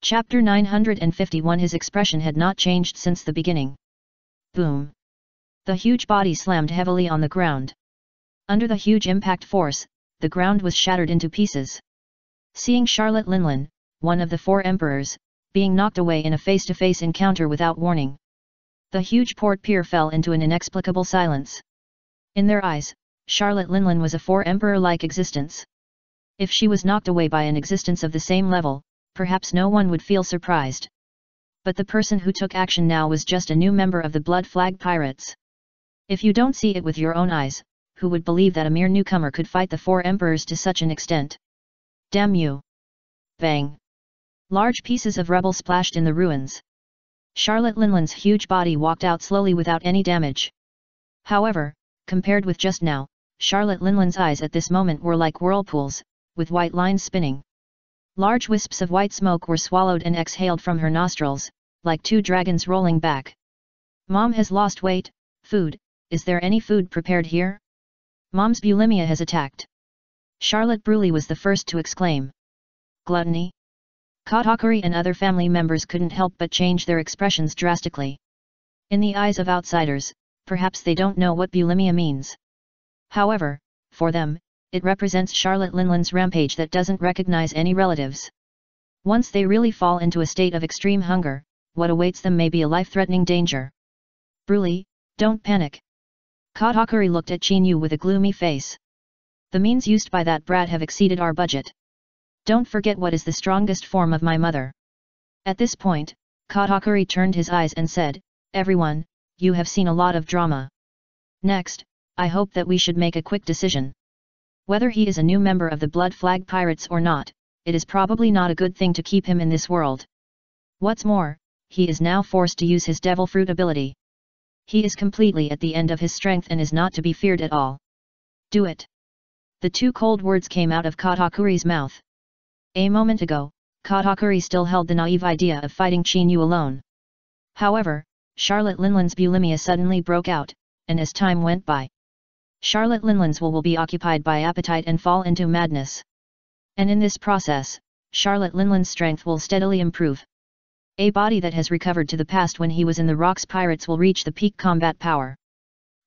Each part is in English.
Chapter 951. His expression had not changed since the beginning. Boom! The huge body slammed heavily on the ground. Under the huge impact force, the ground was shattered into pieces. Seeing Charlotte Linlin, one of the four emperors, being knocked away in a face-to-face encounter without warning, the huge port pier fell into an inexplicable silence. In their eyes, Charlotte Linlin was a four-emperor-like existence. If she was knocked away by an existence of the same level, perhaps no one would feel surprised. But the person who took action now was just a new member of the Blood Flag Pirates. If you don't see it with your own eyes, who would believe that a mere newcomer could fight the four emperors to such an extent? Damn you! Bang! Large pieces of rubble splashed in the ruins. Charlotte Linlin's huge body walked out slowly without any damage. However, compared with just now, Charlotte Linlin's eyes at this moment were like whirlpools, with white lines spinning. Large wisps of white smoke were swallowed and exhaled from her nostrils, like two dragons rolling back. Mom has lost weight. Food, is there any food prepared here? Mom's bulimia has attacked. Charlotte Bruley was the first to exclaim. Gluttony? Katakuri and other family members couldn't help but change their expressions drastically. In the eyes of outsiders, perhaps they don't know what bulimia means. However, for them, it represents Charlotte Linlin's rampage that doesn't recognize any relatives. Once they really fall into a state of extreme hunger, what awaits them may be a life-threatening danger. Bruley, don't panic. Katakuri looked at Chinyu with a gloomy face. The means used by that brat have exceeded our budget. Don't forget what is the strongest form of my mother. At this point, Katakuri turned his eyes and said, everyone, you have seen a lot of drama. Next, I hope that we should make a quick decision. Whether he is a new member of the Blood Flag Pirates or not, it is probably not a good thing to keep him in this world. What's more, he is now forced to use his Devil Fruit ability. He is completely at the end of his strength and is not to be feared at all. Do it. The two cold words came out of Katakuri's mouth. A moment ago, Katakuri still held the naive idea of fighting Chinyu alone. However, Charlotte Linlin's bulimia suddenly broke out, and as time went by, Charlotte Linlin's will be occupied by appetite and fall into madness. And in this process, Charlotte Linlin's strength will steadily improve. A body that has recovered to the past when he was in the Rocks Pirates will reach the peak combat power.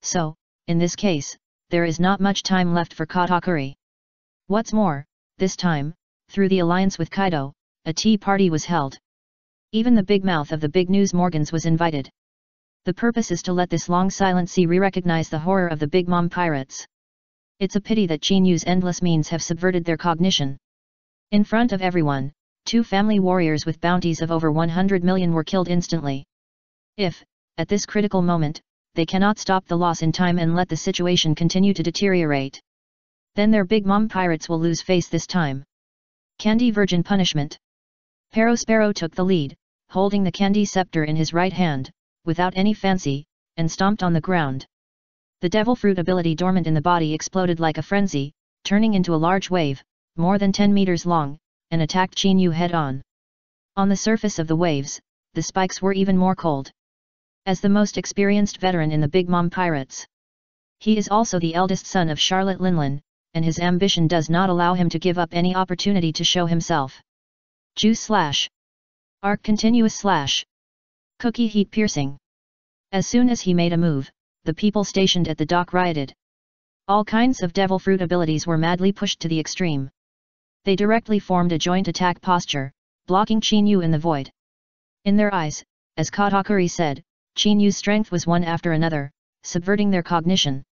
So, in this case, there is not much time left for Katakuri. What's more, this time, through the alliance with Kaido, a tea party was held. Even the big mouth of the Big News Morgans was invited. The purpose is to let this long silent sea re-recognize the horror of the Big Mom Pirates. It's a pity that Chinyu's endless means have subverted their cognition. In front of everyone, two family warriors with bounties of over 100 million were killed instantly. If, at this critical moment, they cannot stop the loss in time and let the situation continue to deteriorate, then their Big Mom Pirates will lose face this time. Candy Virgin Punishment. Perospero took the lead, holding the candy scepter in his right hand, without any fancy, and stomped on the ground. The Devil Fruit ability dormant in the body exploded like a frenzy, turning into a large wave, more than 10 meters long, and attacked Chinyu head-on. On the surface of the waves, the spikes were even more cold. As the most experienced veteran in the Big Mom Pirates, he is also the eldest son of Charlotte Linlin, and his ambition does not allow him to give up any opportunity to show himself. Juice Slash. Arc Continuous Slash. Cookie Heat Piercing. As soon as he made a move, the people stationed at the dock rioted. All kinds of Devil Fruit abilities were madly pushed to the extreme. They directly formed a joint attack posture, blocking Chinyu in the void. In their eyes, as Katakuri said, Chinyu's strength was one after another, subverting their cognition.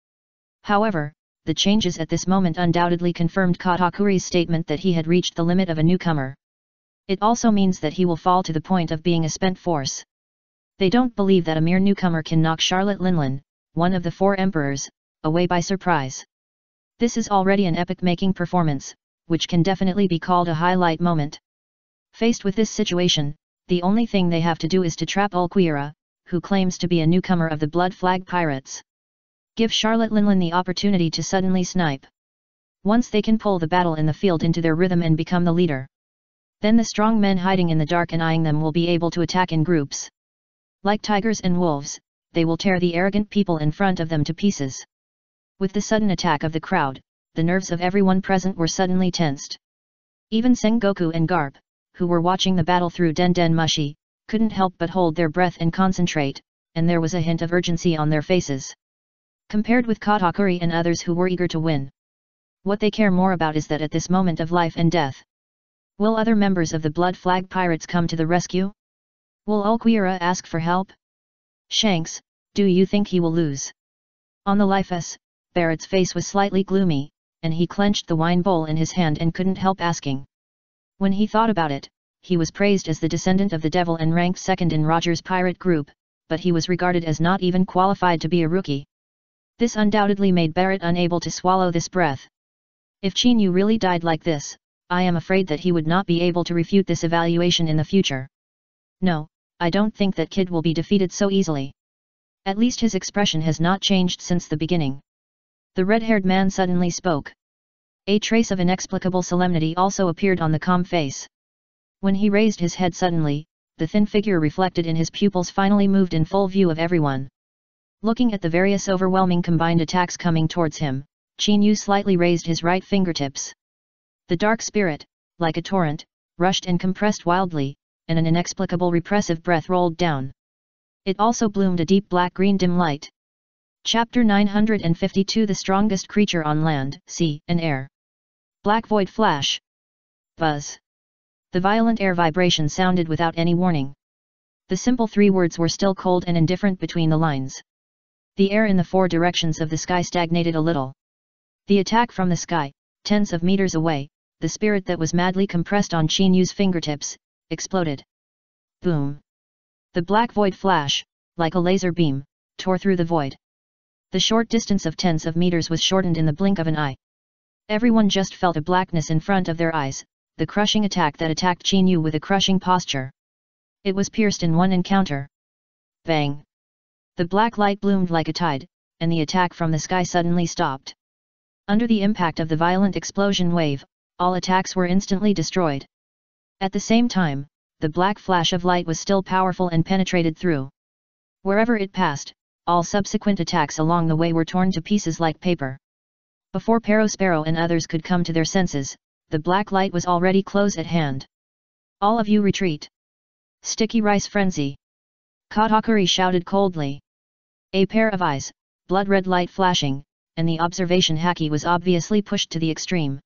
However, the changes at this moment undoubtedly confirmed Katakuri's statement that he had reached the limit of a newcomer. It also means that he will fall to the point of being a spent force. They don't believe that a mere newcomer can knock Charlotte Linlin, one of the four emperors, away by surprise. This is already an epic-making performance, which can definitely be called a highlight moment. Faced with this situation, the only thing they have to do is to trap Ulquiorra, who claims to be a newcomer of the Blood Flag Pirates. Give Charlotte Linlin the opportunity to suddenly snipe. Once they can pull the battle in the field into their rhythm and become the leader, then the strong men hiding in the dark and eyeing them will be able to attack in groups. Like tigers and wolves, they will tear the arrogant people in front of them to pieces. With the sudden attack of the crowd, the nerves of everyone present were suddenly tensed. Even Sengoku and Garp, who were watching the battle through Den Mushi, couldn't help but hold their breath and concentrate, and there was a hint of urgency on their faces. Compared with Katakuri and others who were eager to win, what they care more about is that at this moment of life and death, will other members of the Blood Flag Pirates come to the rescue? Will Ulquiorra ask for help? Shanks, do you think he will lose? On the life-s, Barrett's face was slightly gloomy, and he clenched the wine bowl in his hand and couldn't help asking. When he thought about it, he was praised as the descendant of the devil and ranked second in Roger's pirate group, but he was regarded as not even qualified to be a rookie. This undoubtedly made Barrett unable to swallow this breath. If Chinyu really died like this, I am afraid that he would not be able to refute this evaluation in the future. No, I don't think that kid will be defeated so easily. At least his expression has not changed since the beginning. The red-haired man suddenly spoke. A trace of inexplicable solemnity also appeared on the calm face. When he raised his head suddenly, the thin figure reflected in his pupils finally moved in full view of everyone. Looking at the various overwhelming combined attacks coming towards him, Chinyu slightly raised his right fingertips. The dark spirit, like a torrent, rushed and compressed wildly, and an inexplicable repressive breath rolled down. It also bloomed a deep black-green dim light. Chapter 952 The strongest creature on land, sea, and air. Black void flash. Buzz. The violent air vibration sounded without any warning. The simple 3 words were still cold and indifferent between the lines. The air in the 4 directions of the sky stagnated a little. The attack from the sky, tens of meters away, the spirit that was madly compressed on Chinyu's fingertips, exploded. Boom. The black void flash, like a laser beam, tore through the void. The short distance of tens of meters was shortened in the blink of an eye. Everyone just felt a blackness in front of their eyes, the crushing attack that attacked Chinyu with a crushing posture. It was pierced in one encounter. Bang! The black light bloomed like a tide, and the attack from the sky suddenly stopped. Under the impact of the violent explosion wave, all attacks were instantly destroyed. At the same time, the black flash of light was still powerful and penetrated through. Wherever it passed, all subsequent attacks along the way were torn to pieces like paper. Before Perospero and others could come to their senses, the black light was already close at hand. All of you retreat. Sticky rice frenzy. Katakuri shouted coldly. A pair of eyes, blood-red light flashing, and the observation haki was obviously pushed to the extreme.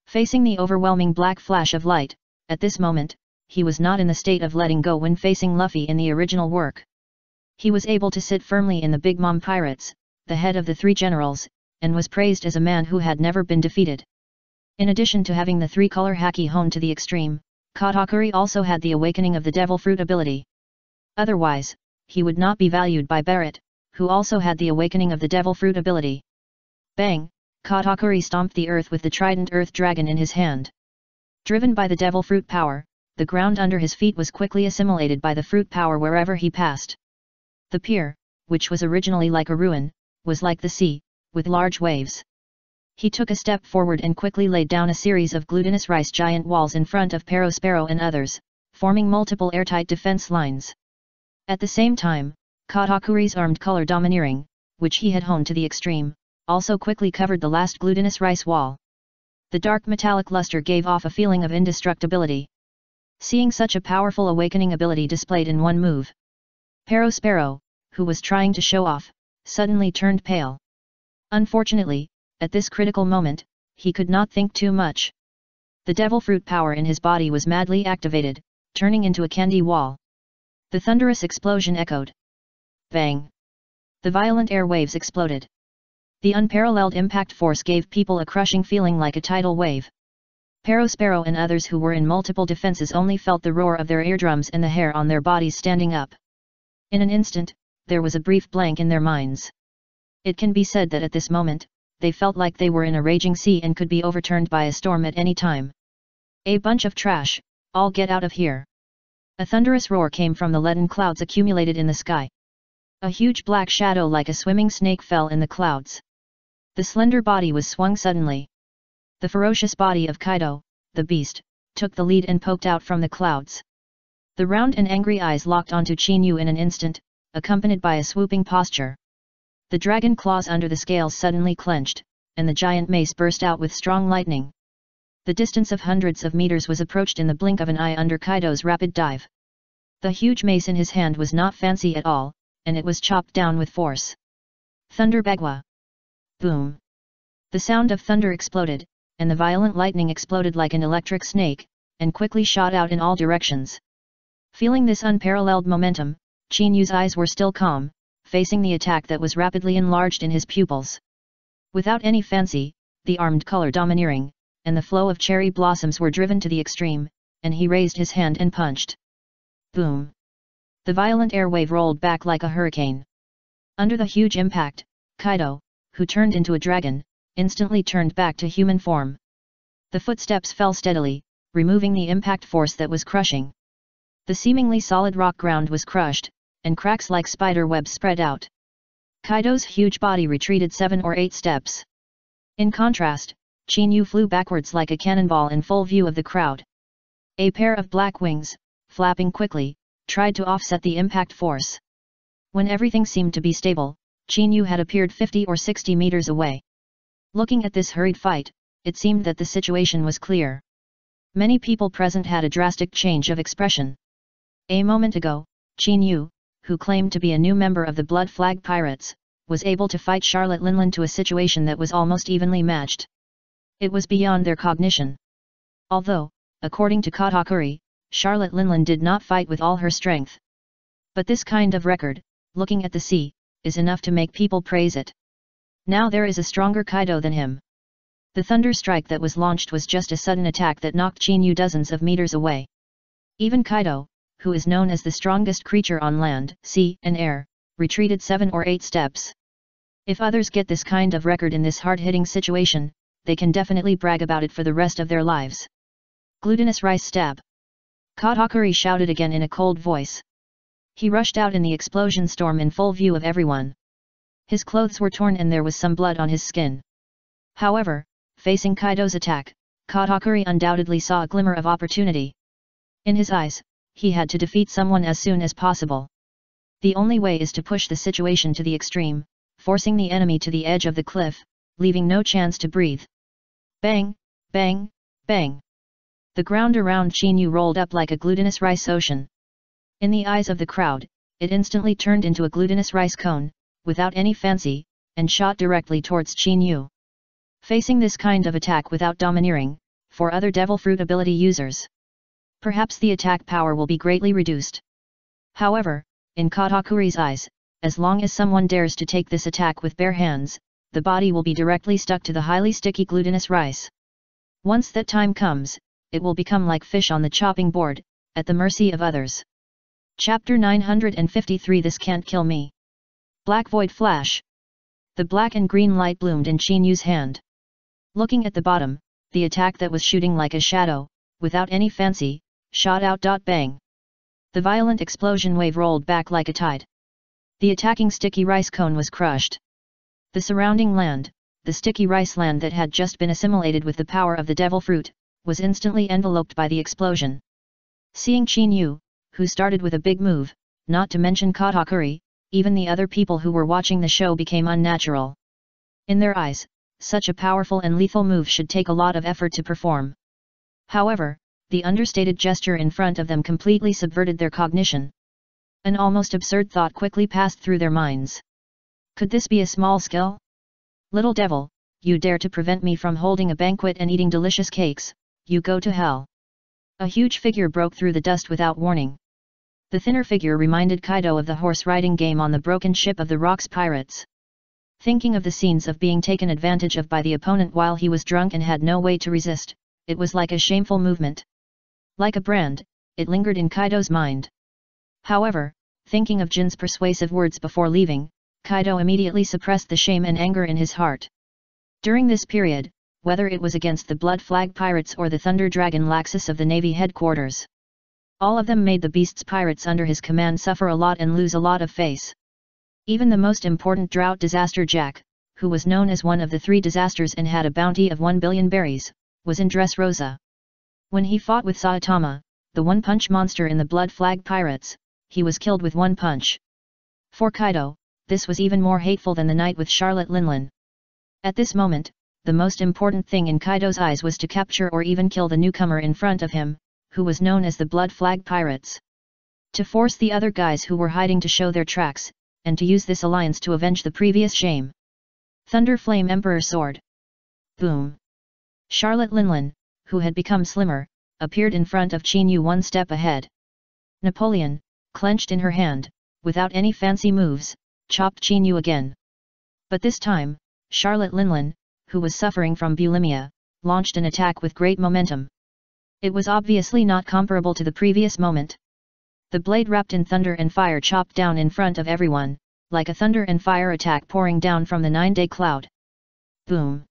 Facing the overwhelming black flash of light, at this moment, he was not in the state of letting go when facing Luffy in the original work. He was able to sit firmly in the Big Mom Pirates, the head of the 3 generals, and was praised as a man who had never been defeated. In addition to having the 3-color haki honed to the extreme, Katakuri also had the awakening of the Devil Fruit ability. Otherwise, he would not be valued by Barrett, who also had the awakening of the Devil Fruit ability. Bang! Katakuri stomped the earth with the trident Earth Dragon in his hand. Driven by the Devil Fruit power, the ground under his feet was quickly assimilated by the fruit power wherever he passed. The pier, which was originally like a ruin, was like the sea, with large waves. He took a step forward and quickly laid down a series of glutinous rice giant walls in front of Perospero and others, forming multiple airtight defense lines. At the same time, Katakuri's armed color domineering, which he had honed to the extreme, also quickly covered the last glutinous rice wall. The dark metallic luster gave off a feeling of indestructibility. Seeing such a powerful awakening ability displayed in one move, Perospero, who was trying to show off, suddenly turned pale. Unfortunately, at this critical moment, he could not think too much. The devil fruit power in his body was madly activated, turning into a candy wall. The thunderous explosion echoed. Bang! The violent air waves exploded. The unparalleled impact force gave people a crushing feeling like a tidal wave. Perospero and others who were in multiple defenses only felt the roar of their eardrums and the hair on their bodies standing up. In an instant, there was a brief blank in their minds. It can be said that at this moment, they felt like they were in a raging sea and could be overturned by a storm at any time. A bunch of trash, all get out of here. A thunderous roar came from the leaden clouds accumulated in the sky. A huge black shadow like a swimming snake fell in the clouds. The slender body was swung suddenly. The ferocious body of Kaido, the beast, took the lead and poked out from the clouds. The round and angry eyes locked onto Chinyu in an instant, accompanied by a swooping posture. The dragon claws under the scales suddenly clenched, and the giant mace burst out with strong lightning. The distance of hundreds of meters was approached in the blink of an eye under Kaido's rapid dive. The huge mace in his hand was not fancy at all, and it was chopped down with force. Thunder Bagua. Boom. The sound of thunder exploded, and the violent lightning exploded like an electric snake, and quickly shot out in all directions. Feeling this unparalleled momentum, Chinyu's eyes were still calm, facing the attack that was rapidly enlarged in his pupils. Without any fancy, the armed color domineering, and the flow of cherry blossoms were driven to the extreme, and he raised his hand and punched. Boom! The violent air wave rolled back like a hurricane. Under the huge impact, Kaido, who turned into a dragon, instantly turned back to human form. The footsteps fell steadily, removing the impact force that was crushing. The seemingly solid rock ground was crushed, and cracks like spider webs spread out. Kaido's huge body retreated 7 or 8 steps. In contrast, Chinyu flew backwards like a cannonball in full view of the crowd. A pair of black wings, flapping quickly, tried to offset the impact force. When everything seemed to be stable, Chinyu had appeared 50 or 60 meters away. Looking at this hurried fight, it seemed that the situation was clear. Many people present had a drastic change of expression. A moment ago, Chinyu, who claimed to be a new member of the Blood Flag Pirates, was able to fight Charlotte Linlin to a situation that was almost evenly matched. It was beyond their cognition. Although, according to Katakuri, Charlotte Linlin did not fight with all her strength. But this kind of record, looking at the sea, is enough to make people praise it. Now there is a stronger Kaido than him. The thunder strike that was launched was just a sudden attack that knocked Chinyu dozens of meters away. Even Kaido, who is known as the strongest creature on land, sea, and air, retreated 7 or 8 steps. If others get this kind of record in this hard-hitting situation, they can definitely brag about it for the rest of their lives. Glutinous rice stab. Katakuri shouted again in a cold voice. He rushed out in the explosion storm in full view of everyone. His clothes were torn and there was some blood on his skin. However, facing Kaido's attack, Katakuri undoubtedly saw a glimmer of opportunity. In his eyes, he had to defeat someone as soon as possible. The only way is to push the situation to the extreme, forcing the enemy to the edge of the cliff, leaving no chance to breathe. Bang, bang, bang. The ground around Chinyu rolled up like a glutinous rice ocean. In the eyes of the crowd, it instantly turned into a glutinous rice cone, without any fancy, and shot directly towards Chinyu. Facing this kind of attack without domineering, for other devil fruit ability users, perhaps the attack power will be greatly reduced. However, in Katakuri's eyes, as long as someone dares to take this attack with bare hands, the body will be directly stuck to the highly sticky glutinous rice. Once that time comes, it will become like fish on the chopping board, at the mercy of others. Chapter 953 This Can't Kill Me. Black Void Flash. The black and green light bloomed in Chinyu's hand. Looking at the bottom, the attack that was shooting like a shadow, without any fancy, shot out. Bang. The violent explosion wave rolled back like a tide. The attacking sticky rice cone was crushed. The surrounding land, the sticky rice land that had just been assimilated with the power of the devil fruit, was instantly enveloped by the explosion. Seeing Chinyu, who started with a big move, not to mention Katakuri, even the other people who were watching the show became unnatural. In their eyes, such a powerful and lethal move should take a lot of effort to perform. However, the understated gesture in front of them completely subverted their cognition. An almost absurd thought quickly passed through their minds. Could this be a small skill? Little devil, you dare to prevent me from holding a banquet and eating delicious cakes, you go to hell. A huge figure broke through the dust without warning. The thinner figure reminded Kaido of the horse riding game on the broken ship of the Rocks pirates. Thinking of the scenes of being taken advantage of by the opponent while he was drunk and had no way to resist, it was like a shameful movement. Like a brand, it lingered in Kaido's mind. However, thinking of Jin's persuasive words before leaving, Kaido immediately suppressed the shame and anger in his heart. During this period, whether it was against the Blood Flag Pirates or the Thunder Dragon Laxus of the Navy headquarters, all of them made the beast's pirates under his command suffer a lot and lose a lot of face. Even the most important drought disaster Jack, who was known as one of the 3 disasters and had a bounty of 1 billion berries, was in Dressrosa. When he fought with Saitama, the one-punch monster in the Blood Flag Pirates, he was killed with 1 punch. For Kaido, this was even more hateful than the night with Charlotte Linlin. At this moment, the most important thing in Kaido's eyes was to capture or even kill the newcomer in front of him, who was known as the Blood Flag Pirates. To force the other guys who were hiding to show their tracks, and to use this alliance to avenge the previous shame. Thunder Flame Emperor Sword. Boom. Charlotte Linlin, who had become slimmer, appeared in front of Qin Yu one step ahead. Napoleon, clenched in her hand, without any fancy moves, chopped Qin Yu again. But this time, Charlotte Linlin, who was suffering from bulimia, launched an attack with great momentum. It was obviously not comparable to the previous moment. The blade wrapped in thunder and fire chopped down in front of everyone, like a thunder and fire attack pouring down from the 9-day cloud. Boom!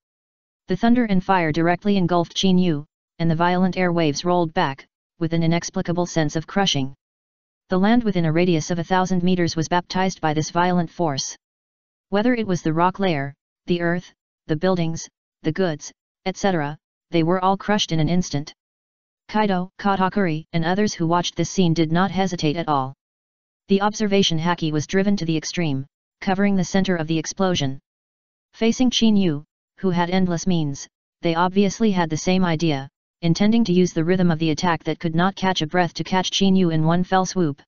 The thunder and fire directly engulfed Qin Yu, and the violent air waves rolled back, with an inexplicable sense of crushing. The land within a radius of 1,000 meters was baptized by this violent force. Whether it was the rock layer, the earth, the buildings, the goods, etc., they were all crushed in an instant. Kaido, Katakuri, and others who watched this scene did not hesitate at all. The observation haki was driven to the extreme, covering the center of the explosion. Facing Qin Yu, who had endless means, they obviously had the same idea, intending to use the rhythm of the attack that could not catch a breath to catch Qin Yu in one fell swoop.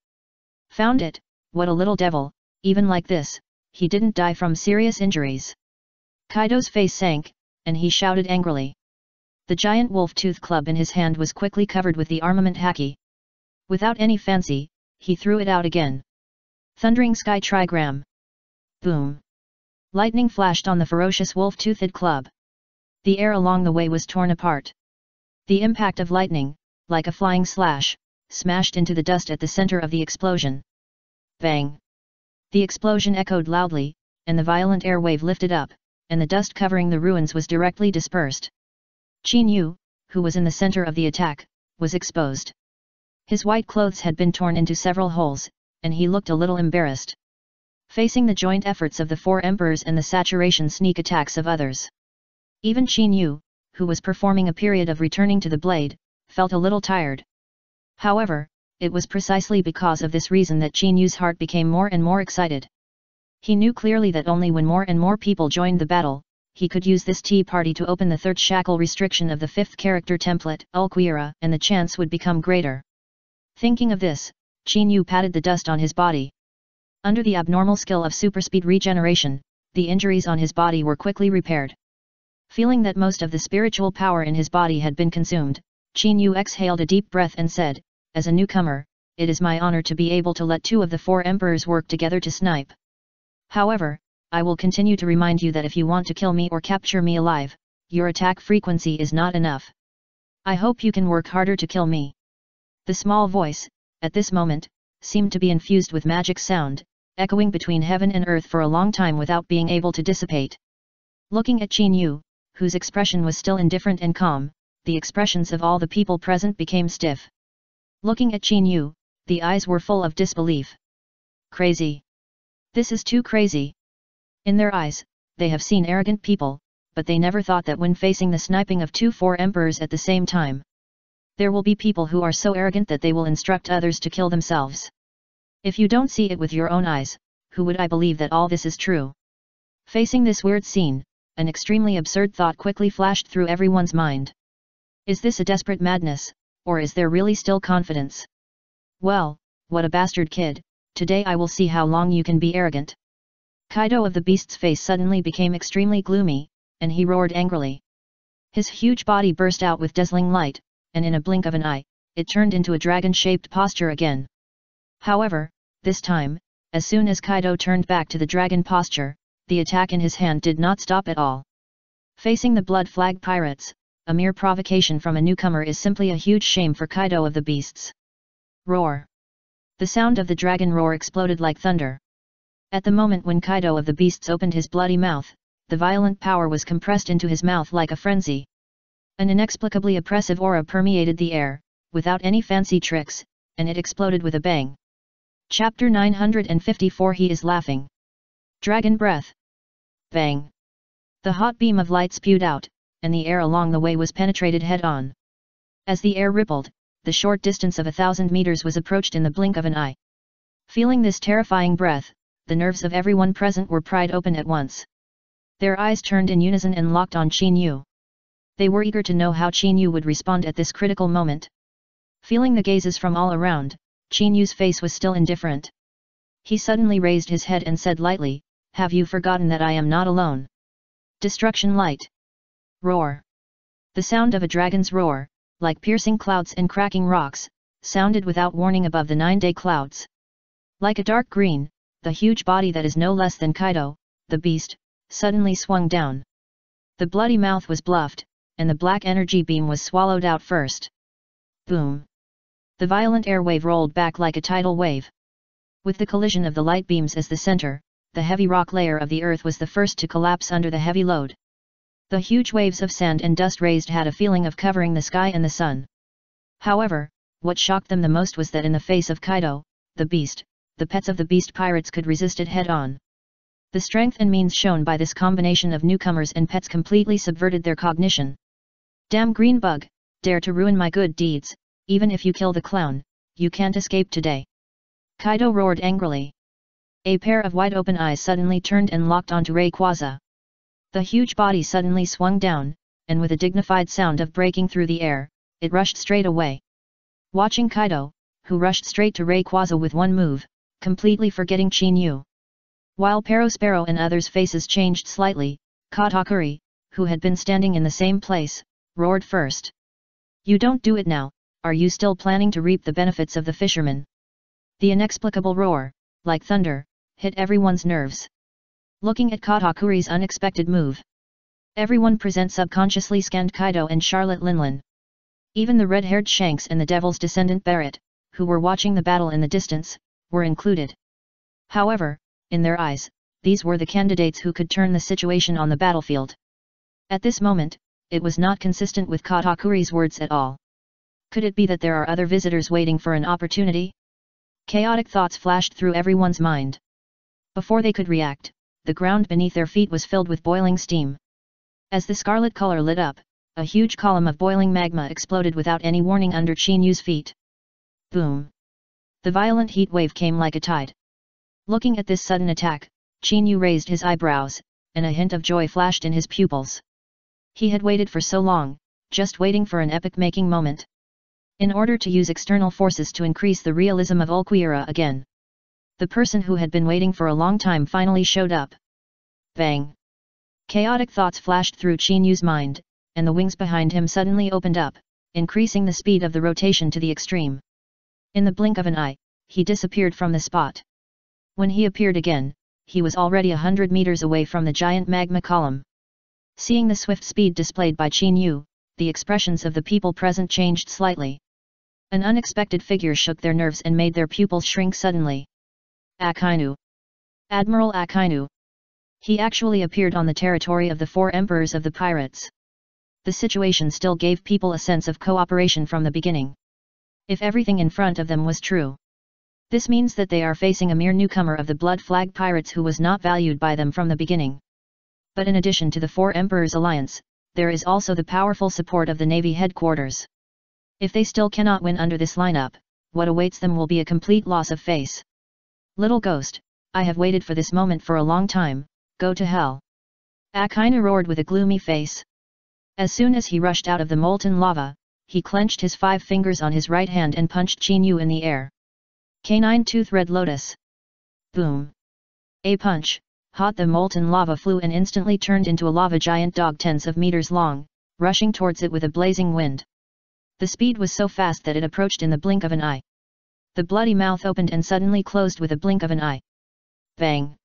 Found it, what a little devil, even like this, he didn't die from serious injuries. Kaido's face sank, and he shouted angrily. The giant wolf tooth club in his hand was quickly covered with the armament haki. Without any fancy, he threw it out again. Thundering Sky Trigram. Boom! Lightning flashed on the ferocious wolf-toothed club. The air along the way was torn apart. The impact of lightning, like a flying slash, smashed into the dust at the center of the explosion. Bang! The explosion echoed loudly, and the violent air wave lifted up, and the dust covering the ruins was directly dispersed. Qin Yu, who was in the center of the attack, was exposed. His white clothes had been torn into several holes, and he looked a little embarrassed. Facing the joint efforts of the four emperors and the saturation sneak attacks of others. Even Qin Yu, who was performing a period of returning to the blade, felt a little tired. However, it was precisely because of this reason that Qin Yu's heart became more and more excited. He knew clearly that only when more and more people joined the battle, he could use this tea party to open the third shackle restriction of the fifth character template, Ulquira, and the chance would become greater. Thinking of this, Qin Yu patted the dust on his body. Under the abnormal skill of superspeed regeneration, the injuries on his body were quickly repaired. Feeling that most of the spiritual power in his body had been consumed, Qin Yu exhaled a deep breath and said, "As a newcomer, it is my honor to be able to let two of the four emperors work together to snipe. However, I will continue to remind you that if you want to kill me or capture me alive, your attack frequency is not enough. I hope you can work harder to kill me." The small voice, at this moment, seemed to be infused with magic sound, echoing between heaven and earth for a long time without being able to dissipate. Looking at Qin Yu, whose expression was still indifferent and calm, the expressions of all the people present became stiff. Looking at Qin Yu, the eyes were full of disbelief. Crazy. This is too crazy. In their eyes, they have seen arrogant people, but they never thought that when facing the sniping of four emperors at the same time, there will be people who are so arrogant that they will instruct others to kill themselves. If you don't see it with your own eyes, who would I believe that all this is true? Facing this weird scene, an extremely absurd thought quickly flashed through everyone's mind. Is this a desperate madness, or is there really still confidence? Well, what a bastard kid, today I will see how long you can be arrogant. Kaido of the Beast's face suddenly became extremely gloomy, and he roared angrily. His huge body burst out with dazzling light, and in a blink of an eye, it turned into a dragon-shaped posture again. However, this time, as soon as Kaido turned back to the dragon posture, the attack in his hand did not stop at all. Facing the Blood Flag Pirates, a mere provocation from a newcomer is simply a huge shame for Kaido of the Beasts. Roar! The sound of the dragon roar exploded like thunder. At the moment when Kaido of the Beasts opened his bloody mouth, the violent power was compressed into his mouth like a frenzy. An inexplicably oppressive aura permeated the air, without any fancy tricks, and it exploded with a bang. Chapter 954 He is laughing. Dragon breath. Bang. The hot beam of light spewed out, and the air along the way was penetrated head-on. As the air rippled, the short distance of 1,000 meters was approached in the blink of an eye. Feeling this terrifying breath, the nerves of everyone present were pried open at once. Their eyes turned in unison and locked on Qin Yu. They were eager to know how Qin Yu would respond at this critical moment. Feeling the gazes from all around, Qin Yu's face was still indifferent. He suddenly raised his head and said lightly, "Have you forgotten that I am not alone?" Destruction light. Roar. The sound of a dragon's roar, like piercing clouds and cracking rocks, sounded without warning above the 9-day clouds. Like a dark green, the huge body that is no less than Kaido, the beast, suddenly swung down. The bloody mouth was bluffed, and the black energy beam was swallowed out first. Boom! The violent air wave rolled back like a tidal wave. With the collision of the light beams as the center, the heavy rock layer of the earth was the first to collapse under the heavy load. The huge waves of sand and dust raised had a feeling of covering the sky and the sun. However, what shocked them the most was that in the face of Kaido, the beast, the pets of the beast pirates could resist it head-on. The strength and means shown by this combination of newcomers and pets completely subverted their cognition. "Damn green bug, dare to ruin my good deeds, even if you kill the clown, you can't escape today," Kaido roared angrily. A pair of wide-open eyes suddenly turned and locked onto Rayquaza. The huge body suddenly swung down, and with a dignified sound of breaking through the air, it rushed straight away. Watching Kaido, who rushed straight to Rayquaza with one move, completely forgetting Qin Yu. While Perospero and others' faces changed slightly, Katakuri, who had been standing in the same place, roared first. "You don't do it now, are you still planning to reap the benefits of the fisherman?" The inexplicable roar, like thunder, hit everyone's nerves. Looking at Katakuri's unexpected move, everyone present subconsciously scanned Kaido and Charlotte Linlin. Even the red-haired Shanks and the Devil's descendant Barrett, who were watching the battle in the distance, were included. However, in their eyes, these were the candidates who could turn the situation on the battlefield. At this moment, it was not consistent with Katakuri's words at all. Could it be that there are other visitors waiting for an opportunity? Chaotic thoughts flashed through everyone's mind. Before they could react, the ground beneath their feet was filled with boiling steam. As the scarlet color lit up, a huge column of boiling magma exploded without any warning under Qin Yu's feet. Boom! The violent heat wave came like a tide. Looking at this sudden attack, Qin Yu raised his eyebrows, and a hint of joy flashed in his pupils. He had waited for so long, just waiting for an epic-making moment. In order to use external forces to increase the realism of Ulquiorra again. The person who had been waiting for a long time finally showed up. Bang! Chaotic thoughts flashed through Qin Yu's mind, and the wings behind him suddenly opened up, increasing the speed of the rotation to the extreme. In the blink of an eye, he disappeared from the spot. When he appeared again, he was already 100 meters away from the giant magma column. Seeing the swift speed displayed by Qin Yu, the expressions of the people present changed slightly. An unexpected figure shook their nerves and made their pupils shrink suddenly. Akainu. Admiral Akainu. He actually appeared on the territory of the 4 emperors of the pirates. The situation still gave people a sense of cooperation from the beginning. If everything in front of them was true, this means that they are facing a mere newcomer of the Blood Flag Pirates who was not valued by them from the beginning. But in addition to the 4 Emperors alliance, there is also the powerful support of the Navy headquarters. If they still cannot win under this lineup, what awaits them will be a complete loss of face. "Little ghost, I have waited for this moment for a long time, go to hell!" Akainu roared with a gloomy face. As soon as he rushed out of the molten lava, he clenched his 5 fingers on his right hand and punched Qin Yu in the air. Canine Tooth Red Lotus. Boom! A punch, hot the molten lava flew and instantly turned into a lava giant dog tens of meters long, rushing towards it with a blazing wind. The speed was so fast that it approached in the blink of an eye. The bloody mouth opened and suddenly closed with a blink of an eye. Bang!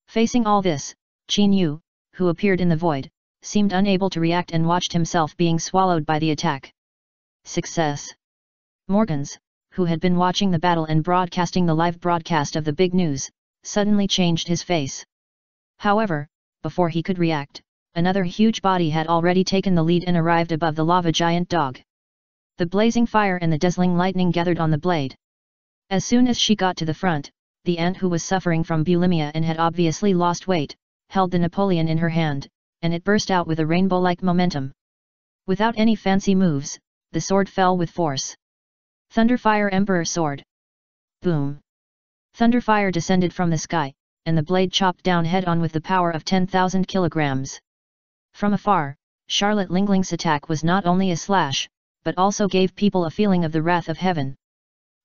Facing all this, Qin Yu, who appeared in the void, seemed unable to react and watched himself being swallowed by the attack. Success! Morgans, who had been watching the battle and broadcasting the live broadcast of the big news, suddenly changed his face. However, before he could react, another huge body had already taken the lead and arrived above the lava giant dog. The blazing fire and the dazzling lightning gathered on the blade. As soon as she got to the front, the ant who was suffering from bulimia and had obviously lost weight, held the Napoleon in her hand, and it burst out with a rainbow-like momentum. Without any fancy moves, the sword fell with force. Thunderfire Emperor Sword. Boom! Thunderfire descended from the sky, and the blade chopped down head-on with the power of 10,000 kilograms. From afar, Charlotte Lingling's attack was not only a slash, but also gave people a feeling of the wrath of heaven.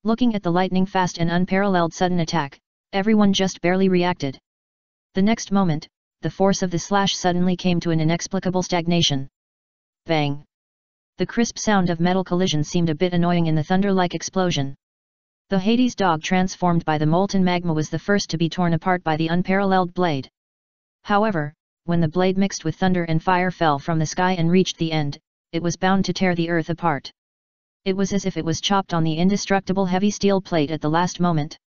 Looking at the lightning-fast and unparalleled sudden attack, everyone just barely reacted. The next moment, the force of the slash suddenly came to an inexplicable stagnation. Bang! The crisp sound of metal collision seemed a bit annoying in the thunder-like explosion. The Hades dog transformed by the molten magma was the first to be torn apart by the unparalleled blade. However, when the blade mixed with thunder and fire fell from the sky and reached the end, it was bound to tear the earth apart. It was as if it was chopped on the indestructible heavy steel plate at the last moment.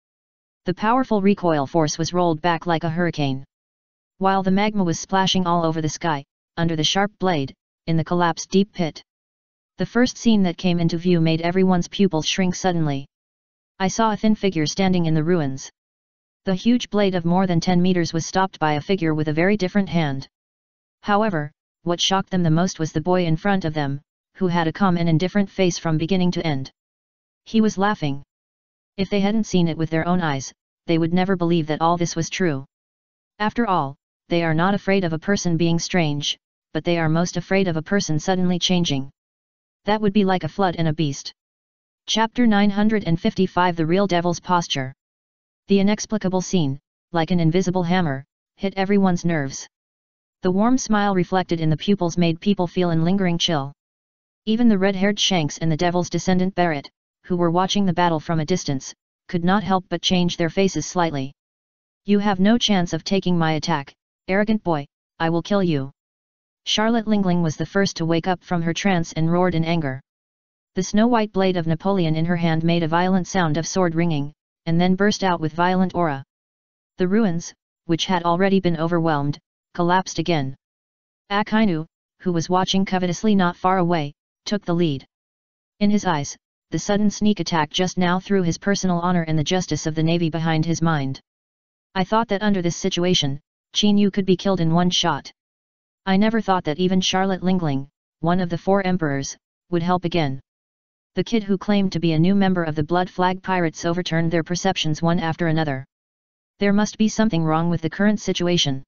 The powerful recoil force was rolled back like a hurricane. While the magma was splashing all over the sky, under the sharp blade, in the collapsed deep pit. The first scene that came into view made everyone's pupils shrink suddenly. I saw a thin figure standing in the ruins. The huge blade of more than 10 meters was stopped by a figure with a very different hand. However, what shocked them the most was the boy in front of them, who had a calm and indifferent face from beginning to end. He was laughing. If they hadn't seen it with their own eyes, they would never believe that all this was true. After all, they are not afraid of a person being strange, but they are most afraid of a person suddenly changing. That would be like a flood and a beast. Chapter 955 The Real Devil's Posture. The inexplicable scene, like an invisible hammer, hit everyone's nerves. The warm smile reflected in the pupils made people feel a lingering chill. Even the red-haired Shanks and the devil's descendant Barrett, who were watching the battle from a distance, could not help but change their faces slightly. You have no chance of taking my attack, arrogant boy, I will kill you. Charlotte Lingling was the first to wake up from her trance and roared in anger. The snow-white blade of Napoleon in her hand made a violent sound of sword ringing, and then burst out with violent aura. The ruins, which had already been overwhelmed, collapsed again. Akainu, who was watching covetously not far away, took the lead. In his eyes, the sudden sneak attack just now threw his personal honor and the justice of the Navy behind his mind. I thought that under this situation, Qin Yu could be killed in one shot. I never thought that even Charlotte Lingling, one of the 4 emperors, would help again. The kid who claimed to be a new member of the Blood Flag Pirates overturned their perceptions one after another. There must be something wrong with the current situation.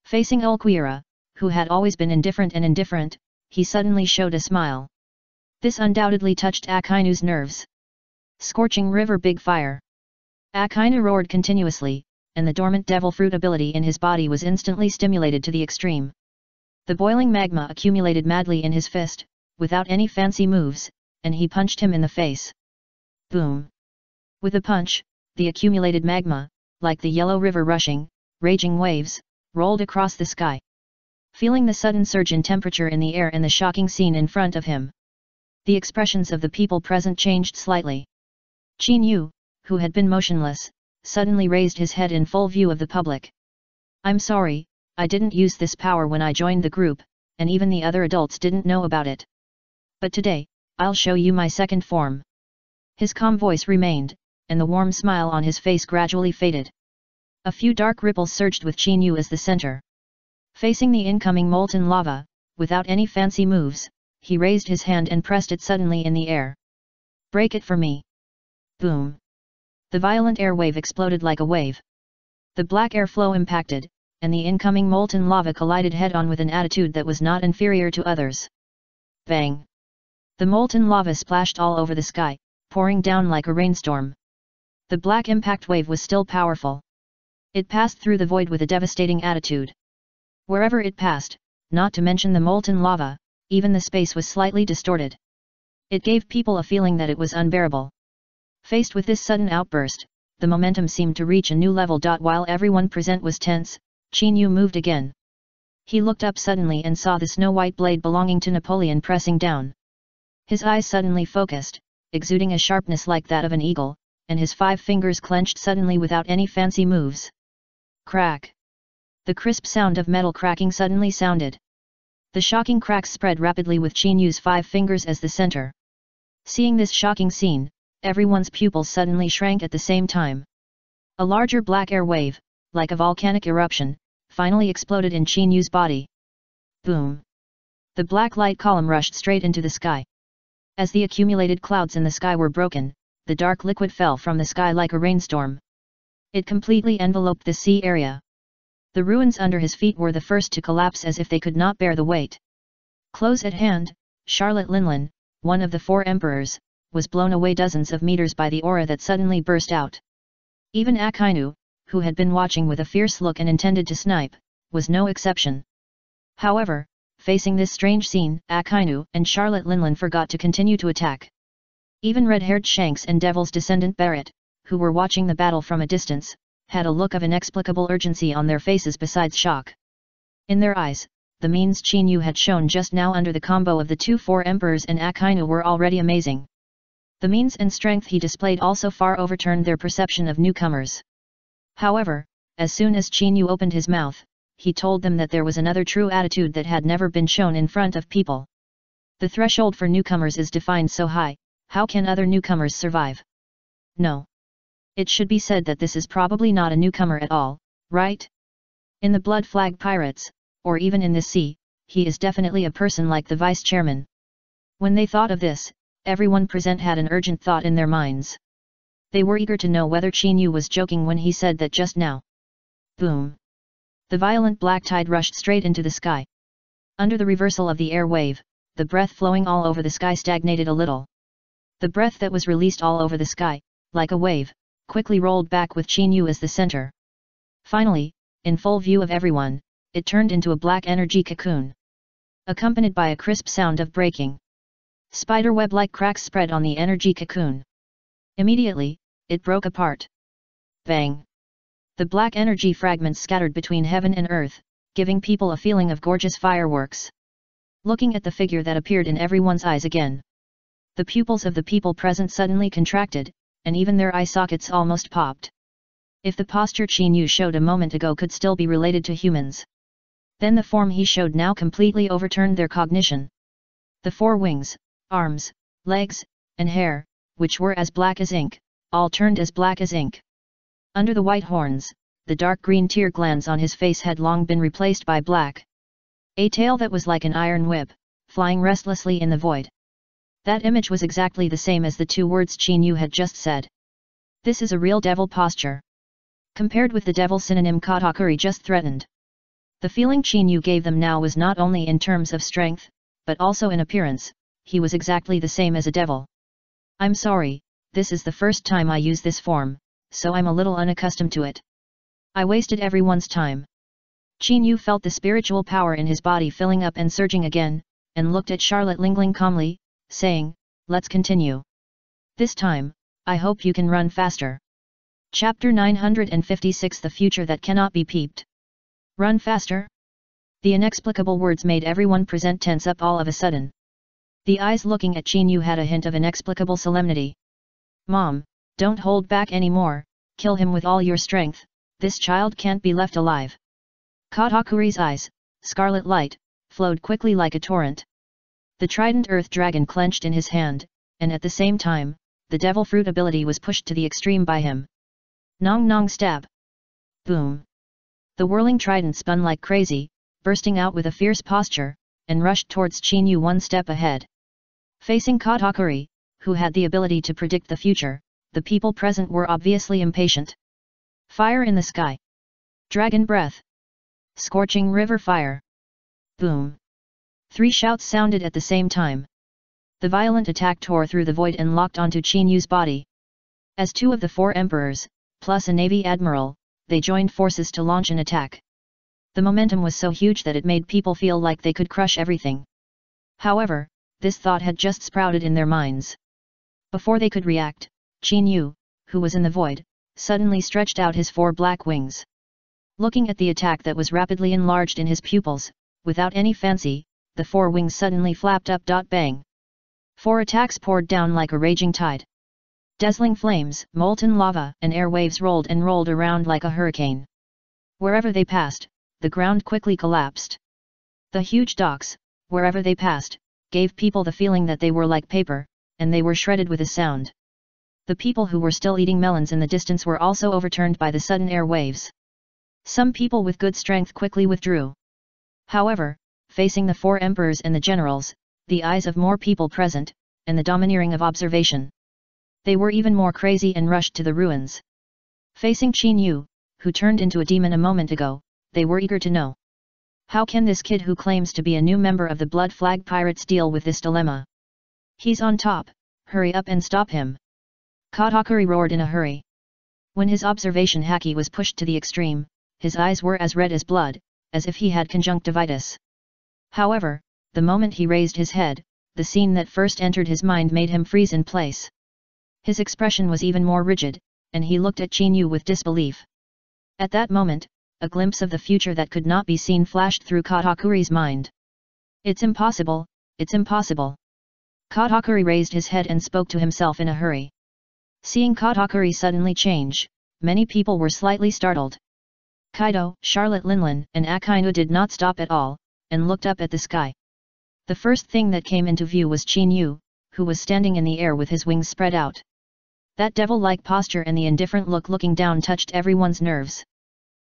Facing Ulquiera, who had always been indifferent, he suddenly showed a smile. This undoubtedly touched Akainu's nerves. Scorching River Big Fire. Akainu roared continuously, and the dormant devil fruit ability in his body was instantly stimulated to the extreme. The boiling magma accumulated madly in his fist, without any fancy moves, and he punched him in the face. Boom! With a punch, the accumulated magma, like the yellow river rushing, raging waves, rolled across the sky. Feeling the sudden surge in temperature in the air and the shocking scene in front of him, the expressions of the people present changed slightly. Qin Yu, who had been motionless, suddenly raised his head in full view of the public. I'm sorry, I didn't use this power when I joined the group, and even the other adults didn't know about it. But today, I'll show you my second form. His calm voice remained, and the warm smile on his face gradually faded. A few dark ripples surged with Qin Yu as the center. Facing the incoming molten lava, without any fancy moves, he raised his hand and pressed it suddenly in the air. Break it for me. Boom! The violent air wave exploded like a wave. The black air flow impacted, and the incoming molten lava collided head-on with an attitude that was not inferior to others. Bang! The molten lava splashed all over the sky, pouring down like a rainstorm. The black impact wave was still powerful. It passed through the void with a devastating attitude. Wherever it passed, not to mention the molten lava, even the space was slightly distorted. It gave people a feeling that it was unbearable. Faced with this sudden outburst, the momentum seemed to reach a new level. While everyone present was tense, Qin Yu moved again. He looked up suddenly and saw the snow-white blade belonging to Napoleon pressing down. His eyes suddenly focused, exuding a sharpness like that of an eagle, and his 5 fingers clenched suddenly without any fancy moves. Crack! The crisp sound of metal cracking suddenly sounded. The shocking cracks spread rapidly with Qin Yu's 5 fingers as the center. Seeing this shocking scene, everyone's pupils suddenly shrank at the same time. A larger black air wave, like a volcanic eruption, finally exploded in Qin Yu's body. Boom! The black light column rushed straight into the sky. As the accumulated clouds in the sky were broken, the dark liquid fell from the sky like a rainstorm. It completely enveloped the sea area. The ruins under his feet were the first to collapse as if they could not bear the weight. Close at hand, Charlotte Linlin, one of the 4 emperors, was blown away dozens of meters by the aura that suddenly burst out. Even Akainu, who had been watching with a fierce look and intended to snipe, was no exception. However, facing this strange scene, Akainu and Charlotte Linlin forgot to continue to attack. Even red-haired Shanks and Devil's descendant Barrett, who were watching the battle from a distance, had a look of inexplicable urgency on their faces besides shock. In their eyes, the means Qin Yu had shown just now under the combo of the 2 4 emperors and Akainu were already amazing. The means and strength he displayed also far overturned their perception of newcomers. However, as soon as Qin Yu opened his mouth, he told them that there was another true attitude that had never been shown in front of people. The threshold for newcomers is defined so high, how can other newcomers survive? No. It should be said that this is probably not a newcomer at all, right? In the Blood Flag Pirates, or even in this sea, he is definitely a person like the vice chairman. When they thought of this, everyone present had an urgent thought in their minds. They were eager to know whether Qin Yu was joking when he said that just now. Boom! The violent black tide rushed straight into the sky. Under the reversal of the air wave, the breath flowing all over the sky stagnated a little. The breath that was released all over the sky, like a wave, quickly rolled back with Qin Yu as the center. Finally, in full view of everyone, it turned into a black energy cocoon, accompanied by a crisp sound of breaking. Spiderweb-like cracks spread on the energy cocoon. Immediately, it broke apart. Bang! The black energy fragments scattered between heaven and earth, giving people a feeling of gorgeous fireworks. Looking at the figure that appeared in everyone's eyes again, the pupils of the people present suddenly contracted, and even their eye sockets almost popped. If the posture Qin Yu showed a moment ago could still be related to humans, then the form he showed now completely overturned their cognition. The 4 wings, arms, legs, and hair, which were as black as ink, all turned as black as ink. Under the white horns, the dark green tear glands on his face had long been replaced by black. A tail that was like an iron whip, flying restlessly in the void. That image was exactly the same as the 2 words Qin Yu had just said. This is a real devil posture. Compared with the devil synonym Katakuri just threatened. The feeling Qin Yu gave them now was not only in terms of strength, but also in appearance, he was exactly the same as a devil. I'm sorry, this is the first time I use this form, so I'm a little unaccustomed to it. I wasted everyone's time. Qin Yu felt the spiritual power in his body filling up and surging again, and looked at Charlotte Linling calmly, saying, let's continue. This time, I hope you can run faster. Chapter 956 The Future That Cannot Be Peeped. Run faster? The inexplicable words made everyone present tense up all of a sudden. The eyes looking at Qin Yu had a hint of inexplicable solemnity. Mom, don't hold back anymore, kill him with all your strength, this child can't be left alive. Katakuri's eyes, scarlet light, flowed quickly like a torrent. The trident earth dragon clenched in his hand, and at the same time, the devil fruit ability was pushed to the extreme by him. Nong nong stab. Boom. The whirling trident spun like crazy, bursting out with a fierce posture, and rushed towards Qin Yu 1 step ahead. Facing Katakuri, who had the ability to predict the future, the people present were obviously impatient. Fire in the sky. Dragon breath. Scorching river fire. Boom. 3 shouts sounded at the same time. The violent attack tore through the void and locked onto Qin Yu's body. As 2 of the 4 emperors, plus a navy admiral, they joined forces to launch an attack. The momentum was so huge that it made people feel like they could crush everything. However, this thought had just sprouted in their minds. Before they could react, Qin Yu, who was in the void, suddenly stretched out his 4 black wings. Looking at the attack that was rapidly enlarged in his pupils, without any fancy, the 4 wings suddenly flapped up. Bang! 4 attacks poured down like a raging tide. Dazzling flames, molten lava, and air waves rolled and rolled around like a hurricane. Wherever they passed, the ground quickly collapsed. The huge docks, wherever they passed, gave people the feeling that they were like paper, and they were shredded with a sound. The people who were still eating melons in the distance were also overturned by the sudden air waves. Some people with good strength quickly withdrew. However, facing the 4 emperors and the generals, the eyes of more people present, and the domineering of observation, they were even more crazy and rushed to the ruins. Facing Qin Yu, who turned into a demon a moment ago, they were eager to know. How can this kid who claims to be a new member of the Blood Flag Pirates deal with this dilemma? He's on top, hurry up and stop him. Katakuri roared in a hurry. When his observation haki was pushed to the extreme, his eyes were as red as blood, as if he had conjunctivitis. However, the moment he raised his head, the scene that first entered his mind made him freeze in place. His expression was even more rigid, and he looked at Qin Yu with disbelief. At that moment, a glimpse of the future that could not be seen flashed through Katakuri's mind. It's impossible, it's impossible. Katakuri raised his head and spoke to himself in a hurry. Seeing Katakuri suddenly change, many people were slightly startled. Kaido, Charlotte Linlin, and Akainu did not stop at all, and looked up at the sky. The first thing that came into view was Qin Yu, who was standing in the air with his wings spread out. That devil-like posture and the indifferent look looking down touched everyone's nerves.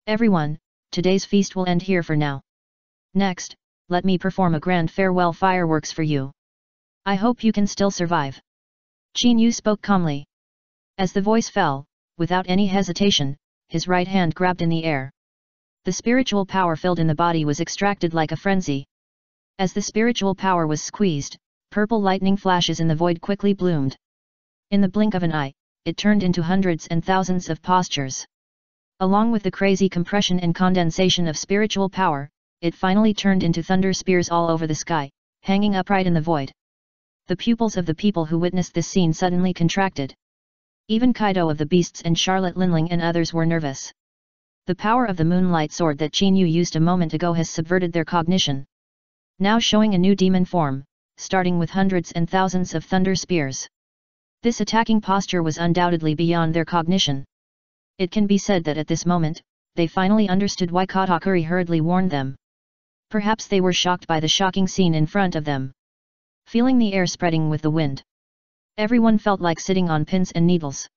Everyone, today's feast will end here for now. Next, let me perform a grand farewell fireworks for you. I hope you can still survive. Qin Yu spoke calmly. As the voice fell, without any hesitation, his right hand grabbed in the air. The spiritual power filled in the body was extracted like a frenzy. As the spiritual power was squeezed, purple lightning flashes in the void quickly bloomed. In the blink of an eye, it turned into hundreds and thousands of postures. Along with the crazy compression and condensation of spiritual power, it finally turned into thunder spears all over the sky, hanging upright in the void. The pupils of the people who witnessed this scene suddenly contracted. Even Kaido of the Beasts and Charlotte Linling and others were nervous. The power of the moonlight sword that Qin Yu used a moment ago has subverted their cognition. Now showing a new demon form, starting with hundreds and thousands of thunder spears. This attacking posture was undoubtedly beyond their cognition. It can be said that at this moment, they finally understood why Katakuri hurriedly warned them. Perhaps they were shocked by the shocking scene in front of them. Feeling the air spreading with the wind, everyone felt like sitting on pins and needles.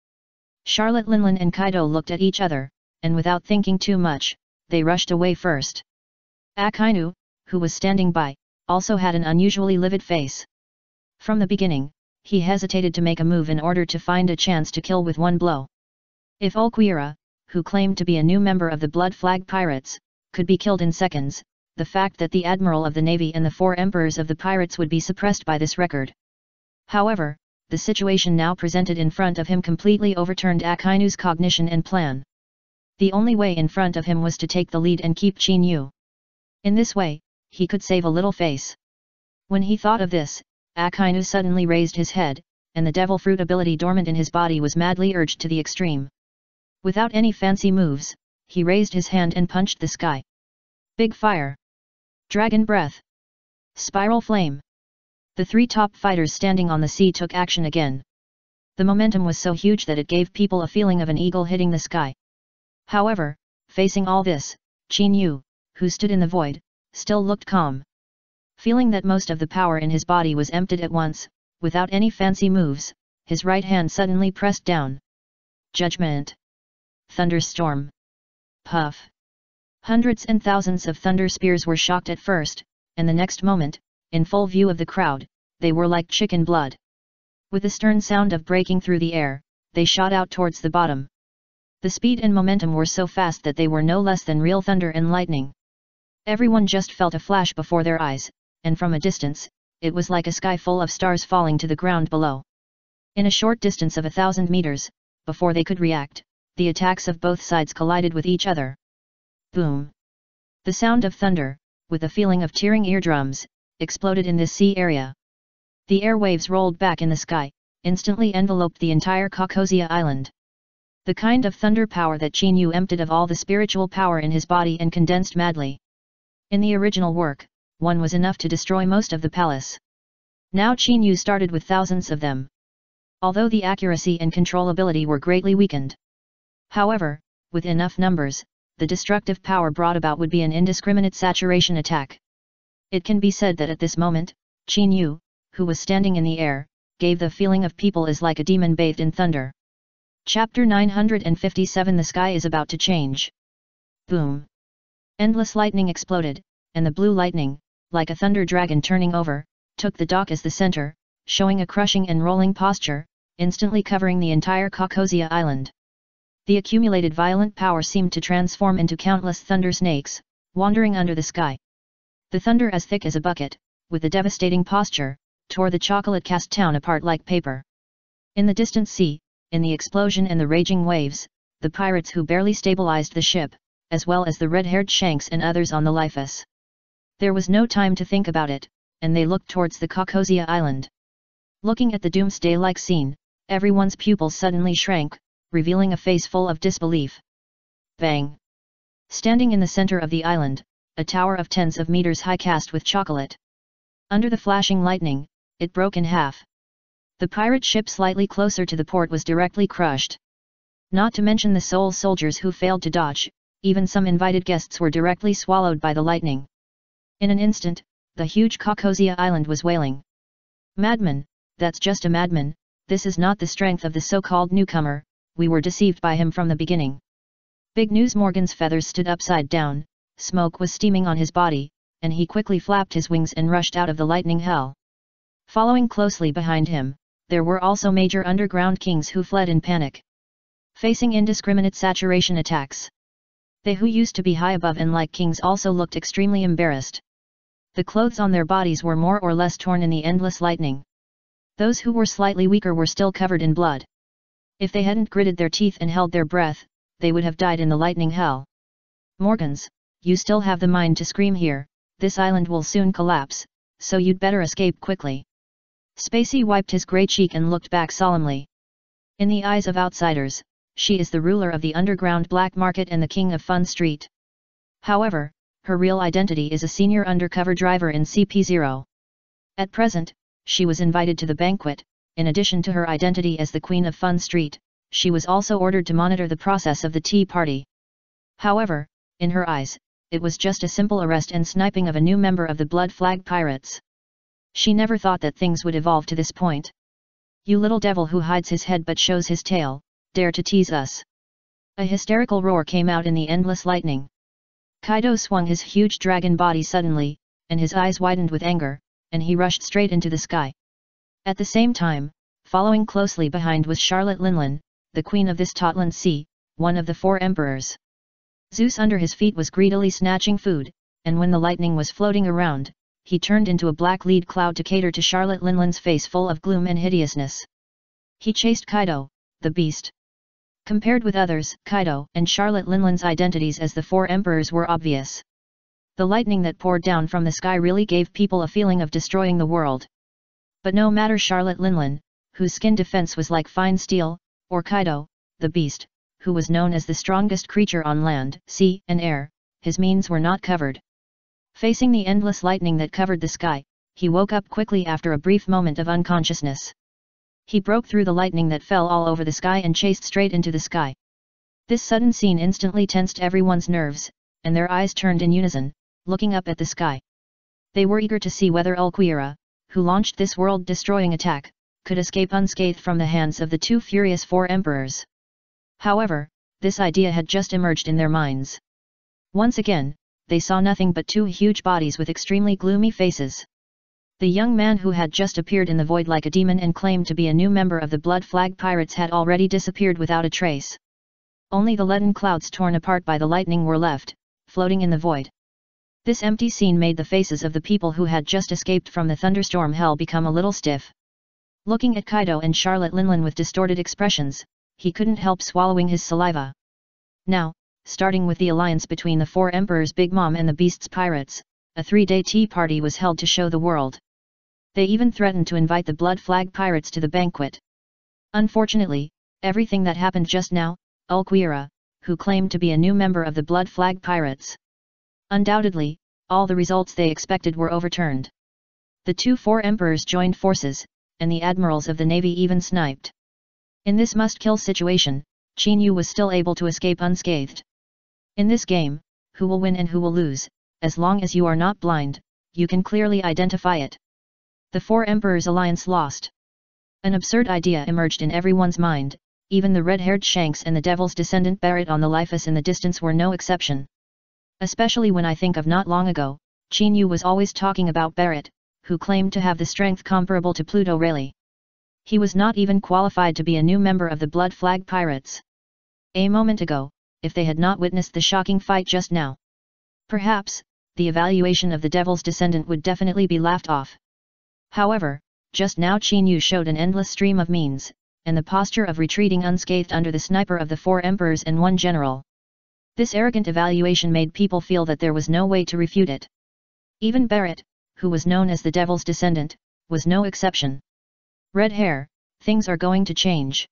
Charlotte Linlin and Kaido looked at each other, and without thinking too much, they rushed away first. Akainu, who was standing by, also had an unusually livid face. From the beginning, he hesitated to make a move in order to find a chance to kill with one blow. If Ulquiorra, who claimed to be a new member of the Blood Flag Pirates, could be killed in seconds, the fact that the Admiral of the Navy and the 4 Emperors of the Pirates would be suppressed by this record. However, the situation now presented in front of him completely overturned Akainu's cognition and plan. The only way in front of him was to take the lead and keep Qin Yu. In this way, he could save a little face. When he thought of this, Akainu suddenly raised his head, and the devil fruit ability dormant in his body was madly urged to the extreme. Without any fancy moves, he raised his hand and punched the sky. Big fire. Dragon breath. Spiral flame. The 3 top fighters standing on the sea took action again. The momentum was so huge that it gave people a feeling of an eagle hitting the sky. However, facing all this, Qin Yu, who stood in the void, still looked calm. Feeling that most of the power in his body was emptied at once, without any fancy moves, his right hand suddenly pressed down. Judgment. Thunderstorm. Puff. Hundreds and thousands of thunder spears were shocked at first, and the next moment, in full view of the crowd, they were like chicken blood. With the stern sound of breaking through the air, they shot out towards the bottom. The speed and momentum were so fast that they were no less than real thunder and lightning. Everyone just felt a flash before their eyes, and from a distance, it was like a sky full of stars falling to the ground below. In a short distance of 1,000 meters, before they could react, the attacks of both sides collided with each other. Boom! The sound of thunder, with a feeling of tearing eardrums, exploded in this sea area. The airwaves rolled back in the sky, instantly enveloped the entire Caucasia island. The kind of thunder power that Qin Yu emptied of all the spiritual power in his body and condensed madly. In the original work, one was enough to destroy most of the palace. Now Qin Yu started with thousands of them. Although the accuracy and controllability were greatly weakened. However, with enough numbers, the destructive power brought about would be an indiscriminate saturation attack. It can be said that at this moment, Qin Yu, who was standing in the air, gave the feeling of people as like a demon bathed in thunder. Chapter 957 The sky is about to change. Boom! Endless lightning exploded, and the blue lightning, like a thunder dragon turning over, took the dock as the center, showing a crushing and rolling posture, instantly covering the entire Caucasia island. The accumulated violent power seemed to transform into countless thunder snakes, wandering under the sky. The thunder, as thick as a bucket, with a devastating posture, tore the chocolate-cast town apart like paper. In the distant sea, in the explosion and the raging waves, the pirates who barely stabilized the ship, as well as the red-haired Shanks and others on the Liphus. There was no time to think about it, and they looked towards the Caucasia island. Looking at the doomsday-like scene, everyone's pupils suddenly shrank, revealing a face full of disbelief. Bang! Standing in the center of the island, a tower of tens of meters high cast with chocolate. Under the flashing lightning, it broke in half. The pirate ship slightly closer to the port was directly crushed. Not to mention the sole soldiers who failed to dodge, even some invited guests were directly swallowed by the lightning. In an instant, the huge Caucasia island was wailing. Madman, that's just a madman, this is not the strength of the so-called newcomer, we were deceived by him from the beginning. Big News Morgan's feathers stood upside down, smoke was steaming on his body, and he quickly flapped his wings and rushed out of the lightning hell. Following closely behind him, there were also major underground kings who fled in panic, facing indiscriminate saturation attacks. They who used to be high above and like kings also looked extremely embarrassed. The clothes on their bodies were more or less torn in the endless lightning. Those who were slightly weaker were still covered in blood. If they hadn't gritted their teeth and held their breath, they would have died in the lightning hell. Morgans, you still have the mind to scream here, this island will soon collapse, so you'd better escape quickly. Spacey wiped his grey cheek and looked back solemnly. In the eyes of outsiders, she is the ruler of the underground black market and the king of Fun Street. However, her real identity is a senior undercover driver in CP0. At present, she was invited to the banquet. In addition to her identity as the Queen of Fun Street, she was also ordered to monitor the process of the tea party. However, in her eyes, it was just a simple arrest and sniping of a new member of the Blood Flag Pirates. She never thought that things would evolve to this point. You little devil who hides his head but shows his tail, dare to tease us. A hysterical roar came out in the endless lightning. Kaido swung his huge dragon body suddenly, and his eyes widened with anger, and he rushed straight into the sky. At the same time, following closely behind was Charlotte Linlin, the queen of this Totland Sea, one of the 4 emperors. Zeus under his feet was greedily snatching food, and when the lightning was floating around, he turned into a black lead cloud to cater to Charlotte Linlin's face full of gloom and hideousness. He chased Kaido, the beast. Compared with others, Kaido and Charlotte Linlin's identities as the 4 emperors were obvious. The lightning that poured down from the sky really gave people a feeling of destroying the world. But no matter Charlotte Linlin, whose skin defense was like fine steel, or Kaido, the beast, who was known as the strongest creature on land, sea, and air, his means were not covered. Facing the endless lightning that covered the sky, he woke up quickly after a brief moment of unconsciousness. He broke through the lightning that fell all over the sky and chased straight into the sky. This sudden scene instantly tensed everyone's nerves, and their eyes turned in unison, looking up at the sky. They were eager to see whether Ulquiorra, who launched this world-destroying attack, could escape unscathed from the hands of the 2 furious 4 emperors. However, this idea had just emerged in their minds. Once again, they saw nothing but 2 huge bodies with extremely gloomy faces. The young man who had just appeared in the void like a demon and claimed to be a new member of the Blood Flag Pirates had already disappeared without a trace. Only the leaden clouds torn apart by the lightning were left, floating in the void. This empty scene made the faces of the people who had just escaped from the thunderstorm hell become a little stiff. Looking at Kaido and Charlotte Linlin with distorted expressions, he couldn't help swallowing his saliva. Now, starting with the alliance between the 4 emperors Big Mom and the Beast's pirates, a 3-day tea party was held to show the world. They even threatened to invite the Blood Flag Pirates to the banquet. Unfortunately, everything that happened just now, Ulquiorra, who claimed to be a new member of the Blood Flag Pirates. Undoubtedly, all the results they expected were overturned. The 4 emperors joined forces, and the admirals of the navy even sniped. In this must-kill situation, Chinyu was still able to escape unscathed. In this game, who will win and who will lose, as long as you are not blind, you can clearly identify it. The 4 emperors' alliance lost. An absurd idea emerged in everyone's mind, even the red-haired Shanks and the devil's descendant Barrett on the Liphus in the distance were no exception. Especially when I think of not long ago, Chinyu was always talking about Barrett, who claimed to have the strength comparable to Pluto Rayleigh. He was not even qualified to be a new member of the Blood Flag Pirates. a moment ago, if they had not witnessed the shocking fight just now. Perhaps, the evaluation of the devil's descendant would definitely be laughed off. However, just now Qin Yu showed an endless stream of means, and the posture of retreating unscathed under the sniper of the 4 emperors and 1 general. This arrogant evaluation made people feel that there was no way to refute it. Even Barrett, who was known as the devil's descendant, was no exception. Red hair, things are going to change.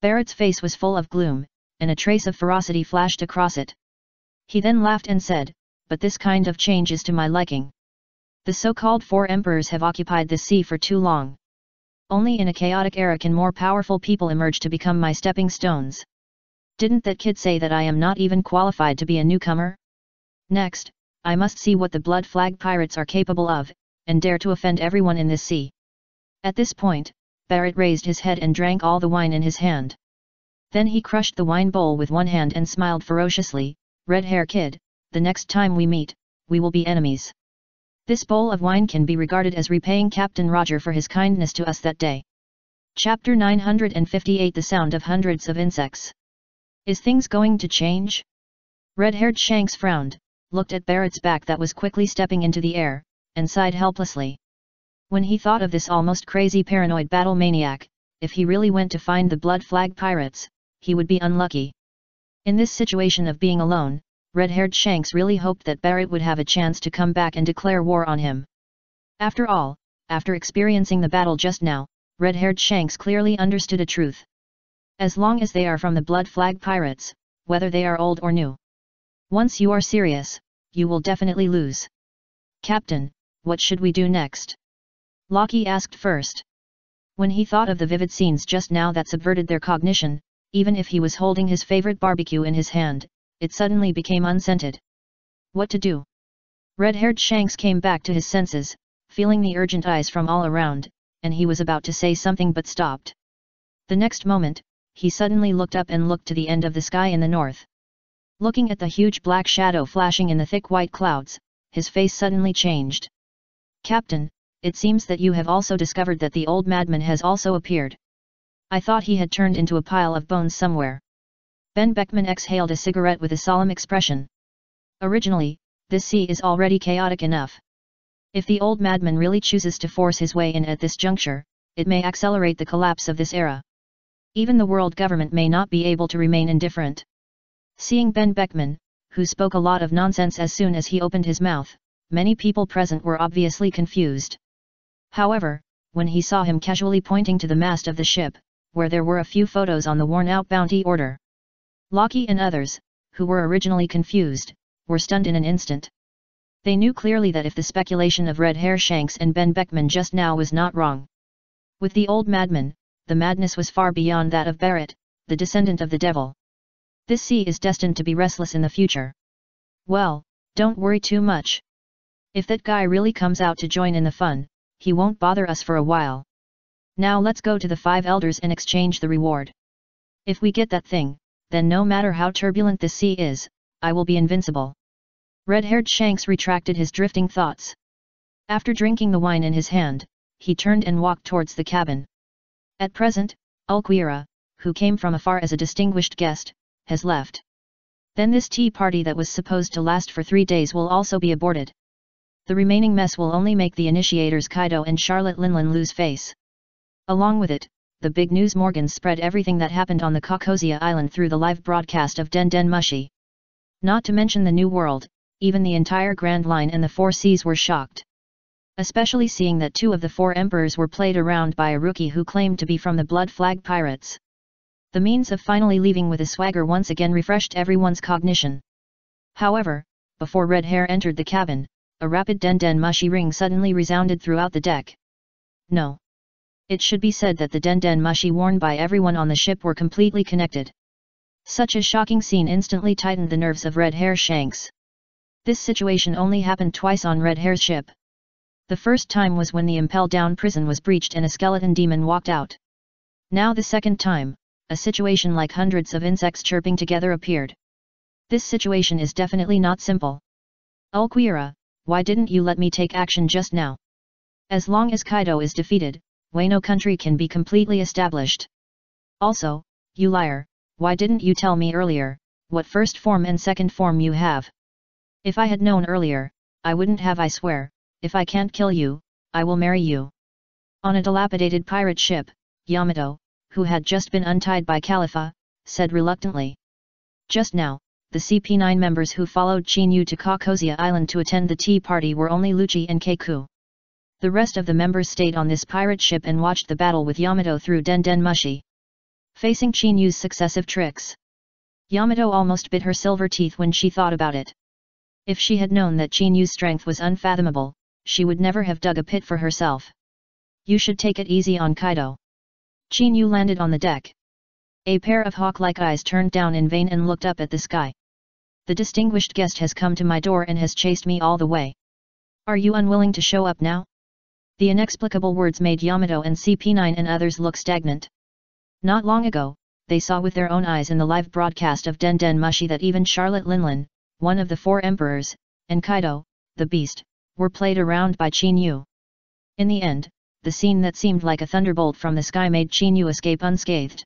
Barrett's face was full of gloom, and a trace of ferocity flashed across it. He then laughed and said, "But this kind of change is to my liking. The so-called 4 emperors have occupied this sea for too long. Only in a chaotic era can more powerful people emerge to become my stepping stones. Didn't that kid say that I am not even qualified to be a newcomer? Next, I must see what the blood flag pirates are capable of, and dare to offend everyone in this sea." At this point, Barrett raised his head and drank all the wine in his hand. Then he crushed the wine bowl with one hand and smiled ferociously, "Red hair kid, the next time we meet, we will be enemies. This bowl of wine can be regarded as repaying Captain Roger for his kindness to us that day." Chapter 958 The Sound of Hundreds of Insects. Is things going to change? Red-haired Shanks frowned, looked at Barrett's back that was quickly stepping into the air, and sighed helplessly. When he thought of this almost crazy paranoid battle maniac, if he really went to find the blood flag pirates, he would be unlucky. In this situation of being alone, red-haired Shanks really hoped that Barrett would have a chance to come back and declare war on him. After all, after experiencing the battle just now, red-haired Shanks clearly understood a truth. As long as they are from the blood flag pirates, whether they are old or new. Once you are serious, you will definitely lose. "Captain, what should we do next?" Loki asked first. When he thought of the vivid scenes just now that subverted their cognition, even if he was holding his favorite barbecue in his hand, it suddenly became unscented. What to do? Red-haired Shanks came back to his senses, feeling the urgent eyes from all around, and he was about to say something but stopped. The next moment, he suddenly looked up and looked to the end of the sky in the north. Looking at the huge black shadow flashing in the thick white clouds, his face suddenly changed. "Captain, it seems that you have also discovered that the old madman has also appeared. I thought he had turned into a pile of bones somewhere." Ben Beckman exhaled a cigarette with a solemn expression. "Originally, this sea is already chaotic enough. If the old madman really chooses to force his way in at this juncture, it may accelerate the collapse of this era. Even the world government may not be able to remain indifferent." Seeing Ben Beckman, who spoke a lot of nonsense as soon as he opened his mouth, many people present were obviously confused. However, when he saw him casually pointing to the mast of the ship, where there were a few photos on the worn-out bounty order, Loki and others, who were originally confused, were stunned in an instant. They knew clearly that if the speculation of Red Hair Shanks and Ben Beckman just now was not wrong. With the old madman, the madness was far beyond that of Barrett, the descendant of the devil. This sea is destined to be restless in the future. Well, don't worry too much. If that guy really comes out to join in the fun, he won't bother us for a while. Now let's go to the 5 elders and exchange the reward. If we get that thing, then no matter how turbulent this sea is, I will be invincible." Red-haired Shanks retracted his drifting thoughts. After drinking the wine in his hand, he turned and walked towards the cabin. At present, Ulquira, who came from afar as a distinguished guest, has left. Then this tea party that was supposed to last for 3 days will also be aborted. The remaining mess will only make the initiators Kaido and Charlotte Linlin lose face. Along with it, the big news Morgans spread everything that happened on the Caucasia Island through the live broadcast of Den Den Mushi. Not to mention the New World, even the entire Grand Line and the 4 Seas were shocked. Especially seeing that 2 of the 4 emperors were played around by a rookie who claimed to be from the Blood Flag Pirates. The means of finally leaving with a swagger once again refreshed everyone's cognition. However, before Red Hair entered the cabin, a rapid Den Den Mushi ring suddenly resounded throughout the deck. No. It should be said that the Den Den Mushi worn by everyone on the ship were completely connected. Such a shocking scene instantly tightened the nerves of Red Hair Shanks. This situation only happened twice on Red Hair's ship. The first time was when the Impel Down prison was breached and a skeleton demon walked out. Now the second time, a situation like hundreds of insects chirping together appeared. This situation is definitely not simple. Ulquira, why didn't you let me take action just now? As long as Kaido is defeated, Wano country can be completely established. Also, you liar, why didn't you tell me earlier, what first form and second form you have? If I had known earlier, I wouldn't have. I swear, if I can't kill you, I will marry you. On a dilapidated pirate ship, Yamato, who had just been untied by Khalifa, said reluctantly. Just now, the CP9 members who followed Chinyu to Kakosia Island to attend the tea party were only Lucci and Keiku. The rest of the members stayed on this pirate ship and watched the battle with Yamato through Den Mushi. Facing Chinyu's successive tricks, Yamato almost bit her silver teeth when she thought about it. If she had known that Chinyu's strength was unfathomable, she would never have dug a pit for herself. You should take it easy on Kaido. Chinyu landed on the deck. A pair of hawk-like eyes turned down in vain and looked up at the sky. The distinguished guest has come to my door and has chased me all the way. Are you unwilling to show up now? The inexplicable words made Yamato and CP9 and others look stagnant. Not long ago, they saw with their own eyes in the live broadcast of Den Mushi that even Charlotte Linlin, one of the four emperors, and Kaido, the beast, were played around by Chinyu. In the end, the scene that seemed like a thunderbolt from the sky made Chinyu escape unscathed.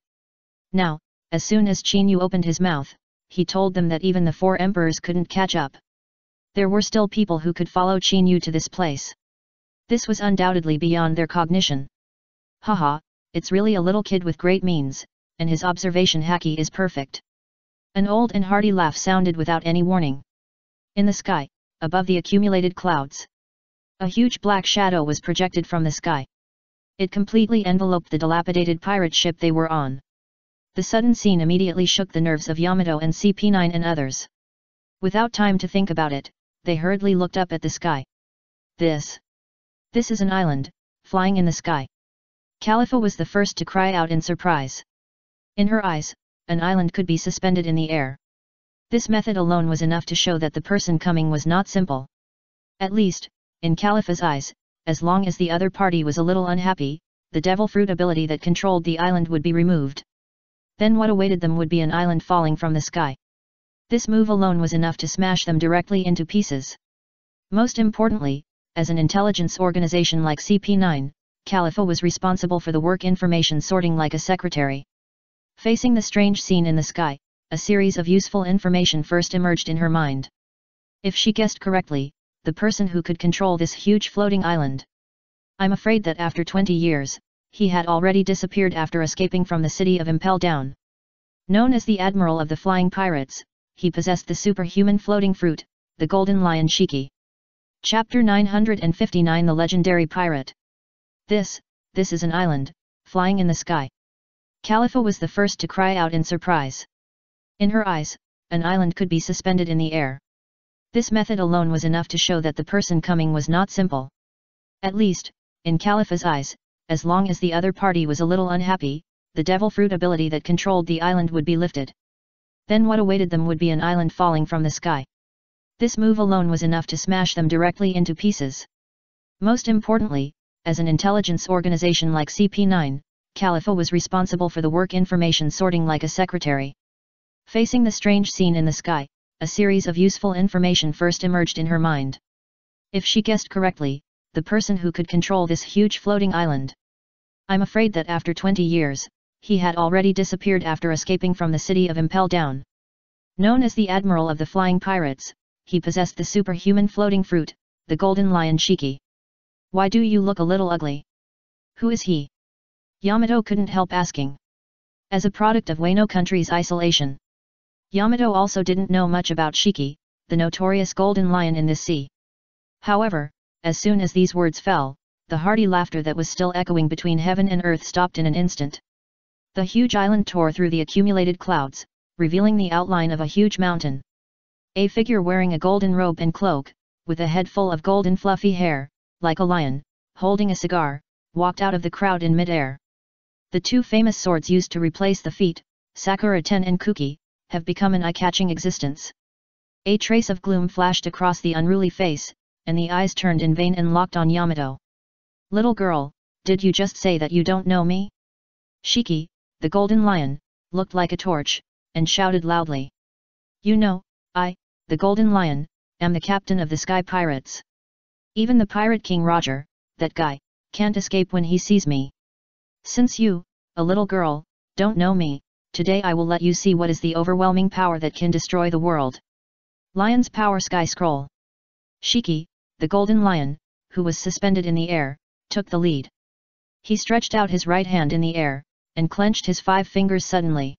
Now, as soon as Chinyu opened his mouth, he told them that even the four emperors couldn't catch up. There were still people who could follow Chinyu to this place. This was undoubtedly beyond their cognition. Haha, it's really a little kid with great means, and his observation haki is perfect. An old and hearty laugh sounded without any warning. In the sky, above the accumulated clouds, a huge black shadow was projected from the sky. It completely enveloped the dilapidated pirate ship they were on. The sudden scene immediately shook the nerves of Yamato and CP9 and others. Without time to think about it, they hurriedly looked up at the sky. This is an island, flying in the sky. Khalifa was the first to cry out in surprise. In her eyes, an island could be suspended in the air. This method alone was enough to show that the person coming was not simple. At least, in Khalifa's eyes, as long as the other party was a little unhappy, the devil fruit ability that controlled the island would be removed. Then what awaited them would be an island falling from the sky. This move alone was enough to smash them directly into pieces. Most importantly, as an intelligence organization like CP9, Khalifa was responsible for the work information sorting like a secretary. Facing the strange scene in the sky, a series of useful information first emerged in her mind. If she guessed correctly, the person who could control this huge floating island. I'm afraid that after 20 years, he had already disappeared after escaping from the city of Impel Down. Known as the Admiral of the Flying Pirates, he possessed the superhuman floating fruit, the Golden Lion Shiki. Chapter 959 The Legendary Pirate. This is an island, flying in the sky. Khalifa was the first to cry out in surprise. In her eyes, an island could be suspended in the air. This method alone was enough to show that the person coming was not simple. At least, in Khalifa's eyes, as long as the other party was a little unhappy, the devil fruit ability that controlled the island would be lifted. Then what awaited them would be an island falling from the sky. This move alone was enough to smash them directly into pieces. Most importantly, as an intelligence organization like CP9, Khalifa was responsible for the work information sorting like a secretary. Facing the strange scene in the sky, a series of useful information first emerged in her mind. If she guessed correctly, the person who could control this huge floating island. I'm afraid that after 20 years, he had already disappeared after escaping from the city of Impel Down. Known as the Admiral of the Flying Pirates, he possessed the superhuman floating fruit, the Golden Lion Shiki. Why do you look a little ugly? Who is he? Yamato couldn't help asking. As a product of Wano country's isolation, Yamato also didn't know much about Shiki, the notorious golden lion in this sea. However, as soon as these words fell, the hearty laughter that was still echoing between heaven and earth stopped in an instant. The huge island tore through the accumulated clouds, revealing the outline of a huge mountain. A figure wearing a golden robe and cloak, with a head full of golden fluffy hair, like a lion, holding a cigar, walked out of the crowd in mid-air. The two famous swords used to replace the feet, Sakura Ten and Kuki, have become an eye-catching existence. A trace of gloom flashed across the unruly face, and the eyes turned in vain and locked on Yamato. Little girl, did you just say that you don't know me? Shiki, the golden lion, looked like a torch, and shouted loudly. You know, I, the golden lion, am the captain of the Sky Pirates. Even the Pirate King Roger, that guy, can't escape when he sees me. Since you, a little girl, don't know me, Today I will let you see what is the overwhelming power that can destroy the world. Lion's Power Sky Scroll. Shiki, the golden lion, who was suspended in the air, took the lead. He stretched out his right hand in the air, and clenched his 5 fingers suddenly.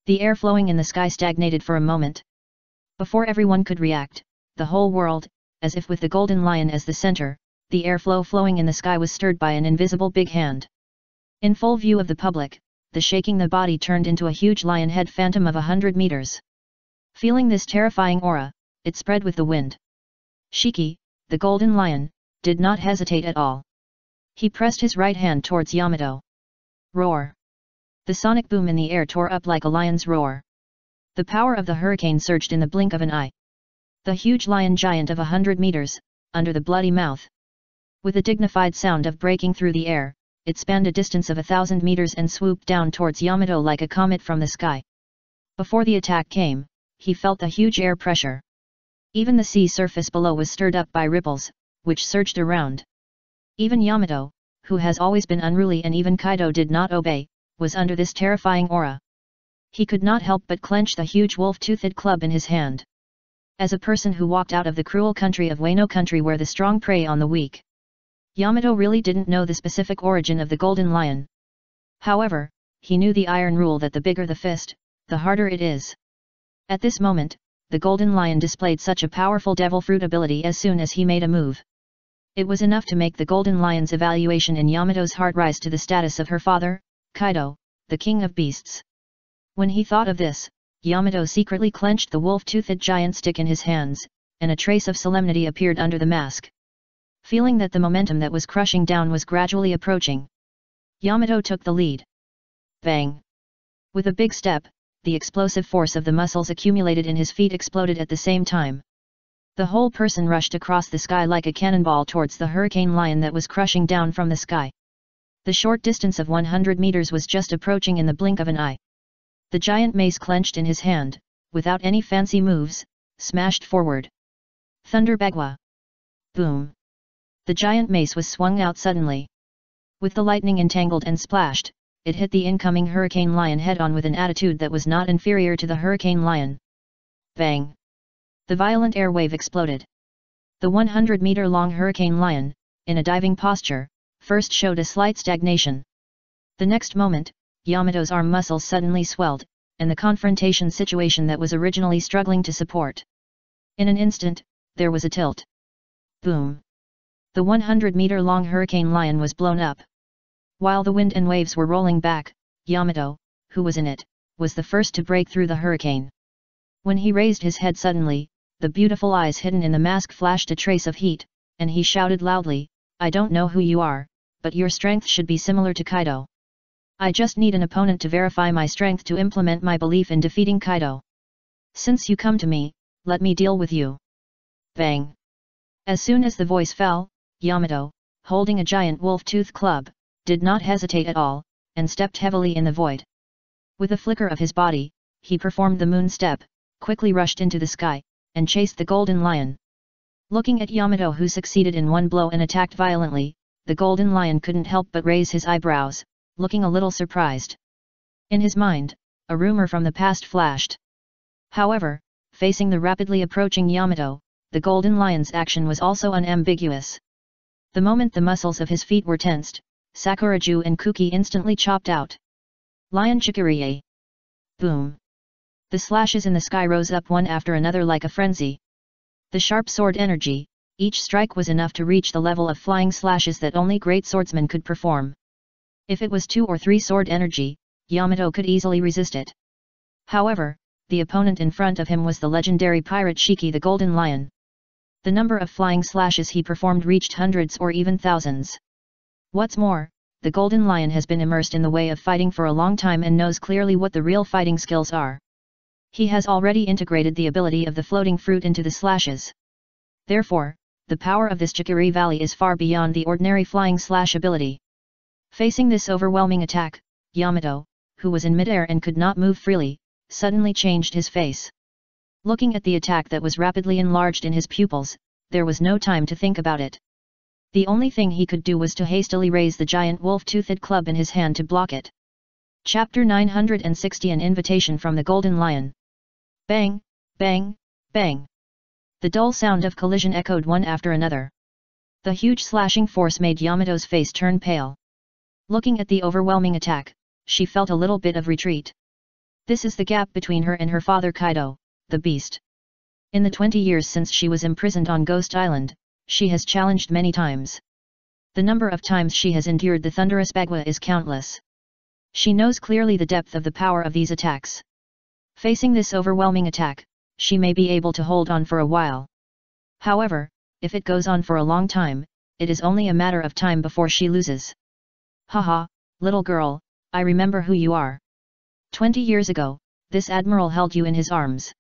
The air flowing in the sky stagnated for a moment. Before everyone could react, the whole world, as if with the golden lion as the center, the airflow flowing in the sky was stirred by an invisible big hand. In full view of the public, the shaking the body turned into a huge lion head phantom of 100 meters. Feeling this terrifying aura, it spread with the wind. Shiki, the golden lion, did not hesitate at all. He pressed his right hand towards Yamato. Roar! The sonic boom in the air tore up like a lion's roar. The power of the hurricane surged in the blink of an eye. The huge lion giant of 100 meters, under the bloody mouth. With a dignified sound of breaking through the air, it spanned a distance of 1,000 meters and swooped down towards Yamato like a comet from the sky. Before the attack came, he felt the huge air pressure. Even the sea surface below was stirred up by ripples, which surged around. Even Yamato, who has always been unruly, and even Kaido did not obey, was under this terrifying aura. He could not help but clench the huge wolf-toothed club in his hand. As a person who walked out of the cruel country of Wano country where the strong prey on the weak, Yamato really didn't know the specific origin of the golden lion. However, he knew the iron rule that the bigger the fist, the harder it is. At this moment, the golden lion displayed such a powerful devil fruit ability as soon as he made a move. It was enough to make the golden lion's evaluation in Yamato's heart rise to the status of her father, Kaido, the king of beasts. When he thought of this, Yamato secretly clenched the wolf-toothed giant stick in his hands, and a trace of solemnity appeared under the mask. Feeling that the momentum that was crushing down was gradually approaching, Yamato took the lead. Bang! With a big step, the explosive force of the muscles accumulated in his feet exploded at the same time. The whole person rushed across the sky like a cannonball towards the hurricane lion that was crushing down from the sky. The short distance of 100 meters was just approaching in the blink of an eye. The giant mace clenched in his hand, without any fancy moves, smashed forward. Thunder Bagua! Boom! The giant mace was swung out suddenly. With the lightning entangled and splashed, it hit the incoming hurricane lion head-on with an attitude that was not inferior to the hurricane lion. Bang! The violent air wave exploded. The 100-meter-long hurricane lion, in a diving posture, first showed a slight stagnation. The next moment, Yamato's arm muscles suddenly swelled, and the confrontation situation that was originally struggling to support. In an instant, there was a tilt. Boom! The 100-meter-long hurricane lion was blown up. While the wind and waves were rolling back, Yamato, who was in it, was the first to break through the hurricane. When he raised his head suddenly, the beautiful eyes hidden in the mask flashed a trace of heat, and he shouted loudly, "I don't know who you are, but your strength should be similar to Kaido. I just need an opponent to verify my strength to implement my belief in defeating Kaido. Since you come to me, let me deal with you." Bang! As soon as the voice fell, Yamato, holding a giant wolf-tooth club, did not hesitate at all, and stepped heavily in the void. With a flicker of his body, he performed the moon step, quickly rushed into the sky, and chased the golden lion. Looking at Yamato, who succeeded in one blow and attacked violently, the golden lion couldn't help but raise his eyebrows, looking a little surprised. In his mind, a rumor from the past flashed. However, facing the rapidly approaching Yamato, the golden lion's action was also unambiguous. The moment the muscles of his feet were tensed, Sakuraju and Kuki instantly chopped out. Lion Chikuriye! Boom! The slashes in the sky rose up one after another like a frenzy. The sharp sword energy, each strike was enough to reach the level of flying slashes that only great swordsmen could perform. If it was 2 or 3 sword energy, Yamato could easily resist it. However, the opponent in front of him was the legendary pirate Shiki the Golden Lion. The number of flying slashes he performed reached hundreds or even thousands. What's more, the Golden Lion has been immersed in the way of fighting for a long time and knows clearly what the real fighting skills are. He has already integrated the ability of the floating fruit into the slashes. Therefore, the power of this Chikuri Valley is far beyond the ordinary flying slash ability. Facing this overwhelming attack, Yamato, who was in midair and could not move freely, suddenly changed his face. Looking at the attack that was rapidly enlarged in his pupils, there was no time to think about it. The only thing he could do was to hastily raise the giant wolf-toothed club in his hand to block it. Chapter 960 An Invitation from the Golden Lion. Bang, bang, bang. The dull sound of collision echoed one after another. The huge slashing force made Yamato's face turn pale. Looking at the overwhelming attack, she felt a little bit of retreat. This is the gap between her and her father Kaido, the beast. In the 20 years since she was imprisoned on Ghost Island, she has challenged many times. The number of times she has endured the thunderous Bagua is countless. She knows clearly the depth of the power of these attacks. Facing this overwhelming attack, she may be able to hold on for a while. However, if it goes on for a long time, it is only a matter of time before she loses. Haha, little girl, I remember who you are. 20 years ago, this admiral held you in his arms.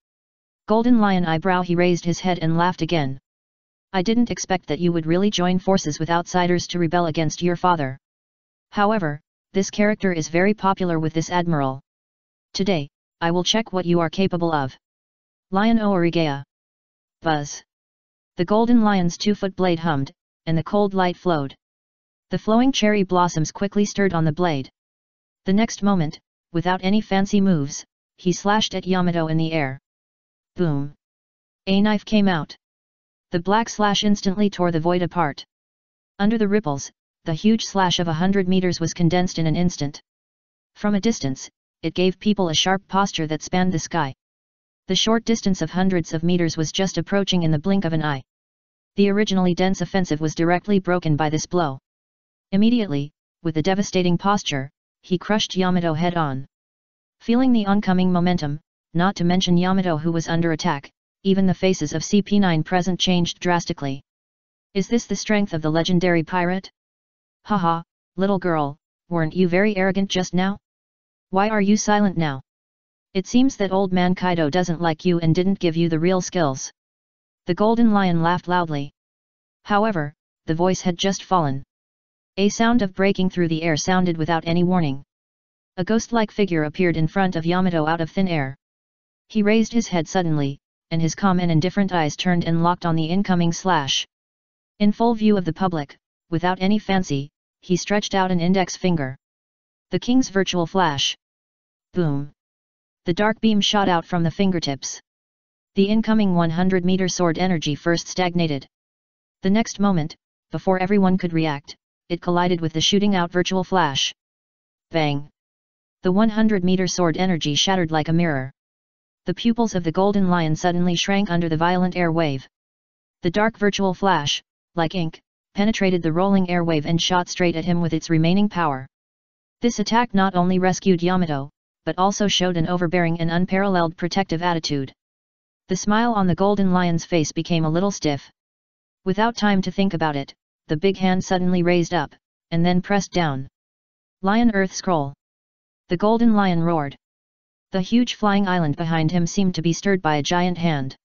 Golden Lion eyebrow. He raised his head and laughed again. I didn't expect that you would really join forces with outsiders to rebel against your father. However, this character is very popular with this admiral. Today, I will check what you are capable of. Lion Oarigea. Buzz. The golden lion's 2-foot blade hummed, and the cold light flowed. The flowing cherry blossoms quickly stirred on the blade. The next moment, without any fancy moves, he slashed at Yamato in the air. Boom! A knife came out. The black slash instantly tore the void apart. Under the ripples, the huge slash of 100 meters was condensed in an instant. From a distance, it gave people a sharp posture that spanned the sky. The short distance of hundreds of meters was just approaching in the blink of an eye. The originally dense offensive was directly broken by this blow. Immediately, with a devastating posture, he crushed Yamato head-on. Feeling the oncoming momentum, not to mention Yamato who was under attack, even the faces of CP9 present changed drastically. Is this the strength of the legendary pirate? Haha, little girl, weren't you very arrogant just now? Why are you silent now? It seems that old man Kaido doesn't like you and didn't give you the real skills. The golden lion laughed loudly. However, the voice had just fallen. A sound of breaking through the air sounded without any warning. A ghost-like figure appeared in front of Yamato out of thin air. He raised his head suddenly, and his calm and indifferent eyes turned and locked on the incoming slash. In full view of the public, without any fancy, he stretched out an index finger. The king's virtual flash. Boom! The dark beam shot out from the fingertips. The incoming 100-meter sword energy first stagnated. The next moment, before everyone could react, it collided with the shooting out virtual flash. Bang! The 100-meter sword energy shattered like a mirror. The pupils of the golden lion suddenly shrank under the violent air wave. The dark virtual flash, like ink, penetrated the rolling air wave and shot straight at him with its remaining power. This attack not only rescued Yamato, but also showed an overbearing and unparalleled protective attitude. The smile on the golden lion's face became a little stiff. Without time to think about it, the big hand suddenly raised up, and then pressed down. Lion Earth Scroll. The golden lion roared. The huge flying island behind him seemed to be stirred by a giant hand.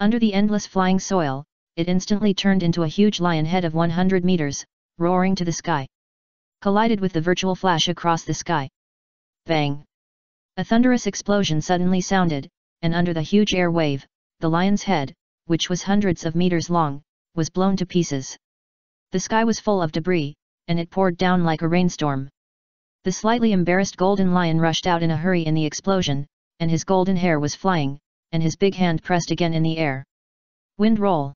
Under the endless flying soil, it instantly turned into a huge lion head of 100 meters, roaring to the sky. Collided with the virtual flash across the sky. Bang! A thunderous explosion suddenly sounded, and under the huge air wave, the lion's head, which was hundreds of meters long, was blown to pieces. The sky was full of debris, and it poured down like a rainstorm. The slightly embarrassed golden lion rushed out in a hurry in the explosion, and his golden hair was flying, and his big hand pressed again in the air. Wind roll.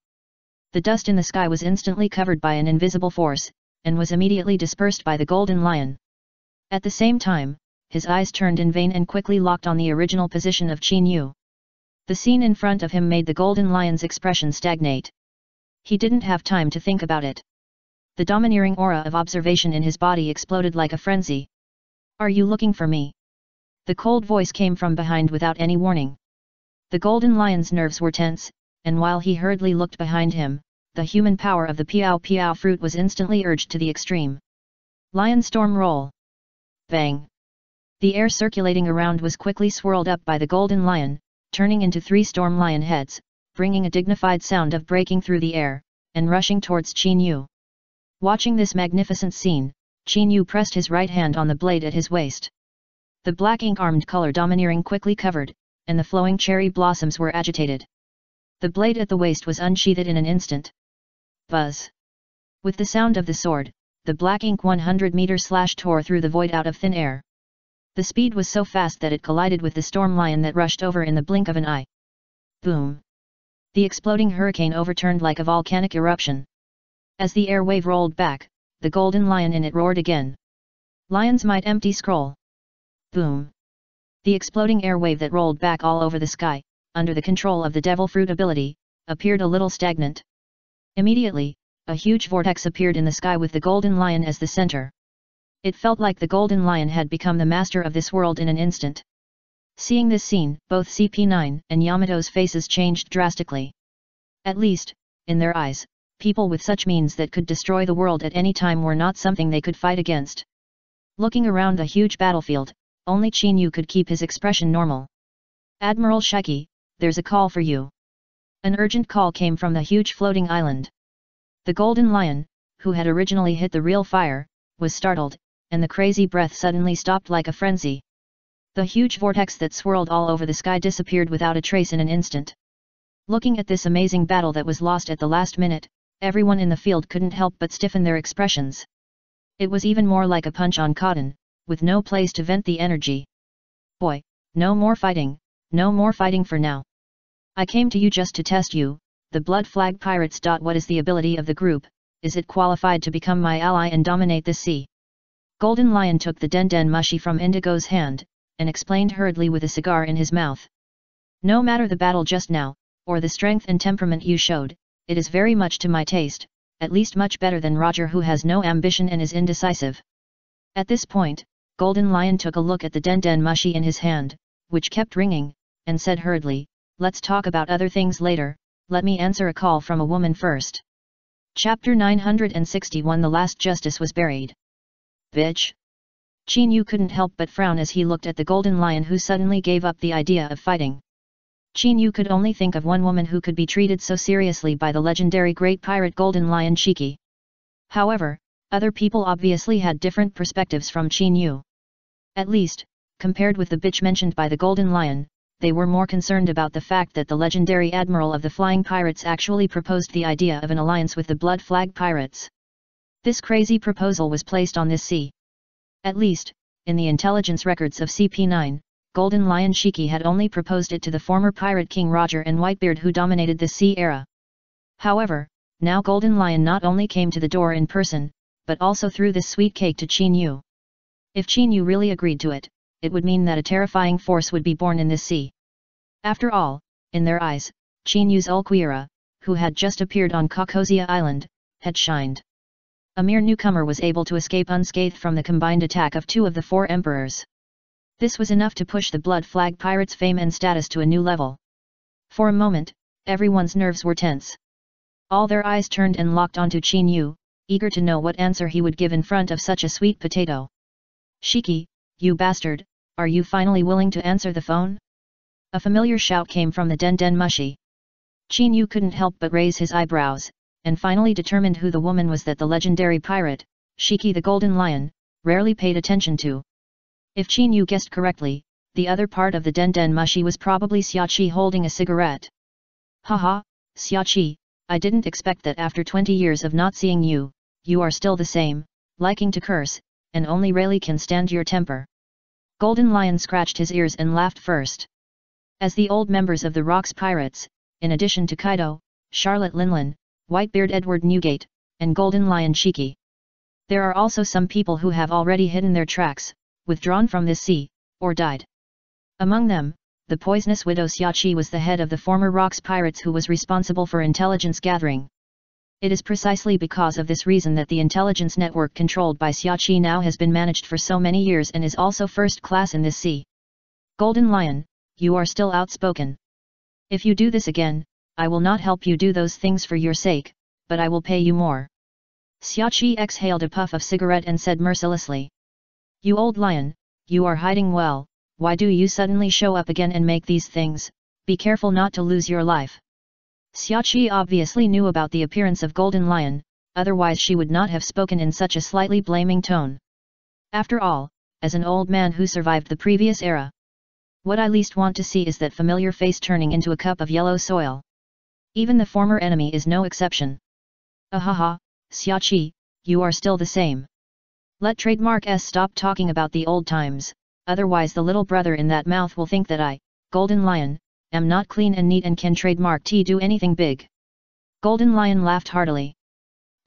The dust in the sky was instantly covered by an invisible force, and was immediately dispersed by the golden lion. At the same time, his eyes turned in vain and quickly locked on the original position of Qin Yu. The scene in front of him made the golden lion's expression stagnate. He didn't have time to think about it. The domineering aura of observation in his body exploded like a frenzy. Are you looking for me? The cold voice came from behind without any warning. The golden lion's nerves were tense, and while he hurriedly looked behind him, the human power of the Piao Piao fruit was instantly urged to the extreme. Lion Storm Roll. Bang! The air circulating around was quickly swirled up by the golden lion, turning into 3 storm lion heads, bringing a dignified sound of breaking through the air, and rushing towards Qin Yu. Watching this magnificent scene, Qin Yu pressed his right hand on the blade at his waist. The black ink-armed color domineering quickly covered, and the flowing cherry blossoms were agitated. The blade at the waist was unsheathed in an instant. Buzz! With the sound of the sword, the black ink 100-meter slash tore through the void out of thin air. The speed was so fast that it collided with the storm lion that rushed over in the blink of an eye. Boom! The exploding hurricane overturned like a volcanic eruption. As the air wave rolled back, the golden lion in it roared again. Lion's might empty scroll. Boom! The exploding air wave that rolled back all over the sky, under the control of the devil fruit ability, appeared a little stagnant. Immediately, a huge vortex appeared in the sky with the golden lion as the center. It felt like the golden lion had become the master of this world in an instant. Seeing this scene, both CP9 and Yamato's faces changed drastically. At least, in their eyes, people with such means that could destroy the world at any time were not something they could fight against. Looking around the huge battlefield, only Chinyu could keep his expression normal. Admiral Shiki, there's a call for you. An urgent call came from the huge floating island. The golden lion, who had originally hit the real fire, was startled, and the crazy breath suddenly stopped like a frenzy. The huge vortex that swirled all over the sky disappeared without a trace in an instant. Looking at this amazing battle that was lost at the last minute, everyone in the field couldn't help but stiffen their expressions. It was even more like a punch on cotton, with no place to vent the energy. Boy, no more fighting for now. I came to you just to test you, the Blood Flag Pirates. What is the ability of the group? Is it qualified to become my ally and dominate the sea? Golden Lion took the Den Mushi from Indigo's hand, and explained hurriedly with a cigar in his mouth. No matter the battle just now, or the strength and temperament you showed, it is very much to my taste, at least much better than Roger, who has no ambition and is indecisive. At this point, Golden Lion took a look at the Den Mushi in his hand, which kept ringing, and said hurriedly, let's talk about other things later, let me answer a call from a woman first. Chapter 961. The Last Justice was buried. Bitch! Chinyu couldn't help but frown as he looked at the Golden Lion, who suddenly gave up the idea of fighting. Chinyu could only think of one woman who could be treated so seriously by the legendary great pirate Golden Lion Shiki. However, other people obviously had different perspectives from Chinyu. At least, compared with the bitch mentioned by the Golden Lion, they were more concerned about the fact that the legendary admiral of the Flying Pirates actually proposed the idea of an alliance with the Blood Flag Pirates. This crazy proposal was placed on this sea. At least, in the intelligence records of CP9, Golden Lion Shiki had only proposed it to the former pirate king Roger and Whitebeard, who dominated the sea era. However, now Golden Lion not only came to the door in person, but also threw this sweet cake to Chinyu. If Chinyu really agreed to it, it would mean that a terrifying force would be born in this sea. After all, in their eyes, Chinyu's Ulquiera, who had just appeared on Kokosia Island, had shined. A mere newcomer was able to escape unscathed from the combined attack of two of the four emperors. This was enough to push the Blood Flag Pirates' fame and status to a new level. For a moment, everyone's nerves were tense. All their eyes turned and locked onto Chinyu, eager to know what answer he would give in front of such a sweet potato. Shiki, you bastard, are you finally willing to answer the phone? A familiar shout came from the Den Mushi. Chinyu couldn't help but raise his eyebrows, and finally determined who the woman was that the legendary pirate, Shiki the Golden Lion, rarely paid attention to. If Chinyu guessed correctly, the other part of the Den Mushi was probably Xiaoqi holding a cigarette. Haha, Xiaoqi, I didn't expect that after 20 years of not seeing you, you are still the same, liking to curse, and only rarely can stand your temper. Golden Lion scratched his ears and laughed first. As the old members of the Rocks Pirates, in addition to Kaido, Charlotte Linlin, Whitebeard Edward Newgate, and Golden Lion Shiki, there are also some people who have already hidden their tracks, withdrawn from this sea, or died. Among them, the poisonous widow Xiaoqi was the head of the former Rocks Pirates, who was responsible for intelligence gathering. It is precisely because of this reason that the intelligence network controlled by Xiaoqi now has been managed for so many years and is also first class in this sea. Golden Lion, you are still outspoken. If you do this again, I will not help you do those things for your sake, but I will pay you more. Xiaoqi exhaled a puff of cigarette and said mercilessly. You old lion, you are hiding well, why do you suddenly show up again and make these things? Be careful not to lose your life. Xiaoqi obviously knew about the appearance of Golden Lion, otherwise she would not have spoken in such a slightly blaming tone. After all, as an old man who survived the previous era, what I least want to see is that familiar face turning into a cup of yellow soil. Even the former enemy is no exception. Ahaha, Xiaoqi, you are still the same. Let Trademark S stop talking about the old times, otherwise the little brother in that mouth will think that I, Golden Lion, am not clean and neat and can trademark to do anything big. Golden Lion laughed heartily.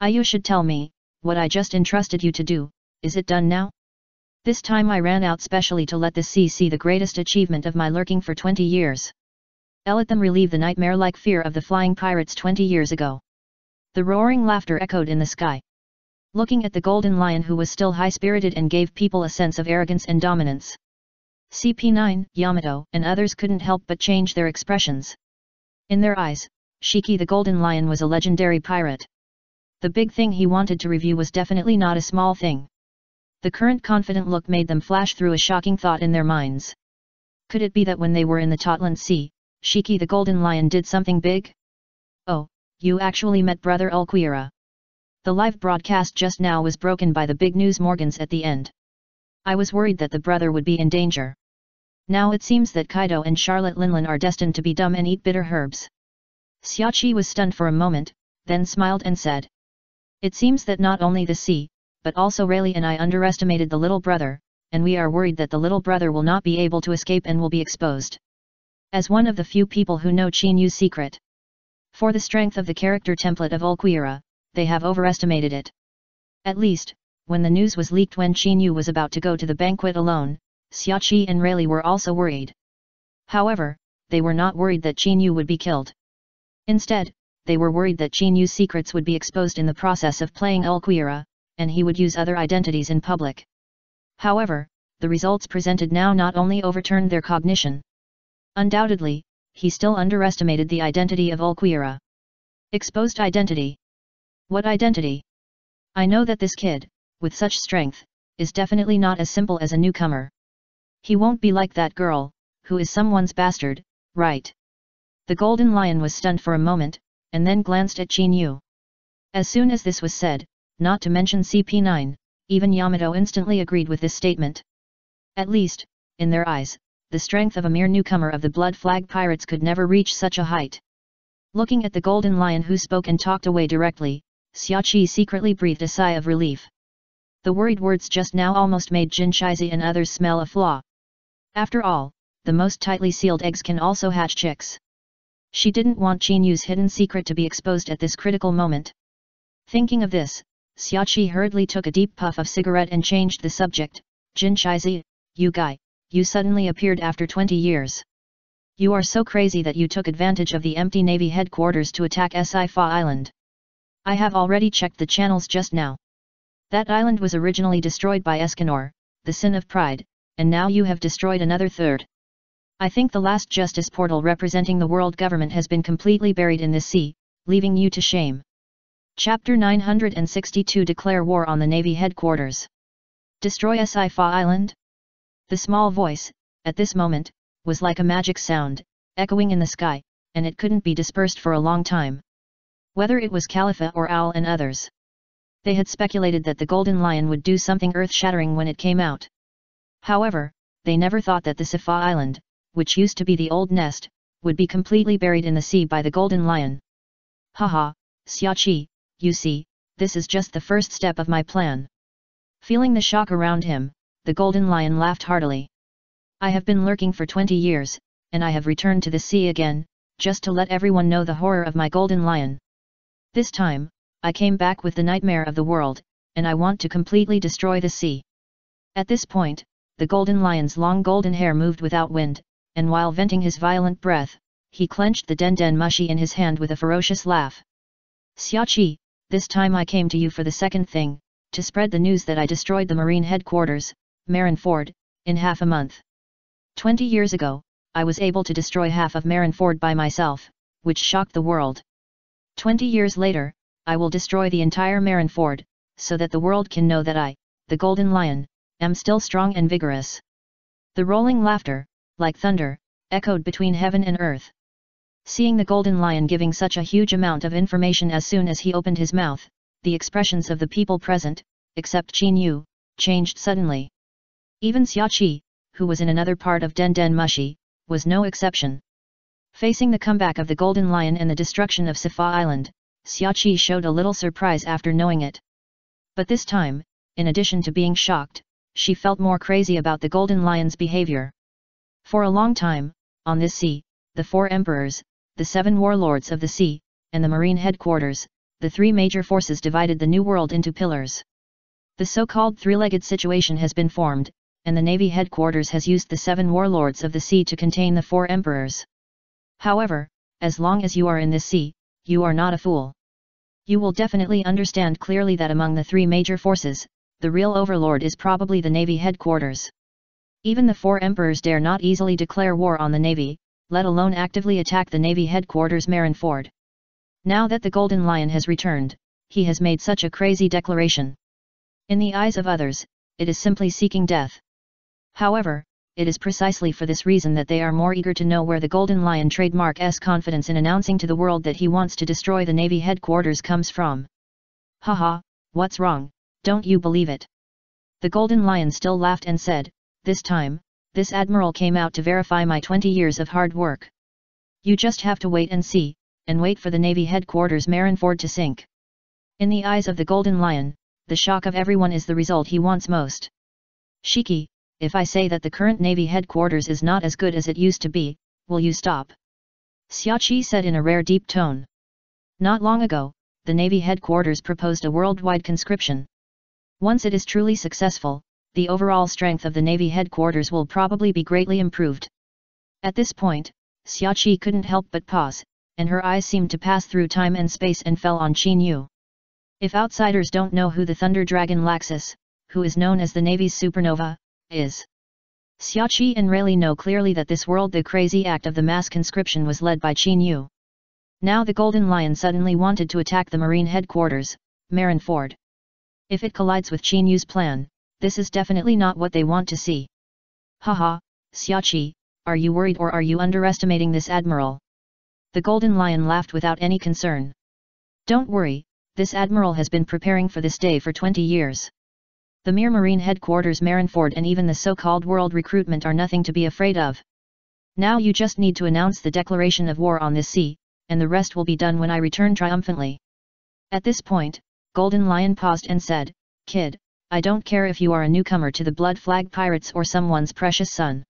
You should tell me, what I just entrusted you to do, is it done now? This time I ran out specially to let the sea see the greatest achievement of my lurking for 20 years. Let them relieve the nightmare-like fear of the flying pirates 20 years ago. The roaring laughter echoed in the sky. Looking at the Golden Lion, who was still high-spirited and gave people a sense of arrogance and dominance. CP9, Yamato, and others couldn't help but change their expressions. In their eyes, Shiki the Golden Lion was a legendary pirate. The big thing he wanted to review was definitely not a small thing. The current confident look made them flash through a shocking thought in their minds. Could it be that when they were in the Totland Sea, Shiki the Golden Lion did something big? Oh, you actually met Brother Ulquiera. The live broadcast just now was broken by the big news Morgans at the end. I was worried that the brother would be in danger. Now it seems that Kaido and Charlotte Linlin are destined to be dumb and eat bitter herbs. Xiaoqi was stunned for a moment, then smiled and said. It seems that not only the sea, but also Rayleigh and I underestimated the little brother, and we are worried that the little brother will not be able to escape and will be exposed. As one of the few people who know Chinyu's secret. For the strength of the character template of Ulquiera, they have overestimated it. At least, when the news was leaked when Chinyu was about to go to the banquet alone, Xiaoqi and Rayleigh were also worried. However, they were not worried that Chinyu would be killed. Instead, they were worried that Chinyu's secrets would be exposed in the process of playing Ulquiera, and he would use other identities in public. However, the results presented now not only overturned their cognition. Undoubtedly, he still underestimated the identity of Ulquiera. Exposed identity. What identity? I know that this kid, with such strength, is definitely not as simple as a newcomer. He won't be like that girl, who is someone's bastard, right? The Golden Lion was stunned for a moment, and then glanced at Chinyu. As soon as this was said, not to mention CP9, even Yamato instantly agreed with this statement. At least, in their eyes, the strength of a mere newcomer of the Blood Flag Pirates could never reach such a height. Looking at the Golden Lion who spoke and talked away directly, Xiaoqi secretly breathed a sigh of relief. The worried words just now almost made Jinchaizi and others smell a flaw. After all, the most tightly sealed eggs can also hatch chicks. She didn't want Chinyu's hidden secret to be exposed at this critical moment. Thinking of this, Xiaoqi hurriedly took a deep puff of cigarette and changed the subject. Jinchaizi, you guy, you suddenly appeared after 20 years. You are so crazy that you took advantage of the empty Navy headquarters to attack Saifa Island. I have already checked the channels just now. That island was originally destroyed by Escanor, the Sin of Pride, and now you have destroyed another third. I think the last justice portal representing the world government has been completely buried in this sea, leaving you to shame. Chapter 962 Declare War on the Navy Headquarters. Destroy Saifa Island? The small voice, at this moment, was like a magic sound, echoing in the sky, and it couldn't be dispersed for a long time. Whether it was Khalifa or Owl and others. They had speculated that the Golden Lion would do something earth-shattering when it came out. However, they never thought that the Saifa Island, which used to be the old nest, would be completely buried in the sea by the Golden Lion. Haha, Xiaoqi, you see, this is just the first step of my plan. Feeling the shock around him, the Golden Lion laughed heartily. I have been lurking for 20 years, and I have returned to the sea again, just to let everyone know the horror of my Golden Lion. This time, I came back with the nightmare of the world, and I want to completely destroy the sea. At this point, the Golden Lion's long golden hair moved without wind, and while venting his violent breath, he clenched the Den Mushi in his hand with a ferocious laugh. Xiaoqi, this time I came to you for the second thing, to spread the news that I destroyed the Marine headquarters, Marineford, in half a month. 20 years ago, I was able to destroy half of Marineford by myself, which shocked the world. 20 years later, I will destroy the entire Marineford, so that the world can know that I, the Golden Lion, am still strong and vigorous. The rolling laughter, like thunder, echoed between heaven and earth. Seeing the Golden Lion giving such a huge amount of information as soon as he opened his mouth, the expressions of the people present, except Chinyu, changed suddenly. Even Xiaoqi, who was in another part of Den Mushi, was no exception. Facing the comeback of the Golden Lion and the destruction of Saifa Island, Xiaoqi showed a little surprise after knowing it. But this time, in addition to being shocked, she felt more crazy about the Golden Lion's behavior. For a long time, on this sea, the 4 emperors, the 7 warlords of the sea, and the marine headquarters, the 3 major forces divided the new world into pillars. The so-called three-legged situation has been formed, and the navy headquarters has used the 7 warlords of the sea to contain the 4 emperors. However, as long as you are in this sea, you are not a fool. You will definitely understand clearly that among the 3 major forces, the real overlord is probably the navy headquarters. Even the 4 emperors dare not easily declare war on the navy, let alone actively attack the navy headquarters Marineford. Now that the Golden Lion has returned, he has made such a crazy declaration. In the eyes of others, it is simply seeking death. However, it is precisely for this reason that they are more eager to know where the Golden Lion trademark's confidence in announcing to the world that he wants to destroy the navy headquarters comes from. Haha, what's wrong, don't you believe it? The Golden Lion still laughed and said, this time, this admiral came out to verify my 20 years of hard work. You just have to wait and see, and wait for the navy headquarters Marineford to sink. In the eyes of the Golden Lion, the shock of everyone is the result he wants most. Shiki, if I say that the current navy headquarters is not as good as it used to be, will you stop? Xiaoqi said in a rare deep tone. Not long ago, the navy headquarters proposed a worldwide conscription. Once it is truly successful, the overall strength of the navy headquarters will probably be greatly improved. At this point, Xiaoqi couldn't help but pause, and her eyes seemed to pass through time and space and fell on Qin Yu. If outsiders don't know who the Thunder Dragon Laxus, who is known as the Navy's supernova, is. Xiaoqi and Rayleigh know clearly that this world the crazy act of the mass conscription was led by Qin Yu. Now the Golden Lion suddenly wanted to attack the marine headquarters, Marineford. If it collides with Qin Yu's plan, this is definitely not what they want to see. Haha, Xiaoqi, are you worried or are you underestimating this admiral? The Golden Lion laughed without any concern. Don't worry, this admiral has been preparing for this day for 20 years. The mere marine headquarters Marineford and even the so-called world recruitment are nothing to be afraid of. Now you just need to announce the declaration of war on this sea, and the rest will be done when I return triumphantly. At this point, Golden Lion paused and said, Kid, I don't care if you are a newcomer to the Blood Flag Pirates or someone's precious son.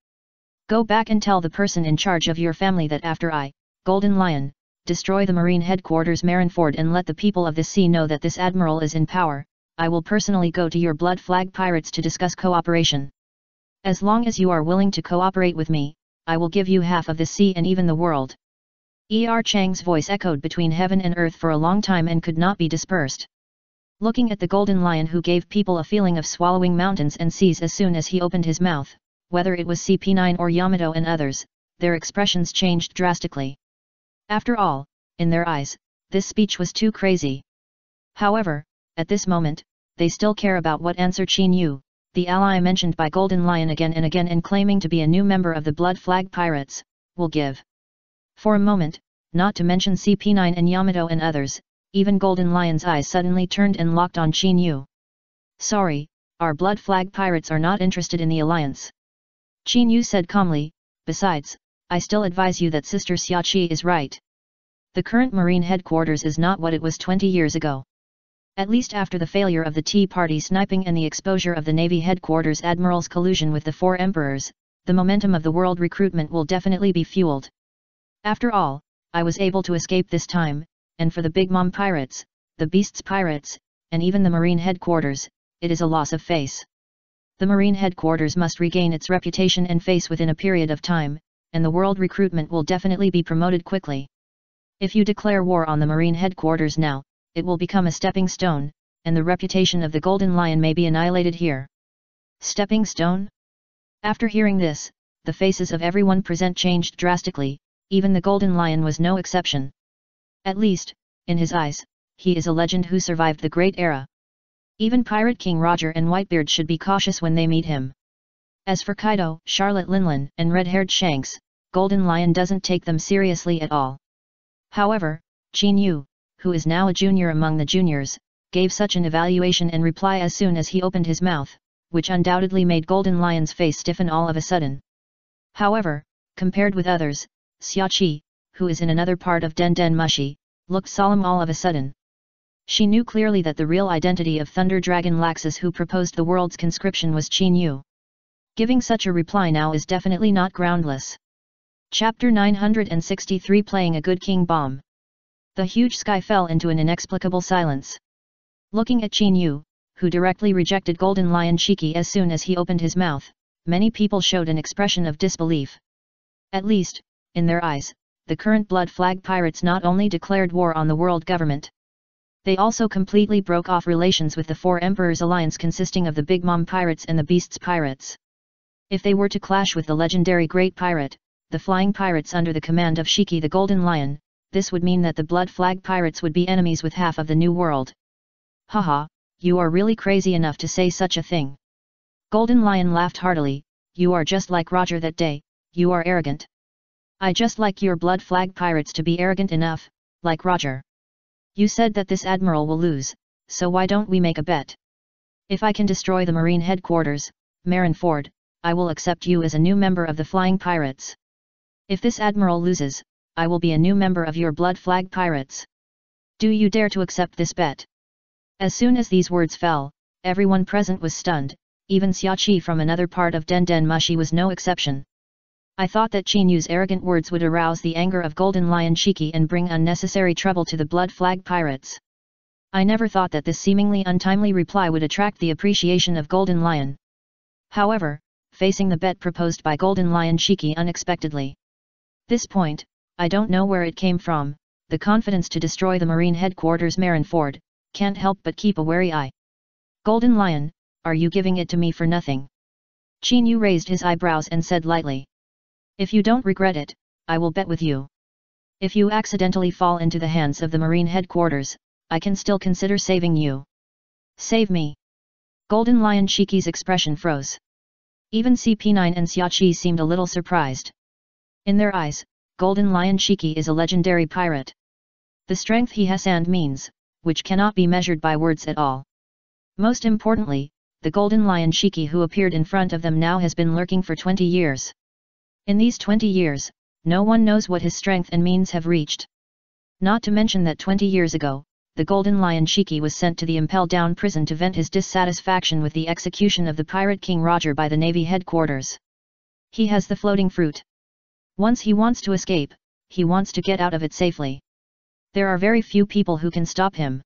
Go back and tell the person in charge of your family that after I, Golden Lion, destroy the marine headquarters Marineford and let the people of the sea know that this admiral is in power, I will personally go to your Blood Flag Pirates to discuss cooperation. As long as you are willing to cooperate with me, I will give you half of the sea and even the world. Chang's voice echoed between heaven and earth for a long time and could not be dispersed. Looking at the Golden Lion who gave people a feeling of swallowing mountains and seas as soon as he opened his mouth, whether it was CP9 or Yamato and others, their expressions changed drastically. After all, in their eyes, this speech was too crazy. However, at this moment, they still care about what answer Qin Yu, the ally mentioned by Golden Lion again and claiming to be a new member of the Blood Flag Pirates, will give. For a moment, not to mention CP9 and Yamato and others, even Golden Lion's eyes suddenly turned and locked on Qin Yu. Sorry, our Blood Flag Pirates are not interested in the alliance. Qin Yu said calmly, besides, I still advise you that Sister Xiaoqi is right. The current marine headquarters is not what it was 20 years ago. At least after the failure of the Tea Party sniping and the exposure of the Navy headquarters admiral's collusion with the 4 emperors, the momentum of the world recruitment will definitely be fueled. After all, I was able to escape this time, and for the Big Mom Pirates, the Beasts Pirates, and even the marine headquarters, it is a loss of face. The marine headquarters must regain its reputation and face within a period of time, and the world recruitment will definitely be promoted quickly. If you declare war on the marine headquarters now, it will become a stepping stone, and the reputation of the Golden Lion may be annihilated here. Stepping stone? After hearing this, the faces of everyone present changed drastically, even the Golden Lion was no exception. At least, in his eyes, he is a legend who survived the Great Era. Even Pirate King Roger and Whitebeard should be cautious when they meet him. As for Kaido, Charlotte Linlin, and red-haired Shanks, Golden Lion doesn't take them seriously at all. However, Qin Yu, who is now a junior among the juniors, gave such an evaluation and reply as soon as he opened his mouth, which undoubtedly made Golden Lion's face stiffen all of a sudden. However, compared with others, Xiaoqi, who is in another part of Den Den Mushi, looked solemn all of a sudden. She knew clearly that the real identity of Thunder Dragon Laxus who proposed the world's conscription was Qin Yu. Giving such a reply now is definitely not groundless. Chapter 963 Playing a Good King Bomb. The huge sky fell into an inexplicable silence. Looking at Qin Yu, who directly rejected Golden Lion Shiki as soon as he opened his mouth, many people showed an expression of disbelief. At least, in their eyes, the current Blood Flag pirates not only declared war on the world government, they also completely broke off relations with the Four Emperors alliance consisting of the Big Mom pirates and the Beasts pirates. If they were to clash with the legendary Great Pirate, the Flying Pirates under the command of Shiki the Golden Lion, this would mean that the Blood Flag pirates would be enemies with half of the New World. Haha, you are really crazy enough to say such a thing. Golden Lion laughed heartily, you are just like Roger that day, you are arrogant. I just like your Blood Flag pirates to be arrogant enough, like Roger. You said that this admiral will lose, so why don't we make a bet? If I can destroy the Marine headquarters, Marineford, I will accept you as a new member of the Flying Pirates. If this admiral loses, I will be a new member of your Blood Flag pirates. Do you dare to accept this bet? As soon as these words fell, everyone present was stunned, even Xiaoqi from another part of Den Den Mushi was no exception. I thought that Qin Yu's arrogant words would arouse the anger of Golden Lion Shiki and bring unnecessary trouble to the Blood Flag pirates. I never thought that this seemingly untimely reply would attract the appreciation of Golden Lion. However, facing the bet proposed by Golden Lion Shiki unexpectedly. This point, I don't know where it came from, the confidence to destroy the Marine headquarters Marineford, can't help but keep a wary eye. Golden Lion, are you giving it to me for nothing? Qin Yu raised his eyebrows and said lightly. If you don't regret it, I will bet with you. If you accidentally fall into the hands of the Marine headquarters, I can still consider saving you. Save me. Golden Lion Shiki's expression froze. Even CP9 and Xiaoqi seemed a little surprised. In their eyes, Golden Lion Shiki is a legendary pirate. The strength he has and means, which cannot be measured by words at all. Most importantly, the Golden Lion Shiki who appeared in front of them now has been lurking for 20 years. In these 20 years, no one knows what his strength and means have reached. Not to mention that 20 years ago, the Golden Lion Shiki was sent to the Impel Down prison to vent his dissatisfaction with the execution of the Pirate King Roger by the Navy headquarters. He has the floating fruit. Once he wants to escape, he wants to get out of it safely. There are very few people who can stop him.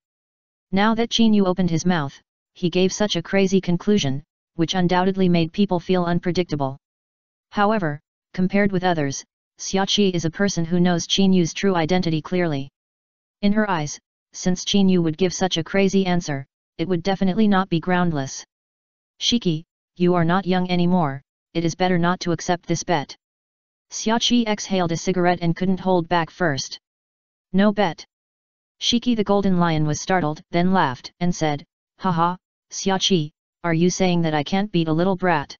Now that Qin Yu opened his mouth, he gave such a crazy conclusion, which undoubtedly made people feel unpredictable. However, compared with others, Xiaoqi is a person who knows Qin Yu's true identity clearly. In her eyes, since Qin Yu would give such a crazy answer, it would definitely not be groundless. Shiki, you are not young anymore, it is better not to accept this bet. Xiaoqi exhaled a cigarette and couldn't hold back first. No bet. Shiki the Golden Lion was startled, then laughed, and said, Haha, Xiaoqi, are you saying that I can't beat a little brat?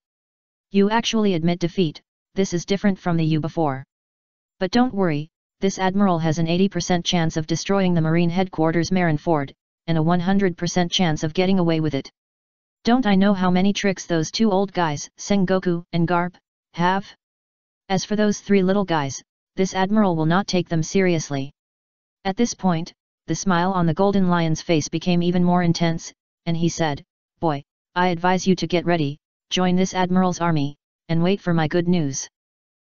You actually admit defeat, this is different from the you before. But don't worry, this admiral has an 80% chance of destroying the Marine headquarters Marineford, and a 100% chance of getting away with it. Don't I know how many tricks those two old guys, Sengoku and Garp, have? As for those three little guys, this admiral will not take them seriously. At this point, the smile on the Golden Lion's face became even more intense, and he said, Boy, I advise you to get ready, join this admiral's army, and wait for my good news.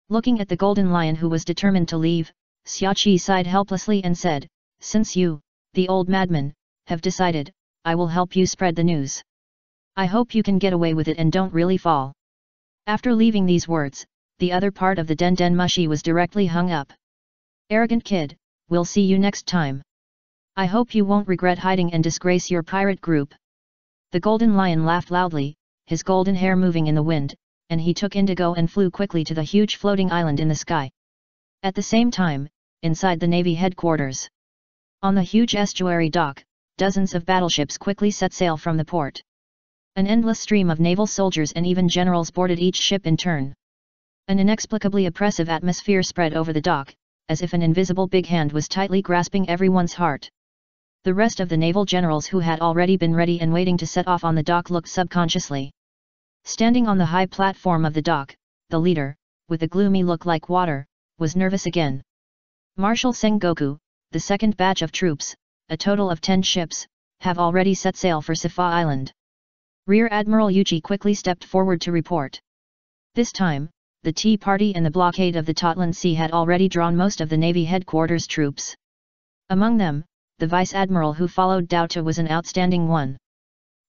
Looking at the Golden Lion who was determined to leave, Xiaoqi sighed helplessly and said, Since you, the old madman, have decided, I will help you spread the news. I hope you can get away with it and don't really fall. After leaving these words, the other part of the Den Den Mushi was directly hung up. Arrogant kid, we'll see you next time. I hope you won't regret hiding and disgrace your pirate group. The Golden Lion laughed loudly, his golden hair moving in the wind, and he took indigo and flew quickly to the huge floating island in the sky. At the same time, inside the Navy headquarters. On the huge estuary dock, dozens of battleships quickly set sail from the port. An endless stream of naval soldiers and even generals boarded each ship in turn. An inexplicably oppressive atmosphere spread over the dock, as if an invisible big hand was tightly grasping everyone's heart. The rest of the naval generals who had already been ready and waiting to set off on the dock looked subconsciously. Standing on the high platform of the dock, the leader, with a gloomy look like water, was nervous again. Marshal Sengoku, the second batch of troops, a total of 10 ships, have already set sail for Sifa Island. Rear Admiral Yuchi quickly stepped forward to report. This time, the Tea Party and the blockade of the Totland Sea had already drawn most of the Navy headquarters troops. Among them, the Vice Admiral who followed Dauta was an outstanding one.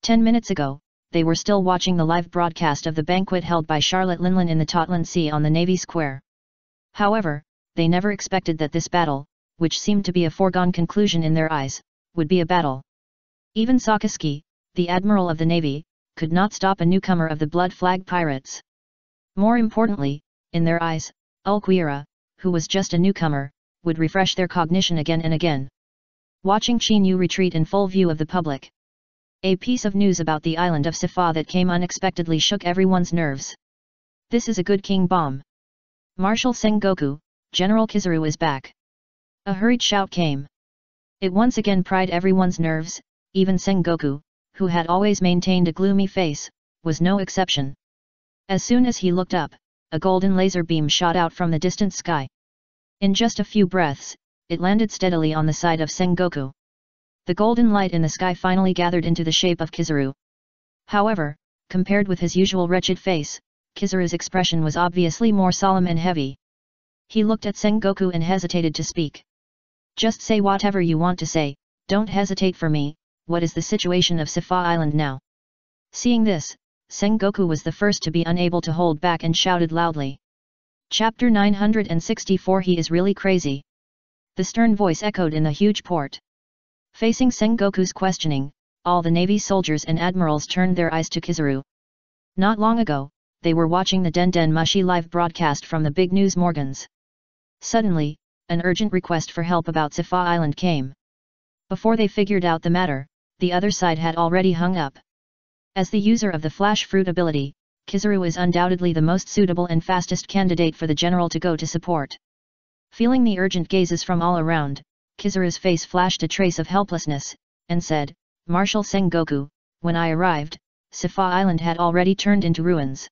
10 minutes ago, they were still watching the live broadcast of the banquet held by Charlotte Linlin in the Totland Sea on the Navy Square. However, they never expected that this battle, which seemed to be a foregone conclusion in their eyes, would be a battle. Even Sakaski, the Admiral of the Navy, could not stop a newcomer of the Blood Flag Pirates. More importantly, in their eyes, Ulquiera, who was just a newcomer, would refresh their cognition again and again. Watching Chinyu retreat in full view of the public. A piece of news about the island of Sifa that came unexpectedly shook everyone's nerves. This is a good king bomb. Marshal Sengoku, General Kizaru is back. A hurried shout came. It once again pried everyone's nerves, even Sengoku, who had always maintained a gloomy face, was no exception. As soon as he looked up, a golden laser beam shot out from the distant sky. In just a few breaths, it landed steadily on the side of Sengoku. The golden light in the sky finally gathered into the shape of Kizaru. However, compared with his usual wretched face, Kizaru's expression was obviously more solemn and heavy. He looked at Sengoku and hesitated to speak. Just say whatever you want to say, don't hesitate for me. What is the situation of Sifa Island now? Seeing this, Sengoku was the first to be unable to hold back and shouted loudly. Chapter 964 He is really crazy. The stern voice echoed in the huge port. Facing Sengoku's questioning, all the Navy soldiers and admirals turned their eyes to Kizaru. Not long ago, they were watching the Den Mushi live broadcast from the big news Morgans. Suddenly, an urgent request for help about Sifa Island came. Before they figured out the matter, the other side had already hung up. As the user of the Flash Fruit ability, Kizaru is undoubtedly the most suitable and fastest candidate for the general to go to support. Feeling the urgent gazes from all around, Kizaru's face flashed a trace of helplessness, and said, Marshal Sengoku, when I arrived, Sifa Island had already turned into ruins.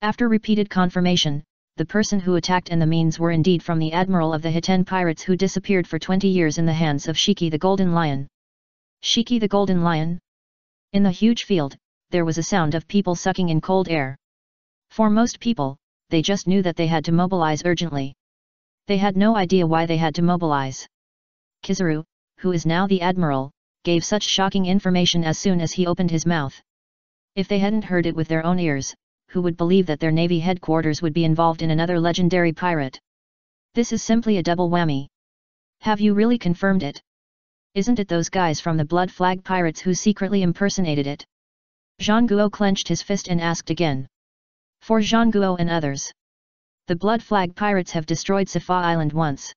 After repeated confirmation, the person who attacked and the means were indeed from the admiral of the Hiten pirates who disappeared for 20 years in the hands of Shiki the Golden Lion. Shiki the Golden Lion? In the huge field, there was a sound of people sucking in cold air. For most people, they just knew that they had to mobilize urgently. They had no idea why they had to mobilize. Kizaru, who is now the admiral, gave such shocking information as soon as he opened his mouth. If they hadn't heard it with their own ears, who would believe that their navy headquarters would be involved in another legendary pirate? This is simply a double whammy. Have you really confirmed it? Isn't it those guys from the Blood Flag Pirates who secretly impersonated it? Zhang Guo clenched his fist and asked again. For Zhang Guo and others. The Blood Flag Pirates have destroyed Sifa Island once.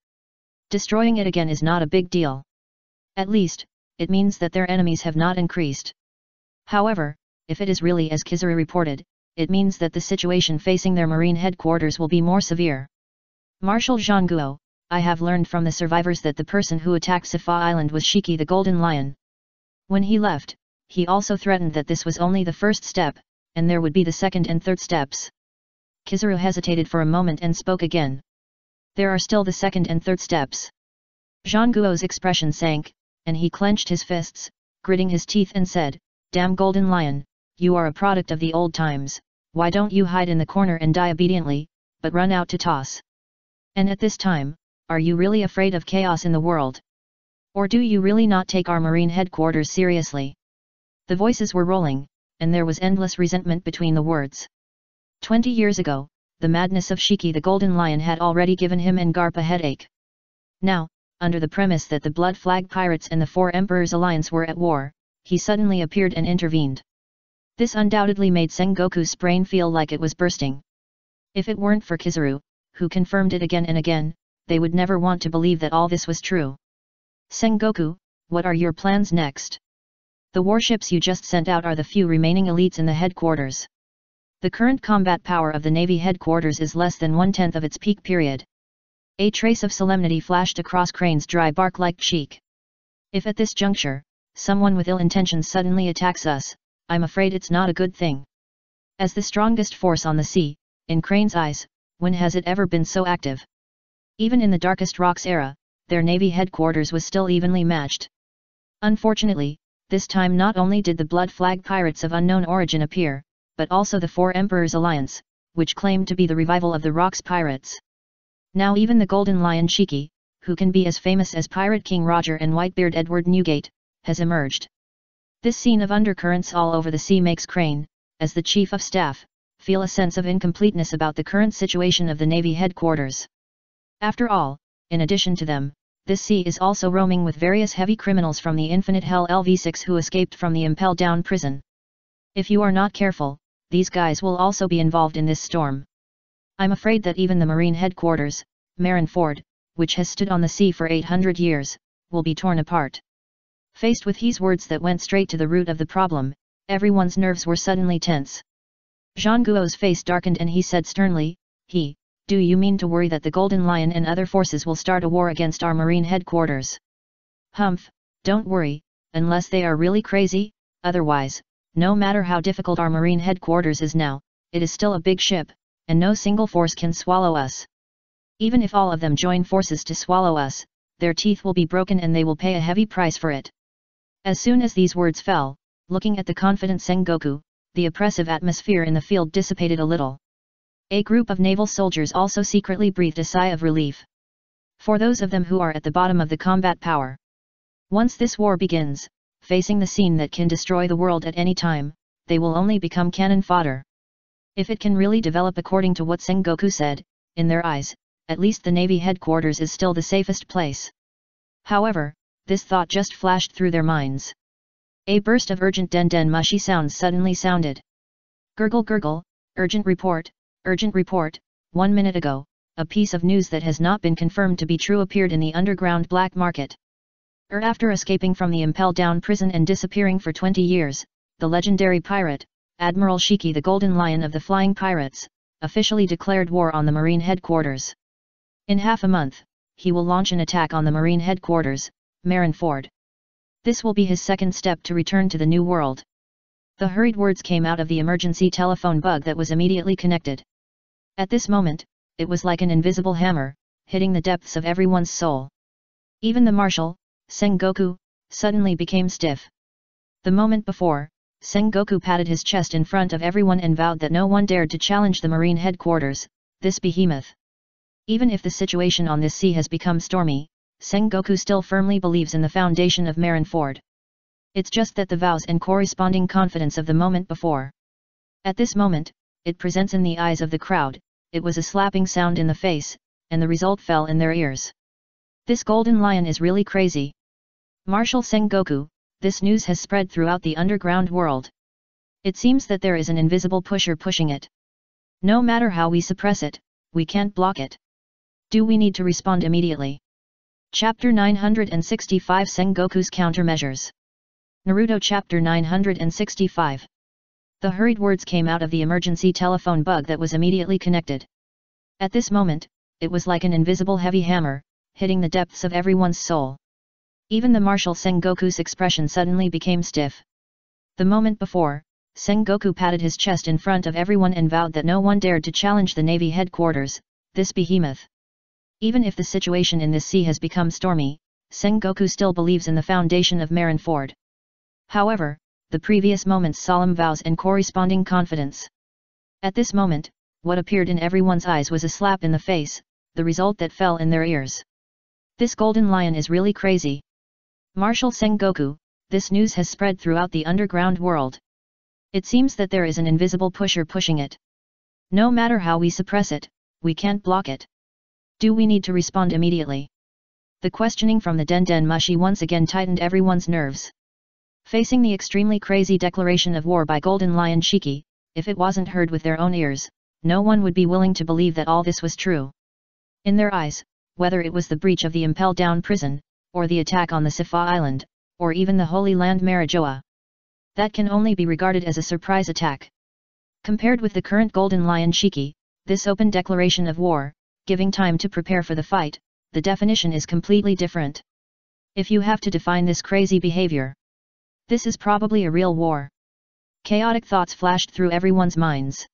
Destroying it again is not a big deal. At least, it means that their enemies have not increased. However, if it is really as Kizaru reported, it means that the situation facing their marine headquarters will be more severe. Marshal Zhang Guo, I have learned from the survivors that the person who attacked Sifa Island was Shiki the Golden Lion. When he left, he also threatened that this was only the first step, and there would be the second and third steps. Kizaru hesitated for a moment and spoke again. There are still the second and third steps. Zhang Guo's expression sank, and he clenched his fists, gritting his teeth and said, Damn Golden Lion, you are a product of the old times, why don't you hide in the corner and die obediently, but run out to toss? And at this time, are you really afraid of chaos in the world? Or do you really not take our marine headquarters seriously? The voices were rolling, and there was endless resentment between the words. 20 years ago, the madness of Shiki the Golden Lion had already given him and Garp a headache. Now, under the premise that the Blood Flag Pirates and the Four Emperors Alliance were at war, he suddenly appeared and intervened. This undoubtedly made Sengoku's brain feel like it was bursting. If it weren't for Kizaru, who confirmed it again and again, they would never want to believe that all this was true. Sengoku, what are your plans next? The warships you just sent out are the few remaining elites in the headquarters. The current combat power of the Navy headquarters is less than 1/10 of its peak period. A trace of solemnity flashed across Crane's dry bark-like cheek. If at this juncture, someone with ill intentions suddenly attacks us, I'm afraid it's not a good thing. As the strongest force on the sea, in Crane's eyes, when has it ever been so active? Even in the darkest rocks era, their Navy headquarters was still evenly matched. Unfortunately, this time not only did the blood flag pirates of unknown origin appear, but also the Four Emperors Alliance, which claimed to be the revival of the Rocks pirates. Now even the Golden Lion Shiki, who can be as famous as Pirate King Roger and Whitebeard Edward Newgate, has emerged. This scene of undercurrents all over the sea makes Crane, as the Chief of Staff, feel a sense of incompleteness about the current situation of the Navy headquarters. After all, in addition to them, this sea is also roaming with various heavy criminals from the Infinite Hell LV6 who escaped from the Impel Down prison. If you are not careful, these guys will also be involved in this storm. I'm afraid that even the Marine headquarters, Marineford, which has stood on the sea for 800 years, will be torn apart. Faced with his words that went straight to the root of the problem, everyone's nerves were suddenly tense. Zhang Guo's face darkened and he said sternly, "Do you mean to worry that the Golden Lion and other forces will start a war against our Marine headquarters?" "Humph, don't worry, unless they are really crazy, otherwise, no matter how difficult our Marine headquarters is now, it is still a big ship, and no single force can swallow us. Even if all of them join forces to swallow us, their teeth will be broken and they will pay a heavy price for it." As soon as these words fell, looking at the confident Sengoku, the oppressive atmosphere in the field dissipated a little. A group of naval soldiers also secretly breathed a sigh of relief. For those of them who are at the bottom of the combat power. Once this war begins, facing the scene that can destroy the world at any time, they will only become cannon fodder. If it can really develop according to what Sengoku said, in their eyes, at least the Navy headquarters is still the safest place. However, this thought just flashed through their minds. A burst of urgent den mushy sounds suddenly sounded. Gurgle gurgle, urgent report, 1 minute ago, a piece of news that has not been confirmed to be true appeared in the underground black market. After escaping from the Impel Down prison and disappearing for 20 years, the legendary pirate, Admiral Shiki the Golden Lion of the Flying Pirates, officially declared war on the Marine headquarters. In half a month, he will launch an attack on the Marine headquarters, Marineford. This will be his second step to return to the New World. The hurried words came out of the emergency telephone bug that was immediately connected. At this moment, it was like an invisible hammer, hitting the depths of everyone's soul. Even the Marshal, Sengoku, suddenly became stiff. The moment before, Sengoku patted his chest in front of everyone and vowed that no one dared to challenge the Marine headquarters, this behemoth. Even if the situation on this sea has become stormy, Sengoku still firmly believes in the foundation of Marineford. It's just that the vows and corresponding confidence of the moment before. At this moment, it presents in the eyes of the crowd, it was a slapping sound in the face, and the result fell in their ears. This Golden Lion is really crazy. Marshal Sengoku, this news has spread throughout the underground world. It seems that there is an invisible pusher pushing it. No matter how we suppress it, we can't block it. Do we need to respond immediately? Chapter 965 Sengoku's Countermeasures. Naruto Chapter 965. The hurried words came out of the emergency telephone bug that was immediately connected. At this moment, it was like an invisible heavy hammer, hitting the depths of everyone's soul. Even the Marshal Sengoku's expression suddenly became stiff. The moment before, Sengoku patted his chest in front of everyone and vowed that no one dared to challenge the Navy headquarters, this behemoth. Even if the situation in this sea has become stormy, Sengoku still believes in the foundation of Marineford. However, the previous moment's solemn vows and corresponding confidence. At this moment, what appeared in everyone's eyes was a slap in the face, the result that fell in their ears. This Golden Lion is really crazy. Marshal Sengoku, this news has spread throughout the underground world. It seems that there is an invisible pusher pushing it. No matter how we suppress it, we can't block it. Do we need to respond immediately? The questioning from the Den Mushi once again tightened everyone's nerves. Facing the extremely crazy declaration of war by Golden Lion Shiki, if it wasn't heard with their own ears, no one would be willing to believe that all this was true. In their eyes, whether it was the breach of the Impel Down prison, or the attack on the Sifa Island, or even the Holy Land Marijoa, that can only be regarded as a surprise attack. Compared with the current Golden Lion Shiki, this open declaration of war, giving time to prepare for the fight, the definition is completely different. If you have to define this crazy behavior, this is probably a real war. Chaotic thoughts flashed through everyone's minds.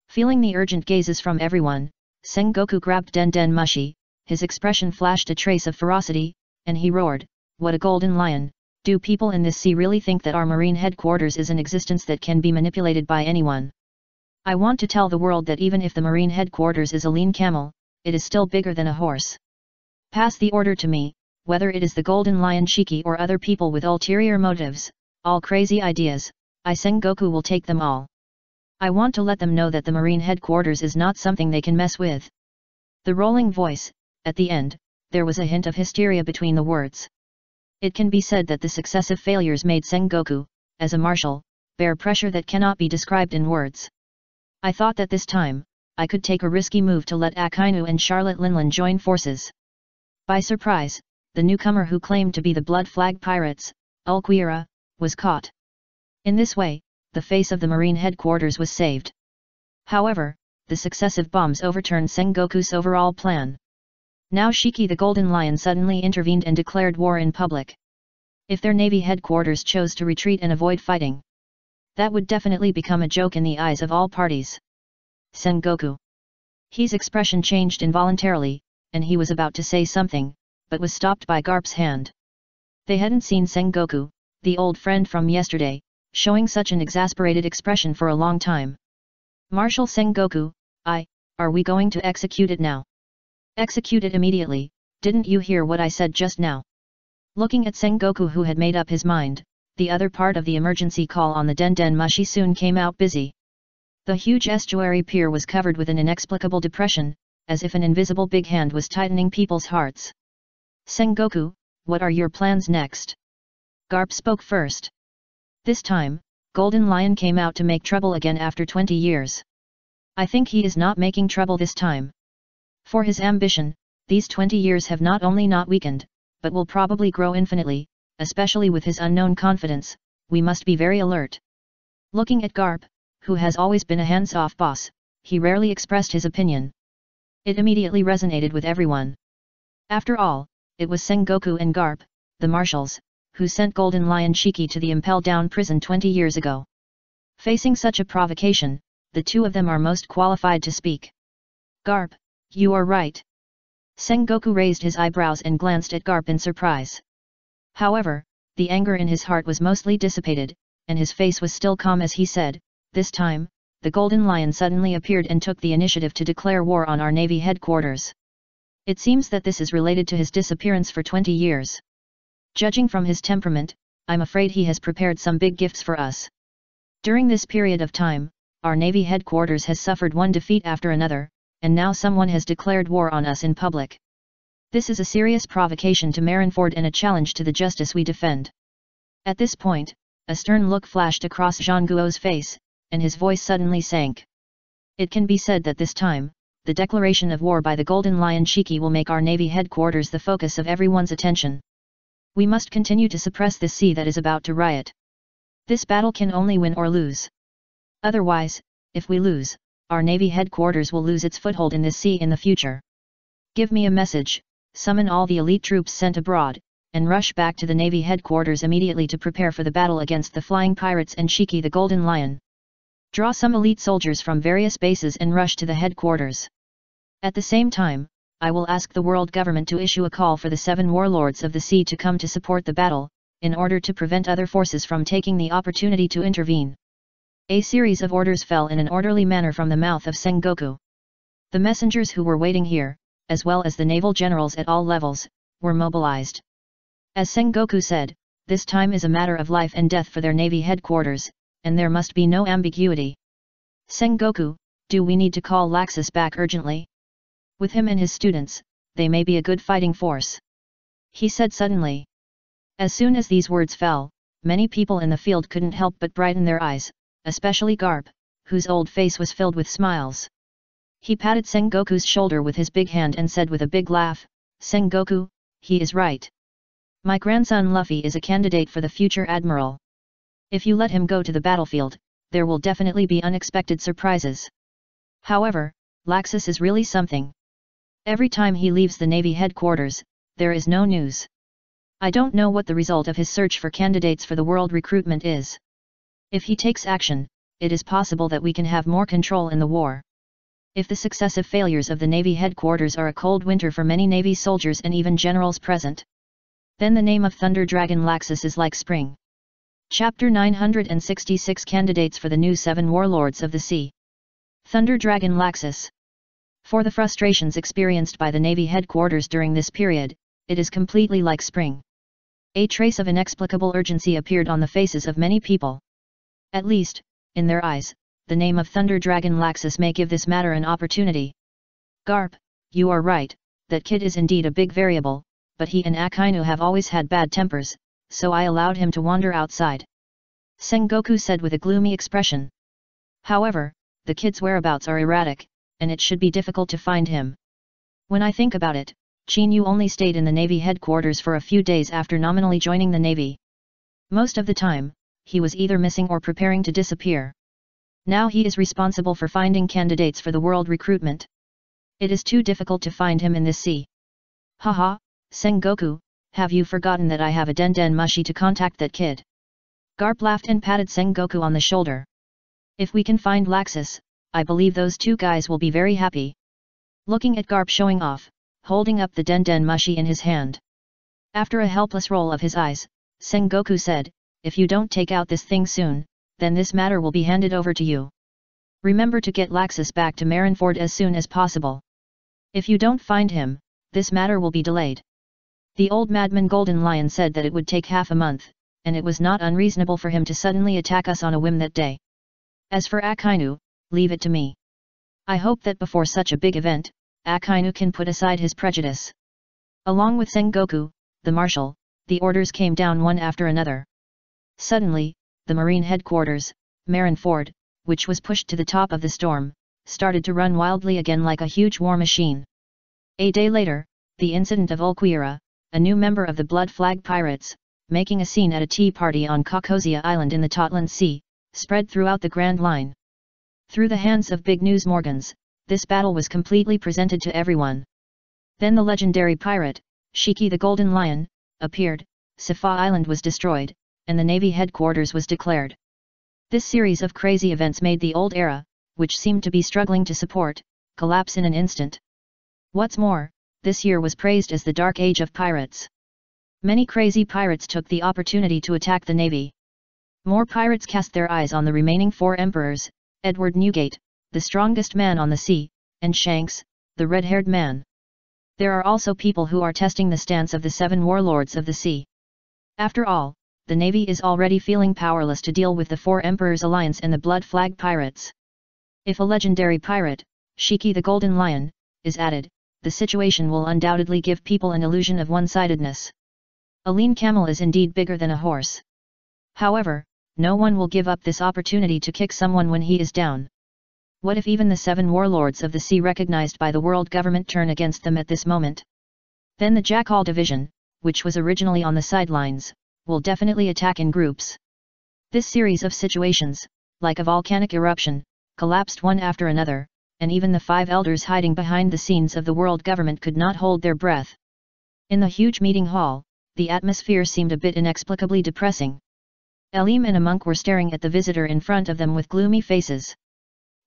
Feeling the urgent gazes from everyone, Sengoku grabbed Den Mushi, his expression flashed a trace of ferocity, and he roared, "What a Golden Lion, Do people in this sea really think that our marine headquarters is an existence that can be manipulated by anyone? I want to tell the world that even if the marine headquarters is a lean camel, it is still bigger than a horse. Pass the order to me, whether it is the Golden Lion Shiki or other people with ulterior motives, all crazy ideas, I Sengoku will take them all. I want to let them know that the marine headquarters is not something they can mess with. The rolling voice, at the end, there was a hint of hysteria between the words. It can be said that the successive failures made Sengoku, as a marshal, bear pressure that cannot be described in words. I thought that this time, I could take a risky move to let Akainu and Charlotte Linlin join forces. By surprise, the newcomer who claimed to be the Blood Flag Pirates, Ulquiera, was caught. In this way, the face of the marine headquarters was saved. However, the successive bombs overturned Sengoku's overall plan. Now Shiki the Golden Lion suddenly intervened and declared war in public. If their navy headquarters chose to retreat and avoid fighting, that would definitely become a joke in the eyes of all parties. Sengoku. His expression changed involuntarily, and he was about to say something, but was stopped by Garp's hand. They hadn't seen Sengoku, the old friend from yesterday, showing such an exasperated expression for a long time. Marshal Sengoku, are we going to execute it now? Execute it immediately, didn't you hear what I said just now? Looking at Sengoku, who had made up his mind, the other part of the emergency call on the Den Mushi soon came out busy. The huge estuary pier was covered with an inexplicable depression, as if an invisible big hand was tightening people's hearts. Sengoku, what are your plans next? Garp spoke first. This time, Golden Lion came out to make trouble again after 20 years. I think he is not making trouble this time. For his ambition, these 20 years have not only not weakened, but will probably grow infinitely, especially with his unknown confidence. We must be very alert. Looking at Garp, who has always been a hands-off boss, he rarely expressed his opinion. It immediately resonated with everyone. After all, it was Sengoku and Garp, the marshals, who sent Golden Lion Shiki to the impel-down prison 20 years ago. Facing such a provocation, the two of them are most qualified to speak. Garp, you are right. Sengoku raised his eyebrows and glanced at Garp in surprise. However, the anger in his heart was mostly dissipated, and his face was still calm as he said, this time, the Golden Lion suddenly appeared and took the initiative to declare war on our navy headquarters. It seems that this is related to his disappearance for 20 years. Judging from his temperament, I'm afraid he has prepared some big gifts for us. During this period of time, our navy headquarters has suffered one defeat after another, and now someone has declared war on us in public. This is a serious provocation to Marineford and a challenge to the justice we defend. At this point, a stern look flashed across Zhang Guo's face, and his voice suddenly sank. It can be said that this time, the declaration of war by the Golden Lion Shiki will make our navy headquarters the focus of everyone's attention. We must continue to suppress this sea that is about to riot. This battle can only win or lose. Otherwise, if we lose, our navy headquarters will lose its foothold in this sea in the future. Give me a message, summon all the elite troops sent abroad, and rush back to the navy headquarters immediately to prepare for the battle against the flying pirates and Shiki the Golden Lion. Draw some elite soldiers from various bases and rush to the headquarters. At the same time, I will ask the world government to issue a call for the 7 warlords of the sea to come to support the battle, in order to prevent other forces from taking the opportunity to intervene. A series of orders fell in an orderly manner from the mouth of Sengoku. The messengers who were waiting here, as well as the naval generals at all levels, were mobilized. As Sengoku said, this time is a matter of life and death for their navy headquarters, and there must be no ambiguity. Sengoku, do we need to call Laxus back urgently? With him and his students, they may be a good fighting force. He said suddenly. As soon as these words fell, many people in the field couldn't help but brighten their eyes, especially Garp, whose old face was filled with smiles. He patted Sengoku's shoulder with his big hand and said with a big laugh, Sengoku, he is right. My grandson Luffy is a candidate for the future admiral. If you let him go to the battlefield, there will definitely be unexpected surprises. However, Laxus is really something. Every time he leaves the navy headquarters, there is no news. I don't know what the result of his search for candidates for the world recruitment is. If he takes action, it is possible that we can have more control in the war. If the successive failures of the navy headquarters are a cold winter for many navy soldiers and even generals present, Then the name of Thunder Dragon Laxus is like spring. Chapter 966 Candidates for the new 7 Warlords of the Sea. Thunder Dragon Laxus. For the frustrations experienced by the Navy headquarters during this period, it is completely like spring. A trace of inexplicable urgency appeared on the faces of many people. At least, in their eyes, the name of Thunder Dragon Laxus may give this matter an opportunity. Garp, you are right, that kid is indeed a big variable, but he and Akainu have always had bad tempers, so I allowed him to wander outside. Sengoku said with a gloomy expression. However, the kid's whereabouts are erratic, and it should be difficult to find him. When I think about it, Chinyu only stayed in the Navy headquarters for a few days after nominally joining the Navy. Most of the time, he was either missing or preparing to disappear. Now he is responsible for finding candidates for the world recruitment. It is too difficult to find him in this sea. Haha, Sengoku, have you forgotten that I have a Den Mushi to contact that kid? Garp laughed and patted Sengoku on the shoulder. If we can find Laxus, I believe those 2 guys will be very happy. Looking at Garp showing off, holding up the Den Mushi in his hand. After a helpless roll of his eyes, Sengoku said, if you don't take out this thing soon, then this matter will be handed over to you. Remember to get Laxus back to Marineford as soon as possible. If you don't find him, this matter will be delayed. The old madman Golden Lion said that it would take half a month, and it was not unreasonable for him to suddenly attack us on a whim that day. As for Akainu, leave it to me. I hope that before such a big event, Akainu can put aside his prejudice. Along with Sengoku, the marshal, the orders came down one after another. Suddenly, the Marine headquarters, Marineford, which was pushed to the top of the storm, started to run wildly again like a huge war machine. A day later, the incident of Ulquiera, a new member of the Blood Flag Pirates, making a scene at a tea party on Kokosia Island in the Totland Sea, spread throughout the Grand Line. Through the hands of Big News Morgans, this battle was completely presented to everyone. Then the legendary pirate, Shiki the Golden Lion, appeared, Safa Island was destroyed, and the Navy headquarters was declared. This series of crazy events made the old era, which seemed to be struggling to support, collapse in an instant. What's more, this year was praised as the Dark Age of Pirates. Many crazy pirates took the opportunity to attack the Navy. More pirates cast their eyes on the remaining 4 emperors, Edward Newgate, the strongest man on the sea, and Shanks, the red-haired man. There are also people who are testing the stance of the 7 warlords of the sea. After all, the Navy is already feeling powerless to deal with the 4 Emperors Alliance and the Blood Flag Pirates. If a legendary pirate, Shiki the Golden Lion, is added, the situation will undoubtedly give people an illusion of one-sidedness. A lean camel is indeed bigger than a horse. However, no one will give up this opportunity to kick someone when he is down. What if even the 7 warlords of the sea recognized by the world government turn against them at this moment? Then the Jackal Division, which was originally on the sidelines, will definitely attack in groups. This series of situations, like a volcanic eruption, collapsed one after another, and even the 5 elders hiding behind the scenes of the world government could not hold their breath. In the huge meeting hall, the atmosphere seemed a bit inexplicably depressing. Elim and a monk were staring at the visitor in front of them with gloomy faces.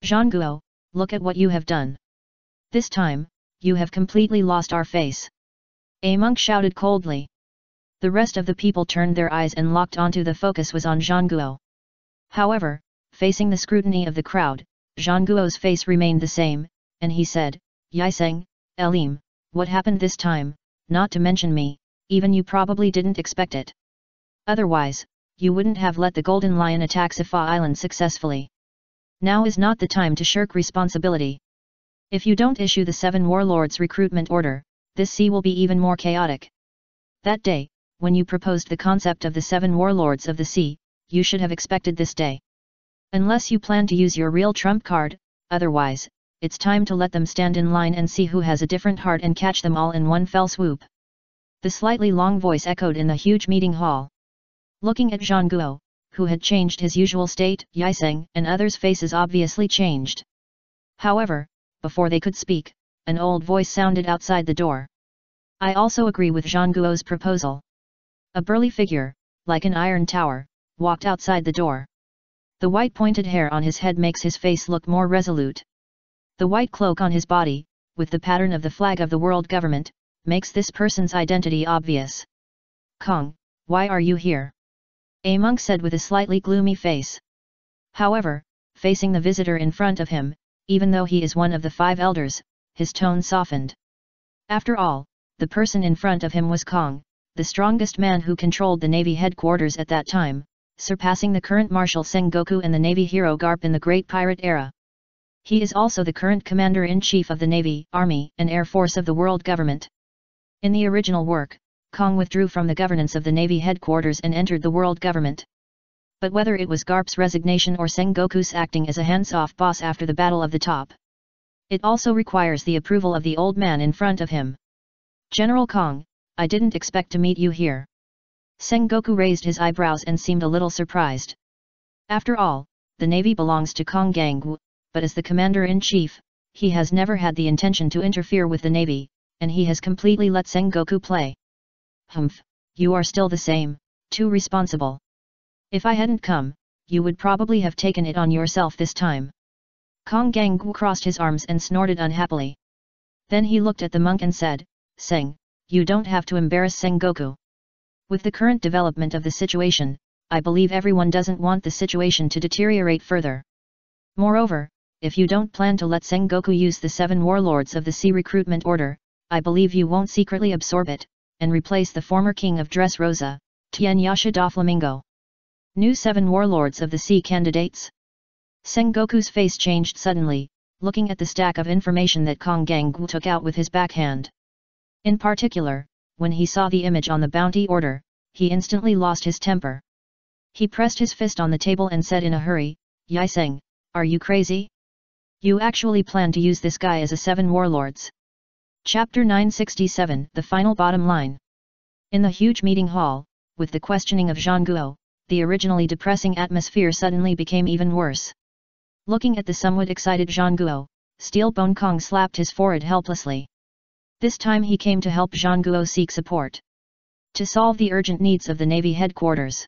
Zhangguo, look at what you have done. This time, you have completely lost our face. A monk shouted coldly. The rest of the people turned their eyes and locked onto the focus was on Zhangguo. However, facing the scrutiny of the crowd, Zhangguo's face remained the same, and he said, Yiseng, Elim, what happened this time? Not to mention me, even you probably didn't expect it. Otherwise, you wouldn't have let the Golden Lion attack Safa Island successfully. Now is not the time to shirk responsibility. If you don't issue the 7 warlords recruitment order, this sea will be even more chaotic. That day, when you proposed the concept of the 7 warlords of the sea, you should have expected this day. Unless you plan to use your real trump card, otherwise, it's time to let them stand in line and see who has a different heart and catch them all in one fell swoop. The slightly long voice echoed in the huge meeting hall. Looking at Zhangguo, who had changed his usual state, Yiseng and others' faces obviously changed. However, before they could speak, an old voice sounded outside the door. I also agree with Zhangguo's proposal. A burly figure, like an iron tower, walked outside the door. The white pointed hair on his head makes his face look more resolute. The white cloak on his body, with the pattern of the flag of the world government, makes this person's identity obvious. Kong, why are you here? A monk said with a slightly gloomy face. However, facing the visitor in front of him, even though he is one of the 5 elders, his tone softened. After all, the person in front of him was Kong, the strongest man who controlled the Navy headquarters at that time, surpassing the current Marshal Sengoku and the Navy hero Garp in the Great Pirate era. He is also the current Commander-in-Chief of the Navy, Army, and Air Force of the world government. In the original work, Kong withdrew from the governance of the Navy headquarters and entered the world government. But whether it was Garp's resignation or Sengoku's acting as a hands-off boss after the Battle of the Top, it also requires the approval of the old man in front of him. General Kong, I didn't expect to meet you here. Sengoku raised his eyebrows and seemed a little surprised. After all, the Navy belongs to Kong Gangwu, but as the Commander-in-Chief, he has never had the intention to interfere with the Navy, and he has completely let Sengoku play. Humph, you are still the same, too responsible. If I hadn't come, you would probably have taken it on yourself this time. Kong Gangwu crossed his arms and snorted unhappily. Then he looked at the monk and said, Seng, you don't have to embarrass Sengoku. With the current development of the situation, I believe everyone doesn't want the situation to deteriorate further. Moreover, if you don't plan to let Sengoku use the 7 warlords of the sea recruitment order, I believe you won't secretly absorb it, and replace the former king of Dressrosa, Tienyasha Doflamingo. New 7 warlords of the sea candidates? Sengoku's face changed suddenly, looking at the stack of information that Kong Gangwu took out with his backhand. In particular, when he saw the image on the bounty order, he instantly lost his temper. He pressed his fist on the table and said in a hurry, Yai Seng, are you crazy? You actually plan to use this guy as a 7 warlords? Chapter 967, The Final Bottom Line. In the huge meeting hall, with the questioning of Zhang Guo, the originally depressing atmosphere suddenly became even worse. Looking at the somewhat excited Zhang Guo, Steelbone Kong slapped his forehead helplessly. This time he came to help Zhang Guo seek support. To solve the urgent needs of the Navy headquarters.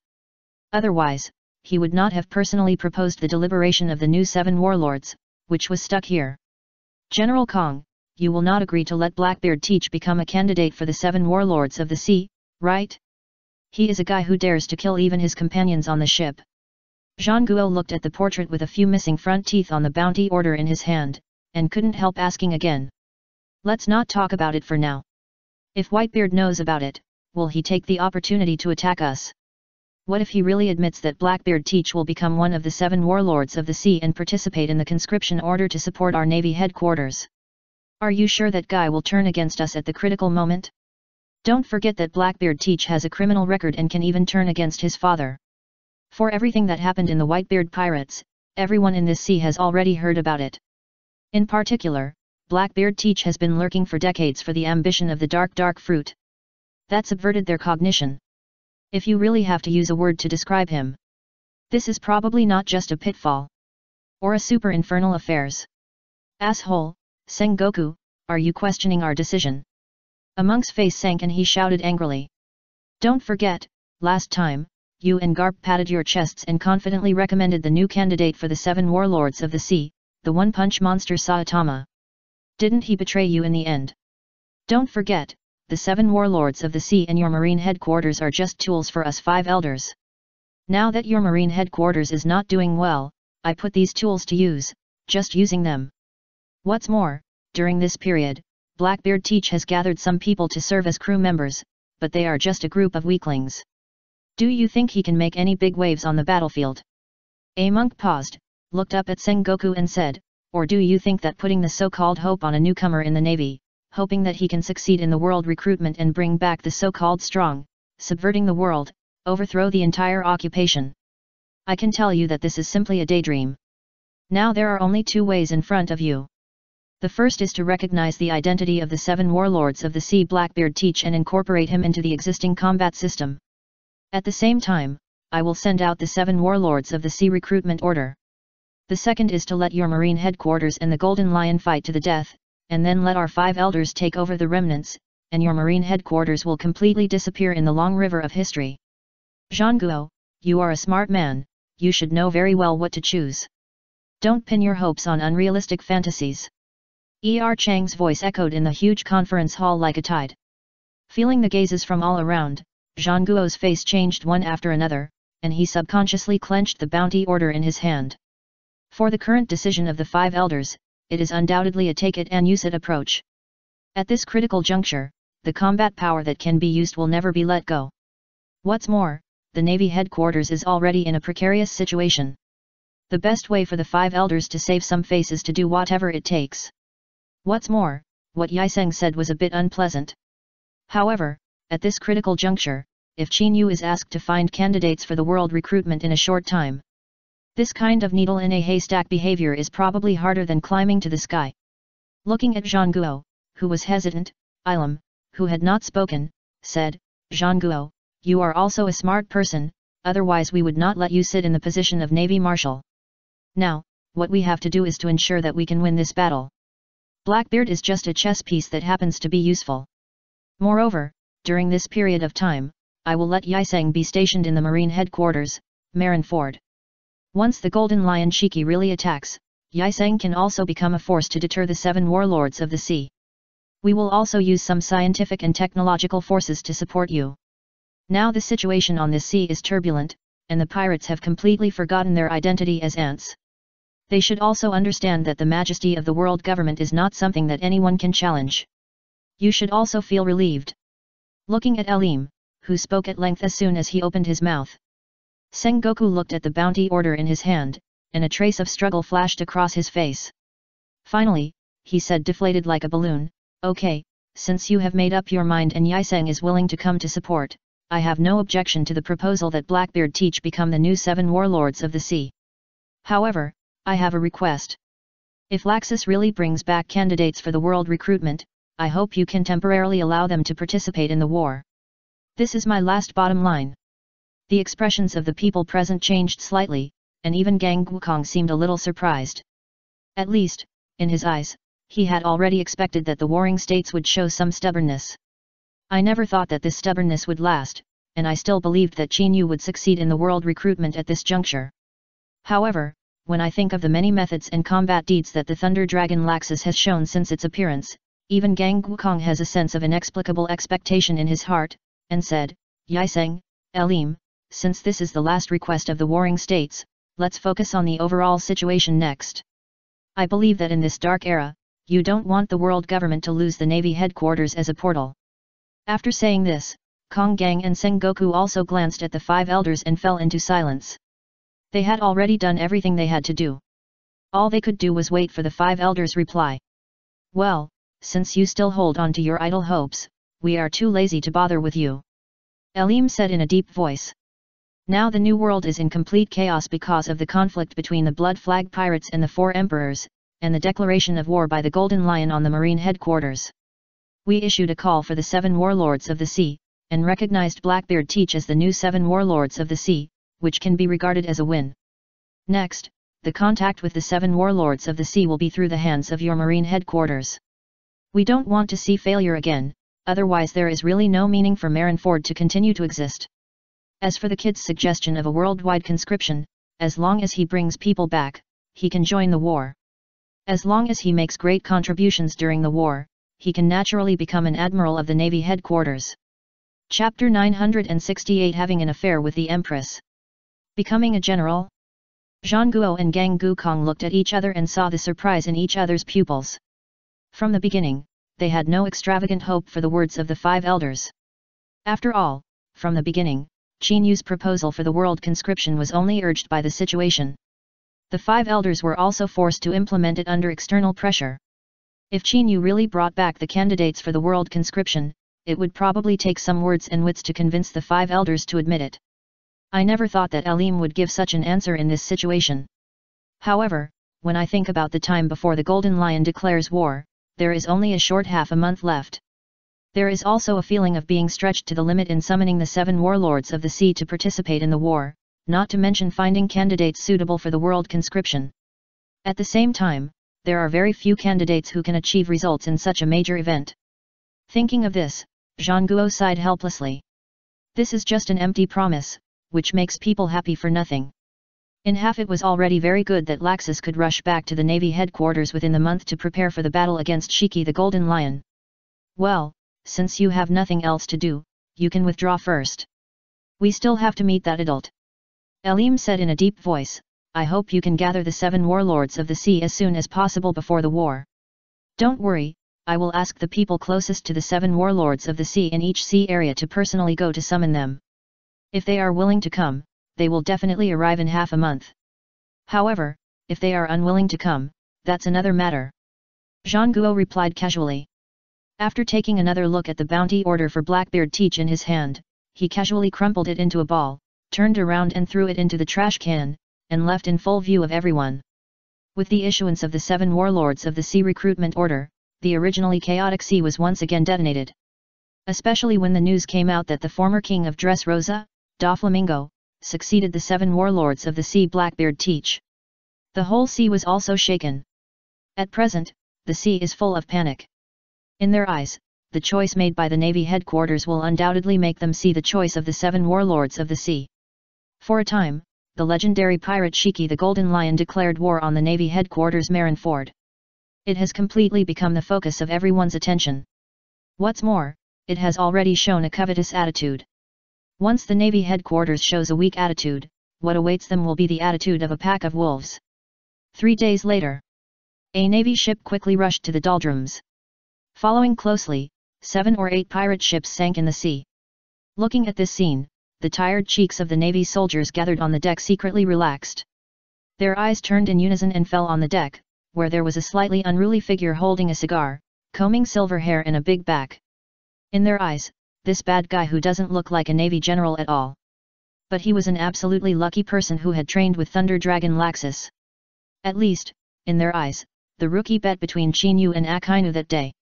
Otherwise, he would not have personally proposed the deliberation of the new 7 warlords, which was stuck here. General Kong, you will not agree to let Blackbeard Teach become a candidate for the 7 warlords of the sea, right? He is a guy who dares to kill even his companions on the ship. Zhang Guo looked at the portrait with a few missing front teeth on the bounty order in his hand, and couldn't help asking again. Let's not talk about it for now. If Whitebeard knows about it, will he take the opportunity to attack us? What if he really admits that Blackbeard Teach will become one of the 7 warlords of the sea and participate in the conscription order to support our Navy headquarters? Are you sure that guy will turn against us at the critical moment? Don't forget that Blackbeard Teach has a criminal record and can even turn against his father. For everything that happened in the Whitebeard Pirates, everyone in this sea has already heard about it. In particular, Blackbeard Teach has been lurking for decades for the ambition of the dark fruit. That subverted their cognition. If you really have to use a word to describe him, this is probably not just a pitfall. Or a super infernal affairs. Asshole, Sengoku, are you questioning our decision? A monk's face sank and he shouted angrily. Don't forget, last time, you and Garp patted your chests and confidently recommended the new candidate for the 7 warlords of the sea, the one-punch monster Saitama. Didn't he betray you in the end? Don't forget, the 7 warlords of the sea and your marine headquarters are just tools for us 5 elders. Now that your marine headquarters is not doing well, I put these tools to use, just using them. What's more, during this period, Blackbeard Teach has gathered some people to serve as crew members, but they are just a group of weaklings. Do you think he can make any big waves on the battlefield? A monk paused, looked up at Sengoku and said, or do you think that putting the so-called hope on a newcomer in the Navy, hoping that he can succeed in the world recruitment and bring back the so-called strong, subverting the world, overthrow the entire occupation? I can tell you that this is simply a daydream. Now there are only 2 ways in front of you. The first is to recognize the identity of the 7 warlords of the sea Blackbeard Teach and incorporate him into the existing combat system. At the same time, I will send out the 7 warlords of the sea recruitment order. The second is to let your marine headquarters and the Golden Lion fight to the death, and then let our 5 elders take over the remnants, and your marine headquarters will completely disappear in the long river of history. Zhang Guo, you are a smart man, you should know very well what to choose. Don't pin your hopes on unrealistic fantasies. Chang's voice echoed in the huge conference hall like a tide. Feeling the gazes from all around, Zhang Guo's face changed one after another, and he subconsciously clenched the bounty order in his hand. For the current decision of the 5 elders, it is undoubtedly a take it and use it approach. At this critical juncture, the combat power that can be used will never be let go. What's more, the Navy headquarters is already in a precarious situation. The best way for the 5 elders to save some face is to do whatever it takes. What's more, what Yiseng said was a bit unpleasant. However, at this critical juncture, if Qin Yu is asked to find candidates for the world recruitment in a short time, this kind of needle in a haystack behavior is probably harder than climbing to the sky. Looking at Zhang Guo, who was hesitant, Ilum, who had not spoken, said, Zhang Guo, you are also a smart person, otherwise we would not let you sit in the position of Navy Marshal. Now, what we have to do is to ensure that we can win this battle. Blackbeard is just a chess piece that happens to be useful. Moreover, during this period of time, I will let Yiseng be stationed in the Marine headquarters, Marineford. Once the Golden Lion Shiki really attacks, Yiseng can also become a force to deter the 7 warlords of the sea. We will also use some scientific and technological forces to support you. Now the situation on this sea is turbulent, and the pirates have completely forgotten their identity as ants. They should also understand that the majesty of the world government is not something that anyone can challenge. You should also feel relieved. Looking at Elim, who spoke at length as soon as he opened his mouth, Sengoku looked at the bounty order in his hand, and a trace of struggle flashed across his face. Finally, he said deflated like a balloon, okay, since you have made up your mind and Yiseng is willing to come to support, I have no objection to the proposal that Blackbeard teach become the new 7 warlords of the sea. However, I have a request. If Laxus really brings back candidates for the world recruitment, I hope you can temporarily allow them to participate in the war. This is my last bottom line. The expressions of the people present changed slightly, and even Gang Wukong seemed a little surprised. At least, in his eyes, he had already expected that the warring states would show some stubbornness. I never thought that this stubbornness would last, and I still believed that Qin Yu would succeed in the world recruitment at this juncture. However, when I think of the many methods and combat deeds that the Thunder Dragon Laxus has shown since its appearance, even Gang Wukong has a sense of inexplicable expectation in his heart, and said, Yiseng, Elim, since this is the last request of the warring states, let's focus on the overall situation next. I believe that in this dark era, you don't want the world government to lose the Navy headquarters as a portal. After saying this, Kong Gang and Sengoku also glanced at the 5 elders and fell into silence. They had already done everything they had to do. All they could do was wait for the 5 elders' reply. Well, since you still hold on to your idle hopes, we are too lazy to bother with you. Elim said in a deep voice. Now the New World is in complete chaos because of the conflict between the Blood Flag pirates and the 4 emperors, and the declaration of war by the Golden Lion on the Marine headquarters. We issued a call for the 7 warlords of the sea, and recognized Blackbeard teach as the new 7 warlords of the sea, which can be regarded as a win. Next, the contact with the 7 warlords of the sea will be through the hands of your Marine headquarters. We don't want to see failure again, otherwise there is really no meaning for Marineford to continue to exist. As for the kid's suggestion of a worldwide conscription, as long as he brings people back, he can join the war. As long as he makes great contributions during the war, he can naturally become an admiral of the Navy headquarters. Chapter 968 Having an affair with the Empress. Becoming a general? Zhang Guo and Gang Wukong looked at each other and saw the surprise in each other's pupils. From the beginning, they had no extravagant hope for the words of the 5 elders. After all, from the beginning, Qin Yu's proposal for the world conscription was only urged by the situation. The 5 elders were also forced to implement it under external pressure. If Qin Yu really brought back the candidates for the world conscription, it would probably take some words and wits to convince the 5 elders to admit it. I never thought that Elim would give such an answer in this situation. However, when I think about the time before the Golden Lion declares war, there is only a short half a month left. There is also a feeling of being stretched to the limit in summoning the 7 warlords of the sea to participate in the war, not to mention finding candidates suitable for the world conscription. At the same time, there are very few candidates who can achieve results in such a major event. Thinking of this, Zhang Guo sighed helplessly. This is just an empty promise, which makes people happy for nothing. In half it was already very good that Laxus could rush back to the Navy headquarters within the month to prepare for the battle against Shiki the Golden Lion. Well, since you have nothing else to do, you can withdraw first. We still have to meet that adult. Elim said in a deep voice, I hope you can gather the 7 warlords of the sea as soon as possible before the war. Don't worry, I will ask the people closest to the 7 warlords of the sea in each sea area to personally go to summon them. If they are willing to come, they will definitely arrive in half a month. However, if they are unwilling to come, that's another matter. Zhang Guo replied casually. After taking another look at the bounty order for Blackbeard Teach in his hand, he casually crumpled it into a ball, turned around and threw it into the trash can, and left in full view of everyone. With the issuance of the 7 warlords of the sea recruitment order, the originally chaotic sea was once again detonated. Especially when the news came out that the former king of Dressrosa, Doflamingo, succeeded the 7 warlords of the sea Blackbeard Teach. The whole sea was also shaken. At present, the sea is full of panic. In their eyes, the choice made by the Navy headquarters will undoubtedly make them see the choice of the 7 warlords of the sea. For a time, the legendary pirate Shiki the Golden Lion declared war on the Navy headquarters Marineford. It has completely become the focus of everyone's attention. What's more, it has already shown a covetous attitude. Once the Navy headquarters shows a weak attitude, what awaits them will be the attitude of a pack of wolves. 3 days later, a Navy ship quickly rushed to the doldrums. Following closely, 7 or 8 pirate ships sank in the sea. Looking at this scene, the tired cheeks of the Navy soldiers gathered on the deck secretly relaxed. Their eyes turned in unison and fell on the deck, where there was a slightly unruly figure holding a cigar, combing silver hair in a big back. In their eyes, this bad guy who doesn't look like a Navy general at all. But he was an absolutely lucky person who had trained with Thunder Dragon Laxus. At least, in their eyes, the rookie bet between Chinyu and Akainu that day.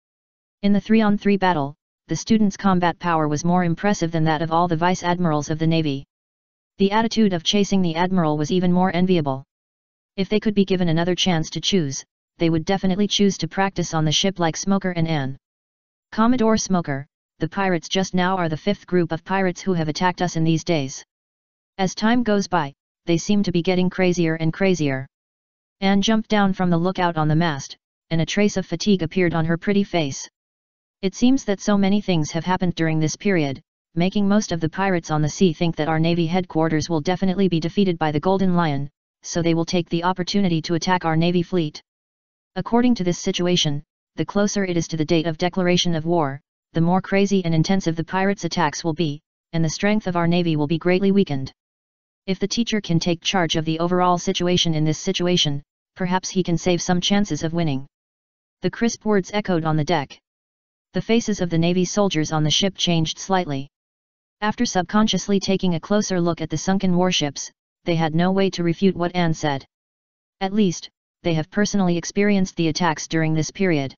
In the 3-on-3 battle, the students' combat power was more impressive than that of all the vice admirals of the Navy. The attitude of chasing the admiral was even more enviable. If they could be given another chance to choose, they would definitely choose to practice on the ship like Smoker and Anne. Commodore Smoker, the pirates just now are the 5th group of pirates who have attacked us in these days. As time goes by, they seem to be getting crazier and crazier. Anne jumped down from the lookout on the mast, and a trace of fatigue appeared on her pretty face. It seems that so many things have happened during this period, making most of the pirates on the sea think that our Navy headquarters will definitely be defeated by the Golden Lion, so they will take the opportunity to attack our Navy fleet. According to this situation, the closer it is to the date of declaration of war, the more crazy and intensive the pirates' attacks will be, and the strength of our Navy will be greatly weakened. If the teacher can take charge of the overall situation in this situation, perhaps he can save some chances of winning. The crisp words echoed on the deck. The faces of the Navy soldiers on the ship changed slightly. After subconsciously taking a closer look at the sunken warships, they had no way to refute what Anne said. At least, they have personally experienced the attacks during this period.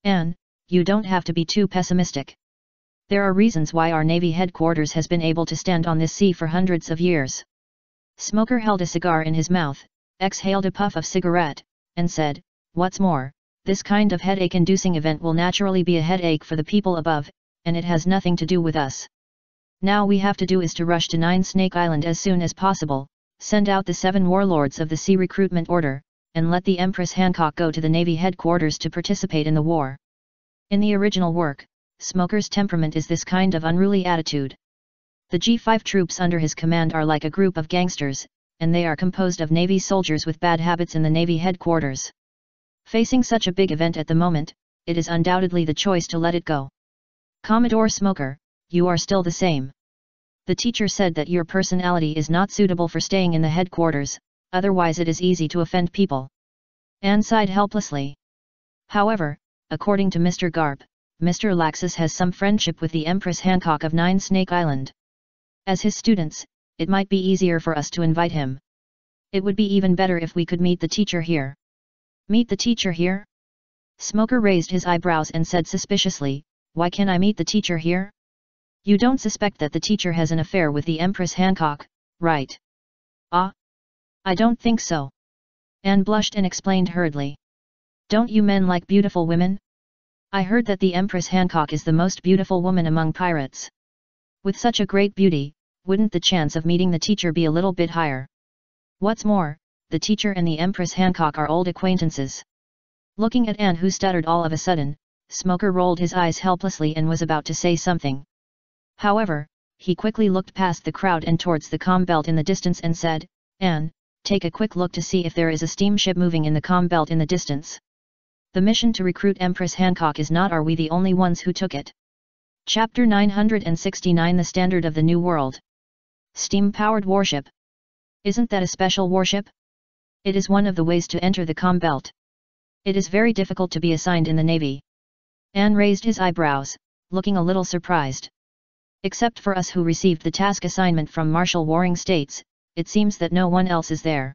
Anne, you don't have to be too pessimistic. There are reasons why our Navy headquarters has been able to stand on this sea for hundreds of years. Smoker held a cigar in his mouth, exhaled a puff of cigarette, and said, what's more, this kind of headache-inducing event will naturally be a headache for the people above, and it has nothing to do with us. Now we have to do is to rush to 9 Snake Island as soon as possible, send out the 7 warlords of the sea recruitment order, and let the Empress Hancock go to the Navy headquarters to participate in the war. In the original work, Smoker's temperament is this kind of unruly attitude. The G5 troops under his command are like a group of gangsters, and they are composed of Navy soldiers with bad habits in the Navy headquarters. Facing such a big event at the moment, it is undoubtedly the choice to let it go. Commodore Smoker, you are still the same. The teacher said that your personality is not suitable for staying in the headquarters, otherwise it is easy to offend people. Anne sighed helplessly. However, according to Mr. Garp, Mr. Laxus has some friendship with the Empress Hancock of 9 Snake Island. As his students, it might be easier for us to invite him. It would be even better if we could meet the teacher here. Meet the teacher here? Smoker raised his eyebrows and said suspiciously, why can I meet the teacher here? You don't suspect that the teacher has an affair with the Empress Hancock, right? Ah? I don't think so. Anne blushed and explained hurriedly. Don't you men like beautiful women? I heard that the Empress Hancock is the most beautiful woman among pirates. With such a great beauty, wouldn't the chance of meeting the teacher be a little bit higher? What's more, the teacher and the Empress Hancock are old acquaintances. Looking at Anne, who stuttered all of a sudden, Smoker rolled his eyes helplessly and was about to say something. However, he quickly looked past the crowd and towards the comm belt in the distance and said, "Anne, take a quick look to see if there is a steamship moving in the comm belt in the distance. The mission to recruit Empress Hancock is not are we the only ones who took it." Chapter 969 The Standard of the New World. Steam-powered warship. Isn't that a special warship? It is one of the ways to enter the comm belt. It is very difficult to be assigned in the Navy. Anne raised his eyebrows, looking a little surprised. Except for us who received the task assignment from Marshal Warring States, it seems that no one else is there.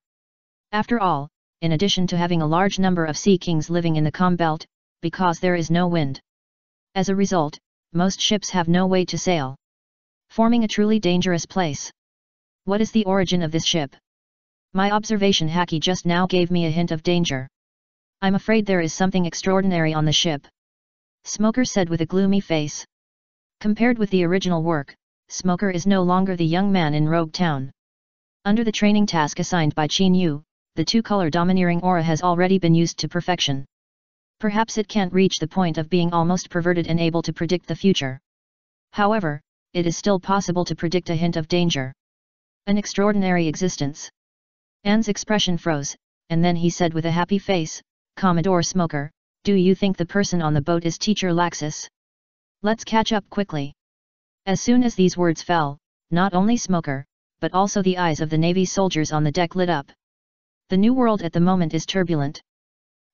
After all, in addition to having a large number of sea kings living in the comm belt, because there is no wind. As a result, most ships have no way to sail, forming a truly dangerous place. What is the origin of this ship? My observation Haki just now gave me a hint of danger. I'm afraid there is something extraordinary on the ship. Smoker said with a gloomy face. Compared with the original work, Smoker is no longer the young man in Rogue Town. Under the training task assigned by Qin Yu, the two-color domineering aura has already been used to perfection. Perhaps it can't reach the point of being almost perverted and able to predict the future. However, it is still possible to predict a hint of danger. An extraordinary existence. Anne's expression froze, and then he said with a happy face, "Commodore Smoker, do you think the person on the boat is Teacher Laxus? Let's catch up quickly." As soon as these words fell, not only Smoker, but also the eyes of the Navy soldiers on the deck lit up. The New World at the moment is turbulent.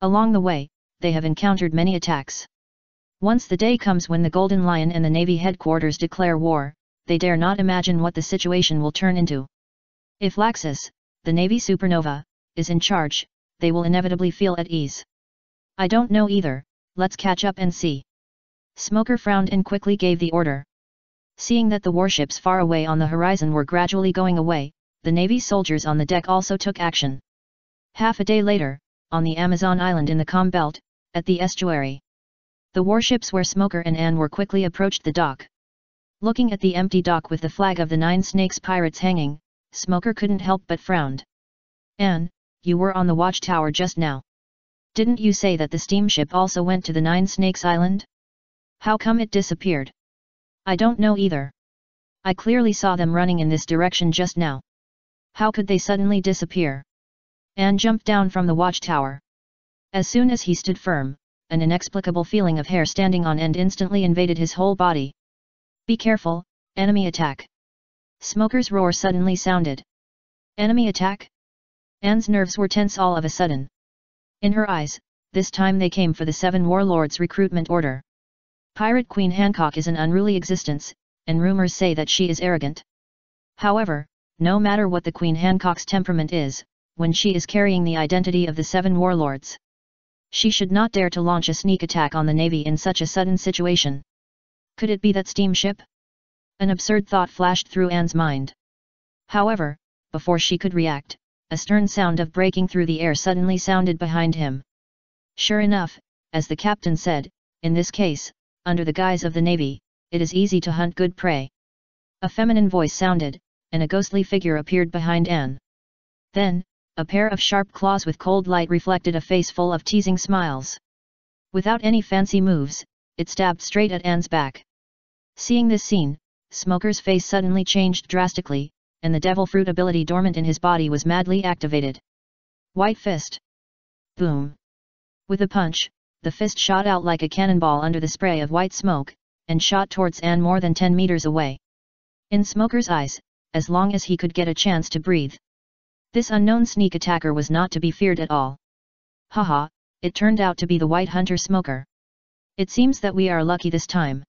Along the way, they have encountered many attacks. Once the day comes when the Golden Lion and the Navy headquarters declare war, they dare not imagine what the situation will turn into. If Laxus, the Navy supernova, is in charge, they will inevitably feel at ease. I don't know either, let's catch up and see. Smoker frowned and quickly gave the order. Seeing that the warships far away on the horizon were gradually going away, the Navy soldiers on the deck also took action. Half a day later, on the Amazon island in the comm belt, at the estuary. The warships where Smoker and Anne were quickly approached the dock. Looking at the empty dock with the flag of the Nine Snakes pirates hanging, Smoker couldn't help but frowned. "Anne, you were on the watchtower just now. Didn't you say that the steamship also went to the Nine Snakes Island? How come it disappeared?" "I don't know either. I clearly saw them running in this direction just now. How could they suddenly disappear?" Anne jumped down from the watchtower. As soon as he stood firm, an inexplicable feeling of hair standing on end instantly invaded his whole body. "Be careful, enemy attack!" Smoker's roar suddenly sounded. Enemy attack? Anne's nerves were tense all of a sudden. In her eyes, this time they came for the 7 warlords' recruitment order. Pirate Queen Hancock is an unruly existence, and rumors say that she is arrogant. However, no matter what the Queen Hancock's temperament is, when she is carrying the identity of the 7 warlords, she should not dare to launch a sneak attack on the Navy in such a sudden situation. Could it be that steamship? An absurd thought flashed through Anne's mind. However, before she could react, a stern sound of breaking through the air suddenly sounded behind him. Sure enough, as the captain said, in this case, under the guise of the Navy, it is easy to hunt good prey. A feminine voice sounded, and a ghostly figure appeared behind Anne. Then, a pair of sharp claws with cold light reflected a face full of teasing smiles. Without any fancy moves, it stabbed straight at Anne's back. Seeing this scene, Smoker's face suddenly changed drastically, and the devil fruit ability dormant in his body was madly activated. White fist. Boom. With a punch, the fist shot out like a cannonball under the spray of white smoke, and shot towards Anne more than 10 meters away. In Smoker's eyes, as long as he could get a chance to breathe, this unknown sneak attacker was not to be feared at all. Haha, it turned out to be the White Hunter Smoker. It seems that we are lucky this time.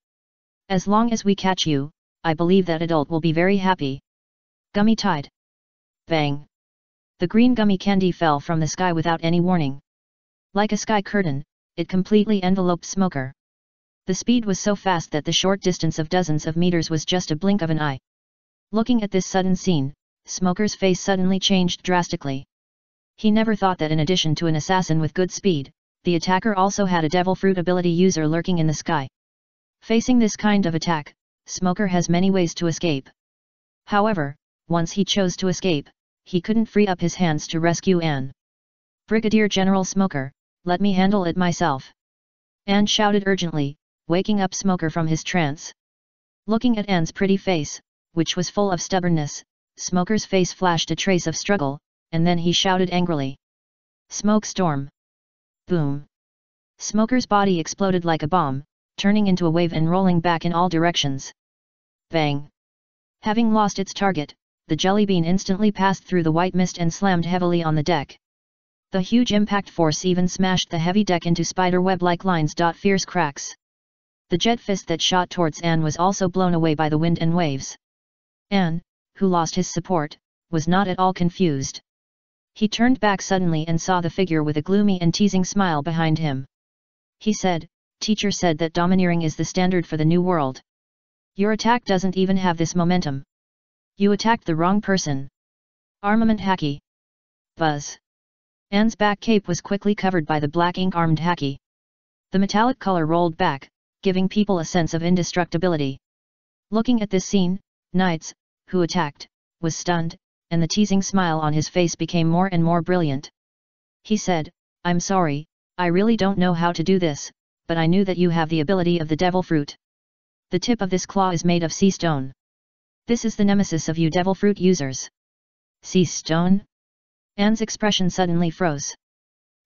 As long as we catch you, I believe that adult will be very happy. Gummy Tide. Bang. The green gummy candy fell from the sky without any warning. Like a sky curtain, it completely enveloped Smoker. The speed was so fast that the short distance of dozens of meters was just a blink of an eye. Looking at this sudden scene, Smoker's face suddenly changed drastically. He never thought that in addition to an assassin with good speed, the attacker also had a devil fruit ability user lurking in the sky. Facing this kind of attack, Smoker has many ways to escape. However, once he chose to escape, he couldn't free up his hands to rescue Anne. "Brigadier General Smoker, let me handle it myself," Anne shouted urgently, waking up Smoker from his trance. Looking at Anne's pretty face, which was full of stubbornness, Smoker's face flashed a trace of struggle, and then he shouted angrily. Smoke storm! Boom! Smoker's body exploded like a bomb, turning into a wave and rolling back in all directions. Bang! Having lost its target, the jelly bean instantly passed through the white mist and slammed heavily on the deck. The huge impact force even smashed the heavy deck into spiderweb-like lines. Fierce cracks. The jet fist that shot towards Anne was also blown away by the wind and waves. Anne, who lost his support, was not at all confused. He turned back suddenly and saw the figure with a gloomy and teasing smile behind him. He said, "Teacher said that domineering is the standard for the new world. Your attack doesn't even have this momentum. You attacked the wrong person. Armament hacky." Buzz. Anne's back cape was quickly covered by the black ink armed hacky. The metallic color rolled back, giving people a sense of indestructibility. Looking at this scene, Knights, who attacked, was stunned, and the teasing smile on his face became more and more brilliant. He said, "I'm sorry, I really don't know how to do this, but I knew that you have the ability of the devil fruit. The tip of this claw is made of sea stone. This is the nemesis of you devil fruit users." Sea stone? Anne's expression suddenly froze.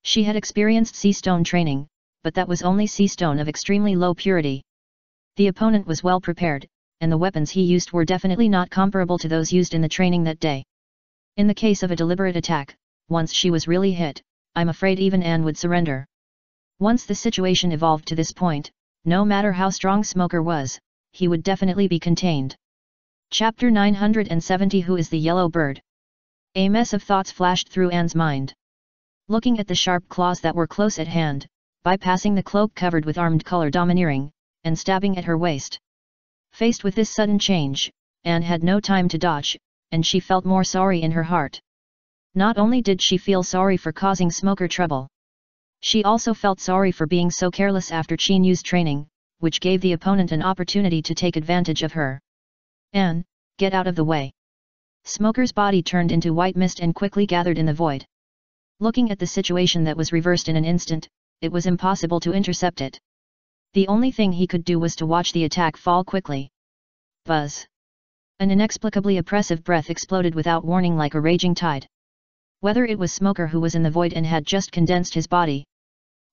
She had experienced sea stone training, but that was only sea stone of extremely low purity. The opponent was well prepared, and the weapons he used were definitely not comparable to those used in the training that day. In the case of a deliberate attack, once she was really hit, I'm afraid even Anne would surrender. Once the situation evolved to this point, no matter how strong Smoker was, he would definitely be contained. Chapter 970 Who is the Yellow Bird? A mess of thoughts flashed through Anne's mind. Looking at the sharp claws that were close at hand, bypassing the cloak covered with armed color domineering, and stabbing at her waist. Faced with this sudden change, Anne had no time to dodge, and she felt more sorry in her heart. Not only did she feel sorry for causing Smoker trouble, she also felt sorry for being so careless after Chinyu's training, which gave the opponent an opportunity to take advantage of her. "Anne, get out of the way." Smoker's body turned into white mist and quickly gathered in the void. Looking at the situation that was reversed in an instant, it was impossible to intercept it. The only thing he could do was to watch the attack fall quickly. Buzz. An inexplicably oppressive breath exploded without warning like a raging tide. Whether it was Smoker who was in the void and had just condensed his body,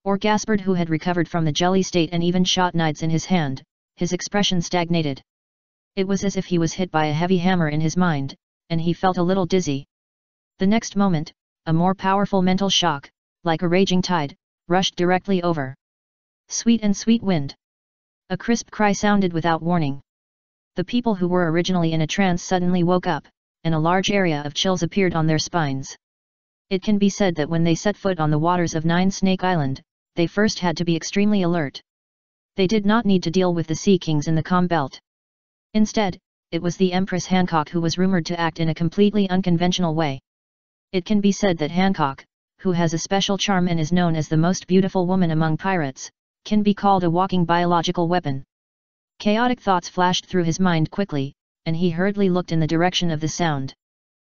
or Gaspard who had recovered from the jelly state and even shot knives in his hand, his expression stagnated. It was as if he was hit by a heavy hammer in his mind, and he felt a little dizzy. The next moment, a more powerful mental shock, like a raging tide, rushed directly over. Sweet and sweet wind. A crisp cry sounded without warning. The people who were originally in a trance suddenly woke up, and a large area of chills appeared on their spines. It can be said that when they set foot on the waters of Nine Snake Island, they first had to be extremely alert. They did not need to deal with the Sea Kings in the Calm Belt. Instead, it was the Empress Hancock who was rumored to act in a completely unconventional way. It can be said that Hancock, who has a special charm and is known as the most beautiful woman among pirates, can be called a walking biological weapon. Chaotic thoughts flashed through his mind quickly, and he hurriedly looked in the direction of the sound.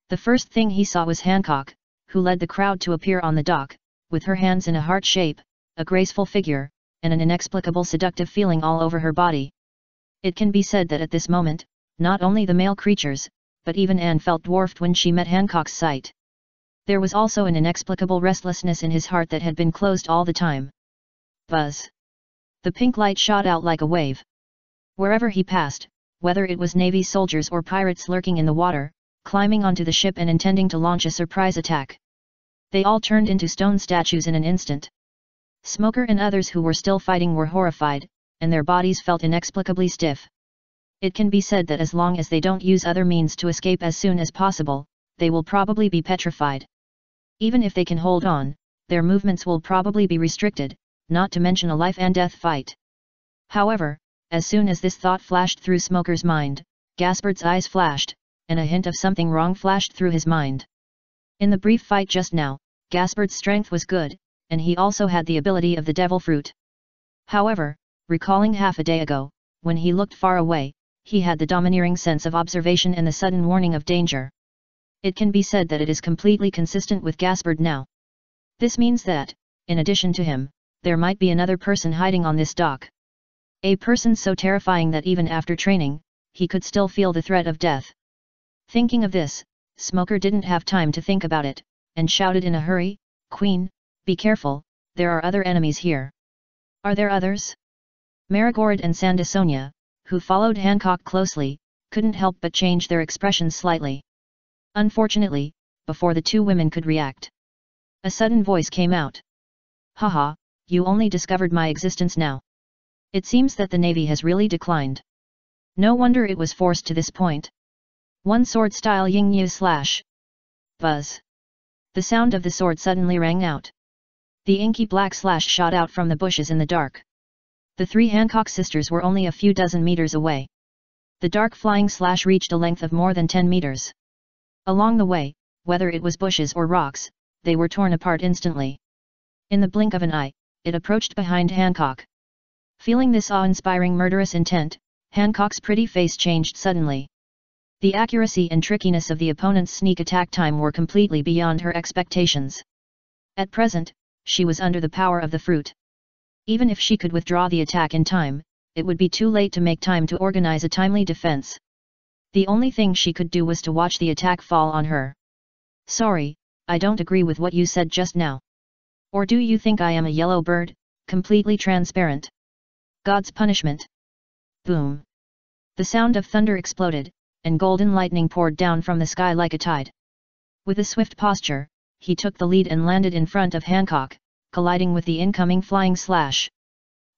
The first thing he saw was Hancock, who led the crowd to appear on the dock, with her hands in a heart shape, a graceful figure, and an inexplicable seductive feeling all over her body. It can be said that at this moment, not only the male creatures, but even Anne felt dwarfed when she met Hancock's sight. There was also an inexplicable restlessness in his heart that had been closed all the time. Buzz. The pink light shot out like a wave. Wherever he passed, whether it was Navy soldiers or pirates lurking in the water, climbing onto the ship and intending to launch a surprise attack, they all turned into stone statues in an instant. Smoker and others who were still fighting were horrified, and their bodies felt inexplicably stiff. It can be said that as long as they don't use other means to escape as soon as possible, they will probably be petrified. Even if they can hold on, their movements will probably be restricted, not to mention a life and death fight. However, as soon as this thought flashed through Smoker's mind, Gaspard's eyes flashed, and a hint of something wrong flashed through his mind. In the brief fight just now, Gaspard's strength was good, and he also had the ability of the devil fruit. However, recalling half a day ago, when he looked far away, he had the domineering sense of observation and the sudden warning of danger. It can be said that it is completely consistent with Gaspard now. This means that, in addition to him, there might be another person hiding on this dock. A person so terrifying that even after training, he could still feel the threat of death. Thinking of this, Smoker didn't have time to think about it, and shouted in a hurry, "Queen, be careful, there are other enemies here." "Are there others?" Marigold and Sandasonia, who followed Hancock closely, couldn't help but change their expressions slightly. Unfortunately, before the two women could react, a sudden voice came out. "Haha, you only discovered my existence now. It seems that the Navy has really declined. No wonder it was forced to this point. One sword style Ying Yu slash." Buzz. The sound of the sword suddenly rang out. The inky black slash shot out from the bushes in the dark. The three Hancock sisters were only a few dozen meters away. The dark flying slash reached a length of more than 10 meters. Along the way, whether it was bushes or rocks, they were torn apart instantly. In the blink of an eye, it approached behind Hancock. Feeling this awe-inspiring murderous intent, Hancock's pretty face changed suddenly. The accuracy and trickiness of the opponent's sneak attack time were completely beyond her expectations. At present, she was under the power of the fruit. Even if she could withdraw the attack in time, it would be too late to make time to organize a timely defense. The only thing she could do was to watch the attack fall on her. "Sorry, I don't agree with what you said just now. Or do you think I am a yellow bird, completely transparent? God's punishment." Boom. The sound of thunder exploded, and golden lightning poured down from the sky like a tide. With a swift posture, he took the lead and landed in front of Hancock, colliding with the incoming flying slash.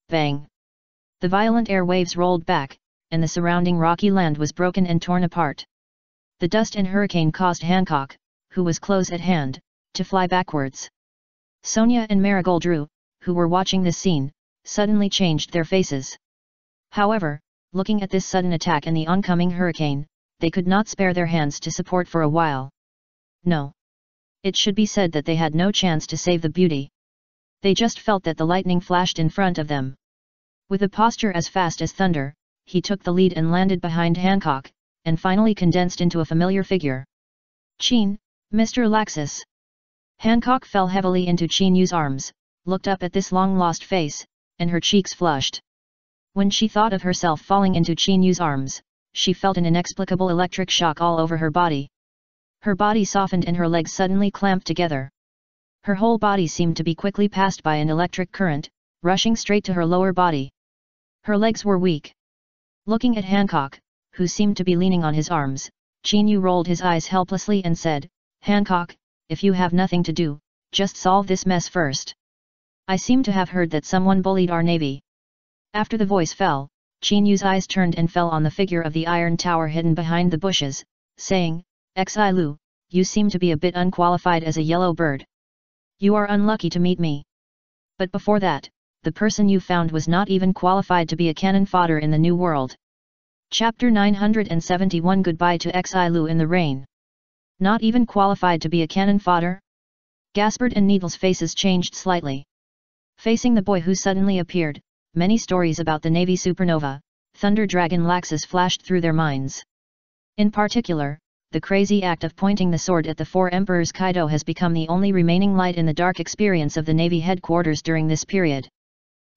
Bang! The violent air waves rolled back, and the surrounding rocky land was broken and torn apart. The dust and hurricane caused Hancock, who was close at hand, to fly backwards. Sonia and Marigold Drew, who were watching this scene, suddenly changed their faces. However, looking at this sudden attack and the oncoming hurricane, they could not spare their hands to support for a while. No. It should be said that they had no chance to save the beauty. They just felt that the lightning flashed in front of them. With a posture as fast as thunder, he took the lead and landed behind Hancock, and finally condensed into a familiar figure. "Chin, Mr. Laxus." Hancock fell heavily into Chin Yu's arms, looked up at this long-lost face, and her cheeks flushed. When she thought of herself falling into Chin Yu's arms, she felt an inexplicable electric shock all over her body. Her body softened and her legs suddenly clamped together. Her whole body seemed to be quickly passed by an electric current, rushing straight to her lower body. Her legs were weak. Looking at Hancock, who seemed to be leaning on his arms, Chin Yu rolled his eyes helplessly and said, "Hancock, if you have nothing to do, just solve this mess first. I seem to have heard that someone bullied our navy." After the voice fell, Chin Yu's eyes turned and fell on the figure of the iron tower hidden behind the bushes, saying, "Xi Lu, you seem to be a bit unqualified as a yellow bird. You are unlucky to meet me. But before that, the person you found was not even qualified to be a cannon fodder in the New World." Chapter 971 Goodbye to Xi Lu in the Rain. Not even qualified to be a cannon fodder? Gaspard and Needle's faces changed slightly. Facing the boy who suddenly appeared, many stories about the Navy supernova, Thunder Dragon Laxus flashed through their minds. In particular, the crazy act of pointing the sword at the four emperors Kaido has become the only remaining light in the dark experience of the Navy headquarters during this period.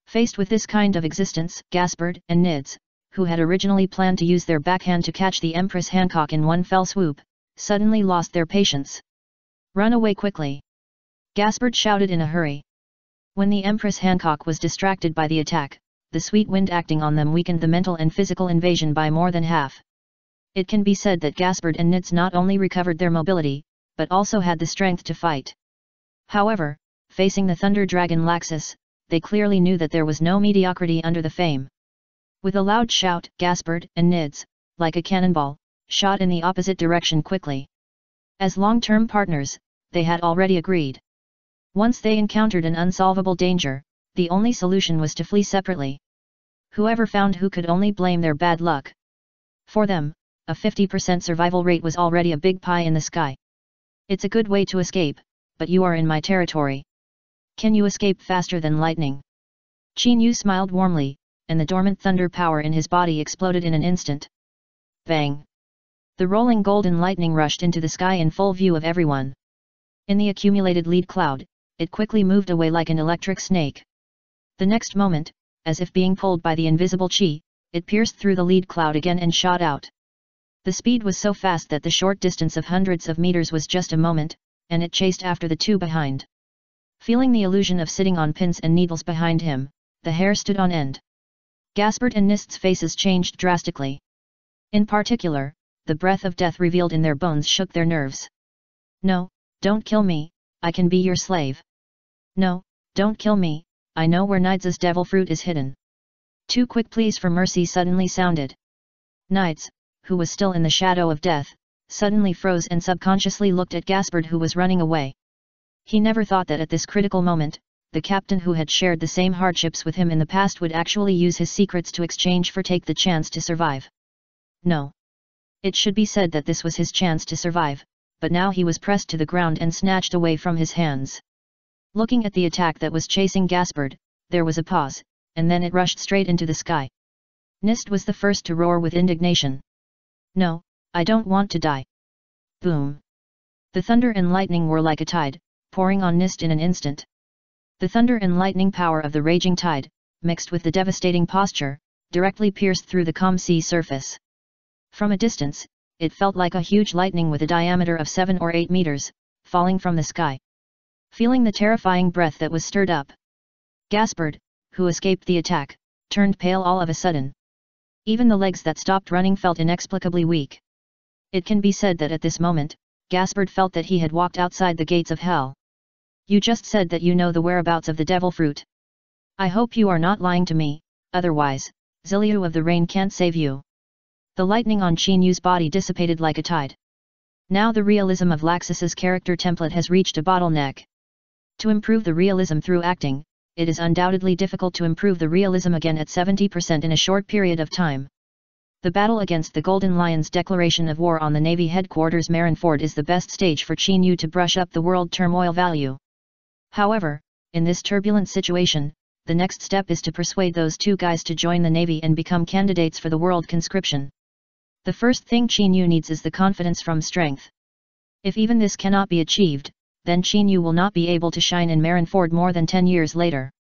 Faced with this kind of existence, Gaspard and Nids, who had originally planned to use their backhand to catch the Empress Hancock in one fell swoop, suddenly lost their patience. "Run away quickly!" Gaspard shouted in a hurry. When the Empress Hancock was distracted by the attack, the sweet wind acting on them weakened the mental and physical invasion by more than half. It can be said that Gaspard and Nids not only recovered their mobility, but also had the strength to fight. However, facing the Thunder Dragon Laxus, they clearly knew that there was no mediocrity under the fame. With a loud shout, Gaspard and Nids, like a cannonball, shot in the opposite direction quickly. As long-term partners, they had already agreed. Once they encountered an unsolvable danger, the only solution was to flee separately. Whoever found who could only blame their bad luck. For them, a 50% survival rate was already a big pie in the sky. "It's a good way to escape, but you are in my territory. Can you escape faster than lightning?" Chin Yu smiled warmly, and the dormant thunder power in his body exploded in an instant. Bang! The rolling golden lightning rushed into the sky in full view of everyone. In the accumulated lead cloud, it quickly moved away like an electric snake. The next moment, as if being pulled by the invisible chi, it pierced through the lead cloud again and shot out. The speed was so fast that the short distance of hundreds of meters was just a moment, and it chased after the two behind. Feeling the illusion of sitting on pins and needles behind him, the hair stood on end. Gaspard and Nist's faces changed drastically. In particular, the breath of death revealed in their bones shook their nerves. "No, don't kill me, I can be your slave. No, don't kill me, I know where Nides' devil fruit is hidden." Two quick pleas for mercy suddenly sounded. Nides, who was still in the shadow of death, suddenly froze and subconsciously looked at Gaspard, who was running away. He never thought that at this critical moment, the captain who had shared the same hardships with him in the past would actually use his secrets to exchange for take the chance to survive. No. It should be said that this was his chance to survive, but now he was pressed to the ground and snatched away from his hands. Looking at the attack that was chasing Gaspard, there was a pause, and then it rushed straight into the sky. Nist was the first to roar with indignation. "No, I don't want to die." Boom! The thunder and lightning were like a tide, pouring on Nist in an instant. The thunder and lightning power of the raging tide, mixed with the devastating posture, directly pierced through the calm sea surface. From a distance, it felt like a huge lightning with a diameter of 7 or 8 meters, falling from the sky. Feeling the terrifying breath that was stirred up, Gaspard, who escaped the attack, turned pale all of a sudden. Even the legs that stopped running felt inexplicably weak. It can be said that at this moment, Gaspard felt that he had walked outside the gates of hell. "You just said that you know the whereabouts of the devil fruit. I hope you are not lying to me, otherwise, Ziliu of the Rain can't save you." The lightning on Chinyu's body dissipated like a tide. Now the realism of Laxus's character template has reached a bottleneck. To improve the realism through acting, it is undoubtedly difficult to improve the realism again at 70% in a short period of time. The battle against the Golden Lion's declaration of war on the Navy headquarters Marineford is the best stage for Chinyu to brush up the world turmoil value. However, in this turbulent situation, the next step is to persuade those two guys to join the Navy and become candidates for the world conscription. The first thing Chinyu needs is the confidence from strength. If even this cannot be achieved, then Chinyu will not be able to shine in Marineford more than 10 years later.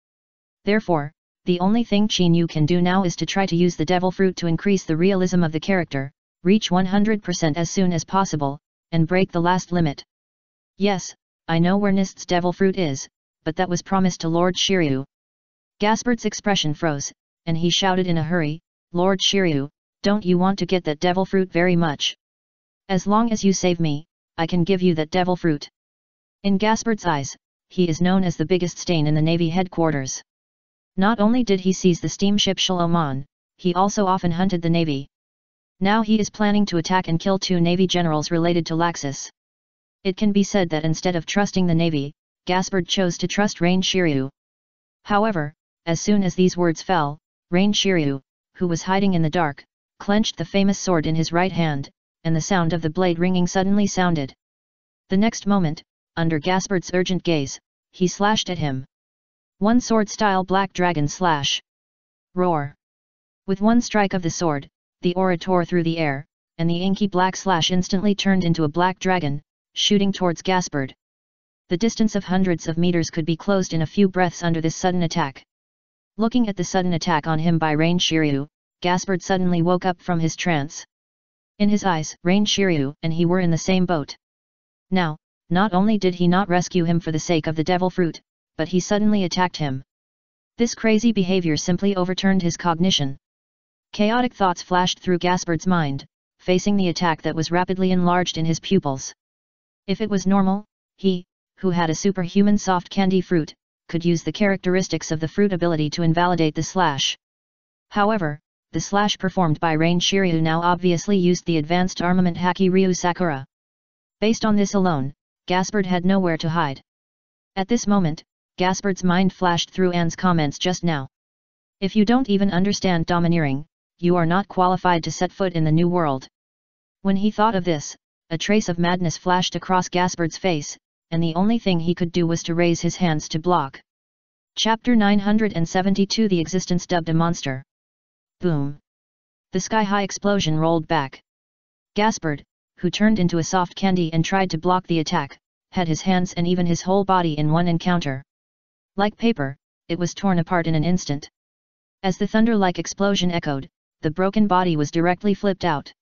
Therefore, the only thing Chinyu can do now is to try to use the devil fruit to increase the realism of the character, reach 100% as soon as possible, and break the last limit. "Yes, I know where Nist's devil fruit is, but that was promised to Lord Shiryu." Gaspard's expression froze, and he shouted in a hurry, "Lord Shiryu, don't you want to get that devil fruit very much? As long as you save me, I can give you that devil fruit." In Gaspard's eyes, he is known as the biggest stain in the Navy headquarters. Not only did he seize the steamship Shaloman, he also often hunted the Navy. Now he is planning to attack and kill 2 Navy generals related to Laxus. It can be said that instead of trusting the Navy, Gaspard chose to trust Rain Shiryu. However, as soon as these words fell, Rain Shiryu, who was hiding in the dark, clenched the famous sword in his right hand, and the sound of the blade ringing suddenly sounded. The next moment, under Gaspard's urgent gaze, he slashed at him. One sword-style black dragon slash. Roar! With one strike of the sword, the aura tore through the air, and the inky black slash instantly turned into a black dragon, shooting towards Gaspard. The distance of hundreds of meters could be closed in a few breaths under this sudden attack. Looking at the sudden attack on him by Rain Shiryu, Gaspard suddenly woke up from his trance. In his eyes, Rain Shiryu and he were in the same boat. Now, not only did he not rescue him for the sake of the devil fruit, but he suddenly attacked him. This crazy behavior simply overturned his cognition. Chaotic thoughts flashed through Gaspard's mind, facing the attack that was rapidly enlarged in his pupils. If it was normal, he, who had a superhuman soft candy fruit, could use the characteristics of the fruit ability to invalidate the slash. However, the slash performed by Rain Shiryu now obviously used the advanced armament Haki Ryu Sakura. Based on this alone, Gaspard had nowhere to hide. At this moment, Gaspard's mind flashed through Anne's comments just now. "If you don't even understand domineering, you are not qualified to set foot in the new world." When he thought of this, a trace of madness flashed across Gaspard's face, and the only thing he could do was to raise his hands to block. Chapter 972 The Existence Dubbed a Monster. Boom! The sky-high explosion rolled back. Gaspard, who turned into a soft candy and tried to block the attack, had his hands and even his whole body in one encounter. Like paper, it was torn apart in an instant. As the thunder-like explosion echoed, the broken body was directly flipped out.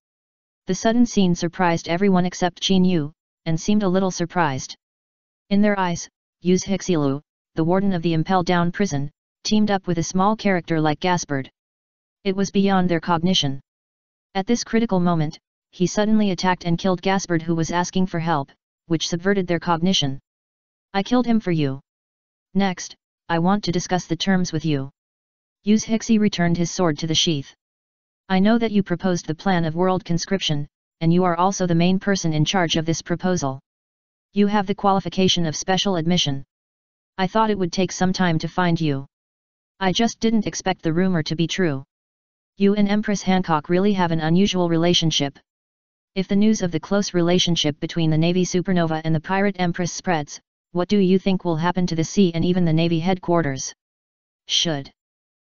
The sudden scene surprised everyone except Qin Yu, and seemed a little surprised. In their eyes, Yu's Hixilu, the warden of the Impel Down prison, teamed up with a small character like Gaspard. It was beyond their cognition. At this critical moment, he suddenly attacked and killed Gaspard, who was asking for help, which subverted their cognition. I killed him for you. Next, I want to discuss the terms with you. Yu's Hixi returned his sword to the sheath. I know that you proposed the plan of world conscription, and you are also the main person in charge of this proposal. You have the qualification of special admission. I thought it would take some time to find you. I just didn't expect the rumor to be true. You and Empress Hancock really have an unusual relationship. If the news of the close relationship between the Navy supernova and the pirate Empress spreads, what do you think will happen to the sea and even the Navy headquarters? Should.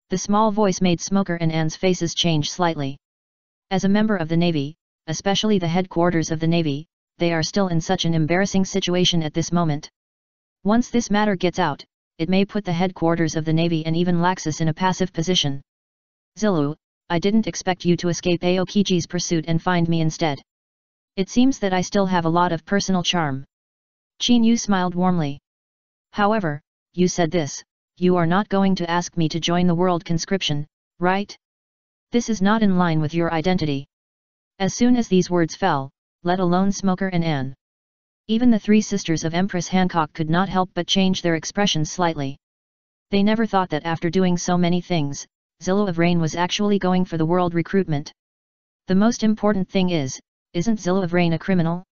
The small voice made Smoker and Anne's faces change slightly. As a member of the Navy, especially the headquarters of the Navy, they are still in such an embarrassing situation at this moment. Once this matter gets out, it may put the headquarters of the Navy and even Laxus in a passive position. Zilu, I didn't expect you to escape Aokiji's pursuit and find me instead. It seems that I still have a lot of personal charm. Qin Yu smiled warmly. However, you said this, you are not going to ask me to join the world conscription, right? This is not in line with your identity. As soon as these words fell, let alone Smoker and Anne. Even the three sisters of Empress Hancock could not help but change their expressions slightly. They never thought that after doing so many things, Zilu of Rain was actually going for the world recruitment. The most important thing is, isn't Zilu of Rain a criminal?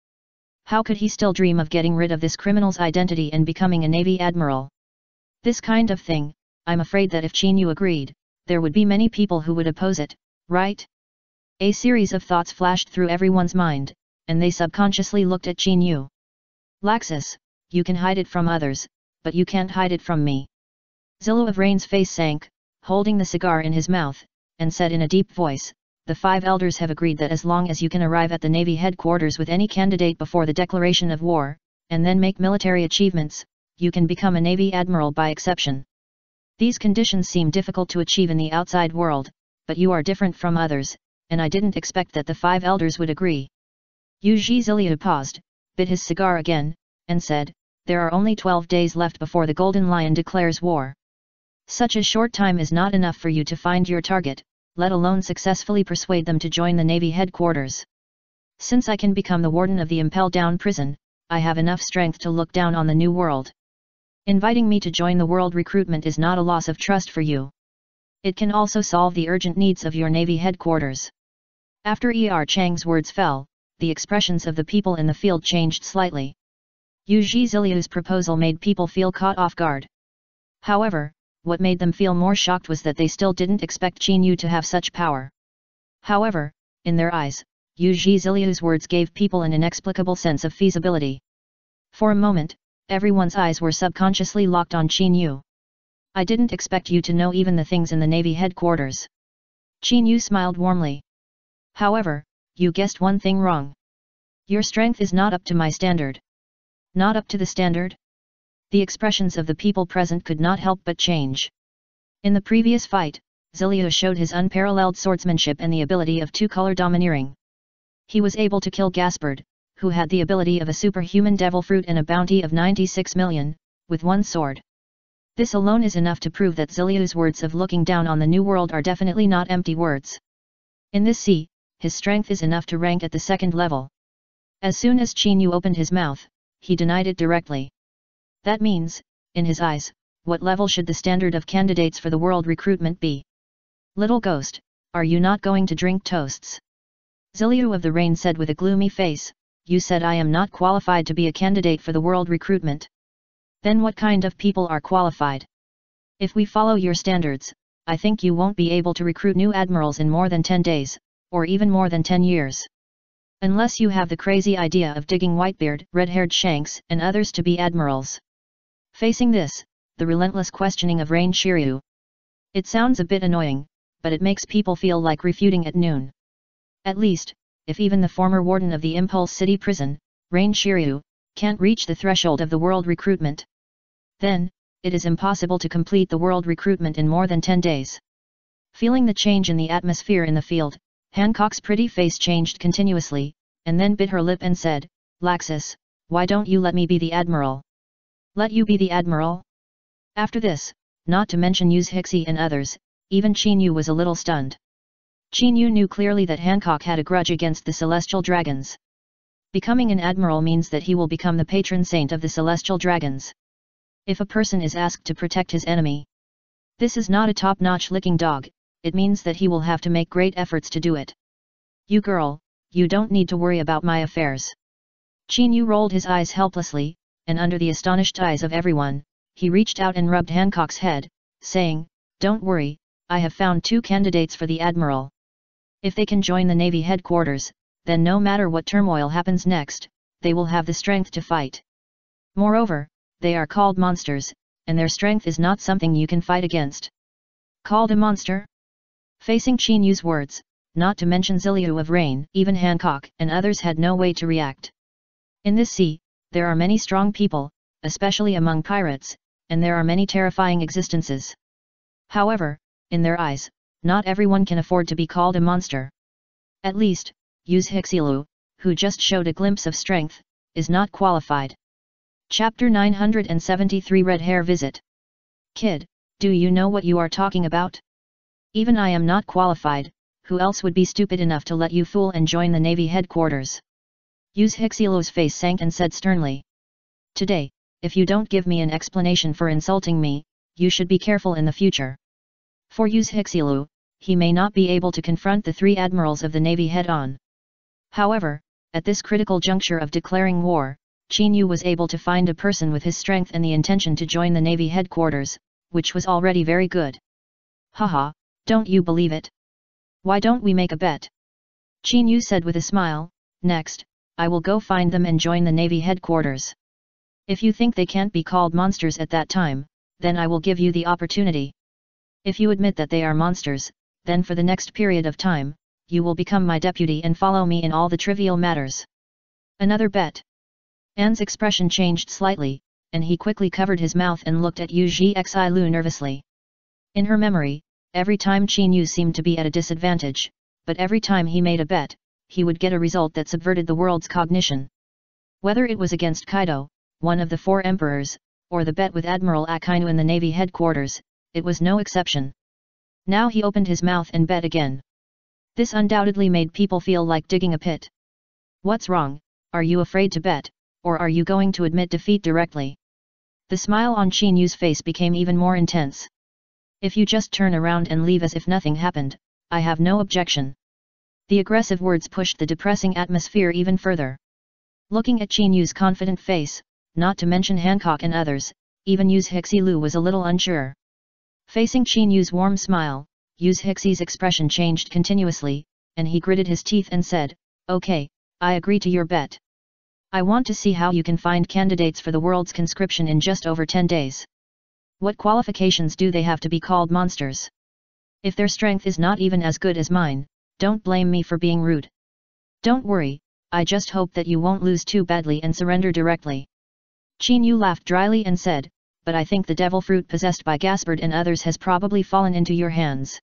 How could he still dream of getting rid of this criminal's identity and becoming a Navy admiral? This kind of thing, I'm afraid that if Qin Yu agreed, there would be many people who would oppose it, right? A series of thoughts flashed through everyone's mind, and they subconsciously looked at Qin Yu. Laxus, you can hide it from others, but you can't hide it from me. Zilu of Rain's face sank, holding the cigar in his mouth, and said in a deep voice, the five elders have agreed that as long as you can arrive at the Navy headquarters with any candidate before the declaration of war, and then make military achievements, you can become a Navy admiral by exception. These conditions seem difficult to achieve in the outside world, but you are different from others, and I didn't expect that the five elders would agree. Yu Zhiziliu paused, bit his cigar again, and said, there are only 12 days left before the Golden Lion declares war. Such a short time is not enough for you to find your target, let alone successfully persuade them to join the Navy headquarters. Since I can become the warden of the Impel Down prison, I have enough strength to look down on the new world. Inviting me to join the world recruitment is not a loss of trust for you. It can also solve the urgent needs of your Navy headquarters. After Chang's words fell, the expressions of the people in the field changed slightly. Yu Zhiziliu's proposal made people feel caught off guard. However, what made them feel more shocked was that they still didn't expect Qin Yu to have such power. However, in their eyes, Yu Zhiziliu's words gave people an inexplicable sense of feasibility. For a moment, everyone's eyes were subconsciously locked on Qin Yu. I didn't expect you to know even the things in the Navy headquarters. Qin Yu smiled warmly. However, you guessed one thing wrong. Your strength is not up to my standard. Not up to the standard? The expressions of the people present could not help but change. In the previous fight, Ziliu showed his unparalleled swordsmanship and the ability of two-color domineering. He was able to kill Gaspard, who had the ability of a superhuman devil fruit and a bounty of 96 million, with one sword. This alone is enough to prove that Ziliu's words of looking down on the new world are definitely not empty words. In this sea, his strength is enough to rank at the second level. As soon as Qin Yu opened his mouth, he denied it directly. That means, in his eyes, what level should the standard of candidates for the world recruitment be? Little ghost, are you not going to drink toasts? Ziliu of the Rain said with a gloomy face, you said I am not qualified to be a candidate for the world recruitment. Then what kind of people are qualified? If we follow your standards, I think you won't be able to recruit new admirals in more than 10 days, or even more than 10 years. Unless you have the crazy idea of digging Whitebeard, red-haired Shanks, and others to be admirals. Facing this, the relentless questioning of Rain Shiryu. It sounds a bit annoying, but it makes people feel like refuting at noon. At least, if even the former warden of the Impulse City prison, Rain Shiryu, can't reach the threshold of the world recruitment, then, it is impossible to complete the world recruitment in more than 10 days. Feeling the change in the atmosphere in the field, Hancock's pretty face changed continuously, and then bit her lip and said, "Laxus, why don't you let me be the admiral?" "Let you be the admiral?" After this, not to mention Use Hixie and others, even Chinyu was a little stunned. Chinyu knew clearly that Hancock had a grudge against the celestial dragons. Becoming an admiral means that he will become the patron saint of the celestial dragons. If a person is asked to protect his enemy, this is not a top-notch licking dog, it means that he will have to make great efforts to do it. "You girl, you don't need to worry about my affairs." Chinyu rolled his eyes helplessly, and under the astonished eyes of everyone, he reached out and rubbed Hancock's head, saying, "Don't worry, I have found 2 candidates for the admiral. If they can join the Navy headquarters, then no matter what turmoil happens next, they will have the strength to fight. Moreover, they are called monsters, and their strength is not something you can fight against." "Called a monster?" Facing Chinyu's words, not to mention Ziliu of Rain, even Hancock and others had no way to react. In this sea, there are many strong people, especially among pirates, and there are many terrifying existences. However, in their eyes, not everyone can afford to be called a monster. At least, Use Hixilu, who just showed a glimpse of strength, is not qualified. Chapter 973 Red Hair Visit. "Kid, do you know what you are talking about? Even I am not qualified, who else would be stupid enough to let you fool and join the Navy headquarters?" Use Hixilu's face sank and said sternly. "Today, if you don't give me an explanation for insulting me, you should be careful in the future." For Use Hixilu, he may not be able to confront the 3 admirals of the Navy head-on. However, at this critical juncture of declaring war, Chinyu was able to find a person with his strength and the intention to join the Navy headquarters, which was already very good. "Haha, don't you believe it? Why don't we make a bet?" Chinyu said with a smile, "Next, I will go find them and join the Navy headquarters. If you think they can't be called monsters at that time, then I will give you the opportunity. If you admit that they are monsters, then for the next period of time, you will become my deputy and follow me in all the trivial matters." "Another bet?" An's expression changed slightly, and he quickly covered his mouth and looked at Yu Xilu nervously. In her memory, every time Chinyu seemed to be at a disadvantage, but every time he made a bet, he would get a result that subverted the world's cognition. Whether it was against Kaido, one of the 4 emperors, or the bet with Admiral Akainu in the Navy headquarters, it was no exception. Now he opened his mouth and bet again. This undoubtedly made people feel like digging a pit. "What's wrong, are you afraid to bet, or are you going to admit defeat directly?" The smile on Chinyu's face became even more intense. "If you just turn around and leave as if nothing happened, I have no objection." The aggressive words pushed the depressing atmosphere even further. Looking at Chinyu's confident face, not to mention Hancock and others, even Use Hixilu was a little unsure. Facing Chinyu's warm smile, Use Hixie's expression changed continuously, and he gritted his teeth and said, "Okay, I agree to your bet. I want to see how you can find candidates for the world's conscription in just over 10 days. What qualifications do they have to be called monsters? If their strength is not even as good as mine, don't blame me for being rude. Don't worry, I just hope that you won't lose too badly and surrender directly." Chinyu laughed dryly and said, "But I think the devil fruit possessed by Gaspard and others has probably fallen into your hands.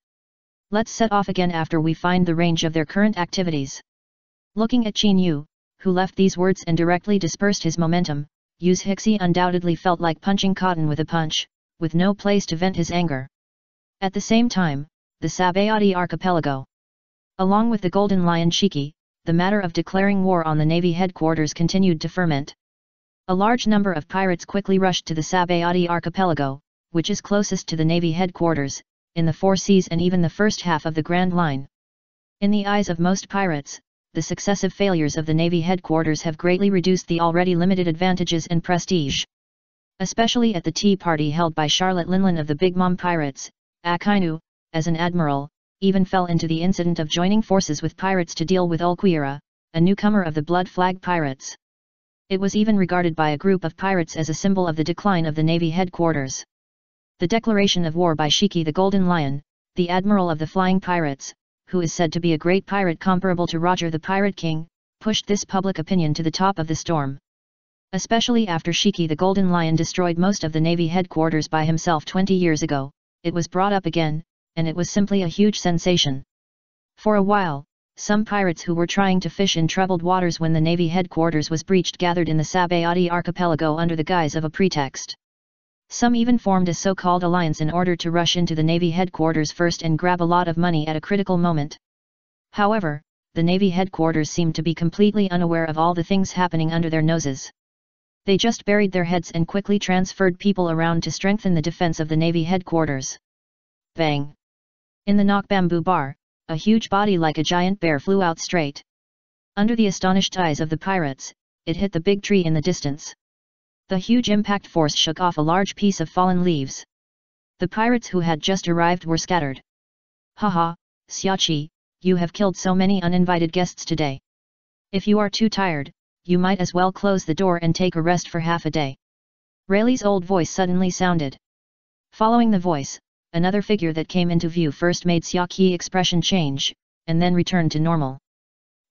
Let's set off again after we find the range of their current activities." Looking at Chinyu, who left these words and directly dispersed his momentum, Use Hixie undoubtedly felt like punching cotton with a punch, with no place to vent his anger. At the same time, the Sabayati archipelago. Along with the Golden Lion Shiki, the matter of declaring war on the Navy headquarters continued to ferment. A large number of pirates quickly rushed to the Sabayati archipelago, which is closest to the Navy headquarters, in the 4 seas and even the first half of the Grand Line. In the eyes of most pirates, the successive failures of the Navy headquarters have greatly reduced the already limited advantages and prestige. Especially at the tea party held by Charlotte Linlin of the Big Mom Pirates, Akainu, as an admiral, even fell into the incident of joining forces with pirates to deal with Ulquiera, a newcomer of the Blood Flag Pirates. It was even regarded by a group of pirates as a symbol of the decline of the Navy headquarters. The declaration of war by Shiki the Golden Lion, the admiral of the Flying Pirates, who is said to be a great pirate comparable to Roger the Pirate King, pushed this public opinion to the top of the storm. Especially after Shiki the Golden Lion destroyed most of the Navy headquarters by himself 20 years ago, it was brought up again, and it was simply a huge sensation. For a while, some pirates who were trying to fish in troubled waters when the Navy headquarters was breached gathered in the Sabayati archipelago under the guise of a pretext. Some even formed a so-called alliance in order to rush into the Navy headquarters first and grab a lot of money at a critical moment. However, the Navy headquarters seemed to be completely unaware of all the things happening under their noses. They just buried their heads and quickly transferred people around to strengthen the defense of the Navy headquarters. Bang! In the Nok Bamboo Bar, a huge body like a giant bear flew out straight. Under the astonished eyes of the pirates, it hit the big tree in the distance. The huge impact force shook off a large piece of fallen leaves. The pirates who had just arrived were scattered. Haha, Xiaoqi, you have killed so many uninvited guests today. If you are too tired, you might as well close the door and take a rest for half a day. Rayleigh's old voice suddenly sounded. Following the voice, another figure that came into view first made Xiaoqi's expression change, and then returned to normal.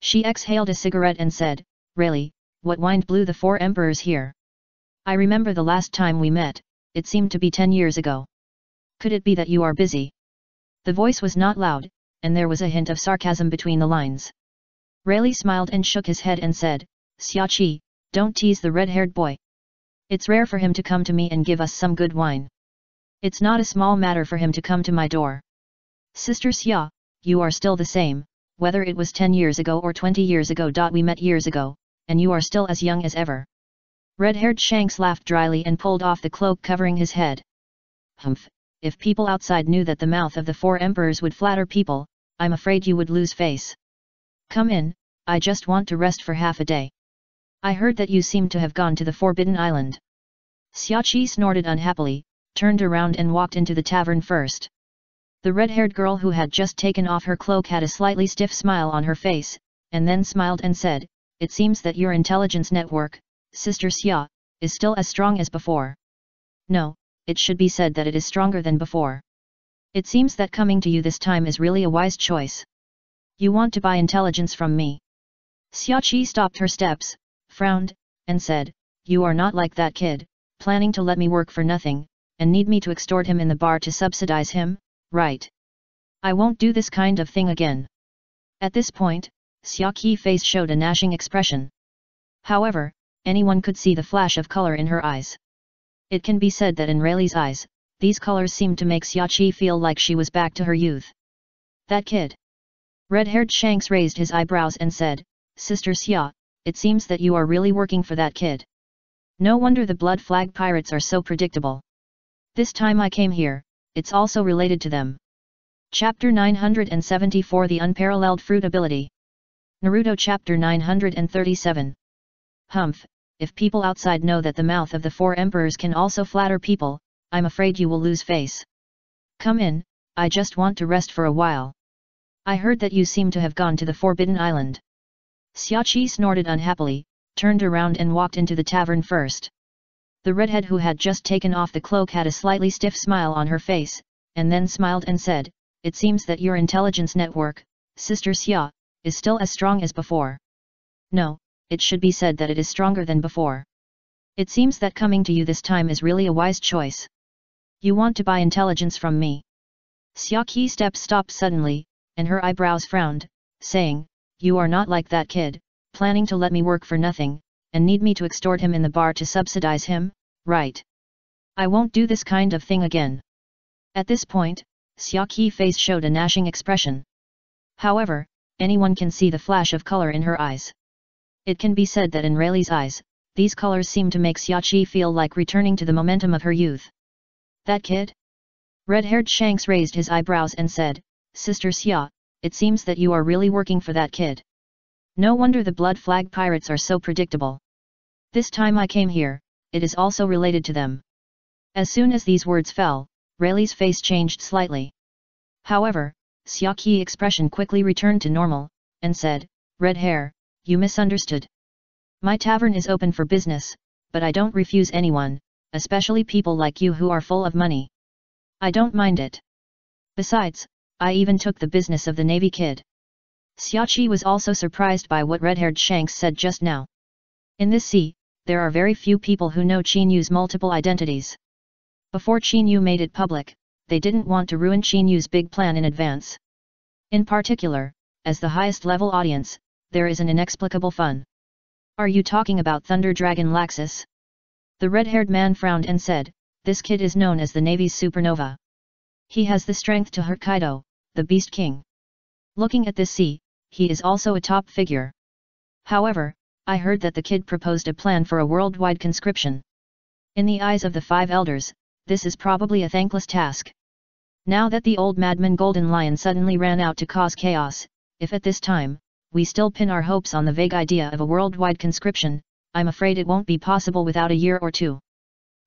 She exhaled a cigarette and said, Rayleigh, what wind blew the four emperors here? I remember the last time we met, it seemed to be 10 years ago. Could it be that you are busy? The voice was not loud, and there was a hint of sarcasm between the lines. Rayleigh smiled and shook his head and said, Xiaoqi, don't tease the red-haired boy. It's rare for him to come to me and give us some good wine. It's not a small matter for him to come to my door. Sister Xia, you are still the same, whether it was 10 years ago or 20 years ago. We met years ago, and you are still as young as ever. Red-haired Shanks laughed dryly and pulled off the cloak covering his head. Humph, if people outside knew that the mouth of the four emperors would flatter people, I'm afraid you would lose face. Come in, I just want to rest for half a day. I heard that you seem to have gone to the Forbidden Island. Xiaoqi snorted unhappily, turned around and walked into the tavern first. The red-haired girl who had just taken off her cloak had a slightly stiff smile on her face, and then smiled and said, It seems that your intelligence network, Sister Xia, is still as strong as before. No, it should be said that it is stronger than before. It seems that coming to you this time is really a wise choice. You want to buy intelligence from me. Xiaoqi stopped her steps, frowned, and said, You are not like that kid, planning to let me work for nothing, and need me to extort him in the bar to subsidize him, right? I won't do this kind of thing again. At this point, Xiaoqi's face showed a gnashing expression. However, anyone could see the flash of color in her eyes. It can be said that in Rayleigh's eyes, these colors seemed to make Xiaoqi feel like she was back to her youth. That kid. Red-haired Shanks raised his eyebrows and said, Sister Xia, it seems that you are really working for that kid. No wonder the Blood Flag pirates are so predictable. This time I came here, it's also related to them. Chapter 974 The Unparalleled Fruit Ability. Naruto Chapter 937. Humph, if people outside know that the mouth of the four emperors can also flatter people, I'm afraid you will lose face. Come in, I just want to rest for a while. I heard that you seem to have gone to the Forbidden Island. Xiaoqi snorted unhappily, turned around and walked into the tavern first. The redhead who had just taken off the cloak had a slightly stiff smile on her face, and then smiled and said, It seems that your intelligence network, Sister Xia, is still as strong as before. No, it should be said that it is stronger than before. It seems that coming to you this time is really a wise choice. You want to buy intelligence from me. Xiaoqi's step stopped suddenly, and her eyebrows frowned, saying, You are not like that kid, planning to let me work for nothing, and need me to extort him in the bar to subsidize him, right? I won't do this kind of thing again. At this point, Xiaoqi's face showed a gnashing expression. However, anyone can see the flash of color in her eyes. It can be said that in Rayleigh's eyes, these colors seem to make Xiaoqi feel like returning to the momentum of her youth. That kid? Red-haired Shanks raised his eyebrows and said, Sister Xia, it seems that you are really working for that kid. No wonder the Blood Flag pirates are so predictable. This time I came here, it is also related to them. As soon as these words fell, Rayleigh's face changed slightly. However, Xiaoqi's expression quickly returned to normal, and said, Red hair, you misunderstood. My tavern is open for business, but I don't refuse anyone, especially people like you who are full of money. I don't mind it. Besides, I even took the business of the Navy kid. Xiaoqi was also surprised by what red-haired Shanks said just now. In this sea, there are very few people who know Qin Yu's multiple identities. Before Qin Yu made it public, they didn't want to ruin Qinyu's big plan in advance. In particular, as the highest level audience, there is an inexplicable fun. Are you talking about Thunder Dragon Laxus? The red-haired man frowned and said, this kid is known as the Navy's supernova. He has the strength to hurt Kaido, the Beast King. Looking at this he is also a top figure. However, I heard that the kid proposed a plan for a worldwide conscription. In the eyes of the 5 elders, this is probably a thankless task. Now that the old madman Golden Lion suddenly ran out to cause chaos, if at this time, we still pin our hopes on the vague idea of a worldwide conscription, I'm afraid it won't be possible without a year or two.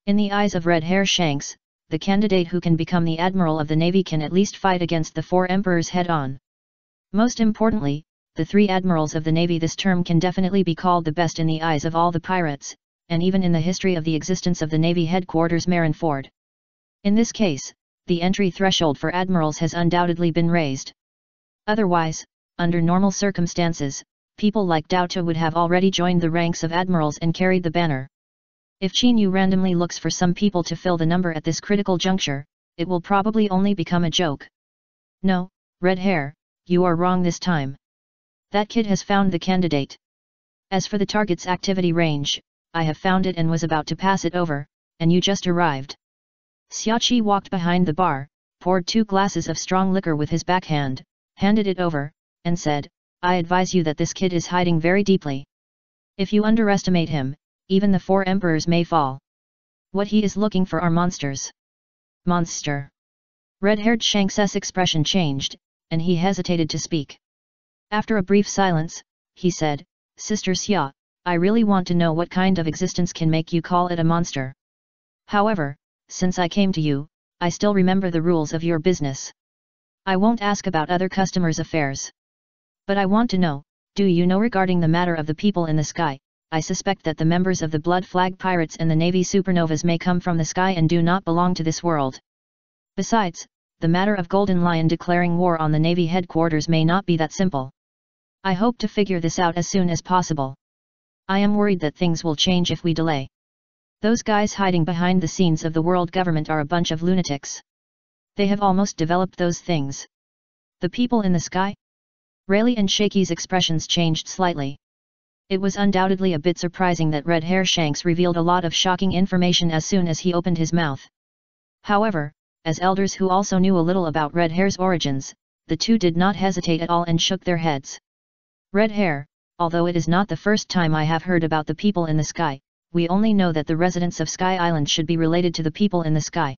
In the eyes of Red Hair Shanks, the candidate who can become the Admiral of the Navy can at least fight against the 4 Emperors head-on. Most importantly, the 3 Admirals of the Navy this term can definitely be called the best in the eyes of all the pirates, and even in the history of the existence of the Navy headquarters Marineford. In this case, the entry threshold for admirals has undoubtedly been raised. Otherwise, under normal circumstances, people like Naruto would have already joined the ranks of admirals and carried the banner. If Qinyue randomly looks for some people to fill the number at this critical juncture, it will probably only become a joke. No, Red Hair, you are wrong this time. That kid has found the candidate. As for the target's activity range, I have found it and was about to pass it over, and you just arrived. Xiaoqi walked behind the bar, poured 2 glasses of strong liquor with his backhand, handed it over, and said, I advise you that this kid is hiding very deeply. If you underestimate him, even the 4 emperors may fall. What he is looking for are monsters. Monster. Red-haired Shanks' expression changed, and he hesitated to speak. After a brief silence, he said, Sister Xia, I really want to know what kind of existence can make you call it a monster. However, since I came to you, I still remember the rules of your business. I won't ask about other customers' affairs. But I want to know, do you know regarding the matter of the people in the sky? I suspect that the members of the Blood Flag Pirates and the Navy Supernovas may come from the sky and do not belong to this world. Besides, the matter of Golden Lion declaring war on the Navy headquarters may not be that simple. I hope to figure this out as soon as possible. I am worried that things will change if we delay. Those guys hiding behind the scenes of the world government are a bunch of lunatics. They have almost developed those things. The people in the sky? Rayleigh and Shaky's expressions changed slightly. It was undoubtedly a bit surprising that Red Hair Shanks revealed a lot of shocking information as soon as he opened his mouth. However, as elders who also knew a little about Red Hair's origins, the 2 did not hesitate at all and shook their heads. Red Hair, although it is not the first time I have heard about the people in the sky, we only know that the residents of Sky Island should be related to the people in the sky.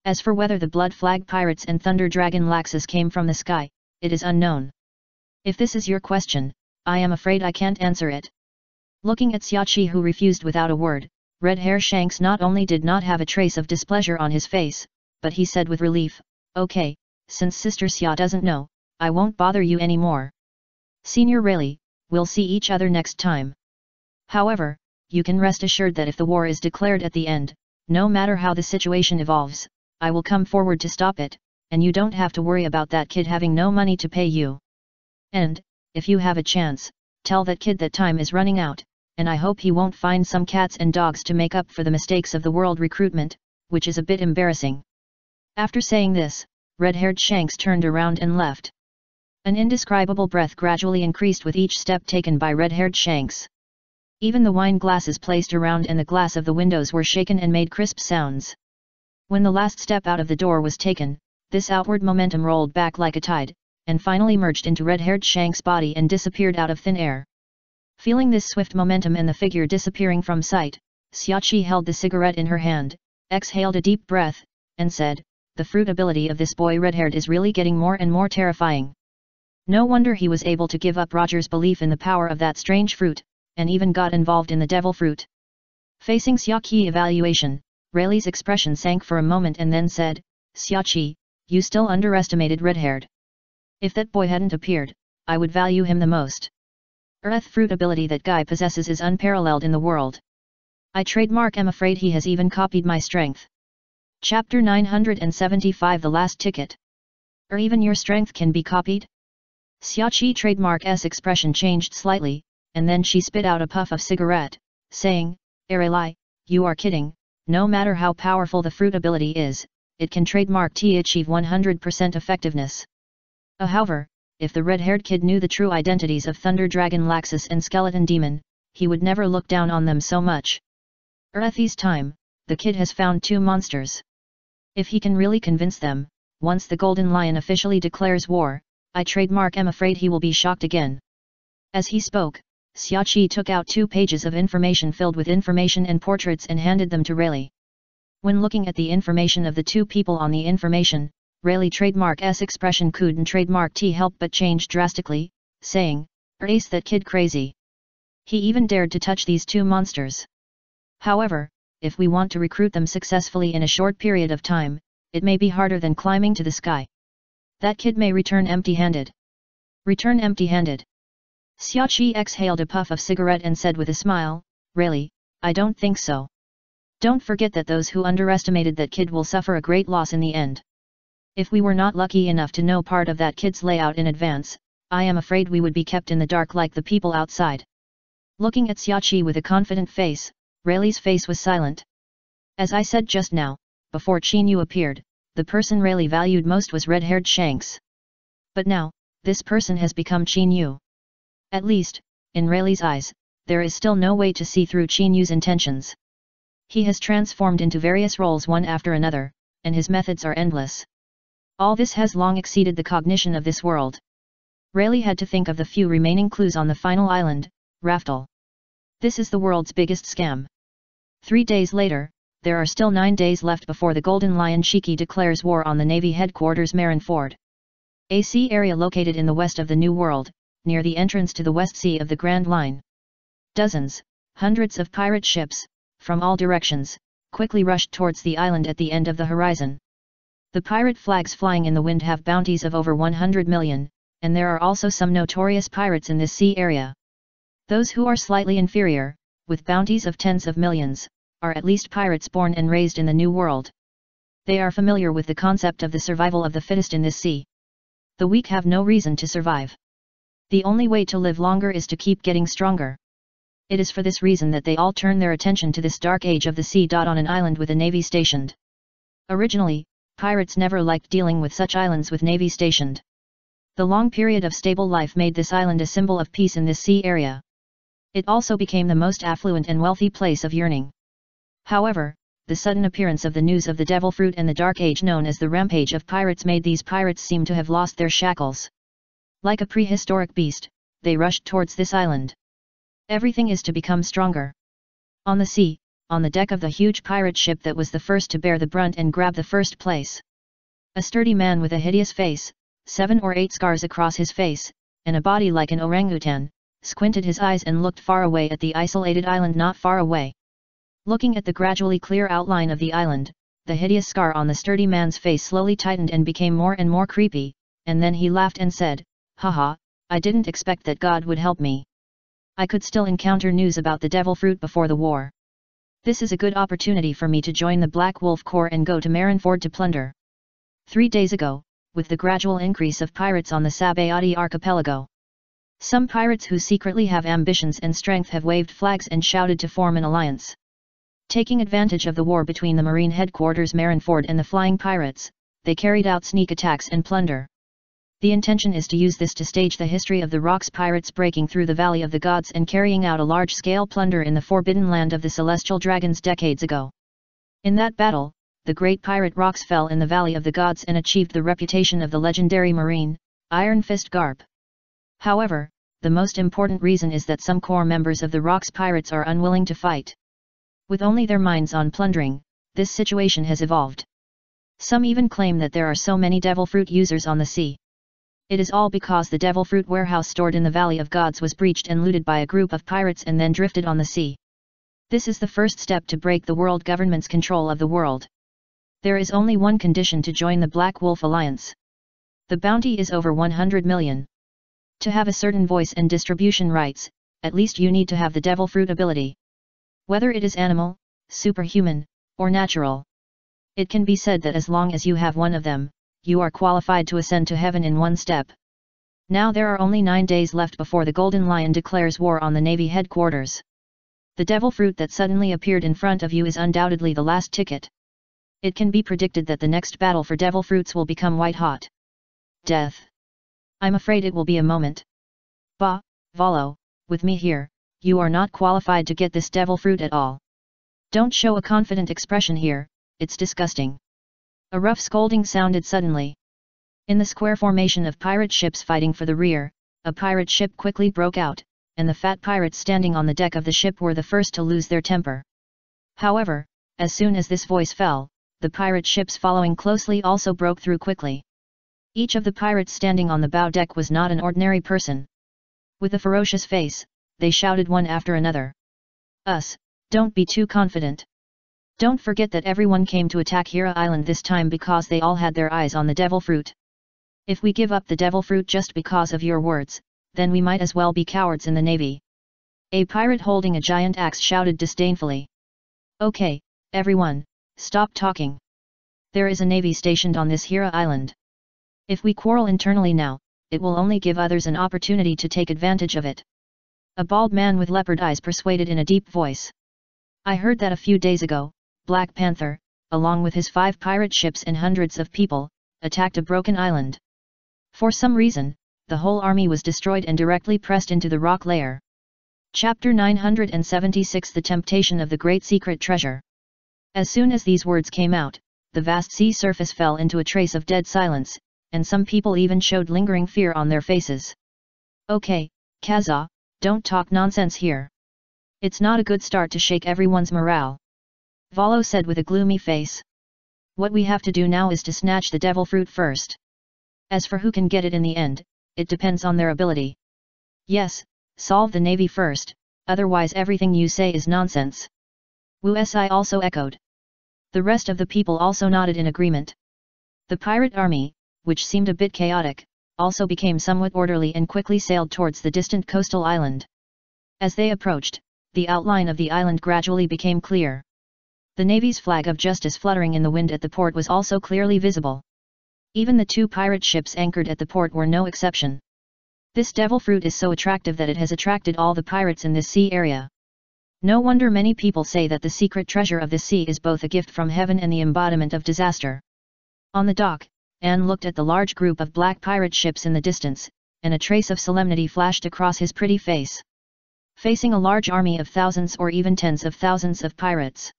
As for whether the Blood Flag Pirates and Thunder Dragon Laxus came from the sky, it is unknown. If this is your question, I am afraid I can't answer it. Looking at Xiaoqi, who refused without a word, Red Hair Shanks not only did not have a trace of displeasure on his face, but he said with relief, okay, since Sister Xia doesn't know, I won't bother you anymore. Senior Rayleigh, we'll see each other next time. However, you can rest assured that if the war is declared at the end, no matter how the situation evolves, I will come forward to stop it, and you don't have to worry about that kid having no money to pay you. And, if you have a chance, tell that kid that time is running out, and I hope he won't find some cats and dogs to make up for the mistakes of the world recruitment, which is a bit embarrassing. After saying this, Red-haired Shanks turned around and left. An indescribable breath gradually increased with each step taken by Red-haired Shanks. Even the wine glasses placed around and the glass of the windows were shaken and made crisp sounds. When the last step out of the door was taken, this outward momentum rolled back like a tide, and finally merged into Red-haired Shanks' body and disappeared out of thin air. Feeling this swift momentum and the figure disappearing from sight, Xiaoqi held the cigarette in her hand, exhaled a deep breath, and said, the fruit ability of this boy red-haired is really getting more and more terrifying. No wonder he was able to give up Roger's belief in the power of that strange fruit, and even got involved in the devil fruit. Facing Xiaoqi evaluation, Rayleigh's expression sank for a moment and then said, Xiaoqi, you still underestimated red-haired. If that boy hadn't appeared, I would value him the most. Earth fruit ability that guy possesses is unparalleled in the world. I trademark am afraid he has even copied my strength. Chapter 975 The Last Ticket. Or even your strength can be copied? Xiaoqi trademark's expression changed slightly, and then she spit out a puff of cigarette, saying, Rayleigh, you are kidding, no matter how powerful the fruit ability is, it can trademark T achieve 100% effectiveness. However, if the red-haired kid knew the true identities of Thunder Dragon Laxus and Skeleton Demon, he would never look down on them so much. At this time, the kid has found two monsters. If he can really convince them, once the Golden Lion officially declares war, I trademark am afraid he will be shocked again. As he spoke, Xiaoqi took out 2 pages of information filled with information and portraits and handed them to Rayleigh. When looking at the information of the 2 people on the information, Rayleigh trademark S expression couldn't trademark T help but change drastically, saying, "Ace that kid crazy. He even dared to touch these 2 monsters. However, if we want to recruit them successfully in a short period of time, it may be harder than climbing to the sky. That kid may return empty-handed." Return empty-handed. Xiaoqi exhaled a puff of cigarette and said with a smile, "Rayleigh, I don't think so. Don't forget that those who underestimated that kid will suffer a great loss in the end. If we were not lucky enough to know part of that kid's layout in advance, I am afraid we would be kept in the dark like the people outside." Looking at Xiaoqi with a confident face, Rayleigh's face was silent. As I said just now, before Qin Yu appeared, the person Rayleigh valued most was red-haired Shanks. But now, this person has become Qin Yu. At least, in Rayleigh's eyes, there is still no way to see through Qin Yu's intentions. He has transformed into various roles one after another, and his methods are endless. All this has long exceeded the cognition of this world. Rayleigh had to think of the few remaining clues on the final island, Raftel. This is the world's biggest scam. 3 days later, there are still 9 days left before the Golden Lion Shiki declares war on the Navy headquarters Marineford. A sea area located in the west of the New World, near the entrance to the West Sea of the Grand Line. Dozens, hundreds of pirate ships, from all directions, quickly rushed towards the island at the end of the horizon. The pirate flags flying in the wind have bounties of over 100 million, and there are also some notorious pirates in this sea area. Those who are slightly inferior, with bounties of tens of millions, are at least pirates born and raised in the New World. They are familiar with the concept of the survival of the fittest in this sea. The weak have no reason to survive. The only way to live longer is to keep getting stronger. It is for this reason that they all turn their attention to this dark age of the sea. On an island with a navy stationed. Originally, pirates never liked dealing with such islands with navy stationed. The long period of stable life made this island a symbol of peace in this sea area. It also became the most affluent and wealthy place of yearning. However, the sudden appearance of the news of the devil fruit and the dark age known as the rampage of pirates made these pirates seem to have lost their shackles. Like a prehistoric beast, they rushed towards this island. Everything is to become stronger. On the sea, on the deck of the huge pirate ship that was the first to bear the brunt and grab the first place. A sturdy man with a hideous face, 7 or 8 scars across his face, and a body like an orangutan, squinted his eyes and looked far away at the isolated island not far away. Looking at the gradually clear outline of the island, the hideous scar on the sturdy man's face slowly tightened and became more and more creepy, and then he laughed and said, "Haha, I didn't expect that God would help me. I could still encounter news about the devil fruit before the war. This is a good opportunity for me to join the Black Wolf Corps and go to Marineford to plunder." 3 days ago, with the gradual increase of pirates on the Sabayati archipelago, some pirates who secretly have ambitions and strength have waved flags and shouted to form an alliance. Taking advantage of the war between the marine headquarters Marineford and the flying pirates, they carried out sneak attacks and plunder. The intention is to use this to stage the history of the Rocks pirates breaking through the Valley of the Gods and carrying out a large-scale plunder in the forbidden land of the Celestial Dragons decades ago. In that battle, the great pirate Rocks fell in the Valley of the Gods and achieved the reputation of the legendary marine, Iron Fist Garp. However, the most important reason is that some core members of the Rocks pirates are unwilling to fight. With only their minds on plundering, this situation has evolved. Some even claim that there are so many devil fruit users on the sea. It is all because the devil fruit warehouse stored in the Valley of Gods was breached and looted by a group of pirates and then drifted on the sea. This is the first step to break the world government's control of the world. There is only one condition to join the Black Wolf Alliance. The bounty is over 100 million. To have a certain voice and distribution rights, at least you need to have the devil fruit ability. Whether it is animal, superhuman, or natural. It can be said that as long as you have one of them, you are qualified to ascend to heaven in one step. Now there are only 9 days left before the Golden Lion declares war on the Navy headquarters. The devil fruit that suddenly appeared in front of you is undoubtedly the last ticket. It can be predicted that the next battle for devil fruits will become white hot. Death. I'm afraid it will be a moment. Bah, Volo, with me here, you are not qualified to get this devil fruit at all. Don't show a confident expression here, it's disgusting. A rough scolding sounded suddenly. In the square formation of pirate ships fighting for the rear, a pirate ship quickly broke out, and the fat pirates standing on the deck of the ship were the first to lose their temper. However, as soon as this voice fell, the pirate ships following closely also broke through quickly. Each of the pirates standing on the bow deck was not an ordinary person. With a ferocious face, they shouted one after another. Don't be too confident. Don't forget that everyone came to attack Hira Island this time because they all had their eyes on the devil fruit. If we give up the devil fruit just because of your words, then we might as well be cowards in the navy. A pirate holding a giant axe shouted disdainfully. Okay, everyone, stop talking. There is a navy stationed on this Hira Island. If we quarrel internally now, it will only give others an opportunity to take advantage of it. A bald man with leopard eyes persuaded in a deep voice. I heard that a few days ago, Black Panther, along with his 5 pirate ships and hundreds of people, attacked a broken island. For some reason, the whole army was destroyed and directly pressed into the rock layer. Chapter 976 The Temptation of the Great Secret Treasure. As soon as these words came out, the vast sea surface fell into a trace of dead silence, and some people even showed lingering fear on their faces. Okay, Kaza, don't talk nonsense here. It's not a good start to shake everyone's morale. Volo said with a gloomy face. What we have to do now is to snatch the devil fruit first. As for who can get it in the end, it depends on their ability. Yes, solve the navy first, otherwise everything you say is nonsense. Wu Si also echoed. The rest of the people also nodded in agreement. The pirate army, which seemed a bit chaotic, also became somewhat orderly and quickly sailed towards the distant coastal island. As they approached, the outline of the island gradually became clear. The navy's flag of justice fluttering in the wind at the port was also clearly visible. Even the 2 pirate ships anchored at the port were no exception. This devil fruit is so attractive that it has attracted all the pirates in this sea area. No wonder many people say that the secret treasure of this sea is both a gift from heaven and the embodiment of disaster. On the dock, Anne looked at the large group of black pirate ships in the distance, and a trace of solemnity flashed across his pretty face. Facing a large army of thousands or even tens of thousands of pirates.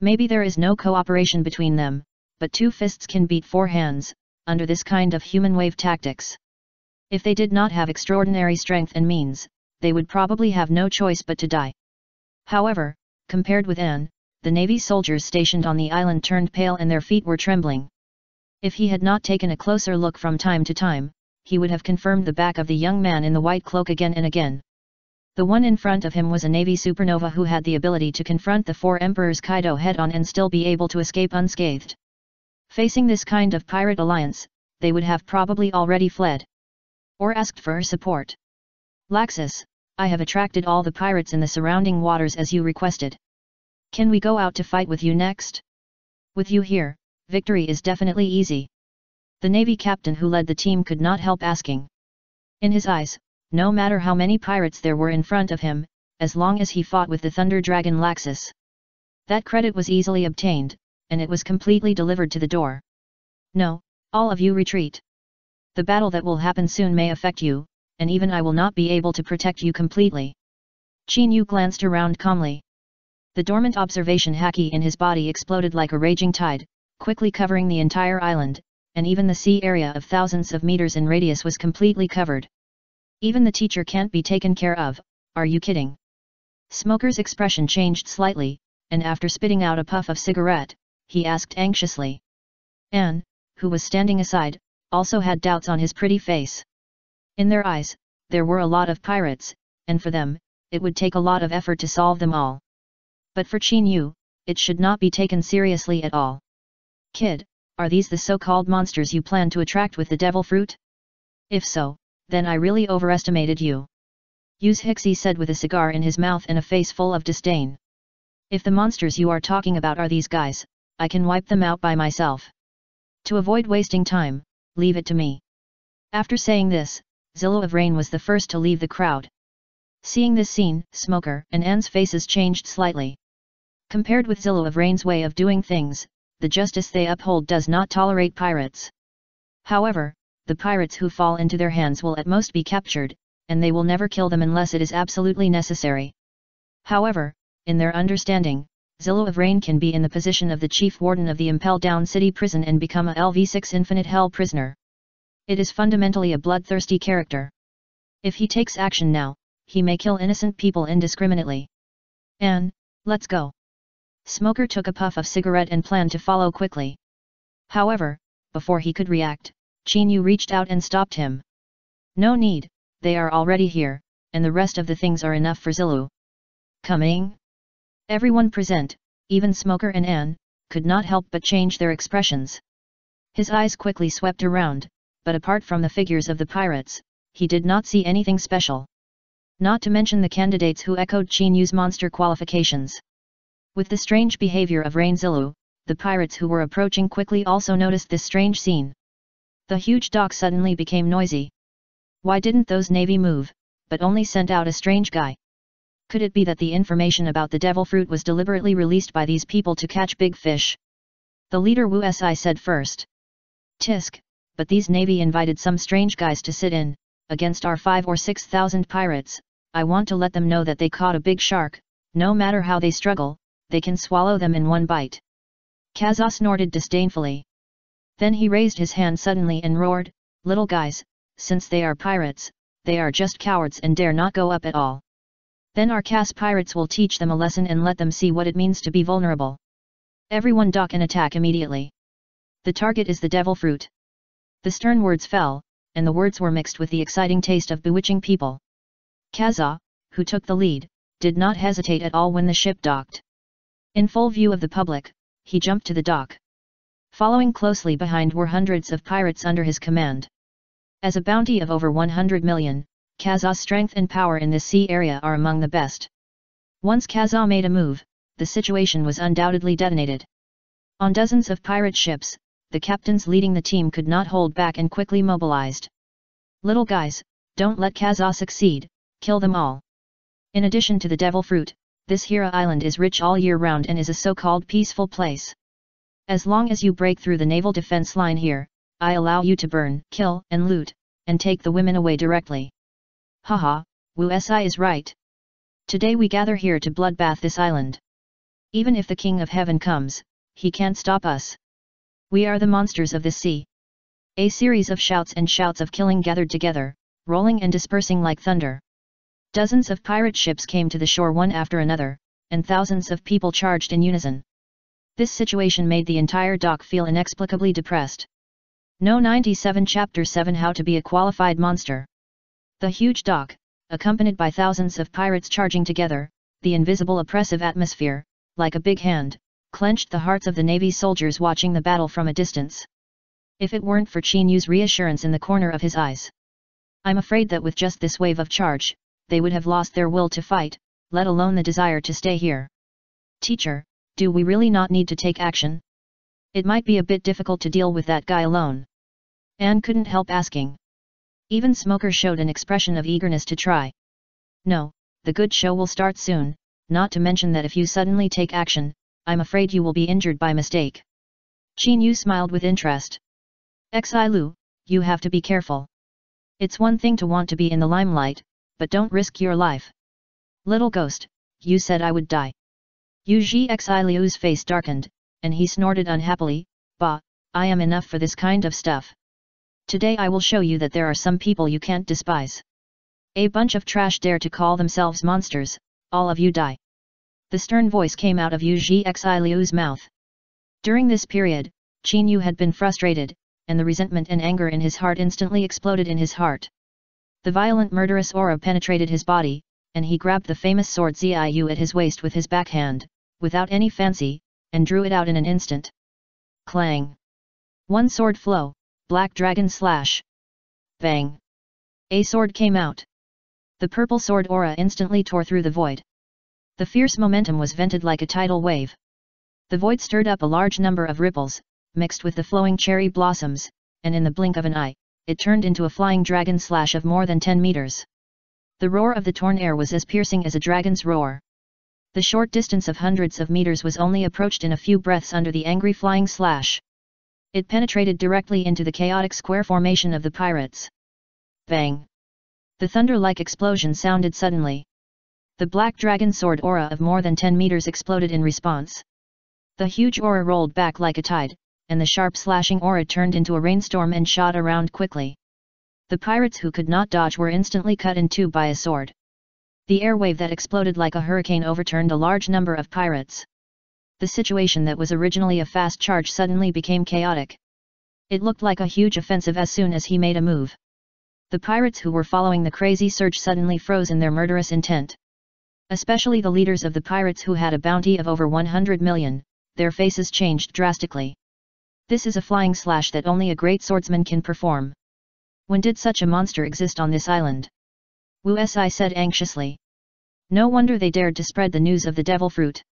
Maybe there is no cooperation between them, but 2 fists can beat 4 hands, under this kind of human wave tactics. If they did not have extraordinary strength and means, they would probably have no choice but to die. However, compared with Anne, the navy soldiers stationed on the island turned pale and their feet were trembling. If he had not taken a closer look from time to time, he would have confirmed the back of the young man in the white cloak again and again. The one in front of him was a navy supernova who had the ability to confront the 4 emperors Kaido head-on and still be able to escape unscathed. Facing this kind of pirate alliance, they would have probably already fled. Or asked for support. Laxus, I have attracted all the pirates in the surrounding waters as you requested. Can we go out to fight with you next? With you here, victory is definitely easy. The navy captain who led the team could not help asking. In his eyes, no matter how many pirates there were in front of him, as long as he fought with the Thunder Dragon Laxus. That credit was easily obtained, and it was completely delivered to the door. No, all of you retreat. The battle that will happen soon may affect you, and even I will not be able to protect you completely. Qin Yu glanced around calmly. The dormant observation haki in his body exploded like a raging tide, quickly covering the entire island, and even the sea area of thousands of meters in radius was completely covered. Even the teacher can't be taken care of, are you kidding? Smoker's expression changed slightly, and after spitting out a puff of cigarette, he asked anxiously. Anne, who was standing aside, also had doubts on his pretty face. In their eyes, there were a lot of pirates, and for them, it would take a lot of effort to solve them all. But for Qin Yu, it should not be taken seriously at all. Kid, are these the so-called monsters you plan to attract with the devil fruit? If so, then I really overestimated you. Yu's Hixie said with a cigar in his mouth and a face full of disdain. If the monsters you are talking about are these guys, I can wipe them out by myself. To avoid wasting time, leave it to me. After saying this, Zillow of Rain was the first to leave the crowd. Seeing this scene, Smoker and Anne's faces changed slightly. Compared with Zillow of Rain's way of doing things, the justice they uphold does not tolerate pirates. However, the pirates who fall into their hands will at most be captured, and they will never kill them unless it is absolutely necessary. However, in their understanding, Zillow of Rain can be in the position of the chief warden of the Impel Down City prison and become a LV6 Infinite Hell prisoner. It is fundamentally a bloodthirsty character. If he takes action now, he may kill innocent people indiscriminately. Anne, let's go. Smoker took a puff of cigarette and planned to follow quickly. However, before he could react, Chinyu reached out and stopped him. No need, they are already here, and the rest of the things are enough for Zillow. Coming? Everyone present, even Smoker and Anne, could not help but change their expressions. His eyes quickly swept around, but apart from the figures of the pirates, he did not see anything special. Not to mention the candidates who echoed Chinyu's monster qualifications. With the strange behavior of Rain Zillow, the pirates who were approaching quickly also noticed this strange scene. The huge dock suddenly became noisy. Why didn't those navy move, but only sent out a strange guy? Could it be that the information about the devil fruit was deliberately released by these people to catch big fish? The leader Wu Si said first. Tisk, but these navy invited some strange guys to sit in, against our 5 or 6,000 pirates. I want to let them know that they caught a big shark, no matter how they struggle, they can swallow them in one bite. Kaza snorted disdainfully. Then he raised his hand suddenly and roared, little guys, since they are pirates, they are just cowards and dare not go up at all. Then our Cass pirates will teach them a lesson and let them see what it means to be vulnerable. Everyone dock and attack immediately. The target is the devil fruit. The stern words fell, and the words were mixed with the exciting taste of bewitching people. Kaza, who took the lead, did not hesitate at all when the ship docked. In full view of the public, he jumped to the dock. Following closely behind were hundreds of pirates under his command. As a bounty of over 100 million, Kaza's strength and power in this sea area are among the best. Once Kaza made a move, the situation was undoubtedly detonated. On dozens of pirate ships, the captains leading the team could not hold back and quickly mobilized. Little guys, don't let Kaza succeed, kill them all. In addition to the devil fruit, this Hira island is rich all year round and is a so-called peaceful place. As long as you break through the naval defense line here, I allow you to burn, kill, and loot, and take the women away directly. Haha, Wu Si is right. Today we gather here to bloodbath this island. Even if the King of Heaven comes, he can't stop us. We are the monsters of this sea. A series of shouts and shouts of killing gathered together, rolling and dispersing like thunder. Dozens of pirate ships came to the shore one after another, and thousands of people charged in unison. This situation made the entire dock feel inexplicably depressed. No 97 Chapter 7 How to be a Qualified Monster. The huge dock, accompanied by thousands of pirates charging together, the invisible oppressive atmosphere, like a big hand, clenched the hearts of the Navy soldiers watching the battle from a distance. If it weren't for Chinyu's reassurance in the corner of his eyes. I'm afraid that with just this wave of charge, they would have lost their will to fight, let alone the desire to stay here. Teacher, do we really not need to take action? It might be a bit difficult to deal with that guy alone. Anne couldn't help asking. Even Smoker showed an expression of eagerness to try. No, the good show will start soon, not to mention that if you suddenly take action, I'm afraid you will be injured by mistake. Chinyu smiled with interest. Xilu, you have to be careful. It's one thing to want to be in the limelight, but don't risk your life. Little ghost, you said I would die. Yuji Xilu's face darkened, and he snorted unhappily, Bah, I am enough for this kind of stuff. Today I will show you that there are some people you can't despise. A bunch of trash dare to call themselves monsters, all of you die. The stern voice came out of Yuji Xilu's mouth. During this period, Chinyu had been frustrated, and the resentment and anger in his heart instantly exploded in his heart. The violent murderous aura penetrated his body, and he grabbed the famous sword Ziyu at his waist with his backhand, without any fancy, and drew it out in an instant. Clang! One sword flow, black dragon slash. Bang! A sword came out. The purple sword aura instantly tore through the void. The fierce momentum was vented like a tidal wave. The void stirred up a large number of ripples, mixed with the flowing cherry blossoms, and in the blink of an eye, it turned into a flying dragon slash of more than 10 meters. The roar of the torn air was as piercing as a dragon's roar. The short distance of hundreds of meters was only approached in a few breaths under the angry flying slash. It penetrated directly into the chaotic square formation of the pirates. Bang! The thunder-like explosion sounded suddenly. The black dragon sword aura of more than 10 meters exploded in response. The huge aura rolled back like a tide, and the sharp slashing aura turned into a rainstorm and shot around quickly. The pirates who could not dodge were instantly cut in two by a sword. The air wave that exploded like a hurricane overturned a large number of pirates. The situation that was originally a fast charge suddenly became chaotic. It looked like a huge offensive as soon as he made a move. The pirates who were following the crazy surge suddenly froze in their murderous intent. Especially the leaders of the pirates who had a bounty of over 100 million, their faces changed drastically. This is a flying slash that only a great swordsman can perform. When did such a monster exist on this island? Wu Si said anxiously. No wonder they dared to spread the news of the devil fruit.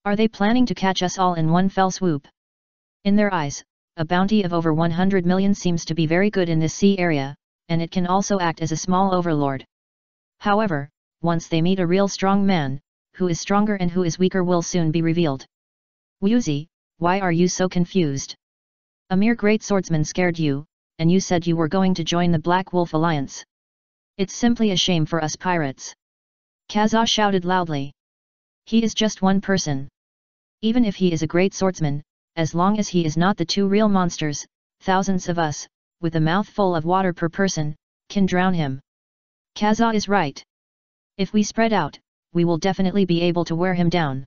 Are they planning to catch us all in one fell swoop? In their eyes, a bounty of over 100 million seems to be very good in this sea area, and it can also act as a small overlord. However, once they meet a real strong man, who is stronger and who is weaker will soon be revealed. Wuzi, why are you so confused? A mere great swordsman scared you, and you said you were going to join the Black Wolf Alliance. It's simply a shame for us pirates. Kaza shouted loudly. He is just one person. Even if he is a great swordsman, as long as he is not the two real monsters, thousands of us, with a mouth full of water per person, can drown him. Kaza is right. If we spread out, we will definitely be able to wear him down.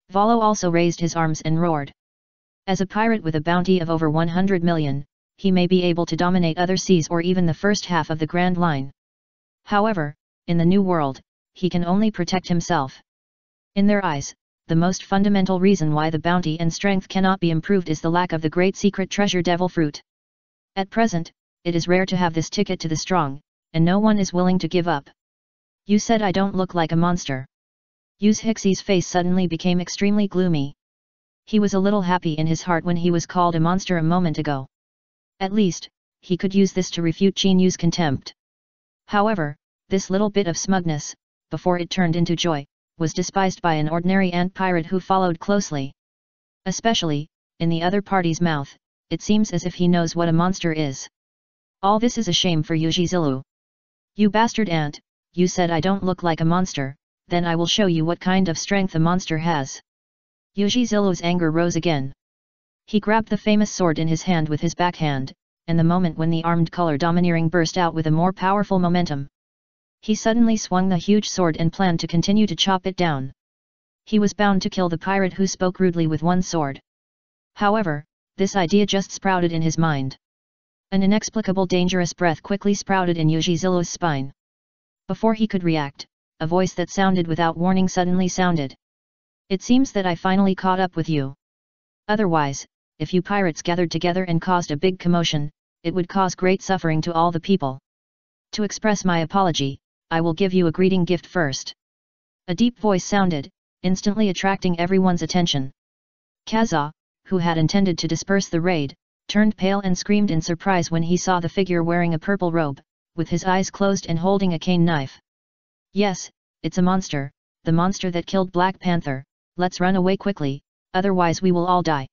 Volo also raised his arms and roared. As a pirate with a bounty of over 100 million, he may be able to dominate other seas or even the first half of the Grand Line. However, in the New World, he can only protect himself. In their eyes, the most fundamental reason why the bounty and strength cannot be improved is the lack of the great secret treasure devil fruit. At present, it is rare to have this ticket to the strong, and no one is willing to give up. You said I don't look like a monster. Yu's Hixie's face suddenly became extremely gloomy. He was a little happy in his heart when he was called a monster a moment ago. At least, he could use this to refute Qin Yu's contempt. However, this little bit of smugness, before it turned into joy, was despised by an ordinary ant pirate who followed closely. Especially, in the other party's mouth, it seems as if he knows what a monster is. All this is a shame for Yujizilu. You bastard ant, you said I don't look like a monster, then I will show you what kind of strength a monster has. Yujizilu's anger rose again. He grabbed the famous sword in his hand with his backhand, and the moment when the armed color domineering burst out with a more powerful momentum. He suddenly swung the huge sword and planned to continue to chop it down. He was bound to kill the pirate who spoke rudely with one sword. However, this idea just sprouted in his mind. An inexplicable dangerous breath quickly sprouted in Yujizilu's spine. Before he could react, a voice that sounded without warning suddenly sounded. It seems that I finally caught up with you. Otherwise, if you pirates gathered together and caused a big commotion, it would cause great suffering to all the people. To express my apology, I will give you a greeting gift first. A deep voice sounded, instantly attracting everyone's attention. Kaza, who had intended to disperse the raid, turned pale and screamed in surprise when he saw the figure wearing a purple robe, with his eyes closed and holding a cane knife. Yes, it's a monster, the monster that killed Black Panther. Let's run away quickly, otherwise we will all die.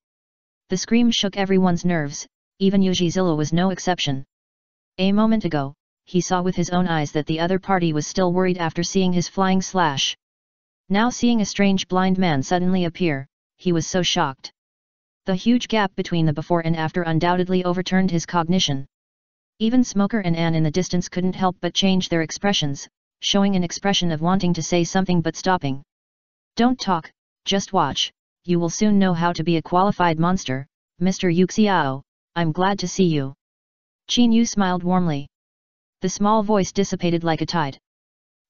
The scream shook everyone's nerves, even Yujizilu was no exception. A moment ago, he saw with his own eyes that the other party was still worried after seeing his flying slash. Now seeing a strange blind man suddenly appear, he was so shocked. The huge gap between the before and after undoubtedly overturned his cognition. Even Smoker and Anne in the distance couldn't help but change their expressions, showing an expression of wanting to say something but stopping. Don't talk, just watch, you will soon know how to be a qualified monster, Mr. Yuxiao, I'm glad to see you. Qin Yu smiled warmly. The small voice dissipated like a tide.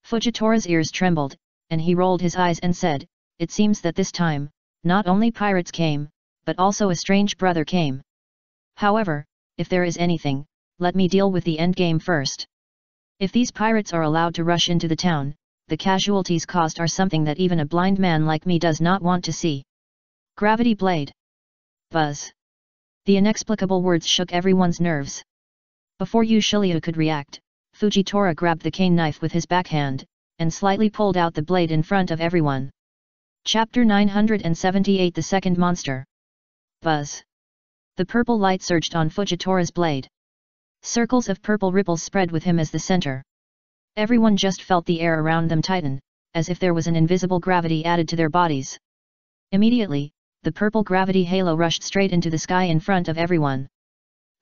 Fujitora's ears trembled, and he rolled his eyes and said, it seems that this time, not only pirates came, but also a strange brother came. However, if there is anything, let me deal with the endgame first. If these pirates are allowed to rush into the town, the casualties caused are something that even a blind man like me does not want to see. Gravity blade. Buzz. The inexplicable words shook everyone's nerves. Before Yu Shiliu could react, Fujitora grabbed the cane knife with his backhand, and slightly pulled out the blade in front of everyone. Chapter 978 The Second Monster. Buzz. The purple light surged on Fujitora's blade. Circles of purple ripples spread with him as the center. Everyone just felt the air around them tighten, as if there was an invisible gravity added to their bodies. Immediately, the purple gravity halo rushed straight into the sky in front of everyone.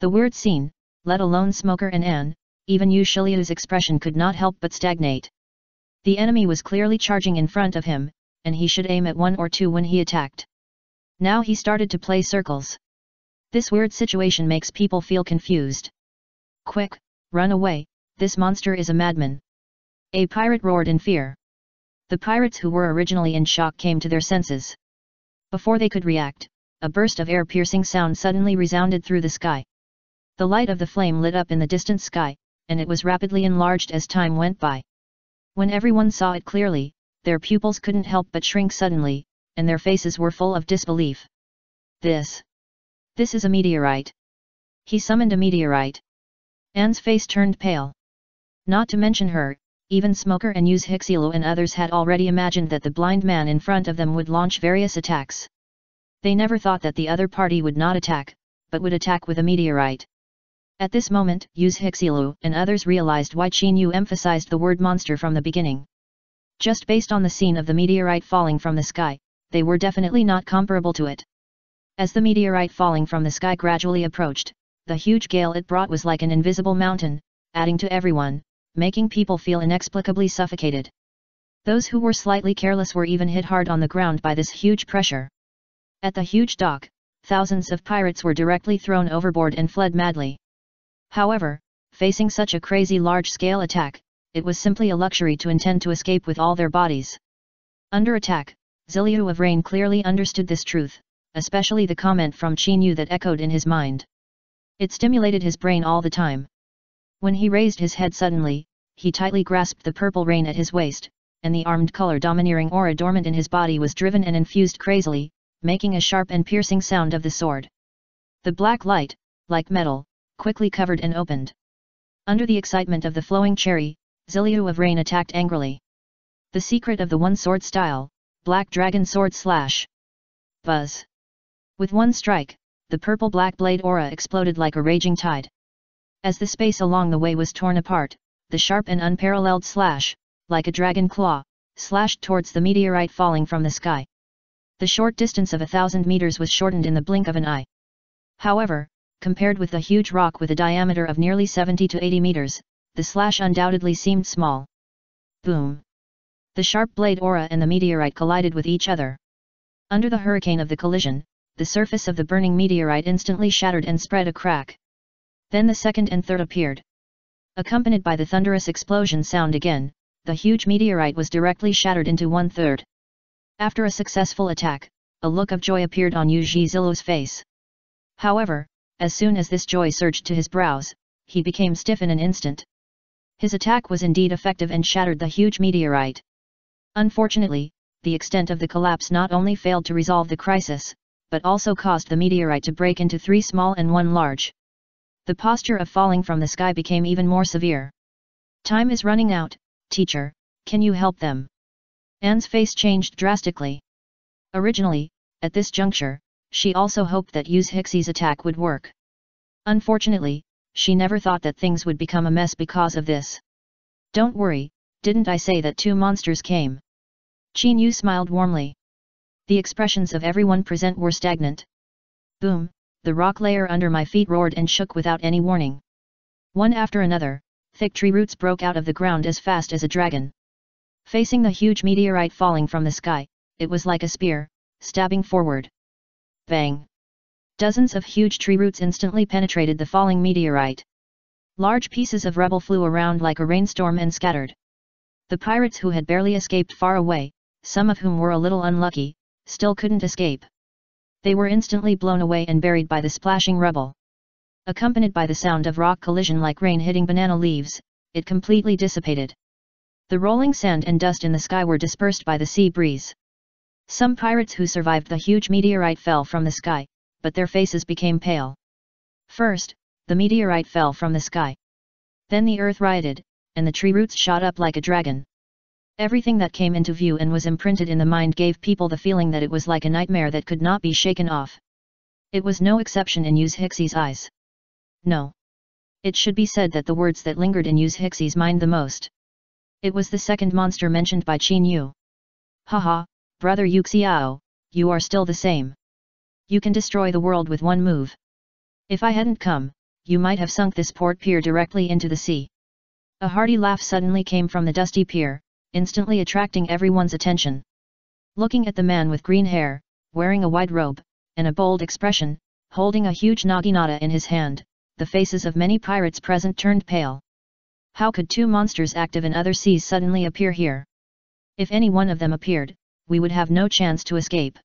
The weird scene, let alone Smoker and Anne, even Yu Shiliu's expression could not help but stagnate. The enemy was clearly charging in front of him, and he should aim at one or two when he attacked. Now he started to play circles. This weird situation makes people feel confused. Quick, run away, this monster is a madman. A pirate roared in fear. The pirates who were originally in shock came to their senses. Before they could react, a burst of air-piercing sound suddenly resounded through the sky. The light of the flame lit up in the distant sky, and it was rapidly enlarged as time went by. When everyone saw it clearly, their pupils couldn't help but shrink suddenly, and their faces were full of disbelief. This is a meteorite. He summoned a meteorite. Anne's face turned pale. Not to mention her, even Smoker and Yu Hixilu and others had already imagined that the blind man in front of them would launch various attacks. They never thought that the other party would not attack, but would attack with a meteorite. At this moment, Yu Hixilu and others realized why Qin Yu emphasized the word monster from the beginning. Just based on the scene of the meteorite falling from the sky, they were definitely not comparable to it. As the meteorite falling from the sky gradually approached, the huge gale it brought was like an invisible mountain, adding to everyone, making people feel inexplicably suffocated. Those who were slightly careless were even hit hard on the ground by this huge pressure. At the huge dock, thousands of pirates were directly thrown overboard and fled madly. However, facing such a crazy large-scale attack, it was simply a luxury to intend to escape with all their bodies. Under attack, Ziliu of Rain clearly understood this truth, especially the comment from Qin Yu that echoed in his mind. It stimulated his brain all the time. When he raised his head suddenly, he tightly grasped the purple rain at his waist, and the armed color domineering aura dormant in his body was driven and infused crazily, making a sharp and piercing sound of the sword. The black light, like metal, quickly covered and opened. Under the excitement of the flowing cherry, Ziliu of Rain attacked angrily. The secret of the one-sword style, Black Dragon Sword Slash. Buzz. With one strike, the purple-black blade aura exploded like a raging tide. As the space along the way was torn apart, the sharp and unparalleled slash, like a dragon claw, slashed towards the meteorite falling from the sky. The short distance of 1,000 meters was shortened in the blink of an eye. However, compared with the huge rock with a diameter of nearly 70 to 80 meters, the slash undoubtedly seemed small. Boom! The sharp blade aura and the meteorite collided with each other. Under the hurricane of the collision, the surface of the burning meteorite instantly shattered and spread a crack. Then the second and third appeared. Accompanied by the thunderous explosion sound again, the huge meteorite was directly shattered into one-third. After a successful attack, a look of joy appeared on Yu Zilu's face. However, as soon as this joy surged to his brows, he became stiff in an instant. His attack was indeed effective and shattered the huge meteorite. Unfortunately, the extent of the collapse not only failed to resolve the crisis, but also caused the meteorite to break into 3 small and 1 large. The posture of falling from the sky became even more severe. Time is running out, teacher, can you help them? Anne's face changed drastically. Originally, at this juncture, she also hoped that Yu Hixi's attack would work. Unfortunately, she never thought that things would become a mess because of this. Don't worry, didn't I say that 2 monsters came? Qin Yu smiled warmly. The expressions of everyone present were stagnant. Boom, the rock layer under my feet roared and shook without any warning. One after another, thick tree roots broke out of the ground as fast as a dragon. Facing the huge meteorite falling from the sky, it was like a spear, stabbing forward. Bang! Dozens of huge tree roots instantly penetrated the falling meteorite. Large pieces of rubble flew around like a rainstorm and scattered. The pirates who had barely escaped far away, some of whom were a little unlucky, still couldn't escape. They were instantly blown away and buried by the splashing rubble. Accompanied by the sound of rock collision like rain hitting banana leaves, it completely dissipated. The rolling sand and dust in the sky were dispersed by the sea breeze. Some pirates who survived the huge meteorite fell from the sky, but their faces became pale. First, the meteorite fell from the sky. Then the earth rioted, and the tree roots shot up like a dragon. Everything that came into view and was imprinted in the mind gave people the feeling that it was like a nightmare that could not be shaken off. It was no exception in Yu's Hixie's eyes. No. It should be said that the words that lingered in Yu's Hixie's mind the most. It was the second monster mentioned by Qin Yu. Haha, brother Yu Xiao, you are still the same. You can destroy the world with one move. If I hadn't come, you might have sunk this port pier directly into the sea. A hearty laugh suddenly came from the dusty pier, instantly attracting everyone's attention. Looking at the man with green hair, wearing a white robe, and a bold expression, holding a huge naginata in his hand, the faces of many pirates present turned pale. How could two monsters active in other seas suddenly appear here? If any one of them appeared, we would have no chance to escape.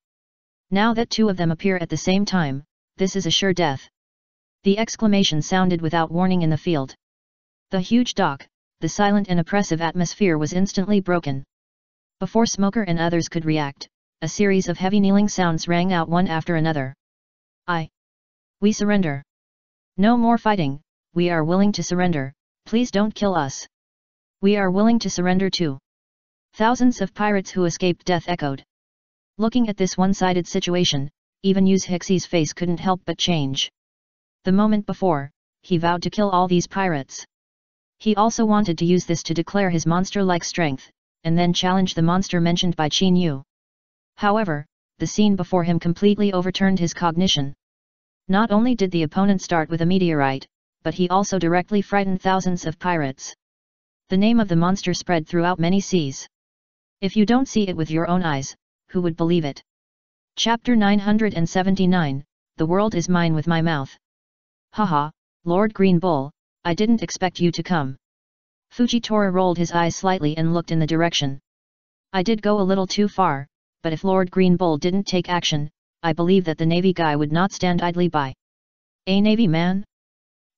Now that two of them appear at the same time, this is a sure death. The exclamation sounded without warning in the field. The huge dock, the silent and oppressive atmosphere was instantly broken. Before Smoker and others could react, a series of heavy kneeling sounds rang out one after another. We surrender. No more fighting, we are willing to surrender, please don't kill us. We are willing to surrender too. Thousands of pirates who escaped death echoed. Looking at this one-sided situation, even Yu's Hixie's face couldn't help but change. The moment before, he vowed to kill all these pirates. He also wanted to use this to declare his monster-like strength, and then challenge the monster mentioned by Qin Yu. However, the scene before him completely overturned his cognition. Not only did the opponent start with a meteorite, but he also directly frightened thousands of pirates. The name of the monster spread throughout many seas. If you don't see it with your own eyes, who would believe it? Chapter 979, The World is Mine with My Mouth. Haha, Lord Green Bull, I didn't expect you to come. Fujitora rolled his eyes slightly and looked in the direction. I did go a little too far, but if Lord Green Bull didn't take action, I believe that the Navy guy would not stand idly by. A Navy man?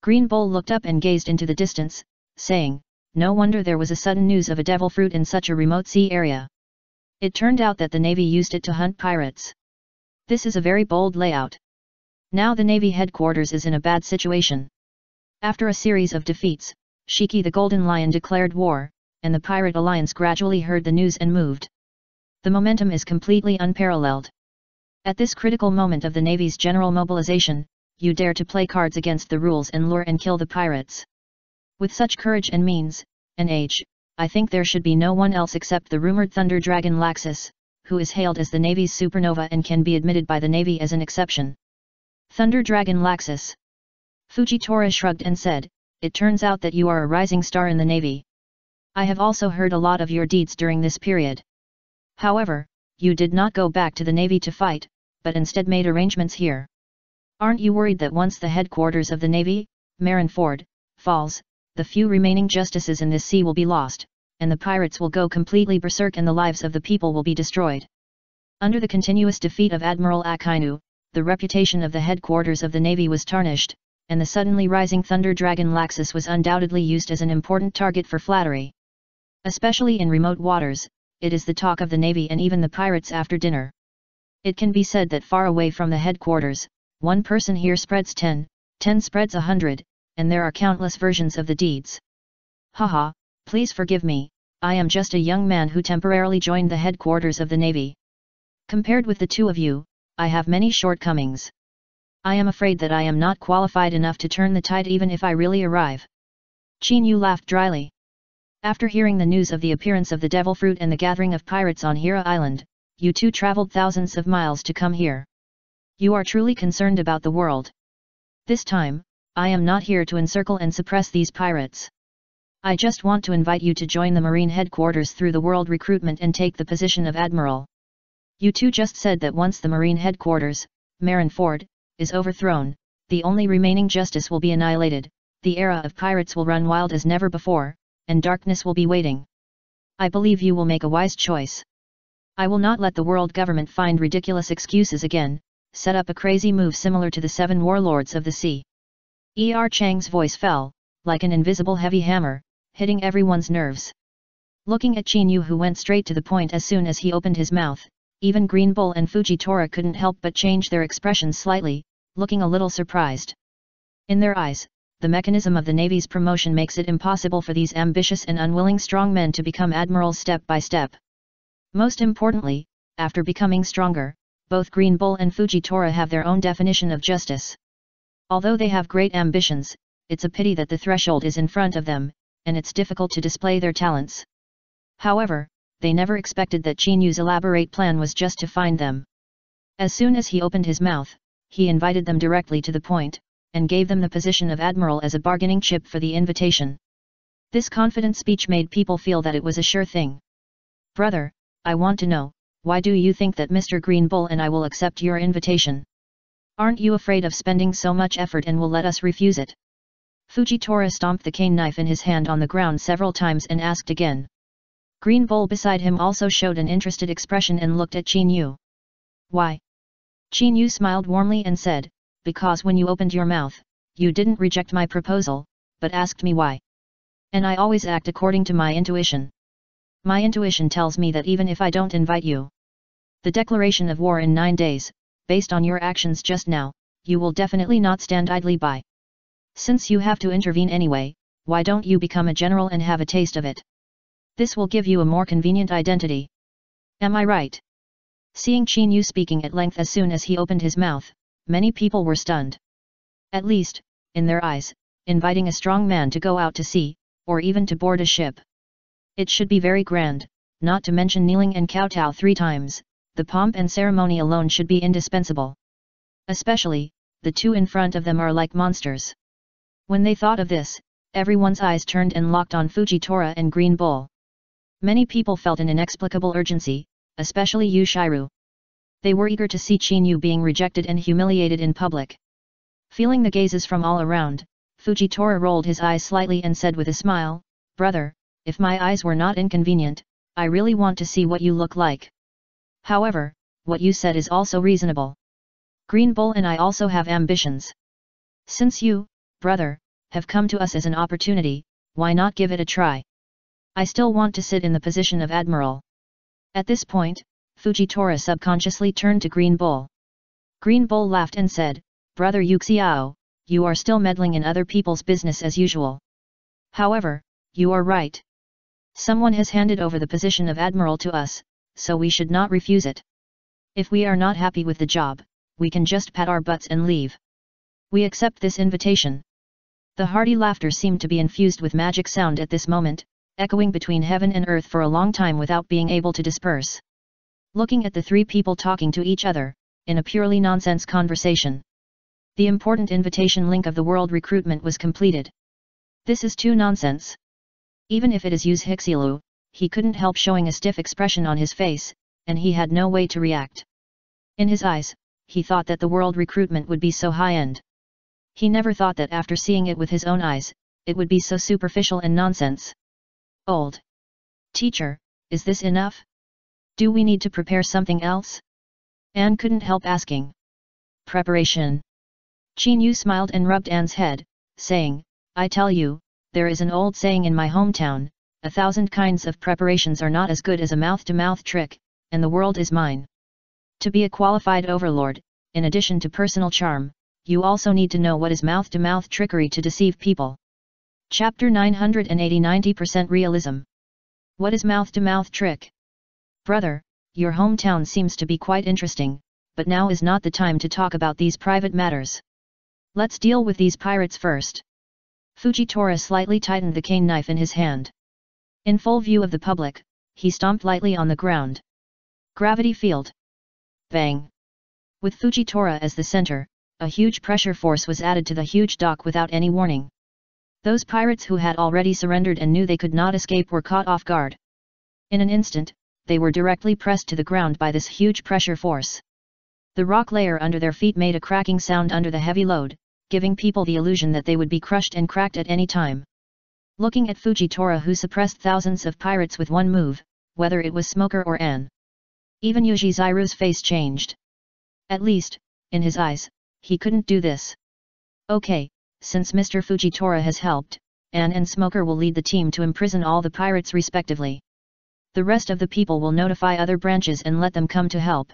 Green Bull looked up and gazed into the distance, saying, no wonder there was a sudden news of a devil fruit in such a remote sea area. It turned out that the Navy used it to hunt pirates. This is a very bold layout. Now the Navy headquarters is in a bad situation. After a series of defeats, Shiki the Golden Lion declared war, and the Pirate Alliance gradually heard the news and moved. The momentum is completely unparalleled. At this critical moment of the Navy's general mobilization, you dare to play cards against the rules and lure and kill the pirates. With such courage and means, and age, I think there should be no one else except the rumored Thunder Dragon Laxus, who is hailed as the Navy's supernova and can be admitted by the Navy as an exception. Thunder Dragon Laxus. Fujitora shrugged and said, it turns out that you are a rising star in the Navy. I have also heard a lot of your deeds during this period. However, you did not go back to the Navy to fight, but instead made arrangements here. Aren't you worried that once the headquarters of the Navy, Marineford, falls, the few remaining justices in this sea will be lost, and the pirates will go completely berserk and the lives of the people will be destroyed? Under the continuous defeat of Admiral Akainu, the reputation of the headquarters of the Navy was tarnished, and the suddenly rising Thunder Dragon Laxus was undoubtedly used as an important target for flattery. Especially in remote waters, it is the talk of the Navy and even the pirates after dinner. It can be said that far away from the headquarters, one person here spreads 10, 10 spreads 100, and there are countless versions of the deeds. Haha, please forgive me, I am just a young man who temporarily joined the headquarters of the Navy. Compared with the two of you, I have many shortcomings. I am afraid that I am not qualified enough to turn the tide even if I really arrive. Qin Yu laughed dryly. After hearing the news of the appearance of the devil fruit and the gathering of pirates on Hira Island, you two traveled thousands of miles to come here. You are truly concerned about the world. This time, I am not here to encircle and suppress these pirates. I just want to invite you to join the Marine headquarters through the world recruitment and take the position of Admiral. You two just said that once the Marine headquarters, Marineford, is overthrown, the only remaining justice will be annihilated, the era of pirates will run wild as never before, and darkness will be waiting. I believe you will make a wise choice. I will not let the world government find ridiculous excuses again, set up a crazy move similar to the 7 warlords of the sea. Chang's voice fell, like an invisible heavy hammer, hitting everyone's nerves. Looking at Qin Yu, who went straight to the point as soon as he opened his mouth, even Green Bull and Fujitora couldn't help but change their expressions slightly, looking a little surprised. In their eyes, the mechanism of the Navy's promotion makes it impossible for these ambitious and unwilling strong men to become admirals step by step. Most importantly, after becoming stronger, both Green Bull and Fujitora have their own definition of justice. Although they have great ambitions, it's a pity that the threshold is in front of them, and it's difficult to display their talents. However, they never expected that Chinyu's elaborate plan was just to find them. As soon as he opened his mouth, he invited them directly to the point, and gave them the position of admiral as a bargaining chip for the invitation. This confident speech made people feel that it was a sure thing. "Brother, I want to know, why do you think that Mr. Green Bull and I will accept your invitation? Aren't you afraid of spending so much effort and will let us refuse it?" Fujitora stomped the cane knife in his hand on the ground several times and asked again. Green Bull beside him also showed an interested expression and looked at Chinyu. "Why?" Chinyu smiled warmly and said, "Because when you opened your mouth, you didn't reject my proposal, but asked me why. And I always act according to my intuition. My intuition tells me that even if I don't invite you, the declaration of war in 9 days, based on your actions just now, you will definitely not stand idly by. Since you have to intervene anyway, why don't you become a general and have a taste of it? This will give you a more convenient identity. Am I right?" Seeing Chinyu speaking at length as soon as he opened his mouth, many people were stunned. At least, in their eyes, inviting a strong man to go out to sea, or even to board a ship. It should be very grand, not to mention kneeling and kowtow 3 times, the pomp and ceremony alone should be indispensable. Especially, the two in front of them are like monsters. When they thought of this, everyone's eyes turned and locked on Fujitora and Green Bull. Many people felt an inexplicable urgency, especially Yushiru. They were eager to see Chinyu being rejected and humiliated in public. Feeling the gazes from all around, Fujitora rolled his eyes slightly and said with a smile, "Brother, if my eyes were not inconvenient, I really want to see what you look like. However, what you said is also reasonable. Green Bull and I also have ambitions. Since you, brother, have come to us as an opportunity, why not give it a try? I still want to sit in the position of admiral." At this point, Fujitora subconsciously turned to Green Bull. Green Bull laughed and said, "Brother Yuxiao, you are still meddling in other people's business as usual. However, you are right. Someone has handed over the position of admiral to us, so we should not refuse it. If we are not happy with the job, we can just pat our butts and leave. We accept this invitation." The hearty laughter seemed to be infused with magic sound at this moment, echoing between heaven and earth for a long time without being able to disperse. Looking at the 3 people talking to each other, in a purely nonsense conversation. The important invitation link of the world recruitment was completed. This is too nonsense. Even if it is Use Hixilu, he couldn't help showing a stiff expression on his face, and he had no way to react. In his eyes, he thought that the world recruitment would be so high-end. He never thought that after seeing it with his own eyes, it would be so superficial and nonsense. "Old teacher, is this enough? Do we need to prepare something else?" Anne couldn't help asking. "Preparation." Chinyu smiled and rubbed Anne's head, saying, "I tell you, there is an old saying in my hometown, 1,000 kinds of preparations are not as good as a mouth-to-mouth trick, and the world is mine. To be a qualified overlord, in addition to personal charm, you also need to know what is mouth-to-mouth trickery to deceive people." Chapter 980 90% Realism. What is mouth-to-mouth trick? Brother, your hometown seems to be quite interesting, but now is not the time to talk about these private matters. Let's deal with these pirates first. Fujitora slightly tightened the cane knife in his hand. In full view of the public, he stomped lightly on the ground. Gravity field. Bang. With Fujitora as the center, a huge pressure force was added to the huge dock without any warning. Those pirates who had already surrendered and knew they could not escape were caught off guard. In an instant, they were directly pressed to the ground by this huge pressure force. The rock layer under their feet made a cracking sound under the heavy load, giving people the illusion that they would be crushed and cracked at any time. Looking at Fujitora, who suppressed thousands of pirates with one move, whether it was Smoker or Anne, even Yujiziru's face changed. At least, in his eyes, he couldn't do this. Okay, since Mr. Fujitora has helped, Anne and Smoker will lead the team to imprison all the pirates respectively. The rest of the people will notify other branches and let them come to help.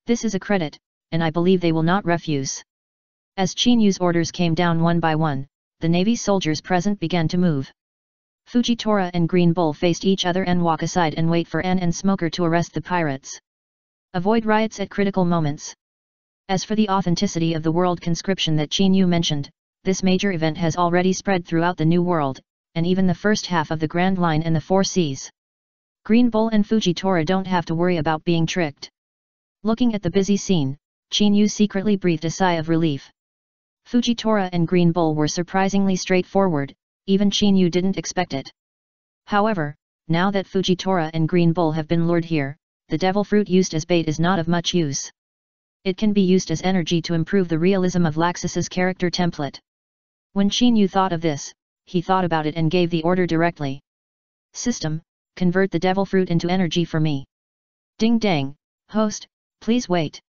This is a credit, and I believe they will not refuse. As Chinyu's orders came down one by one, the Navy soldiers present began to move. Fujitora and Green Bull faced each other and walk aside and wait for N and Smoker to arrest the pirates. Avoid riots at critical moments. As for the authenticity of the world conscription that Chin-Yu mentioned, this major event has already spread throughout the New World, and even the first half of the Grand Line and the Four Seas. Green Bull and Fujitora don't have to worry about being tricked. Looking at the busy scene, Chin-Yu secretly breathed a sigh of relief. Fujitora and Green Bull were surprisingly straightforward, even Chin-Yu didn't expect it. However, now that Fujitora and Green Bull have been lured here, the devil fruit used as bait is not of much use. It can be used as energy to improve the realism of Laxus's character template. When Chin-Yu thought of this, he thought about it and gave the order directly. System, convert the devil fruit into energy for me. Ding dang, host, please wait.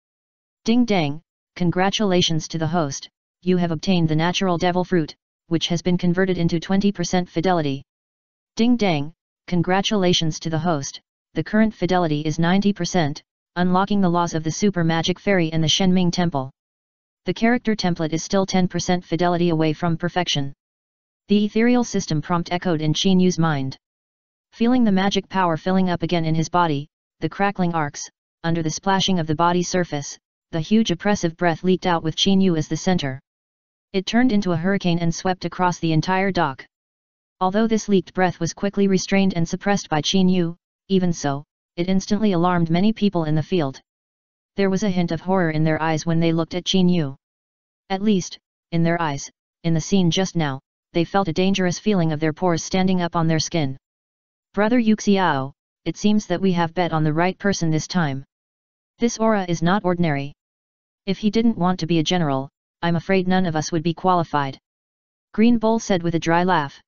Ding dang, congratulations to the host, you have obtained the natural devil fruit, which has been converted into 20% fidelity. Ding dang, congratulations to the host, the current fidelity is 90%, unlocking the laws of the Super Magic Fairy and the Shenming Temple. The character template is still 10% fidelity away from perfection. The ethereal system prompt echoed in Chin-Yu's mind. Feeling the magic power filling up again in his body, the crackling arcs, under the splashing of the body surface, the huge oppressive breath leaked out with Chin-Yu as the center. It turned into a hurricane and swept across the entire dock. Although this leaked breath was quickly restrained and suppressed by Chin-Yu, even so, it instantly alarmed many people in the field. There was a hint of horror in their eyes when they looked at Chin-Yu. At least, in their eyes, in the scene just now, they felt a dangerous feeling of their pores standing up on their skin. Brother Yuxiao, it seems that we have bet on the right person this time. This aura is not ordinary. If he didn't want to be a general, I'm afraid none of us would be qualified. Green Bull said with a dry laugh.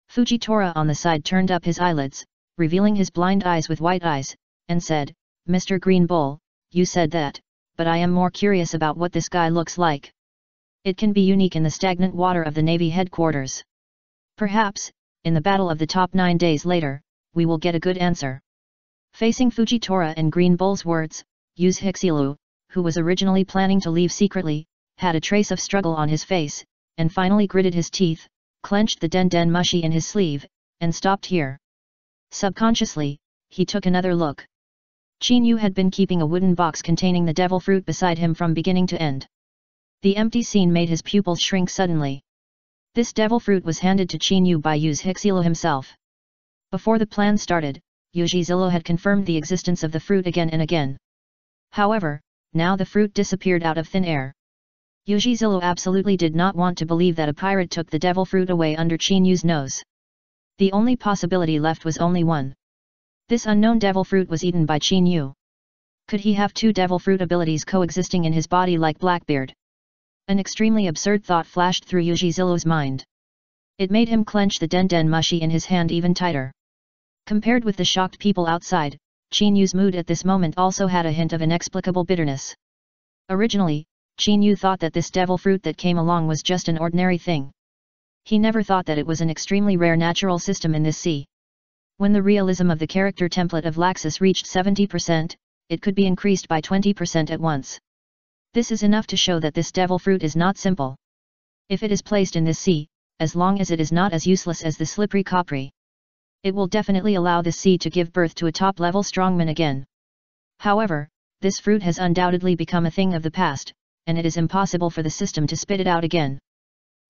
Fujitora on the side turned up his eyelids, revealing his blind eyes with white eyes, and said, Mr. Green Bull, you said that, but I am more curious about what this guy looks like. It can be unique in the stagnant water of the Navy headquarters. Perhaps, in the battle of the top 9 days later, we will get a good answer. Facing Fujitora and Green Bull's words, Yu's Hixilu, who was originally planning to leave secretly, had a trace of struggle on his face, and finally gritted his teeth, clenched the den mushi in his sleeve, and stopped here. Subconsciously, he took another look. Chin-Yu had been keeping a wooden box containing the devil fruit beside him from beginning to end. The empty scene made his pupils shrink suddenly. This devil fruit was handed to Chin-Yu by Yu's Hixilu himself. Before the plan started, Yuzhizilo had confirmed the existence of the fruit again and again. However, now the fruit disappeared out of thin air. Yuzhizilo absolutely did not want to believe that a pirate took the devil fruit away under Chin-Yu's nose. The only possibility left was only one. This unknown devil fruit was eaten by Chin-Yu. Could he have two devil fruit abilities coexisting in his body like Blackbeard? An extremely absurd thought flashed through Yuzhizilo's mind. It made him clench the den mushi in his hand even tighter. Compared with the shocked people outside, Chin-Yu's mood at this moment also had a hint of inexplicable bitterness. Originally, Chin-Yu thought that this devil fruit that came along was just an ordinary thing. He never thought that it was an extremely rare natural system in this sea. When the realism of the character template of Laxus reached 70%, it could be increased by 20% at once. This is enough to show that this devil fruit is not simple. If it is placed in this sea, as long as it is not as useless as the slippery Capri, it will definitely allow this sea to give birth to a top-level strongman again. However, this fruit has undoubtedly become a thing of the past, and it is impossible for the system to spit it out again.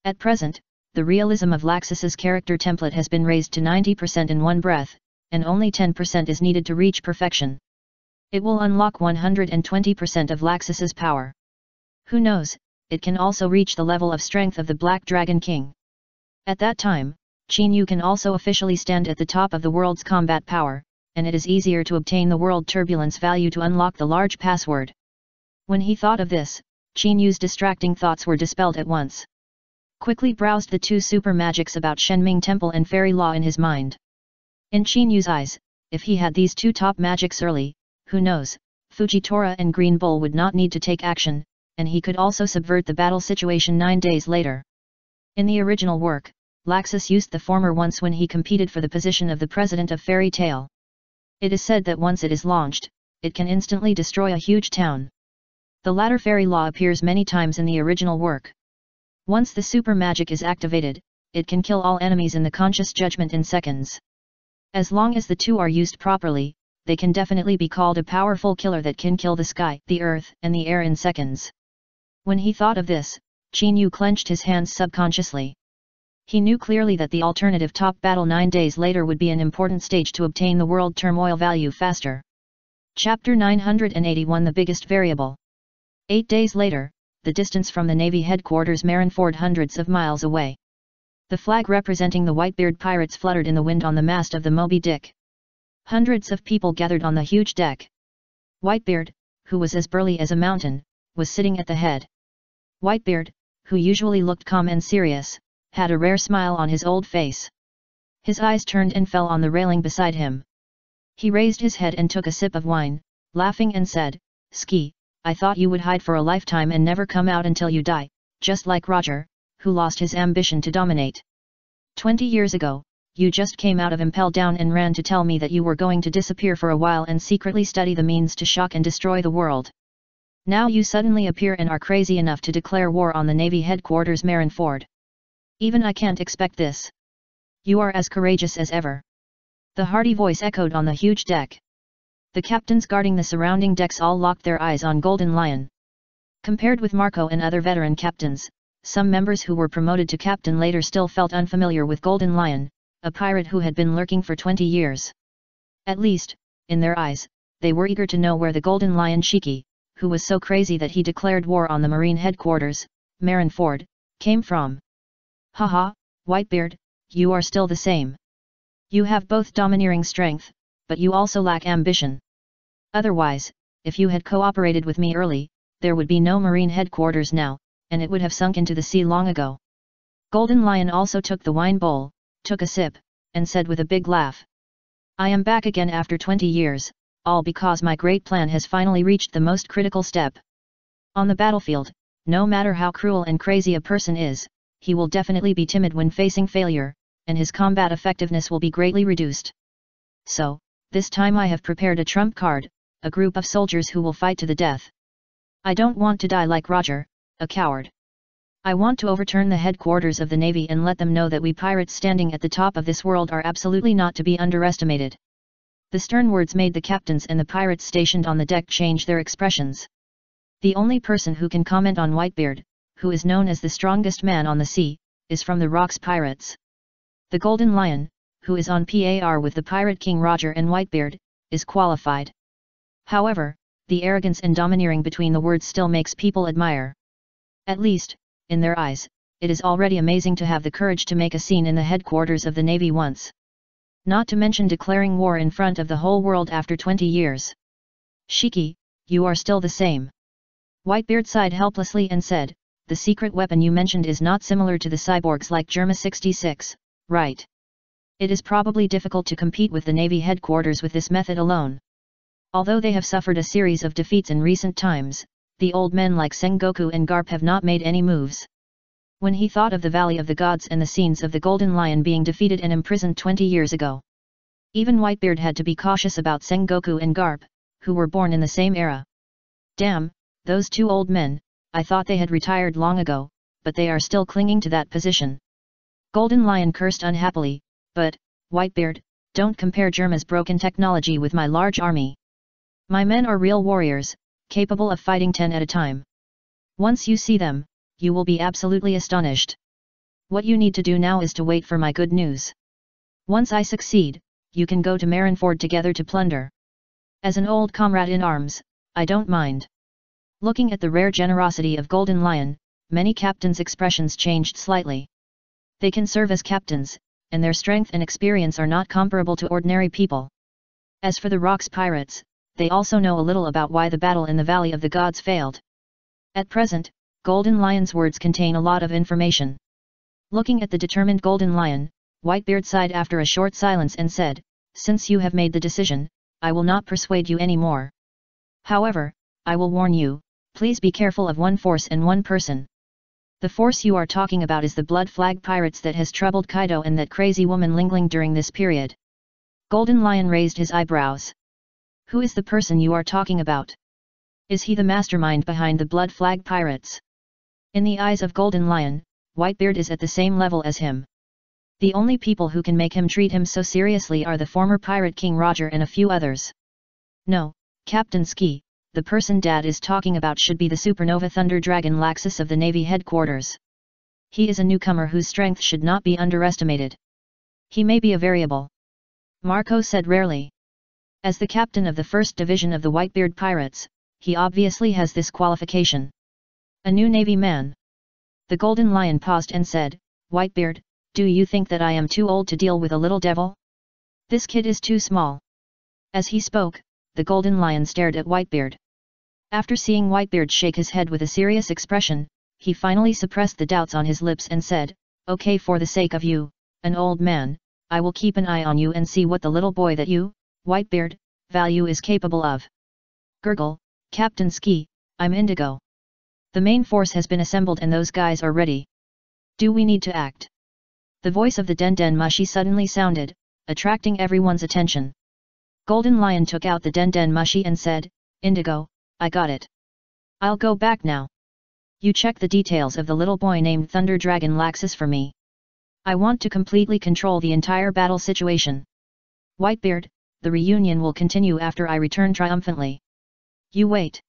At present, the realism of Laxus's character template has been raised to 90% in one breath, and only 10% is needed to reach perfection. It will unlock 120% of Laxus's power. Who knows, it can also reach the level of strength of the Black Dragon King. At that time, Chin-Yu can also officially stand at the top of the world's combat power, and it is easier to obtain the world turbulence value to unlock the large password. When he thought of this, Chin-Yu's distracting thoughts were dispelled at once. Quickly browsed the two super magics about Shenming Temple and Fairy Law in his mind. In Chin-Yu's eyes, if he had these two top magics early, who knows, Fujitora and Green Bull would not need to take action, and he could also subvert the battle situation 9 days later. In the original work, Laxus used the former once when he competed for the position of the president of Fairy Tale. It is said that once it is launched, it can instantly destroy a huge town. The latter Fairy Law appears many times in the original work. Once the super magic is activated, it can kill all enemies in the conscious judgment in seconds. As long as the two are used properly, they can definitely be called a powerful killer that can kill the sky, the earth, and the air in seconds. When he thought of this, Qin Yu clenched his hands subconsciously. He knew clearly that the alternative top battle 9 days later would be an important stage to obtain the world turmoil value faster. Chapter 981 The biggest variable. 8 days later, the distance from the Navy headquarters Marineford hundreds of miles away. The flag representing the Whitebeard pirates fluttered in the wind on the mast of the Moby Dick. Hundreds of people gathered on the huge deck. Whitebeard, who was as burly as a mountain, was sitting at the head. Whitebeard, who usually looked calm and serious, had a rare smile on his old face. His eyes turned and fell on the railing beside him. He raised his head and took a sip of wine, laughing and said, "Ski, I thought you would hide for a lifetime and never come out until you die, just like Roger, who lost his ambition to dominate. 20 years ago, you just came out of Impel Down and ran to tell me that you were going to disappear for a while and secretly study the means to shock and destroy the world. Now you suddenly appear and are crazy enough to declare war on the Navy headquarters Marineford. Even I can't expect this. You are as courageous as ever." The hearty voice echoed on the huge deck. The captains guarding the surrounding decks all locked their eyes on Golden Lion. Compared with Marco and other veteran captains, some members who were promoted to captain later still felt unfamiliar with Golden Lion, a pirate who had been lurking for 20 years. At least, in their eyes, they were eager to know where the Golden Lion Shiki, who was so crazy that he declared war on the Marine headquarters, Marineford, came from. "Haha, Whitebeard, you are still the same. You have both domineering strength, but you also lack ambition. Otherwise, if you had cooperated with me early, there would be no Marine headquarters now, and it would have sunk into the sea long ago." Golden Lion also took the wine bowl, took a sip, and said with a big laugh, "I am back again after 20 years, all because my great plan has finally reached the most critical step. On the battlefield, no matter how cruel and crazy a person is, he will definitely be timid when facing failure, and his combat effectiveness will be greatly reduced. So, this time I have prepared a trump card, a group of soldiers who will fight to the death. I don't want to die like Roger, a coward. I want to overturn the headquarters of the Navy and let them know that we pirates standing at the top of this world are absolutely not to be underestimated." The stern words made the captains and the pirates stationed on the deck change their expressions. The only person who can comment on Whitebeard, who is known as the strongest man on the sea, is from the Rocks Pirates. The Golden Lion, who is on par with the Pirate King Roger and Whitebeard, is qualified. However, the arrogance and domineering between the words still makes people admire. At least, in their eyes, it is already amazing to have the courage to make a scene in the headquarters of the Navy once. Not to mention declaring war in front of the whole world after 20 years. "Shiki, you are still the same." Whitebeard sighed helplessly and said, "The secret weapon you mentioned is not similar to the cyborgs like Germa 66, right? It is probably difficult to compete with the Navy headquarters with this method alone. Although they have suffered a series of defeats in recent times, the old men like Sengoku and Garp have not made any moves." When he thought of the Valley of the Gods and the scenes of the Golden Lion being defeated and imprisoned 20 years ago, even Whitebeard had to be cautious about Sengoku and Garp, who were born in the same era. "Damn, those two old men, I thought they had retired long ago, but they are still clinging to that position." Golden Lion cursed unhappily, "But, Whitebeard, don't compare Germa's broken technology with my large army. My men are real warriors, capable of fighting 10 at a time. Once you see them, you will be absolutely astonished. What you need to do now is to wait for my good news. Once I succeed, you can go to Marineford together to plunder. As an old comrade in arms, I don't mind." Looking at the rare generosity of Golden Lion, many captains' expressions changed slightly. They can serve as captains, and their strength and experience are not comparable to ordinary people. As for the Rocks Pirates, they also know a little about why the battle in the Valley of the Gods failed. At present, Golden Lion's words contain a lot of information. Looking at the determined Golden Lion, Whitebeard sighed after a short silence and said, "Since you have made the decision, I will not persuade you any more. However, I will warn you, please be careful of one force and one person. The force you are talking about is the Blood Flag Pirates that has troubled Kaido and that crazy woman Ling Ling during this period." Golden Lion raised his eyebrows. "Who is the person you are talking about? Is he the mastermind behind the Blood Flag Pirates?" In the eyes of Golden Lion, Whitebeard is at the same level as him. The only people who can make him treat him so seriously are the former pirate king Roger and a few others. No, Captain Ski, the person Dad is talking about should be the supernova thunder dragon Laxus of the Navy headquarters. He is a newcomer whose strength should not be underestimated. He may be a variable. Marco said rarely. As the captain of the 1st Division of the Whitebeard Pirates, he obviously has this qualification. A new Navy man. The Golden Lion paused and said, Whitebeard, do you think that I am too old to deal with a little devil? This kid is too small. As he spoke, the Golden Lion stared at Whitebeard. After seeing Whitebeard shake his head with a serious expression, he finally suppressed the doubts on his lips and said, Okay, for the sake of you, an old man, I will keep an eye on you and see what the little boy that you, Whitebeard, value is capable of. Gurgle, Captain Ski, I'm Indigo. The main force has been assembled and those guys are ready. Do we need to act? The voice of the Den Den Mushi suddenly sounded, attracting everyone's attention. Golden Lion took out the Den Den Mushi and said, Indigo, I got it. I'll go back now. You check the details of the little boy named Thunder Dragon Laxus for me. I want to completely control the entire battle situation. Whitebeard, the reunion will continue after I return triumphantly. You wait.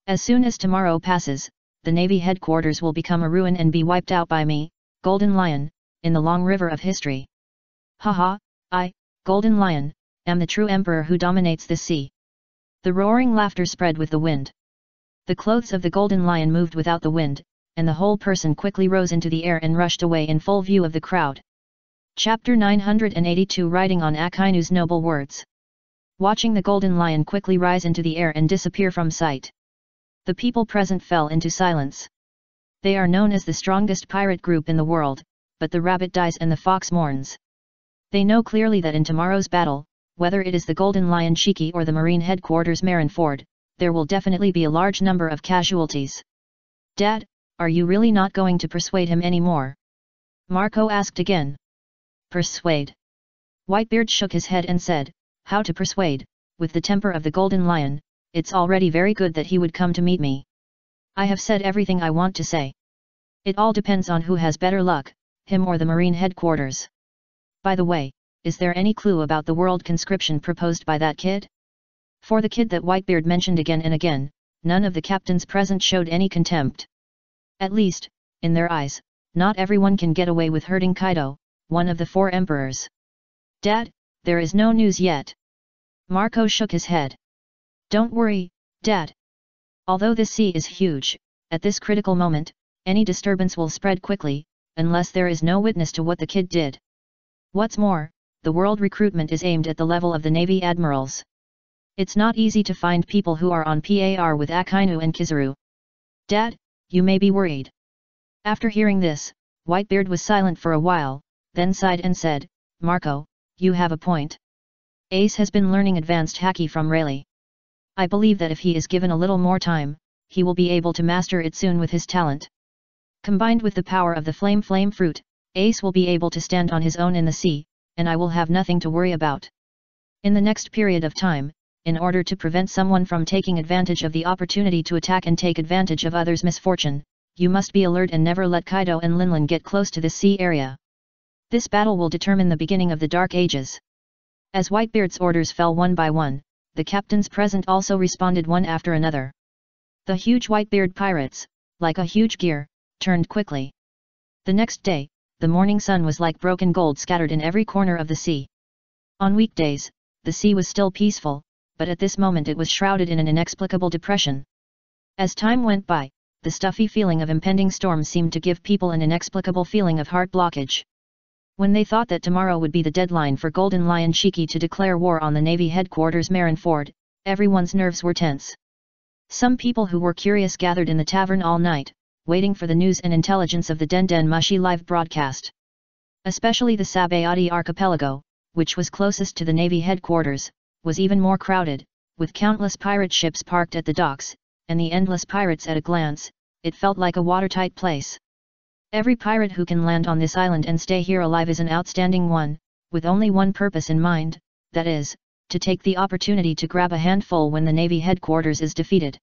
As soon as tomorrow passes, the Navy headquarters will become a ruin and be wiped out by me, Golden Lion, in the long river of history. Haha, I, Golden Lion, am the true emperor who dominates this sea. The roaring laughter spread with the wind. The clothes of the Golden Lion moved without the wind, and the whole person quickly rose into the air and rushed away in full view of the crowd. Chapter 982 Riding on Akainu's Noble Words. Watching the Golden Lion quickly rise into the air and disappear from sight. The people present fell into silence. They are known as the strongest pirate group in the world, but the rabbit dies and the fox mourns. They know clearly that in tomorrow's battle, whether it is the Golden Lion Shiki or the Marine Headquarters Marineford, there will definitely be a large number of casualties. Dad, are you really not going to persuade him anymore? Marco asked again. Persuade? Whitebeard shook his head and said, How to persuade? With the temper of the Golden Lion, it's already very good that he would come to meet me. I have said everything I want to say. It all depends on who has better luck, him or the Marine Headquarters. By the way, is there any clue about the world conscription proposed by that kid? For the kid that Whitebeard mentioned again and again, none of the captains present showed any contempt. At least, in their eyes, not everyone can get away with hurting Kaido, one of the 4 emperors. Dad, there is no news yet. Marco shook his head. Don't worry, Dad. Although this sea is huge, at this critical moment, any disturbance will spread quickly, unless there is no witness to what the kid did. What's more, the world recruitment is aimed at the level of the Navy admirals. It's not easy to find people who are on par with Akainu and Kizaru. Dad, you may be worried. After hearing this, Whitebeard was silent for a while, then sighed and said, Marco, you have a point. Ace has been learning advanced haki from Rayleigh. I believe that if he is given a little more time, he will be able to master it soon with his talent. Combined with the power of the flame fruit, Ace will be able to stand on his own in the sea, and I will have nothing to worry about. In the next period of time, in order to prevent someone from taking advantage of the opportunity to attack and take advantage of others' misfortune, you must be alert and never let Kaido and Linlin get close to this sea area. This battle will determine the beginning of the Dark Ages. As Whitebeard's orders fell one by one, the captains present also responded one after another. The huge Whitebeard pirates, like a huge gear, turned quickly. The next day, the morning sun was like broken gold scattered in every corner of the sea. On weekdays, the sea was still peaceful, but at this moment it was shrouded in an inexplicable depression. As time went by, the stuffy feeling of impending storm seemed to give people an inexplicable feeling of heart blockage. When they thought that tomorrow would be the deadline for Golden Lion Shiki to declare war on the Navy headquarters Marineford, everyone's nerves were tense. Some people who were curious gathered in the tavern all night, waiting for the news and intelligence of the Den Den Mushi live broadcast. Especially the Sabayati archipelago, which was closest to the Navy headquarters, was even more crowded, with countless pirate ships parked at the docks, and the endless pirates at a glance. It felt like a watertight place. Every pirate who can land on this island and stay here alive is an outstanding one, with only one purpose in mind, that is, to take the opportunity to grab a handful when the Navy headquarters is defeated.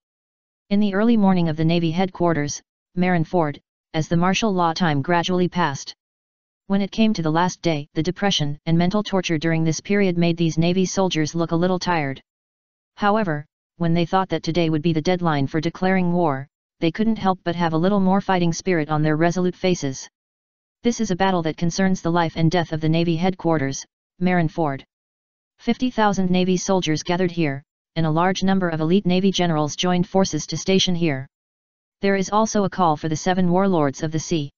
In the early morning of the Navy headquarters, Marineford, as the martial law time gradually passed. When it came to the last day, the depression and mental torture during this period made these Navy soldiers look a little tired. However, when they thought that today would be the deadline for declaring war, they couldn't help but have a little more fighting spirit on their resolute faces. This is a battle that concerns the life and death of the Navy headquarters, Marineford. 50,000 Navy soldiers gathered here, and a large number of elite Navy generals joined forces to station here. There is also a call for the 7 warlords of the sea.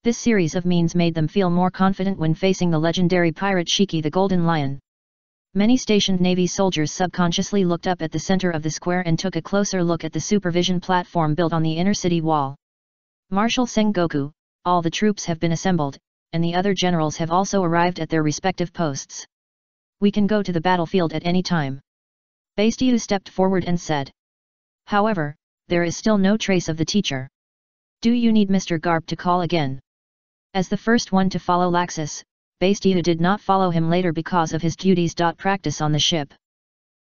This series of means made them feel more confident when facing the legendary pirate Shiki the Golden Lion. Many stationed Navy soldiers subconsciously looked up at the center of the square and took a closer look at the supervision platform built on the inner city wall. Marshal Sengoku, all the troops have been assembled, and the other generals have also arrived at their respective posts. We can go to the battlefield at any time. Bastiou stepped forward and said. However, there is still no trace of the teacher. Do you need Mr. Garp to call again? As the first one to follow Laxus, Bastiou did not follow him later because of his duties. Practice on the ship.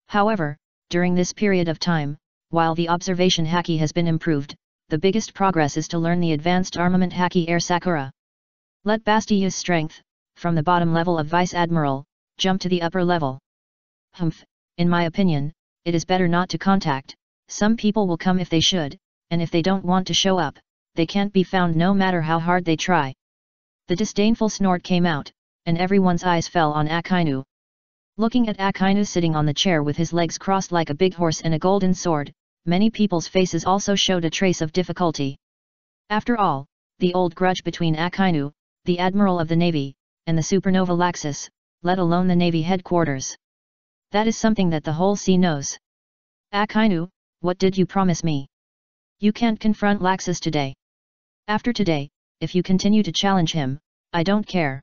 However, during this period of time, while the observation haki has been improved, the biggest progress is to learn the advanced armament haki Air Sakura. Let Bastiou's strength, from the bottom level of Vice Admiral, jump to the upper level. In my opinion, it is better not to contact. Some people will come if they should, and if they don't want to show up, they can't be found no matter how hard they try. The disdainful snort came out, and everyone's eyes fell on Akainu. Looking at Akainu sitting on the chair with his legs crossed like a big horse and a golden sword, many people's faces also showed a trace of difficulty. After all, the old grudge between Akainu, the Admiral of the Navy, and the supernova Laxus, let alone the Navy headquarters. That is something that the whole sea knows. Akainu, what did you promise me? You can't confront Laxus today. After today, if you continue to challenge him, I don't care.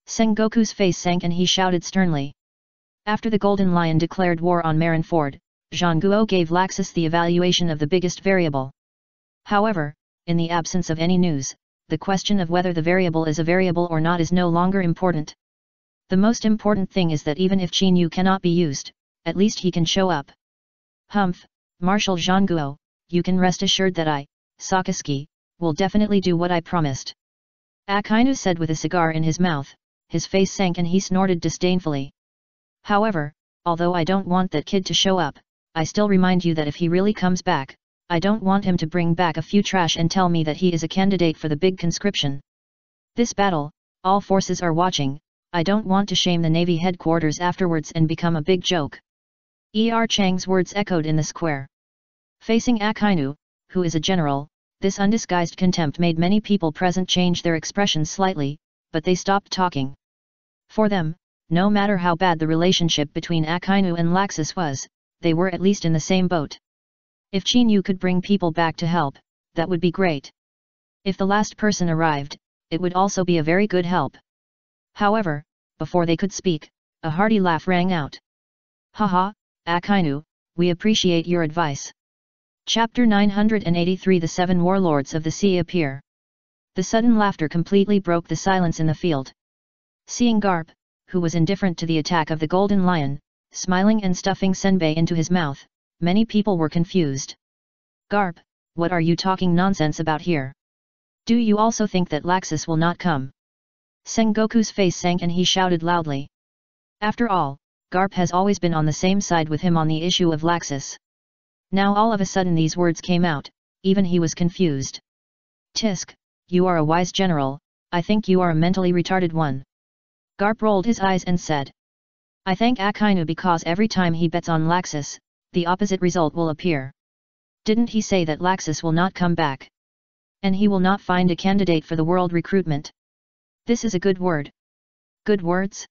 Sengoku's face sank and he shouted sternly. After the Golden Lion declared war on Marineford, Zhangguo gave Laxus the evaluation of the biggest variable. However, in the absence of any news, the question of whether the variable is a variable or not is no longer important. The most important thing is that even if Chinyu cannot be used, at least he can show up. Marshal Zhangguo, you can rest assured that I, Sakazuki, will definitely do what I promised. Akainu said with a cigar in his mouth, his face sank and he snorted disdainfully. However, although I don't want that kid to show up, I still remind you that if he really comes back, I don't want him to bring back a few trash and tell me that he is a candidate for the big conscription. This battle, all forces are watching, I don't want to shame the Navy headquarters afterwards and become a big joke. Chang's words echoed in the square. Facing Akainu, who is a general, this undisguised contempt made many people present change their expressions slightly, but they stopped talking. For them, no matter how bad the relationship between Akainu and Laxus was, they were at least in the same boat. If Chinyu could bring people back to help, that would be great. If the last person arrived, it would also be a very good help. However, before they could speak, a hearty laugh rang out. Haha, Akainu, we appreciate your advice. Chapter 983 The 7 Warlords of the Sea appear. The sudden laughter completely broke the silence in the field. Seeing Garp, who was indifferent to the attack of the Golden Lion, smiling and stuffing senbei into his mouth, many people were confused. Garp, what are you talking nonsense about here? Do you also think that Laxus will not come? Sengoku's face sank and he shouted loudly. After all, Garp has always been on the same side with him on the issue of Laxus. Now all of a sudden these words came out, even he was confused. Tisk, you are a wise general, I think you are a mentally retarded one. Garp rolled his eyes and said. I thank Akainu because every time he bets on Laxus, the opposite result will appear. Didn't he say that Laxus will not come back? And he will not find a candidate for the world recruitment? This is a good word. Good words?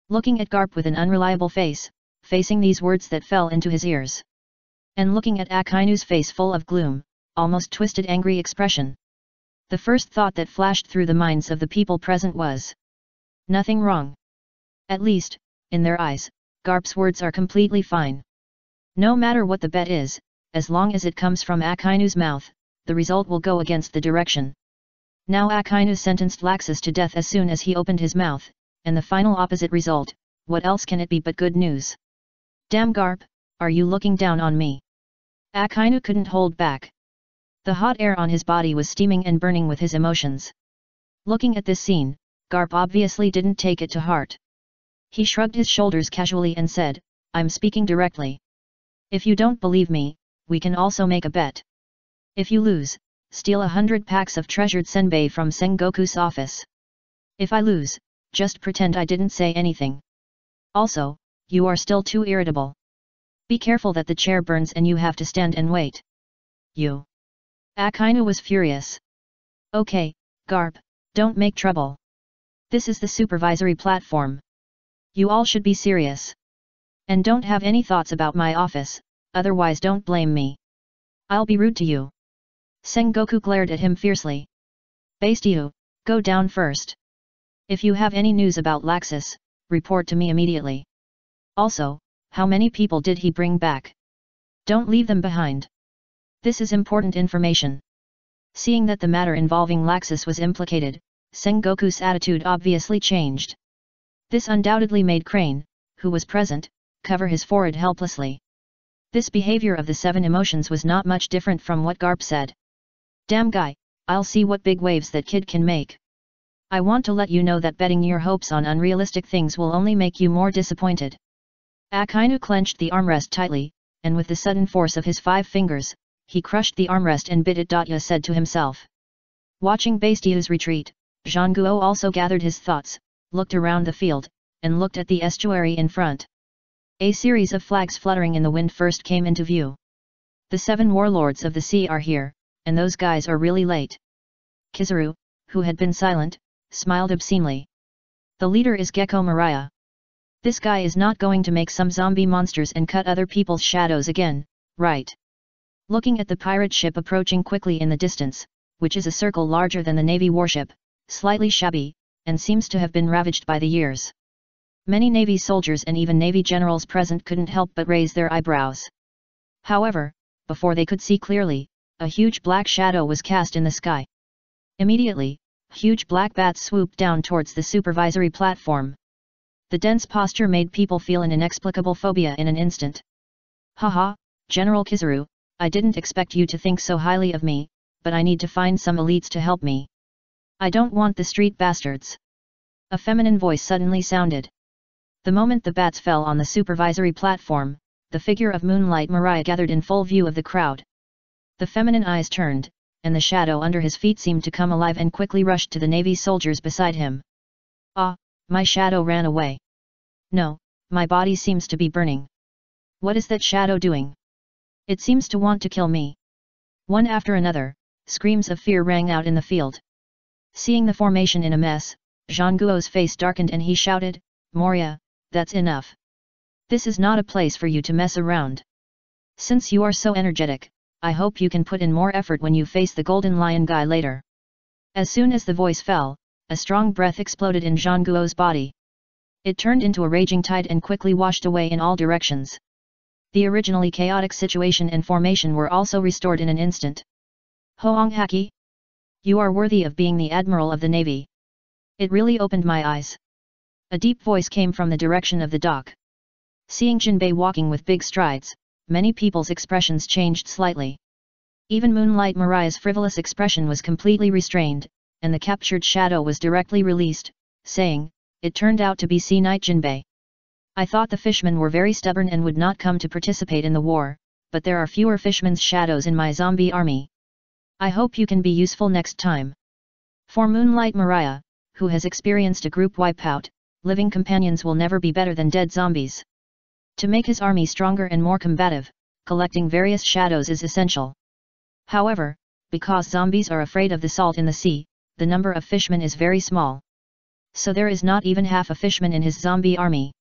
Looking at Garp with an unreliable face, facing these words that fell into his ears. And looking at Akainu's face full of gloom, almost twisted angry expression. The first thought that flashed through the minds of the people present was. Nothing wrong. At least, in their eyes, Garp's words are completely fine. No matter what the bet is, as long as it comes from Akainu's mouth, the result will go against the direction. Now Akainu sentenced Laxus to death as soon as he opened his mouth, and the final opposite result, what else can it be but good news? Damn Garp, are you looking down on me? Akainu couldn't hold back. The hot air on his body was steaming and burning with his emotions. Looking at this scene, Garp obviously didn't take it to heart. He shrugged his shoulders casually and said, "I'm speaking directly. If you don't believe me, we can also make a bet. If you lose, steal 100 packs of treasured senbei from Sengoku's office. If I lose, just pretend I didn't say anything. Also, you are still too irritable. Be careful that the chair burns and you have to stand and wait." "You?" Akainu was furious. "Okay, Garp, don't make trouble. This is the supervisory platform. You all should be serious. And don't have any thoughts about my office, otherwise don't blame me. I'll be rude to you." Sengoku glared at him fiercely. "Bastiu, go down first. If you have any news about Laxus, report to me immediately. Also, how many people did he bring back? Don't leave them behind. This is important information." Seeing that the matter involving Laxus was implicated, Sengoku's attitude obviously changed. This undoubtedly made Crane, who was present, cover his forehead helplessly. This behavior of the 7 emotions was not much different from what Garp said. "Damn guy, I'll see what big waves that kid can make. I want to let you know that betting your hopes on unrealistic things will only make you more disappointed." Akainu clenched the armrest tightly, and with the sudden force of his 5 fingers, he crushed the armrest and bit it. Ya said to himself. Watching Bastiu's retreat, Zhangguo also gathered his thoughts, looked around the field, and looked at the estuary in front. A series of flags fluttering in the wind first came into view. "The 7 warlords of the sea are here, and those guys are really late." Kizaru, who had been silent, smiled obscenely. "The leader is Gecko Mariah. This guy is not going to make some zombie monsters and cut other people's shadows again, right?" Looking at the pirate ship approaching quickly in the distance, which is a circle larger than the Navy warship, slightly shabby, and seems to have been ravaged by the years. Many Navy soldiers and even Navy generals present couldn't help but raise their eyebrows. However, before they could see clearly, a huge black shadow was cast in the sky. Immediately, huge black bats swooped down towards the supervisory platform. The dense posture made people feel an inexplicable phobia in an instant. "Haha, General Kizaru, I didn't expect you to think so highly of me, but I need to find some elites to help me. I don't want the street bastards." A feminine voice suddenly sounded. The moment the bats fell on the supervisory platform, the figure of Moonlight Mariah gathered in full view of the crowd. The feminine eyes turned, and the shadow under his feet seemed to come alive and quickly rushed to the Navy soldiers beside him. "Ah, my shadow ran away. No, my body seems to be burning. What is that shadow doing? It seems to want to kill me." One after another, screams of fear rang out in the field. Seeing the formation in a mess, Zhangguo's face darkened and he shouted, "Moria, that's enough. This is not a place for you to mess around. Since you are so energetic, I hope you can put in more effort when you face the Golden Lion guy later." As soon as the voice fell, a strong breath exploded in Zhangguo's body. It turned into a raging tide and quickly washed away in all directions. The originally chaotic situation and formation were also restored in an instant. "Hoang Haki? You are worthy of being the Admiral of the Navy. It really opened my eyes." A deep voice came from the direction of the dock. Seeing Jinbei walking with big strides, many people's expressions changed slightly. Even Moonlight Mariah's frivolous expression was completely restrained, and the captured shadow was directly released, saying, "It turned out to be Sea Knight Jinbei. I thought the fishmen were very stubborn and would not come to participate in the war, but there are fewer fishmen's shadows in my zombie army. I hope you can be useful next time." For Moonlight Mariah, who has experienced a group wipeout, living companions will never be better than dead zombies. To make his army stronger and more combative, collecting various shadows is essential. However, because zombies are afraid of the salt in the sea, the number of fishmen is very small. So there is not even half a fishman in his zombie army.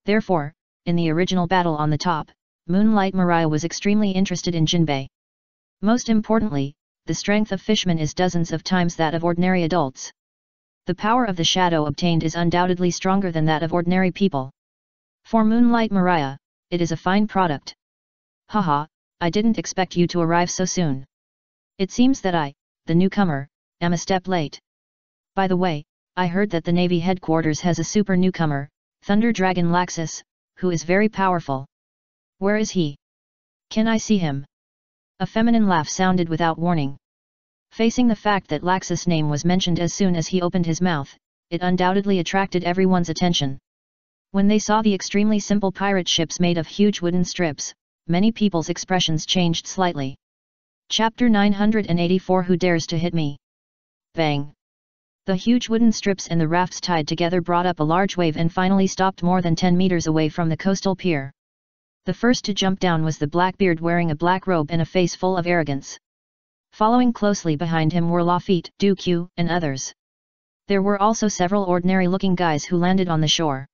Therefore, in the original battle on the top, Moonlight Mariah was extremely interested in Jinbei. Most importantly, the strength of fishmen is dozens of times that of ordinary adults. The power of the shadow obtained is undoubtedly stronger than that of ordinary people. For Moonlight Mariah, it is a fine product. "Haha, I didn't expect you to arrive so soon. It seems that I, the newcomer, am a step late. By the way, I heard that the Navy headquarters has a super newcomer, Thunder Dragon Laxus, who is very powerful. Where is he? Can I see him?" A feminine laugh sounded without warning. Facing the fact that Laxus' name was mentioned as soon as he opened his mouth, it undoubtedly attracted everyone's attention. When they saw the extremely simple pirate ships made of huge wooden strips, many people's expressions changed slightly. Chapter 984 Who Dares to Hit Me? Bang! The huge wooden strips and the rafts tied together brought up a large wave and finally stopped more than 10 meters away from the coastal pier. The first to jump down was the Blackbeard wearing a black robe and a face full of arrogance. Following closely behind him were Lafitte, Duque, and others. There were also several ordinary-looking guys who landed on the shore.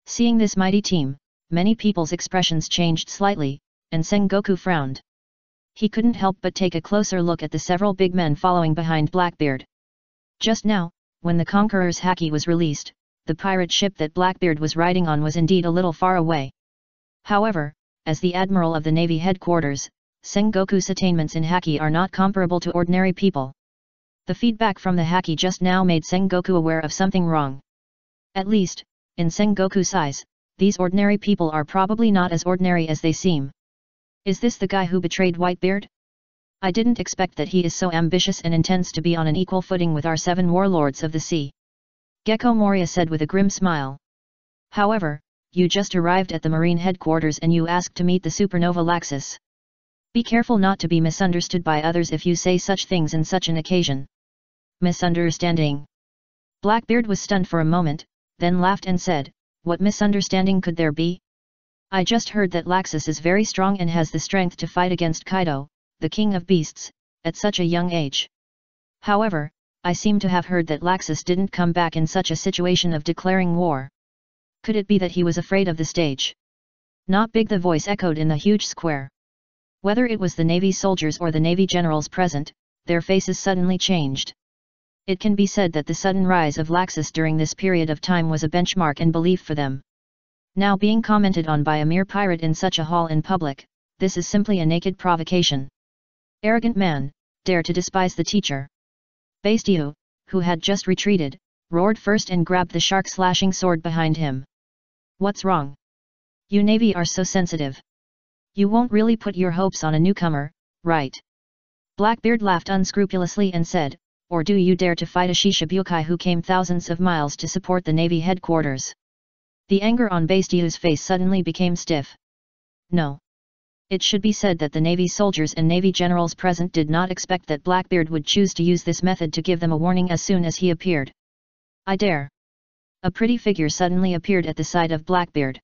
Seeing this mighty team, many people's expressions changed slightly, and Sengoku frowned. He couldn't help but take a closer look at the several big men following behind Blackbeard. Just now, when the Conqueror's haki was released, the pirate ship that Blackbeard was riding on was indeed a little far away. However, as the Admiral of the Navy headquarters, Sengoku's attainments in haki are not comparable to ordinary people. The feedback from the haki just now made Sengoku aware of something wrong. At least, in Sengoku's eyes, these ordinary people are probably not as ordinary as they seem. Is this the guy who betrayed Whitebeard? I didn't expect that he is so ambitious and intends to be on an equal footing with our 7 warlords of the sea. Gecko Moria said with a grim smile. However, you just arrived at the Marine headquarters and you asked to meet the supernova Laxus. Be careful not to be misunderstood by others if you say such things in such an occasion. Misunderstanding. Blackbeard was stunned for a moment, then laughed and said, what misunderstanding could there be? I just heard that Laxus is very strong and has the strength to fight against Kaido, the king of beasts, at such a young age. However, I seem to have heard that Laxus didn't come back in such a situation of declaring war. Could it be that he was afraid of the stage? Not big, the voice echoed in the huge square. Whether it was the Navy soldiers or the Navy generals present, their faces suddenly changed. It can be said that the sudden rise of Laxus during this period of time was a benchmark and belief for them. Now being commented on by a mere pirate in such a hall in public, this is simply a naked provocation. Arrogant man, dare to despise the teacher. Bastiou, who had just retreated, roared first and grabbed the shark-slashing sword behind him. What's wrong? You Navy are so sensitive. You won't really put your hopes on a newcomer, right? Blackbeard laughed unscrupulously and said, or do you dare to fight a Shishibukai who came thousands of miles to support the Navy headquarters? The anger on Bastiou's face suddenly became stiff. No. It should be said that the Navy soldiers and Navy generals present did not expect that Blackbeard would choose to use this method to give them a warning as soon as he appeared. I dare. A pretty figure suddenly appeared at the side of Blackbeard.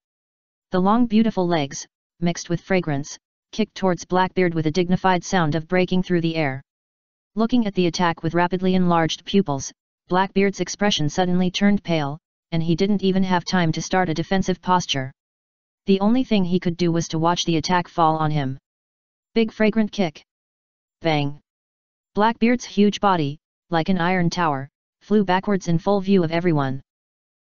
The long beautiful legs, mixed with fragrance, kicked towards Blackbeard with a dignified sound of breaking through the air. Looking at the attack with rapidly enlarged pupils, Blackbeard's expression suddenly turned pale, and he didn't even have time to start a defensive posture. The only thing he could do was to watch the attack fall on him. Big fragrant kick. Bang. Blackbeard's huge body, like an iron tower, flew backwards in full view of everyone.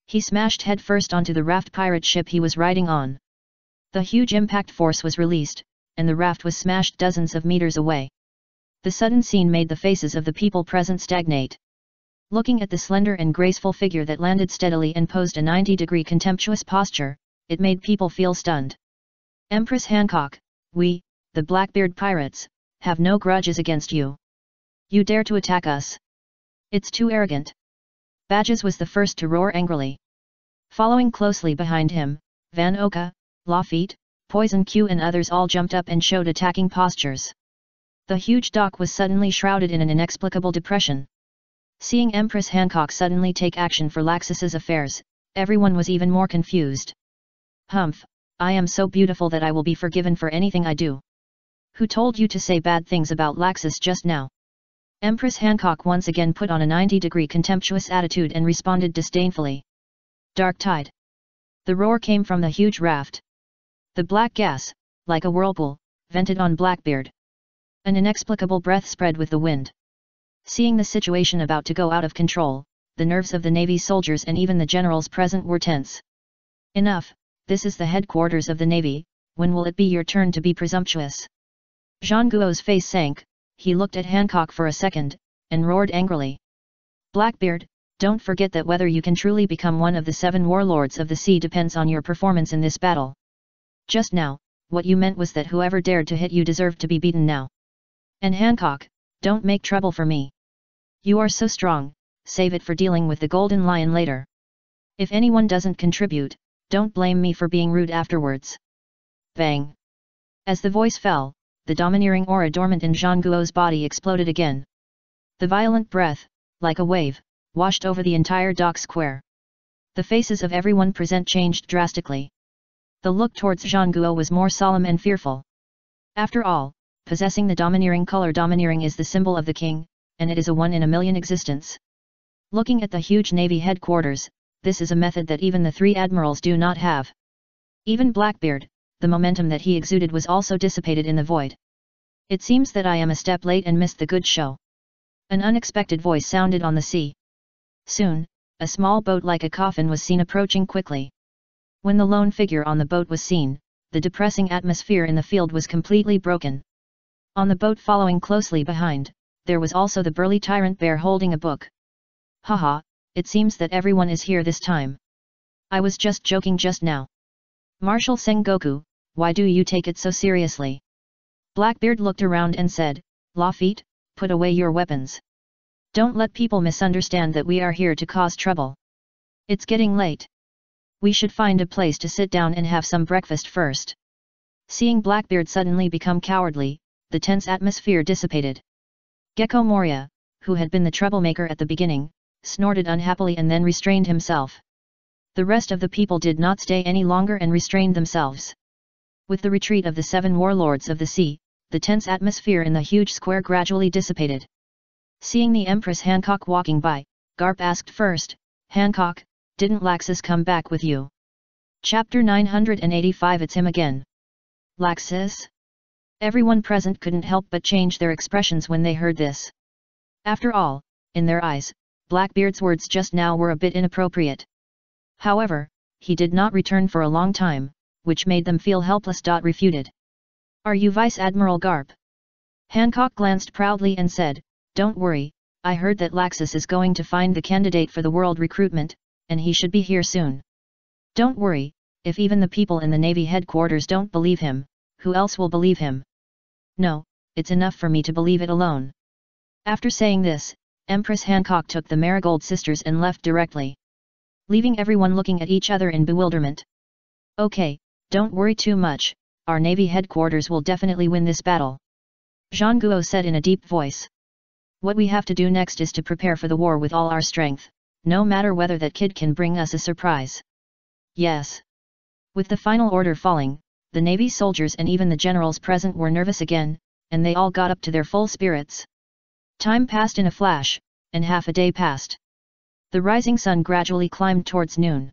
He smashed headfirst onto the raft pirate ship he was riding on. The huge impact force was released, and the raft was smashed dozens of meters away. The sudden scene made the faces of the people present stagnate. Looking at the slender and graceful figure that landed steadily and posed a 90-degree contemptuous posture, it made people feel stunned. Empress Hancock, we, the Blackbeard pirates, have no grudges against you. You dare to attack us? It's too arrogant. Badges was the first to roar angrily. Following closely behind him, Van Oka, Lafitte, Poison Q and others all jumped up and showed attacking postures. The huge dock was suddenly shrouded in an inexplicable depression. Seeing Empress Hancock suddenly take action for Laxus's affairs, everyone was even more confused. Humph, I am so beautiful that I will be forgiven for anything I do. Who told you to say bad things about Laxus just now? Empress Hancock once again put on a 90-degree contemptuous attitude and responded disdainfully. Dark tide. The roar came from the huge raft. The black gas, like a whirlpool, vented on Blackbeard. An inexplicable breath spread with the wind. Seeing the situation about to go out of control, the nerves of the Navy soldiers and even the generals present were tense. Enough, this is the headquarters of the Navy, when will it be your turn to be presumptuous? Jean Guo's face sank, he looked at Hancock for a second, and roared angrily. Blackbeard, don't forget that whether you can truly become one of the 7 warlords of the sea depends on your performance in this battle. Just now, what you meant was that whoever dared to hit you deserved to be beaten now. And Hancock, don't make trouble for me. You are so strong, save it for dealing with the Golden Lion later. If anyone doesn't contribute, don't blame me for being rude afterwards. Bang! As the voice fell, the domineering aura dormant in Zhang Guo's body exploded again. The violent breath, like a wave, washed over the entire dock square. The faces of everyone present changed drastically. The look towards Zhang Guo was more solemn and fearful. After all, possessing the domineering color domineering is the symbol of the king, and it is a one-in-a-million existence. Looking at the huge navy headquarters, this is a method that even the three admirals do not have. Even Blackbeard, the momentum that he exuded was also dissipated in the void. It seems that I am a step late and missed the good show. An unexpected voice sounded on the sea. Soon, a small boat like a coffin was seen approaching quickly. When the lone figure on the boat was seen, the depressing atmosphere in the field was completely broken. On the boat following closely behind, there was also the burly tyrant bear holding a book. Haha, it seems that everyone is here this time. I was just joking just now. Marshal Sengoku, why do you take it so seriously? Blackbeard looked around and said, Lafitte, put away your weapons. Don't let people misunderstand that we are here to cause trouble. It's getting late. We should find a place to sit down and have some breakfast first. Seeing Blackbeard suddenly become cowardly, the tense atmosphere dissipated. Gecko Moria, who had been the troublemaker at the beginning, snorted unhappily and then restrained himself. The rest of the people did not stay any longer and restrained themselves. With the retreat of the 7 warlords of the sea, the tense atmosphere in the huge square gradually dissipated. Seeing the Empress Hancock walking by, Garp asked first, Hancock, didn't Laxus come back with you? Chapter 985. It's him again. Laxus? Everyone present couldn't help but change their expressions when they heard this. After all, in their eyes, Blackbeard's words just now were a bit inappropriate. However, he did not return for a long time, which made them feel helpless. Refuted. Are you Vice Admiral Garp? Hancock glanced proudly and said, Don't worry, I heard that Laxus is going to find the candidate for the world recruitment, and he should be here soon. Don't worry, if even the people in the Navy headquarters don't believe him, who else will believe him? No, it's enough for me to believe it alone. After saying this, Empress Hancock took the Marigold sisters and left directly, leaving everyone looking at each other in bewilderment. Okay, don't worry too much, our Navy headquarters will definitely win this battle. Zhang Guo said in a deep voice. What we have to do next is to prepare for the war with all our strength, no matter whether that kid can bring us a surprise. Yes. With the final order falling, the Navy soldiers and even the generals present were nervous again, and they all got up to their full spirits. Time passed in a flash, and half a day passed. The rising sun gradually climbed towards noon.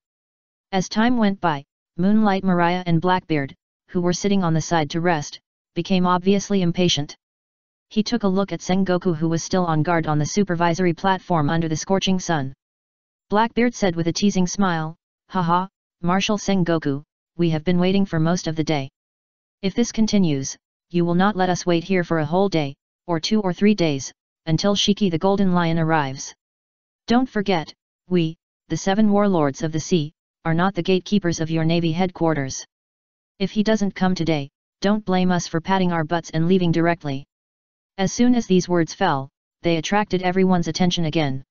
As time went by, Moonlight Mariah and Blackbeard, who were sitting on the side to rest, became obviously impatient. He took a look at Sengoku, who was still on guard on the supervisory platform under the scorching sun. Blackbeard said with a teasing smile, Haha, Marshal Sengoku, we have been waiting for most of the day. If this continues, you will not let us wait here for a whole day, or 2 or 3 days, until Shiki the Golden Lion arrives. Don't forget, we, the 7 warlords of the sea, are not the gatekeepers of your Navy headquarters. If he doesn't come today, don't blame us for patting our butts and leaving directly. As soon as these words fell, they attracted everyone's attention again.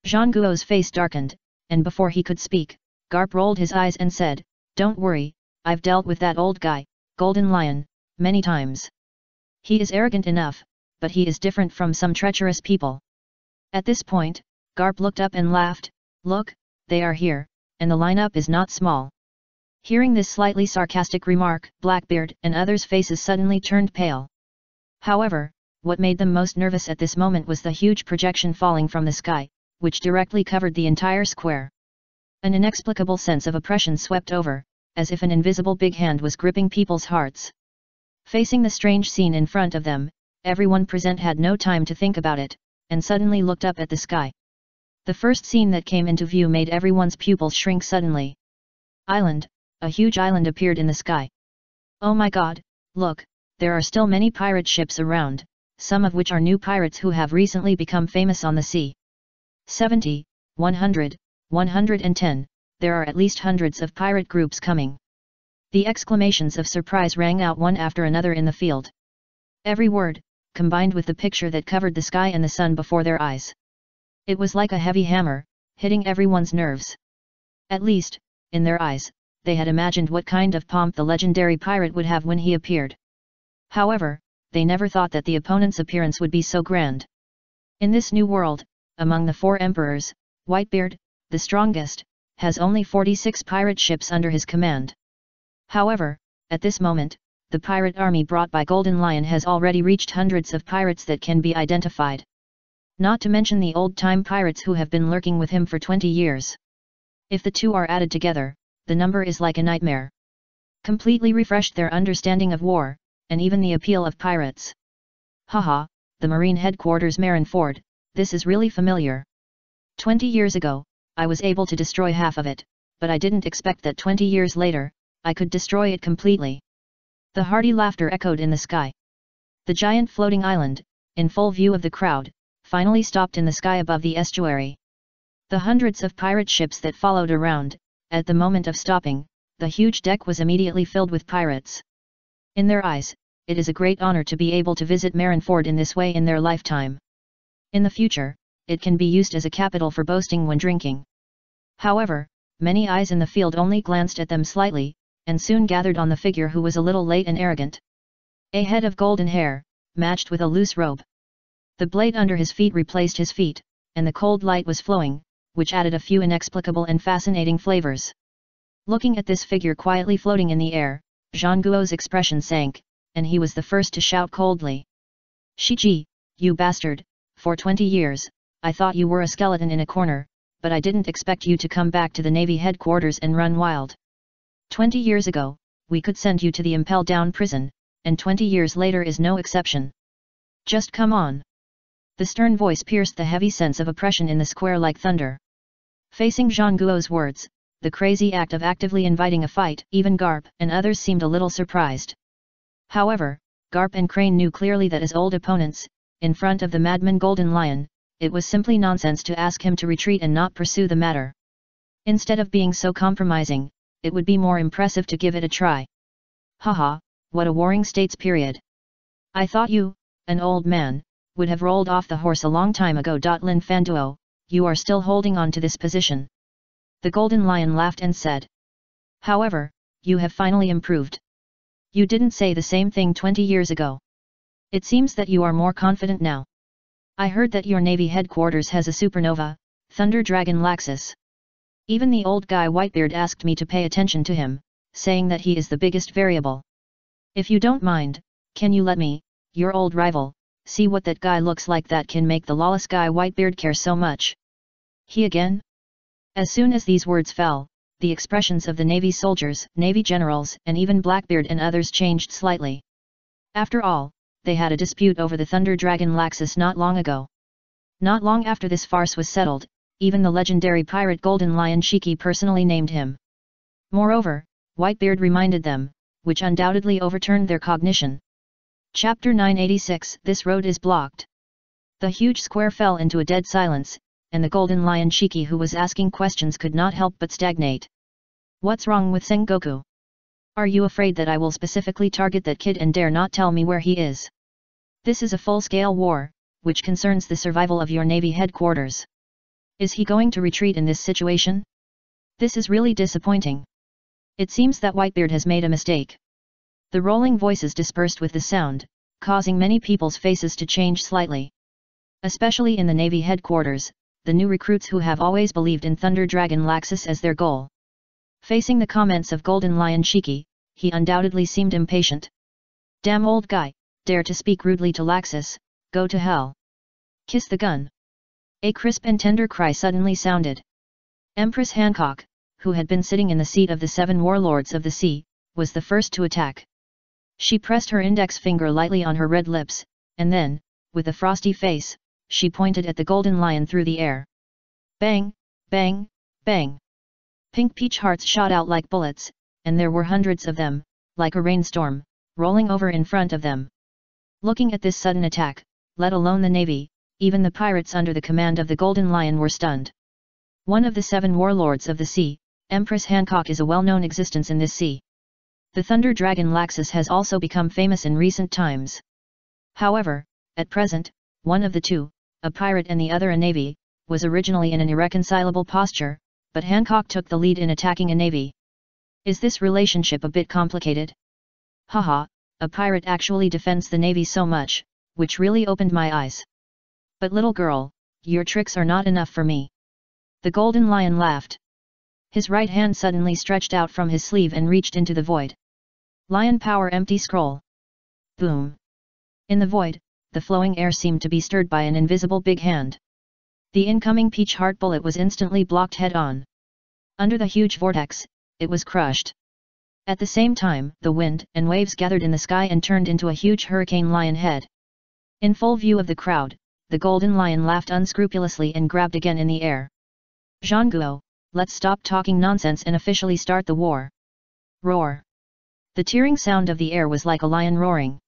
Zhang Guo's face darkened, and before he could speak, Garp rolled his eyes and said, Don't worry, I've dealt with that old guy, Golden Lion, many times. He is arrogant enough, but he is different from some treacherous people. At this point, Garp looked up and laughed, Look, they are here, and the lineup is not small. Hearing this slightly sarcastic remark, Blackbeard and others' faces suddenly turned pale. However, what made them most nervous at this moment was the huge projection falling from the sky, which directly covered the entire square. An inexplicable sense of oppression swept over, as if an invisible big hand was gripping people's hearts. Facing the strange scene in front of them, everyone present had no time to think about it, and suddenly looked up at the sky. The first scene that came into view made everyone's pupils shrink suddenly. Island, a huge island appeared in the sky. Oh my god, look, there are still many pirate ships around, some of which are new pirates who have recently become famous on the sea. 70, 100, 110, there are at least hundreds of pirate groups coming. The exclamations of surprise rang out one after another in the field. Every word, combined with the picture that covered the sky and the sun before their eyes. It was like a heavy hammer, hitting everyone's nerves. At least, in their eyes, they had imagined what kind of pomp the legendary pirate would have when he appeared. However, they never thought that the opponent's appearance would be so grand. In this new world, among the 4 emperors, Whitebeard, the strongest, has only 46 pirate ships under his command. However, at this moment, the pirate army brought by Golden Lion has already reached hundreds of pirates that can be identified. Not to mention the old-time pirates who have been lurking with him for 20 years. If the two are added together, the number is like a nightmare. Completely refreshed their understanding of war, and even the appeal of pirates. Haha, the Marine Headquarters Marineford, this is really familiar. 20 years ago, I was able to destroy half of it, but I didn't expect that 20 years later, I could destroy it completely. The hearty laughter echoed in the sky. The giant floating island, in full view of the crowd, finally stopped in the sky above the estuary. The hundreds of pirate ships that followed around, at the moment of stopping, the huge deck was immediately filled with pirates. In their eyes, it is a great honor to be able to visit Marineford in this way in their lifetime. In the future, it can be used as a capital for boasting when drinking. However, many eyes in the field only glanced at them slightly, and soon gathered on the figure who was a little late and arrogant. A head of golden hair, matched with a loose robe. The blade under his feet replaced his feet, and the cold light was flowing, which added a few inexplicable and fascinating flavors. Looking at this figure quietly floating in the air, Zhang Guo's expression sank, and he was the first to shout coldly. Shiji, you bastard, for 20 years, I thought you were a skeleton in a corner, but I didn't expect you to come back to the Navy headquarters and run wild. 20 years ago, we could send you to the impel-down prison, and 20 years later is no exception. Just come on. The stern voice pierced the heavy sense of oppression in the square like thunder. Facing Zhang Guo's words, the crazy act of actively inviting a fight, even Garp and others seemed a little surprised. However, Garp and Crane knew clearly that as old opponents, in front of the madman Golden Lion, it was simply nonsense to ask him to retreat and not pursue the matter. Instead of being so compromising, it would be more impressive to give it a try. Haha, what a warring states period. I thought you, an old man, would have rolled off the horse a long time ago. Lin Fanduo, you are still holding on to this position. The Golden Lion laughed and said. However, you have finally improved. You didn't say the same thing 20 years ago. It seems that you are more confident now. I heard that your Navy headquarters has a supernova, Thunder Dragon Laxus. Even the old guy Whitebeard asked me to pay attention to him, saying that he is the biggest variable. If you don't mind, can you let me, your old rival, see what that guy looks like that can make the lawless guy Whitebeard care so much? He again? As soon as these words fell, the expressions of the Navy soldiers, Navy generals, and even Blackbeard and others changed slightly. After all, they had a dispute over the Thunder Dragon Laxus not long ago. Not long after this farce was settled, even the legendary pirate Golden Lion Shiki personally named him. Moreover, Whitebeard reminded them, which undoubtedly overturned their cognition. Chapter 986. This road is blocked. The huge square fell into a dead silence, and the Golden Lion Shiki who was asking questions could not help but stagnate. What's wrong with Sengoku? Are you afraid that I will specifically target that kid and dare not tell me where he is? This is a full-scale war, which concerns the survival of your Navy headquarters. Is he going to retreat in this situation? This is really disappointing. It seems that Whitebeard has made a mistake. The rolling voices dispersed with the sound, causing many people's faces to change slightly. Especially in the Navy headquarters, the new recruits who have always believed in Thunder Dragon Laxus as their goal. Facing the comments of Golden Lion Shiki, he undoubtedly seemed impatient. Damn old guy, dare to speak rudely to Laxus, go to hell. Kiss the gun. A crisp and tender cry suddenly sounded. Empress Hancock, who had been sitting in the seat of the 7 warlords of the sea, was the first to attack. She pressed her index finger lightly on her red lips, and then, with a frosty face, she pointed at the Golden Lion through the air. Bang, bang, bang. Pink peach hearts shot out like bullets, and there were hundreds of them, like a rainstorm, rolling over in front of them. Looking at this sudden attack, let alone the Navy, even the pirates under the command of the Golden Lion were stunned. One of the 7 warlords of the sea, Empress Hancock is a well-known existence in this sea. The Thunder Dragon Laxus has also become famous in recent times. However, At present, one of the two, a pirate and the other a navy, was originally in an irreconcilable posture, but Hancock took the lead in attacking a navy. Is this relationship a bit complicated? Haha, a pirate actually defends the navy so much, which really opened my eyes. But little girl, your tricks are not enough for me. The Golden Lion laughed. His right hand suddenly stretched out from his sleeve and reached into the void. Lion power empty scroll. Boom. In the void, the flowing air seemed to be stirred by an invisible big hand. The incoming peach heart bullet was instantly blocked head-on. Under the huge vortex, it was crushed. At the same time, the wind and waves gathered in the sky and turned into a huge hurricane lion head. In full view of the crowd, the Golden Lion laughed unscrupulously and grabbed again in the air. Zhangguo, let's stop talking nonsense and officially start the war. Roar. The tearing sound of the air was like a lion roaring.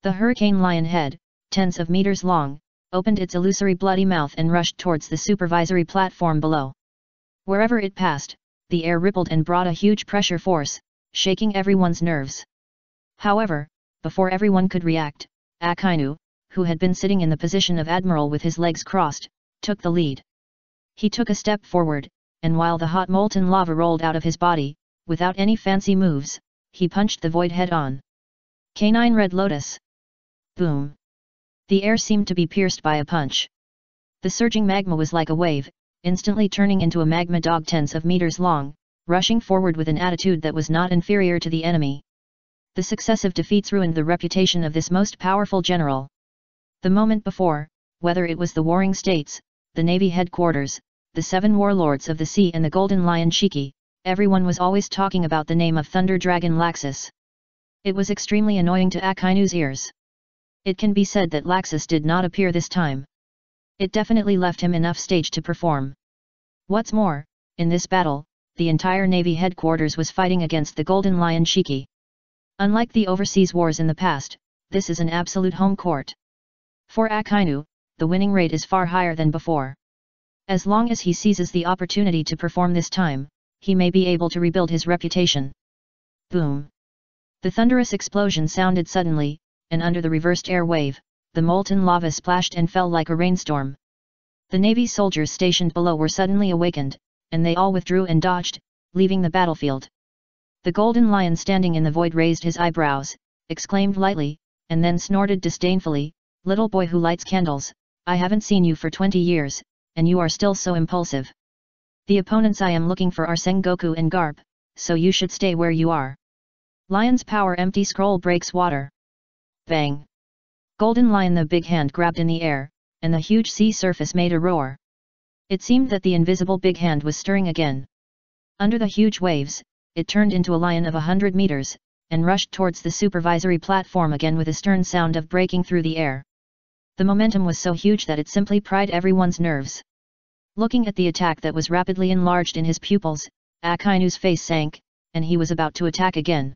The hurricane lion head, tens of meters long, opened its illusory bloody mouth and rushed towards the supervisory platform below. Wherever it passed, the air rippled and brought a huge pressure force, shaking everyone's nerves. However, before everyone could react, Akainu, who had been sitting in the position of admiral with his legs crossed, took the lead. He took a step forward, and while the hot molten lava rolled out of his body, without any fancy moves, he punched the void head-on. Canine Red Lotus. Boom. The air seemed to be pierced by a punch. The surging magma was like a wave, instantly turning into a magma dog tens of meters long, rushing forward with an attitude that was not inferior to the enemy. The successive defeats ruined the reputation of this most powerful general. The moment before, whether it was the warring states, the navy headquarters, the 7 warlords of the sea and the Golden Lion Shiki, everyone was always talking about the name of Thunder Dragon Laxus. It was extremely annoying to Akainu's ears. It can be said that Laxus did not appear this time. It definitely left him enough stage to perform. What's more, in this battle, the entire navy headquarters was fighting against the Golden Lion Shiki. Unlike the overseas wars in the past, this is an absolute home court. For Akainu, the winning rate is far higher than before. As long as he seizes the opportunity to perform this time, he may be able to rebuild his reputation. Boom. The thunderous explosion sounded suddenly, and under the reversed air wave, the molten lava splashed and fell like a rainstorm. The navy soldiers stationed below were suddenly awakened, and they all withdrew and dodged, leaving the battlefield. The Golden Lion standing in the void raised his eyebrows, exclaimed lightly, and then snorted disdainfully, "Little boy who lights candles, I haven't seen you for 20 years, and you are still so impulsive. The opponents I am looking for are Sengoku and Garp, so you should stay where you are." Lion's power empty scroll breaks water. Bang! Golden Lion the big hand grabbed in the air, and the huge sea surface made a roar. It seemed that the invisible big hand was stirring again. Under the huge waves, it turned into a lion of 100 meters, and rushed towards the supervisory platform again with a stern sound of breaking through the air. The momentum was so huge that it simply pried everyone's nerves. Looking at the attack that was rapidly enlarged in his pupils, Akainu's face sank, and he was about to attack again.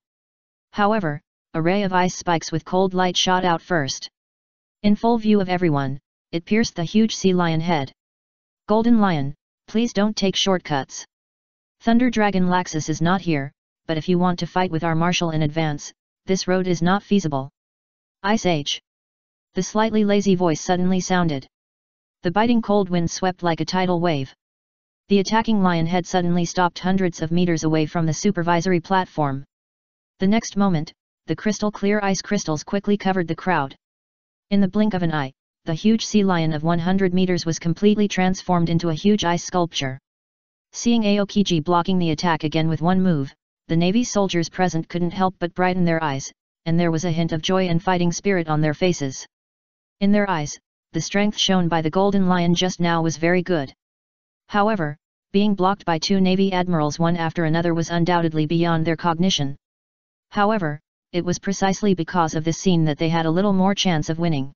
However, a ray of ice spikes with cold light shot out first. In full view of everyone, it pierced the huge sea lion head. "Golden Lion, please don't take shortcuts. Thunder Dragon Laxus is not here, but if you want to fight with our marshal in advance, this road is not feasible." Ice Age. The slightly lazy voice suddenly sounded. The biting cold wind swept like a tidal wave. The attacking lion head suddenly stopped hundreds of meters away from the supervisory platform. The next moment, the crystal-clear ice crystals quickly covered the crowd. In the blink of an eye, the huge sea lion of 100 meters was completely transformed into a huge ice sculpture. Seeing Aokiji blocking the attack again with one move, the navy soldiers present couldn't help but brighten their eyes, and there was a hint of joy and fighting spirit on their faces. In their eyes, the strength shown by the Golden Lion just now was very good. However, being blocked by 2 navy admirals one after another was undoubtedly beyond their cognition. However, it was precisely because of this scene that they had a little more chance of winning.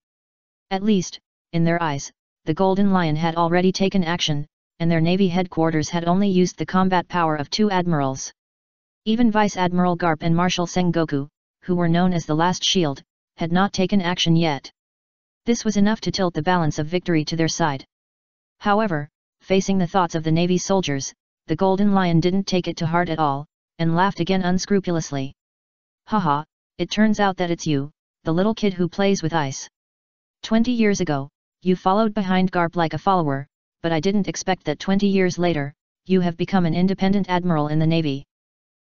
At least, in their eyes, the Golden Lion had already taken action, and their navy headquarters had only used the combat power of 2 admirals. Even Vice Admiral Garp and Marshal Sengoku, who were known as the Last Shield, had not taken action yet. This was enough to tilt the balance of victory to their side. However, facing the thoughts of the navy soldiers, the Golden Lion didn't take it to heart at all, and laughed again unscrupulously. "Haha, it turns out that it's you, the little kid who plays with ice. 20 years ago, you followed behind Garp like a follower, but I didn't expect that 20 years later, you have become an independent admiral in the Navy.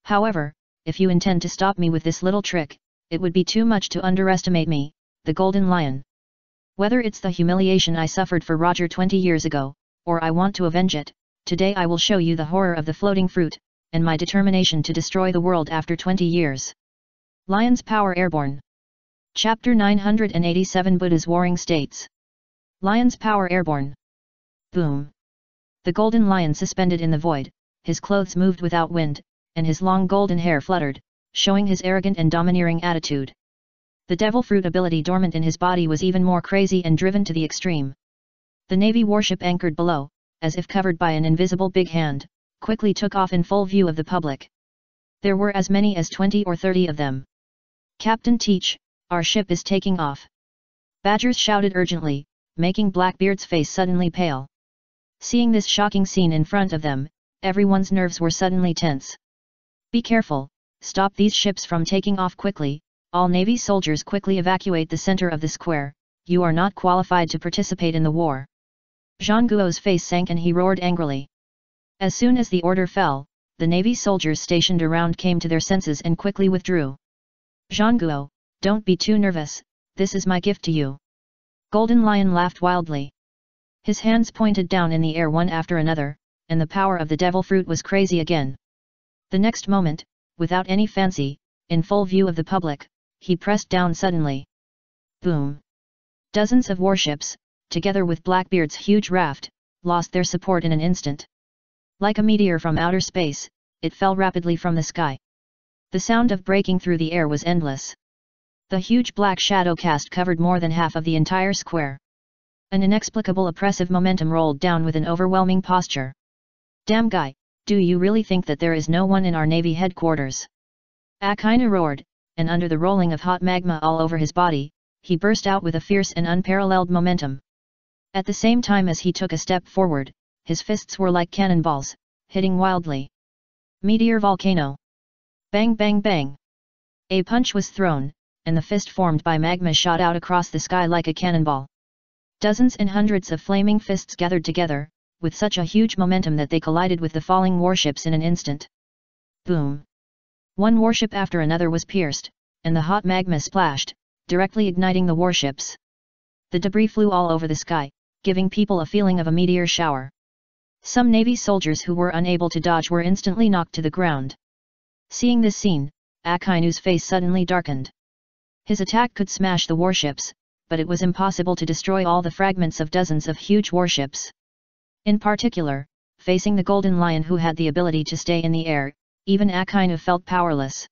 However, if you intend to stop me with this little trick, it would be too much to underestimate me, the Golden Lion. Whether it's the humiliation I suffered for Roger 20 years ago, or I want to avenge it, today I will show you the horror of the floating fruit, and my determination to destroy the world after 20 years. Lion's Power Airborne. Chapter 987 Buddha's Warring States. Lion's Power Airborne. Boom. The golden lion suspended in the void, his clothes moved without wind, and his long golden hair fluttered, showing his arrogant and domineering attitude. The devil fruit ability dormant in his body was even more crazy and driven to the extreme. The Navy warship anchored below, as if covered by an invisible big hand, quickly took off in full view of the public. There were as many as 20 or 30 of them. Captain Teach, our ship is taking off. Badgers shouted urgently, making Blackbeard's face suddenly pale. Seeing this shocking scene in front of them, everyone's nerves were suddenly tense. Be careful, stop these ships from taking off quickly, all Navy soldiers quickly evacuate the center of the square, you are not qualified to participate in the war. Zhang Guo's face sank and he roared angrily. As soon as the order fell, the Navy soldiers stationed around came to their senses and quickly withdrew. Zhang Guo, don't be too nervous, this is my gift to you. Golden Lion laughed wildly. His hands pointed down in the air one after another, and the power of the devil fruit was crazy again. The next moment, without any fancy, in full view of the public, he pressed down suddenly. Boom! Dozens of warships, together with Blackbeard's huge raft, lost their support in an instant. Like a meteor from outer space, it fell rapidly from the sky. The sound of breaking through the air was endless. The huge black shadow cast covered more than half of the entire square. An inexplicable oppressive momentum rolled down with an overwhelming posture. Damn guy, do you really think that there is no one in our Navy headquarters? Akainu roared, and under the rolling of hot magma all over his body, he burst out with a fierce and unparalleled momentum. At the same time as he took a step forward, his fists were like cannonballs, hitting wildly. Meteor volcano. Bang bang bang. A punch was thrown, and the fist formed by magma shot out across the sky like a cannonball. Dozens and hundreds of flaming fists gathered together, with such a huge momentum that they collided with the falling warships in an instant. Boom! One warship after another was pierced, and the hot magma splashed, directly igniting the warships. The debris flew all over the sky, giving people a feeling of a meteor shower. Some Navy soldiers who were unable to dodge were instantly knocked to the ground. Seeing this scene, Akainu's face suddenly darkened. His attack could smash the warships, but it was impossible to destroy all the fragments of dozens of huge warships. In particular, facing the Golden Lion who had the ability to stay in the air, even Akainu felt powerless.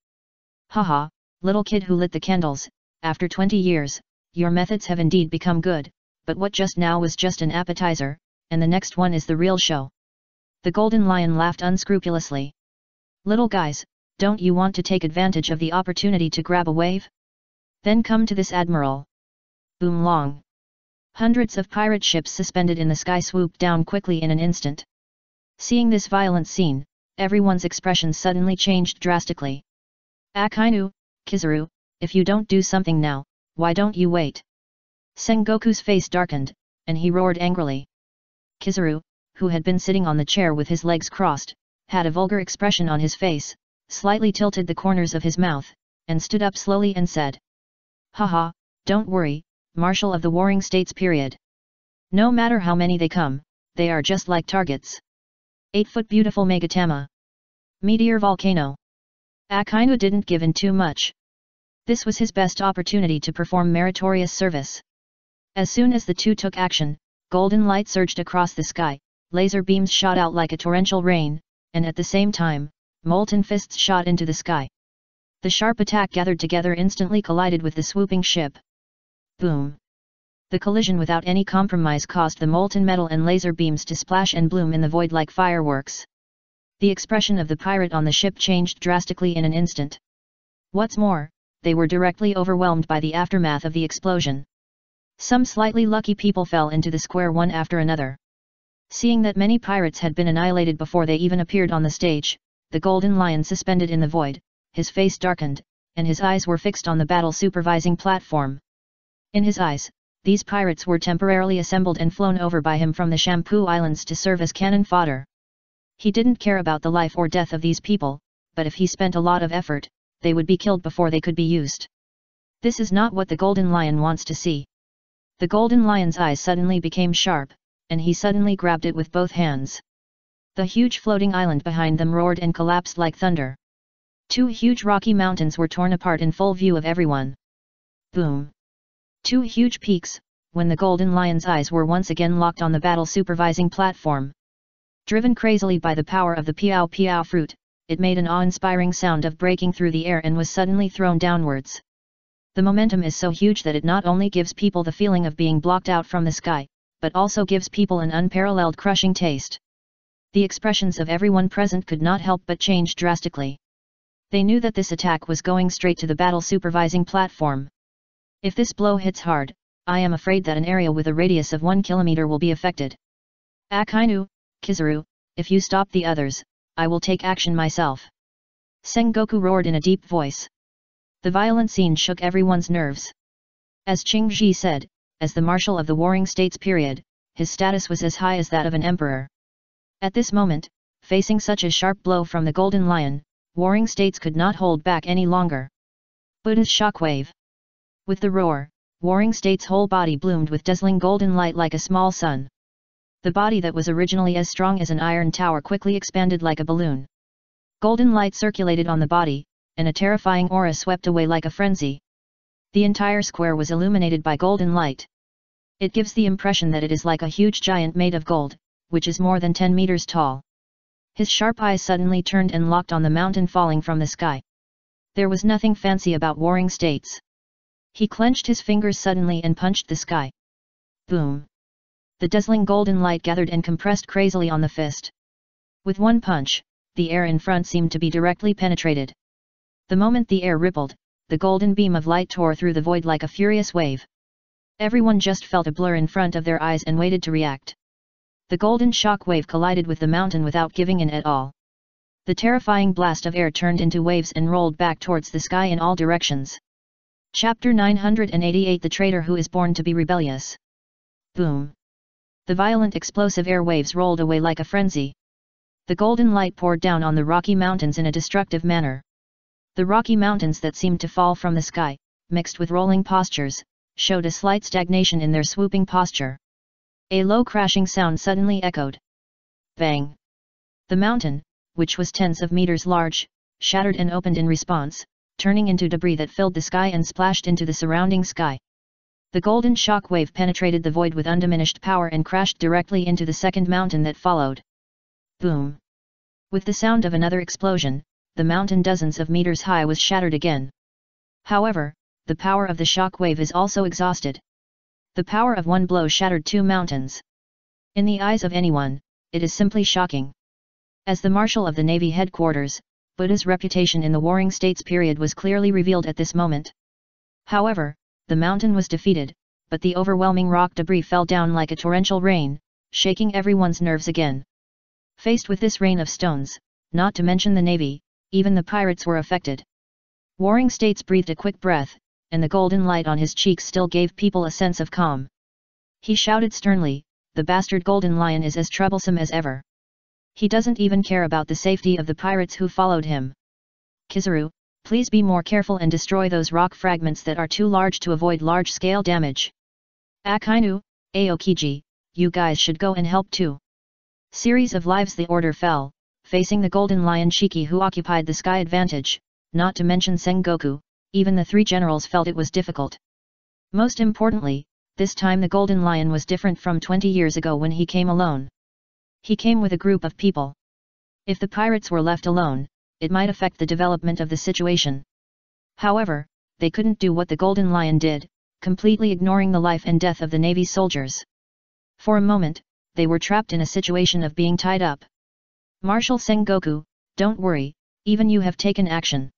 Haha, little kid who lit the candles, after 20 years, your methods have indeed become good, but what just now was just an appetizer, and the next one is the real show. The Golden Lion laughed unscrupulously. Little guys, don't you want to take advantage of the opportunity to grab a wave? Then come to this admiral. Boom long. Hundreds of pirate ships suspended in the sky swooped down quickly in an instant. Seeing this violent scene, everyone's expression suddenly changed drastically. Akainu, Kizaru, if you don't do something now, why don't you wait? Sengoku's face darkened, and he roared angrily. Kizaru, who had been sitting on the chair with his legs crossed, had a vulgar expression on his face, slightly tilted the corners of his mouth, and stood up slowly and said, Haha, don't worry, Marshal of the Warring States period. No matter how many they come, they are just like targets. 8-foot beautiful Megatama. Meteor volcano. Akainu didn't give in too much. This was his best opportunity to perform meritorious service. As soon as the two took action, golden light surged across the sky, laser beams shot out like a torrential rain, and at the same time, molten fists shot into the sky. The sharp attack gathered together instantly collided with the swooping ship. Boom! The collision without any compromise caused the molten metal and laser beams to splash and bloom in the void like fireworks. The expression of the pirate on the ship changed drastically in an instant. What's more, they were directly overwhelmed by the aftermath of the explosion. Some slightly lucky people fell into the square one after another. Seeing that many pirates had been annihilated before they even appeared on the stage, the Golden Lion suspended in the void, his face darkened, and his eyes were fixed on the battle supervising platform. In his eyes, these pirates were temporarily assembled and flown over by him from the Shampoo Islands to serve as cannon fodder. He didn't care about the life or death of these people, but if he spent a lot of effort, they would be killed before they could be used. This is not what the Golden Lion wants to see. The Golden Lion's eyes suddenly became sharp, and he suddenly grabbed it with both hands. The huge floating island behind them roared and collapsed like thunder. 2 huge rocky mountains were torn apart in full view of everyone. Boom! 2 huge peaks, when the Golden Lion's eyes were once again locked on the battle supervising platform. Driven crazily by the power of the Piao Piao fruit, it made an awe-inspiring sound of breaking through the air and was suddenly thrown downwards. The momentum is so huge that it not only gives people the feeling of being blocked out from the sky, but also gives people an unparalleled crushing taste. The expressions of everyone present could not help but change drastically. They knew that this attack was going straight to the battle supervising platform. If this blow hits hard, I am afraid that an area with a radius of 1 kilometer will be affected. Akainu, Kizaru, if you stop the others, I will take action myself. Sengoku roared in a deep voice. The violent scene shook everyone's nerves. As Qing Ji said, as the Marshal of the Warring States period, his status was as high as that of an emperor. At this moment, facing such a sharp blow from the Golden Lion, Warring States could not hold back any longer. Buddha's shockwave. With the roar, Warring States' whole body bloomed with dazzling golden light like a small sun. The body that was originally as strong as an iron tower quickly expanded like a balloon. Golden light circulated on the body, and a terrifying aura swept away like a frenzy. The entire square was illuminated by golden light. It gives the impression that it is like a huge giant made of gold, which is more than 10 meters tall. His sharp eyes suddenly turned and locked on the mountain falling from the sky. There was nothing fancy about Warring States. He clenched his fingers suddenly and punched the sky. Boom! The dazzling golden light gathered and compressed crazily on the fist. With one punch, the air in front seemed to be directly penetrated. The moment the air rippled, the golden beam of light tore through the void like a furious wave. Everyone just felt a blur in front of their eyes and waited to react. The golden shock wave collided with the mountain without giving in at all. The terrifying blast of air turned into waves and rolled back towards the sky in all directions. Chapter 988 The Traitor Who Is Born to be Rebellious. Boom! The violent explosive air waves rolled away like a frenzy. The golden light poured down on the Rocky Mountains in a destructive manner. The Rocky Mountains that seemed to fall from the sky, mixed with rolling postures, showed a slight stagnation in their swooping posture. A low crashing sound suddenly echoed. Bang! The mountain, which was tens of meters large, shattered and opened in response, turning into debris that filled the sky and splashed into the surrounding sky. The golden shock wave penetrated the void with undiminished power and crashed directly into the second mountain that followed. Boom! With the sound of another explosion, the mountain dozens of meters high was shattered again. However, the power of the shock wave is also exhausted. The power of one blow shattered 2 mountains. In the eyes of anyone, it is simply shocking. As the Marshal of the Navy headquarters, Buddha's reputation in the Warring States period was clearly revealed at this moment. However, the mountain was defeated, but the overwhelming rock debris fell down like a torrential rain, shaking everyone's nerves again. Faced with this rain of stones, not to mention the Navy, even the pirates were affected. Warring States breathed a quick breath, and the golden light on his cheeks still gave people a sense of calm. He shouted sternly, "The bastard Golden Lion is as troublesome as ever. He doesn't even care about the safety of the pirates who followed him. Kizaru, please be more careful and destroy those rock fragments that are too large to avoid large-scale damage. Akainu, Aokiji, you guys should go and help too." Series of lives. The order fell, facing the Golden Lion Shiki who occupied the sky advantage, not to mention Sengoku. Even the 3 generals felt it was difficult. Most importantly, this time the Golden Lion was different from 20 years ago when he came alone. He came with a group of people. If the pirates were left alone, it might affect the development of the situation. However, they couldn't do what the Golden Lion did, completely ignoring the life and death of the Navy soldiers. For a moment, they were trapped in a situation of being tied up. Marshal Sengoku, don't worry, even you have taken action.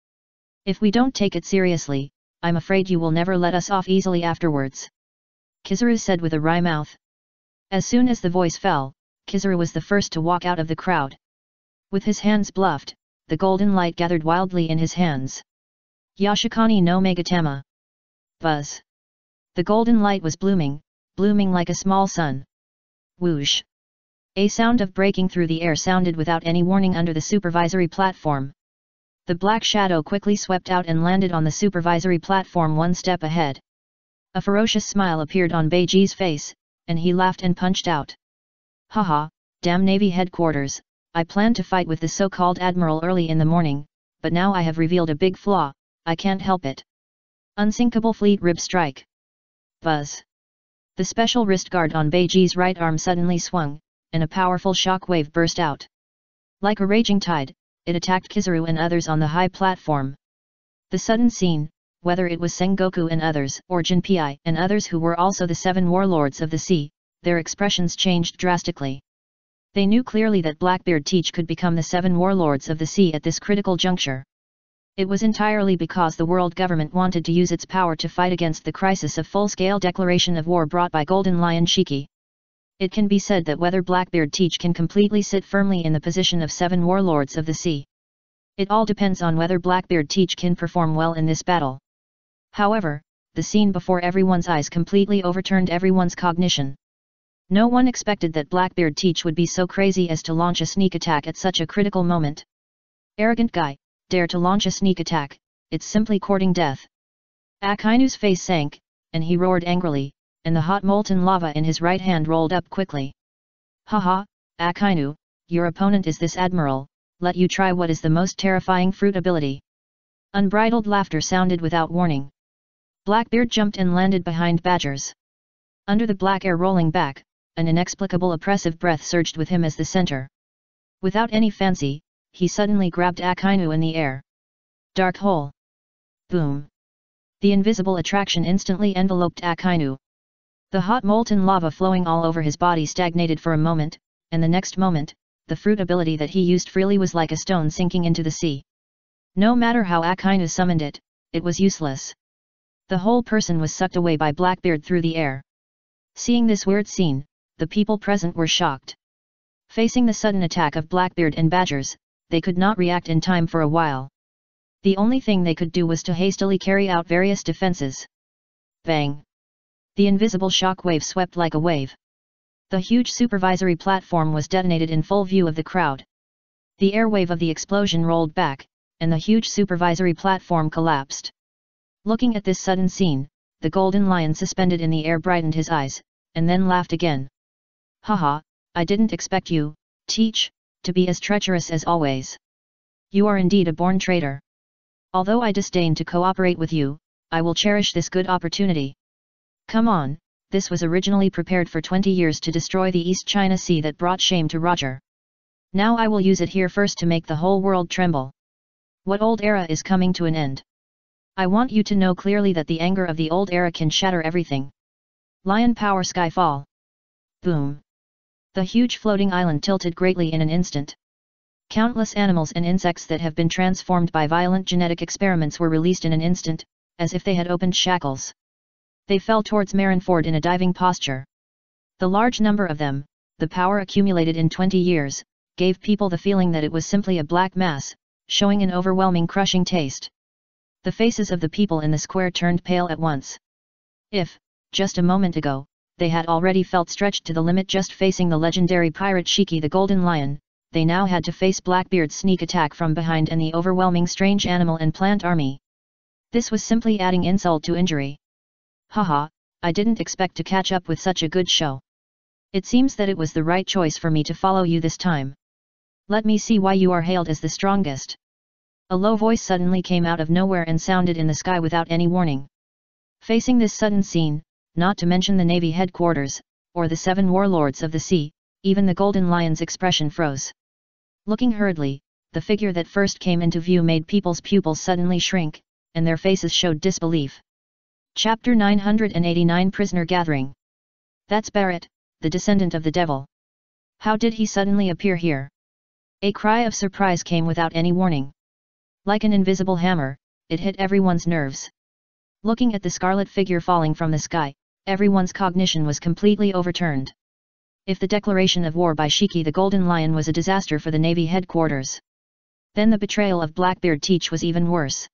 If we don't take it seriously, I'm afraid you will never let us off easily afterwards. Kizaru said with a wry mouth. As soon as the voice fell, Kizaru was the first to walk out of the crowd. With his hands bluffed, the golden light gathered wildly in his hands. Yashikani no Megatama. Buzz. The golden light was blooming like a small sun. Whoosh! A sound of breaking through the air sounded without any warning under the supervisory platform. The black shadow quickly swept out and landed on the supervisory platform one step ahead. A ferocious smile appeared on Beiji's face, and he laughed and punched out. Haha, damn Navy headquarters, I planned to fight with the so-called Admiral early in the morning, but now I have revealed a big flaw, I can't help it. Unsinkable fleet rib strike. Buzz. The special wrist guard on Beiji's right arm suddenly swung, and a powerful shock wave burst out. Like a raging tide, it attacked Kizaru and others on the high platform. The sudden scene, whether it was Sengoku and others or Jinpei and others who were also the 7 warlords of the sea, their expressions changed drastically. They knew clearly that Blackbeard Teach could become the 7 warlords of the sea at this critical juncture. It was entirely because the world government wanted to use its power to fight against the crisis of full-scale declaration of war brought by Golden Lion Shiki. It can be said that whether Blackbeard Teach can completely sit firmly in the position of 7 warlords of the sea. It all depends on whether Blackbeard Teach can perform well in this battle. However, the scene before everyone's eyes completely overturned everyone's cognition. No one expected that Blackbeard Teach would be so crazy as to launch a sneak attack at such a critical moment. Arrogant guy, dare to launch a sneak attack, it's simply courting death. Akainu's face sank, and he roared angrily, and the hot molten lava in his right hand rolled up quickly. Haha, Akainu, your opponent is this admiral, let you try what is the most terrifying fruit ability. Unbridled laughter sounded without warning. Blackbeard jumped and landed behind Badgers. Under the black air rolling back, an inexplicable oppressive breath surged with him as the center. Without any fancy, he suddenly grabbed Akainu in the air. Dark hole. Boom. The invisible attraction instantly enveloped Akainu. The hot molten lava flowing all over his body stagnated for a moment, and the next moment, the fruit ability that he used freely was like a stone sinking into the sea. No matter how Akainu summoned it, it was useless. The whole person was sucked away by Blackbeard through the air. Seeing this weird scene, the people present were shocked. Facing the sudden attack of Blackbeard and Badgers, they could not react in time for a while. The only thing they could do was to hastily carry out various defenses. Bang! The invisible shock wave swept like a wave. The huge supervisory platform was detonated in full view of the crowd. The air wave of the explosion rolled back, and the huge supervisory platform collapsed. Looking at this sudden scene, the golden lion suspended in the air brightened his eyes, and then laughed again. Haha, I didn't expect you, Teach, to be as treacherous as always. You are indeed a born traitor. Although I disdain to cooperate with you, I will cherish this good opportunity. Come on, this was originally prepared for 20 years to destroy the East China Sea that brought shame to Roger. Now I will use it here first to make the whole world tremble. What old era is coming to an end? I want you to know clearly that the anger of the old era can shatter everything. Lion power skyfall. Boom. The huge floating island tilted greatly in an instant. Countless animals and insects that have been transformed by violent genetic experiments were released in an instant, as if they had opened shackles. They fell towards Marineford in a diving posture. The large number of them, the power accumulated in 20 years, gave people the feeling that it was simply a black mass, showing an overwhelming crushing taste. The faces of the people in the square turned pale at once. If, just a moment ago, they had already felt stretched to the limit just facing the legendary pirate Shiki the Golden Lion, they now had to face Blackbeard's sneak attack from behind and the overwhelming strange animal and plant army. This was simply adding insult to injury. Haha, I didn't expect to catch up with such a good show. It seems that it was the right choice for me to follow you this time. Let me see why you are hailed as the strongest. A low voice suddenly came out of nowhere and sounded in the sky without any warning. Facing this sudden scene, not to mention the Navy headquarters, or the 7 warlords of the sea, even the Golden Lion's expression froze. Looking hurriedly, the figure that first came into view made people's pupils suddenly shrink, and their faces showed disbelief. Chapter 989 Prisoner Gathering. That's Barrett, the descendant of the devil. How did he suddenly appear here? A cry of surprise came without any warning. Like an invisible hammer, it hit everyone's nerves. Looking at the scarlet figure falling from the sky, everyone's cognition was completely overturned. If the declaration of war by Shiki the Golden Lion was a disaster for the Navy headquarters, then the betrayal of Blackbeard Teach was even worse.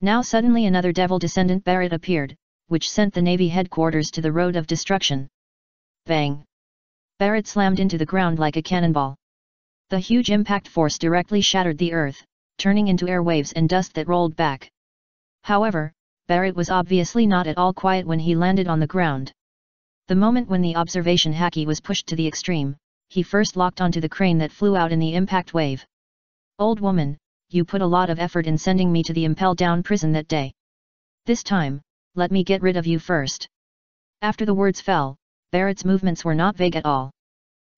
Now suddenly another devil descendant Barrett appeared, which sent the Navy headquarters to the road of destruction. Bang! Barrett slammed into the ground like a cannonball. The huge impact force directly shattered the earth, turning into airwaves and dust that rolled back. However, Barrett was obviously not at all quiet when he landed on the ground. The moment when the observation haki was pushed to the extreme, he first locked onto the crane that flew out in the impact wave. "Old woman, you put a lot of effort in sending me to the impel-down prison that day. This time, let me get rid of you first." After the words fell, Barrett's movements were not vague at all.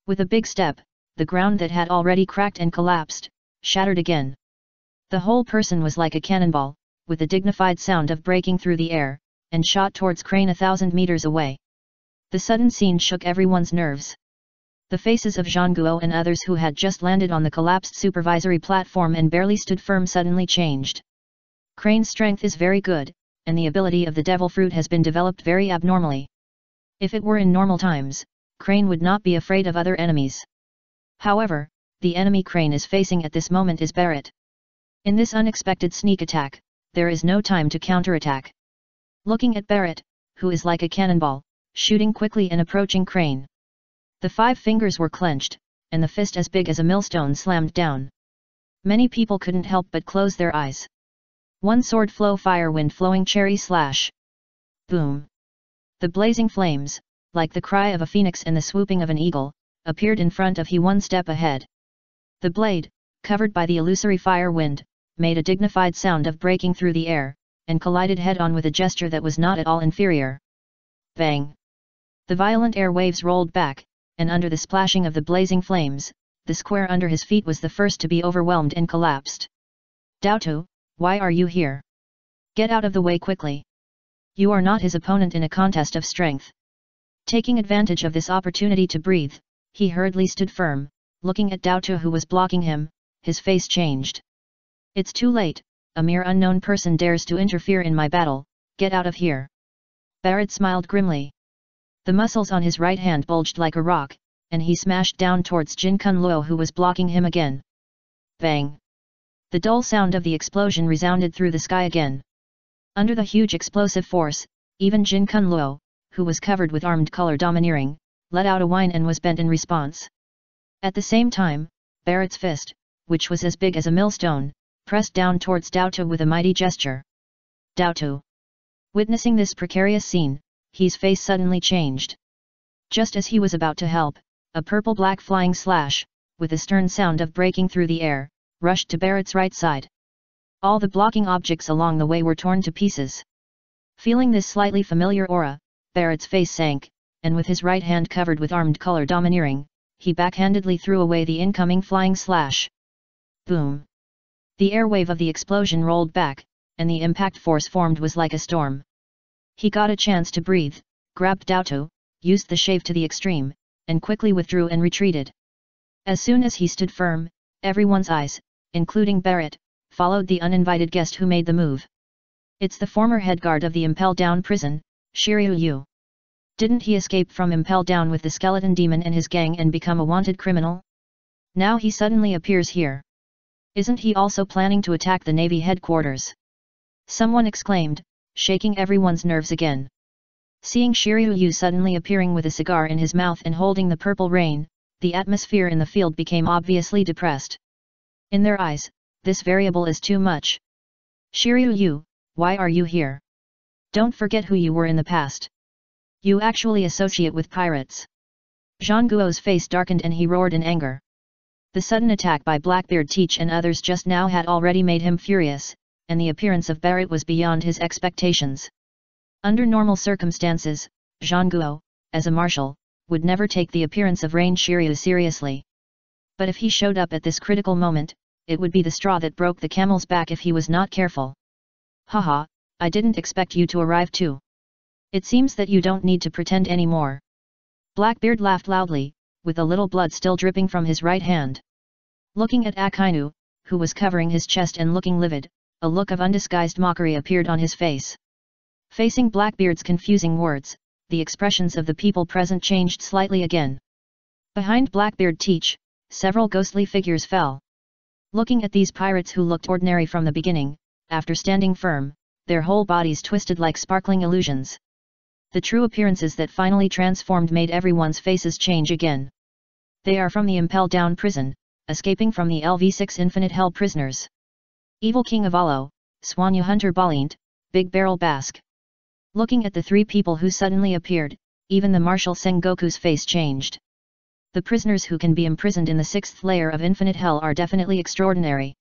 With a big step, the ground that had already cracked and collapsed, shattered again. The whole person was like a cannonball, with a dignified sound of breaking through the air, and shot towards crane 1,000 meters away. The sudden scene shook everyone's nerves. The faces of Jean Guo and others who had just landed on the collapsed supervisory platform and barely stood firm suddenly changed. Crane's strength is very good, and the ability of the devil fruit has been developed very abnormally. If it were in normal times, Crane would not be afraid of other enemies. However, the enemy Crane is facing at this moment is Barrett. In this unexpected sneak attack, there is no time to counterattack. Looking at Barrett, who is like a cannonball, shooting quickly and approaching Crane. The 5 fingers were clenched, and the fist as big as a millstone slammed down. Many people couldn't help but close their eyes. One sword flow fire wind flowing cherry slash. Boom! The blazing flames, like the cry of a phoenix and the swooping of an eagle, appeared in front of he one step ahead. The blade, covered by the illusory fire wind, made a dignified sound of breaking through the air, and collided head-on with a gesture that was not at all inferior. Bang! The violent air waves rolled back, and under the splashing of the blazing flames, the square under his feet was the first to be overwhelmed and collapsed. "Daotu, why are you here? Get out of the way quickly. You are not his opponent in a contest of strength." Taking advantage of this opportunity to breathe, he hurriedly stood firm, looking at Daotu who was blocking him. His face changed. "It's too late, a mere unknown person dares to interfere in my battle, get out of here." Barrett smiled grimly. The muscles on his right hand bulged like a rock, and he smashed down towards Jin Kun Luo who was blocking him again. Bang! The dull sound of the explosion resounded through the sky again. Under the huge explosive force, even Jin Kun Luo, who was covered with armed color domineering, let out a whine and was bent in response. At the same time, Barrett's fist, which was as big as a millstone, pressed down towards Daotu with a mighty gesture. Daotu! Witnessing this precarious scene, his face suddenly changed. Just as he was about to help, a purple-black flying slash, with a stern sound of breaking through the air, rushed to Barrett's right side. All the blocking objects along the way were torn to pieces. Feeling this slightly familiar aura, Barrett's face sank, and with his right hand covered with armed color domineering, he backhandedly threw away the incoming flying slash. Boom! The air wave of the explosion rolled back, and the impact force formed was like a storm. He got a chance to breathe, grabbed Daotu, used the shave to the extreme, and quickly withdrew and retreated. As soon as he stood firm, everyone's eyes, including Barrett, followed the uninvited guest who made the move. "It's the former head guard of the Impel Down prison, Shiryu Yu. Didn't he escape from Impel Down with the skeleton demon and his gang and become a wanted criminal? Now he suddenly appears here. Isn't he also planning to attack the Navy headquarters?" Someone exclaimed, shaking everyone's nerves again. Seeing Shiryu Yu suddenly appearing with a cigar in his mouth and holding the purple rain, the atmosphere in the field became obviously depressed. In their eyes, this variable is too much. "Shiryu Yu, why are you here? Don't forget who you were in the past. You actually associate with pirates." Zhang Guo's face darkened and he roared in anger. The sudden attack by Blackbeard Teach and others just now had already made him furious, and the appearance of Barrett was beyond his expectations. Under normal circumstances, Zhang Guo, as a marshal, would never take the appearance of Rain Shiryu seriously. But if he showed up at this critical moment, it would be the straw that broke the camel's back if he was not careful. "Haha, I didn't expect you to arrive too. It seems that you don't need to pretend anymore." Blackbeard laughed loudly, with a little blood still dripping from his right hand. Looking at Akainu, who was covering his chest and looking livid, a look of undisguised mockery appeared on his face. Facing Blackbeard's confusing words, the expressions of the people present changed slightly again. Behind Blackbeard Teach, several ghostly figures fell. Looking at these pirates who looked ordinary from the beginning, after standing firm, their whole bodies twisted like sparkling illusions. The true appearances that finally transformed made everyone's faces change again. They are from the impelled down prison, escaping from the LV6 infinite hell prisoners. Evil King of Alo, Swanya Hunter Balint, Big Barrel Basque. Looking at the three people who suddenly appeared, even the Marshal Sengoku's face changed. The prisoners who can be imprisoned in the sixth layer of infinite hell are definitely extraordinary.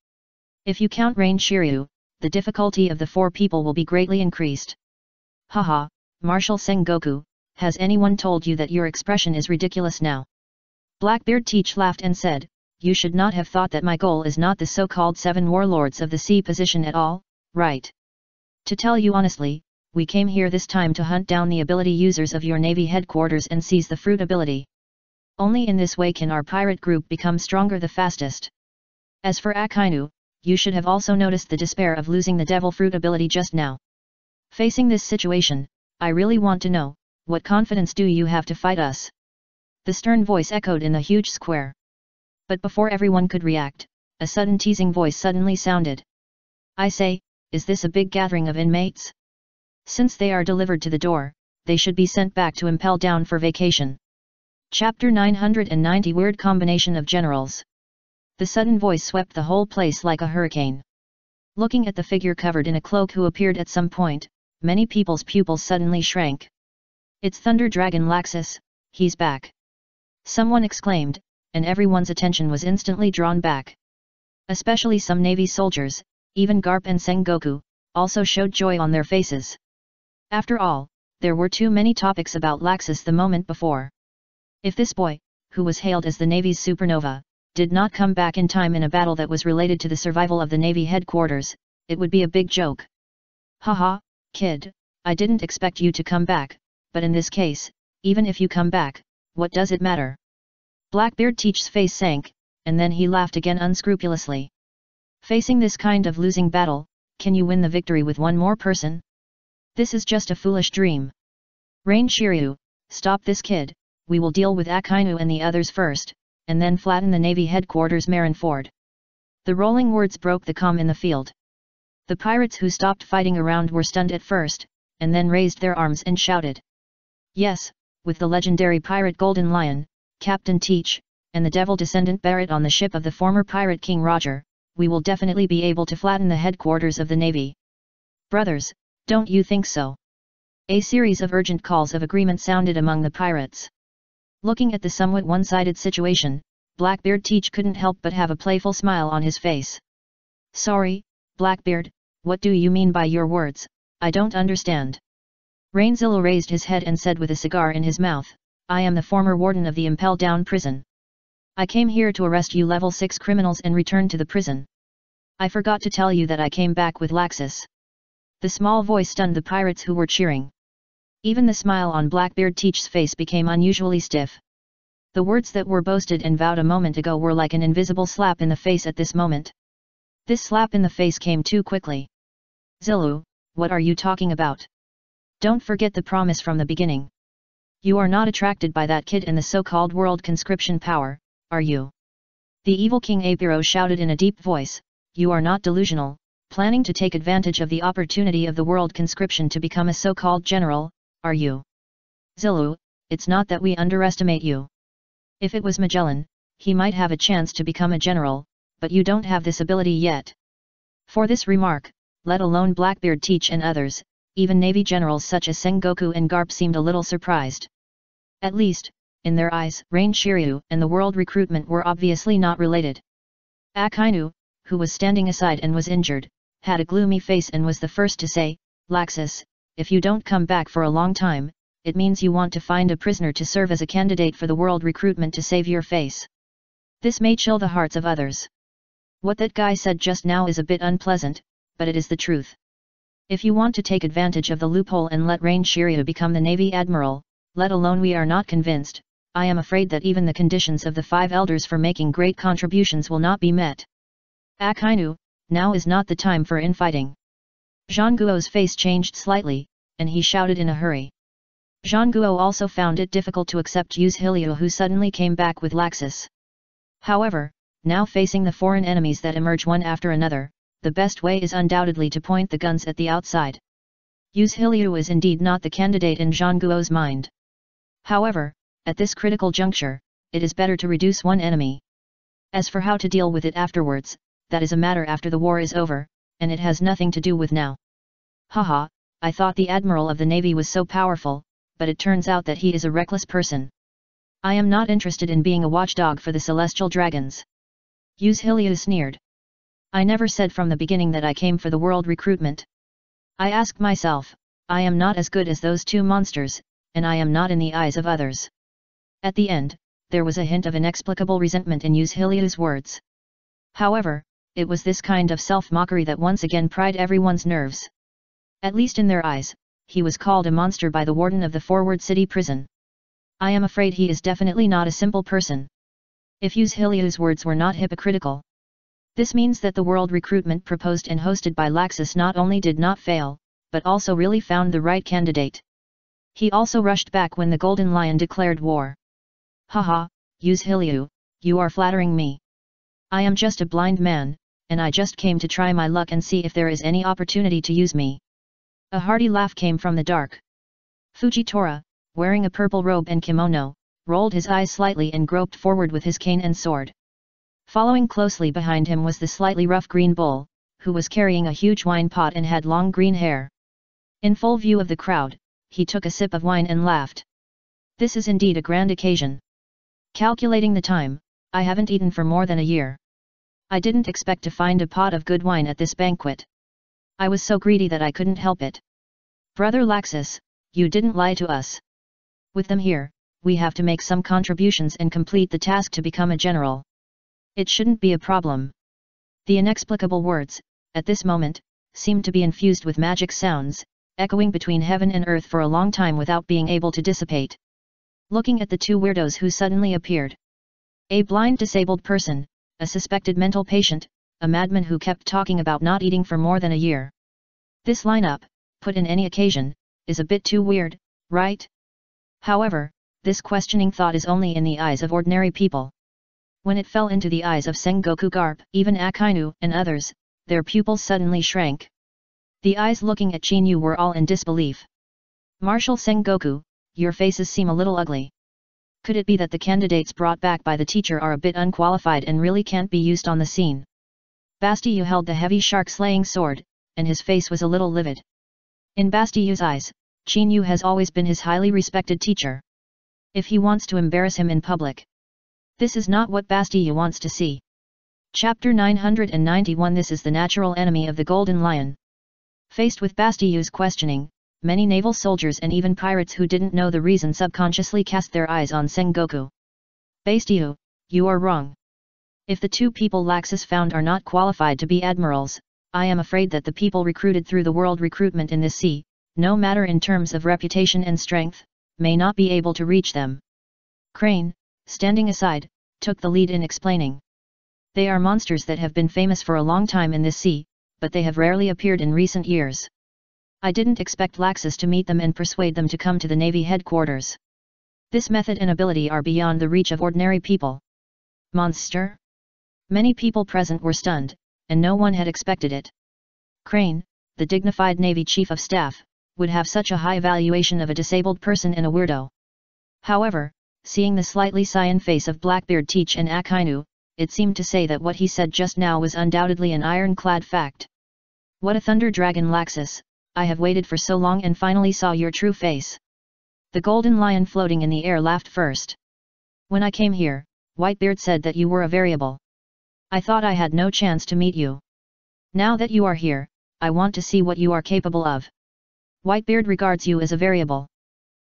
If you count Rain Shiryu, the difficulty of the four people will be greatly increased. Haha, Marshal Sengoku, has anyone told you that your expression is ridiculous now? Blackbeard Teach laughed and said, you should not have thought that my goal is not the so-called 7 warlords of the sea position at all, right? To tell you honestly, we came here this time to hunt down the ability users of your navy headquarters and seize the fruit ability. Only in this way can our pirate group become stronger the fastest. As for Akainu, you should have also noticed the despair of losing the devil fruit ability just now. Facing this situation, I really want to know, what confidence do you have to fight us? The stern voice echoed in the huge square. But before everyone could react, a sudden teasing voice suddenly sounded. I say, is this a big gathering of inmates? Since they are delivered to the door, they should be sent back to Impel Down for vacation. Chapter 990 Weird Combination of Generals. The sudden voice swept the whole place like a hurricane. Looking at the figure covered in a cloak who appeared at some point, many people's pupils suddenly shrank. It's Thunder Dragon Laxus, he's back. Someone exclaimed, and everyone's attention was instantly drawn back. Especially some Navy soldiers, even Garp and Sengoku, also showed joy on their faces. After all, there were too many topics about Laxus the moment before. If this boy, who was hailed as the Navy's supernova, did not come back in time in a battle that was related to the survival of the Navy headquarters, it would be a big joke. Haha, kid, I didn't expect you to come back, but in this case, even if you come back, what does it matter? Blackbeard Teach's face sank, and then he laughed again unscrupulously. Facing this kind of losing battle, can you win the victory with one more person? This is just a foolish dream. Rain Shiryu, stop this kid, we will deal with Akainu and the others first, and then flatten the Navy headquarters Marineford. The rolling words broke the calm in the field. The pirates who stopped fighting around were stunned at first, and then raised their arms and shouted. Yes, with the legendary pirate Golden Lion, Captain Teach, and the devil descendant Barrett on the ship of the former pirate King Roger, we will definitely be able to flatten the headquarters of the Navy. Brothers, don't you think so? A series of urgent calls of agreement sounded among the pirates. Looking at the somewhat one-sided situation, Blackbeard Teach couldn't help but have a playful smile on his face. Sorry, Blackbeard, what do you mean by your words? I don't understand. Rainzilla raised his head and said with a cigar in his mouth, I am the former warden of the Impel Down prison. I came here to arrest you level 6 criminals and return to the prison. I forgot to tell you that I came back with Laxus. The small voice stunned the pirates who were cheering. Even the smile on Blackbeard Teach's face became unusually stiff. The words that were boasted and vowed a moment ago were like an invisible slap in the face at this moment. This slap in the face came too quickly. Zilu, what are you talking about? Don't forget the promise from the beginning. You are not attracted by that kid and the so-called world conscription power, are you? The evil King Apiro shouted in a deep voice, you are not delusional, planning to take advantage of the opportunity of the world conscription to become a so-called general, are you? Zilu, it's not that we underestimate you. If it was Magellan, he might have a chance to become a general, but you don't have this ability yet. For this remark, let alone Blackbeard Teach and others, even Navy generals such as Sengoku and Garp seemed a little surprised. At least, in their eyes, Rain Shiryu and the world recruitment were obviously not related. Akainu, who was standing aside and was injured, had a gloomy face and was the first to say, Laxus, if you don't come back for a long time, it means you want to find a prisoner to serve as a candidate for the world recruitment to save your face. This may chill the hearts of others. What that guy said just now is a bit unpleasant, but it is the truth. If you want to take advantage of the loophole and let Rain Shiryu become the Navy Admiral, let alone we are not convinced, I am afraid that even the conditions of the 5 elders for making great contributions will not be met. Akainu, now is not the time for infighting. Zhangguo's face changed slightly, and he shouted in a hurry. Zhangguo also found it difficult to accept Yu's Hilio who suddenly came back with Laxus. However, now facing the foreign enemies that emerge one after another, the best way is undoubtedly to point the guns at the outside. Use Hilyu is indeed not the candidate in Zhang Guo's mind. However, at this critical juncture, it is better to reduce one enemy. As for how to deal with it afterwards, that is a matter after the war is over, and it has nothing to do with now. Haha, I thought the Admiral of the Navy was so powerful, but it turns out that he is a reckless person. I am not interested in being a watchdog for the Celestial Dragons. Use Hilyu sneered. I never said from the beginning that I came for the world recruitment. I asked myself, I am not as good as those two monsters, and I am not in the eyes of others. At the end, there was a hint of inexplicable resentment in Use Hilyu's words. However, it was this kind of self-mockery that once again pried everyone's nerves. At least in their eyes, he was called a monster by the warden of the Forward City prison. I am afraid he is definitely not a simple person. If Use Hilyu's words were not hypocritical, this means that the world recruitment proposed and hosted by Laxus not only did not fail, but also really found the right candidate. He also rushed back when the Golden Lion declared war. Haha, Use Hilyu, you are flattering me. I am just a blind man, and I just came to try my luck and see if there is any opportunity to use me. A hearty laugh came from the dark. Fujitora, wearing a purple robe and kimono, rolled his eyes slightly and groped forward with his cane and sword. Following closely behind him was the slightly rough green bull, who was carrying a huge wine pot and had long green hair. In full view of the crowd, he took a sip of wine and laughed. This is indeed a grand occasion. Calculating the time, I haven't eaten for more than a year. I didn't expect to find a pot of good wine at this banquet. I was so greedy that I couldn't help it. Brother Laxus, you didn't lie to us. With them here, we have to make some contributions and complete the task to become a general. It shouldn't be a problem. The inexplicable words, at this moment, seemed to be infused with magic sounds, echoing between heaven and earth for a long time without being able to dissipate. Looking at the two weirdos who suddenly appeared. A blind disabled person, a suspected mental patient, a madman who kept talking about not eating for more than a year. This lineup, put in any occasion, is a bit too weird, right? However, this questioning thought is only in the eyes of ordinary people. When it fell into the eyes of Sengoku Garp, even Akainu and others, their pupils suddenly shrank. The eyes looking at Chinyu were all in disbelief. Marshal Sengoku, your faces seem a little ugly. Could it be that the candidates brought back by the teacher are a bit unqualified and really can't be used on the scene? Bastille held the heavy shark-slaying sword, and his face was a little livid. In Bastille's eyes, Chinyu has always been his highly respected teacher. If he wants to embarrass him in public, this is not what Bastille wants to see. Chapter 991. This is the natural enemy of the Golden Lion. Faced with Bastille's questioning, many naval soldiers and even pirates who didn't know the reason subconsciously cast their eyes on Sengoku. Bastille, you are wrong. If the two people Laxus found are not qualified to be admirals, I am afraid that the people recruited through the world recruitment in this sea, no matter in terms of reputation and strength, may not be able to reach them. Crane, standing aside, took the lead in explaining. They are monsters that have been famous for a long time in this sea, but they have rarely appeared in recent years. I didn't expect Laxus to meet them and persuade them to come to the Navy headquarters. This method and ability are beyond the reach of ordinary people. Monster? Many people present were stunned, and no one had expected it. Crane, the dignified Navy Chief of Staff, would have such a high valuation of a disabled person and a weirdo. However, seeing the slightly cyan face of Blackbeard Teach and Akainu, it seemed to say that what he said just now was undoubtedly an ironclad fact. What a thunder dragon, Laxus! I have waited for so long and finally saw your true face. The Golden Lion floating in the air laughed first. When I came here, Whitebeard said that you were a variable. I thought I had no chance to meet you. Now that you are here, I want to see what you are capable of. Whitebeard regards you as a variable.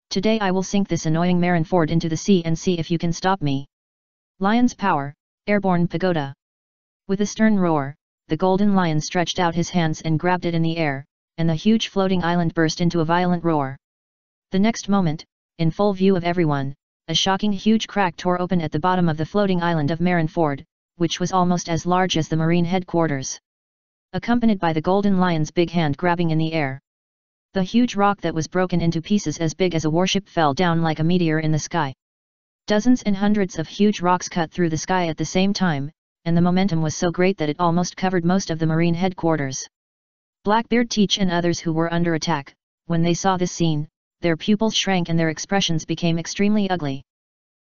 Today I will sink this annoying Marineford into the sea and see if you can stop me. Lion's power, airborne pagoda. With a stern roar, the Golden Lion stretched out his hands and grabbed it in the air, and the huge floating island burst into a violent roar. The next moment, in full view of everyone, a shocking huge crack tore open at the bottom of the floating island of Marineford, which was almost as large as the marine headquarters. Accompanied by the Golden Lion's big hand grabbing in the air. The huge rock that was broken into pieces as big as a warship fell down like a meteor in the sky. Dozens and hundreds of huge rocks cut through the sky at the same time, and the momentum was so great that it almost covered most of the marine headquarters. Blackbeard, Teach and others who were under attack, when they saw this scene, their pupils shrank and their expressions became extremely ugly.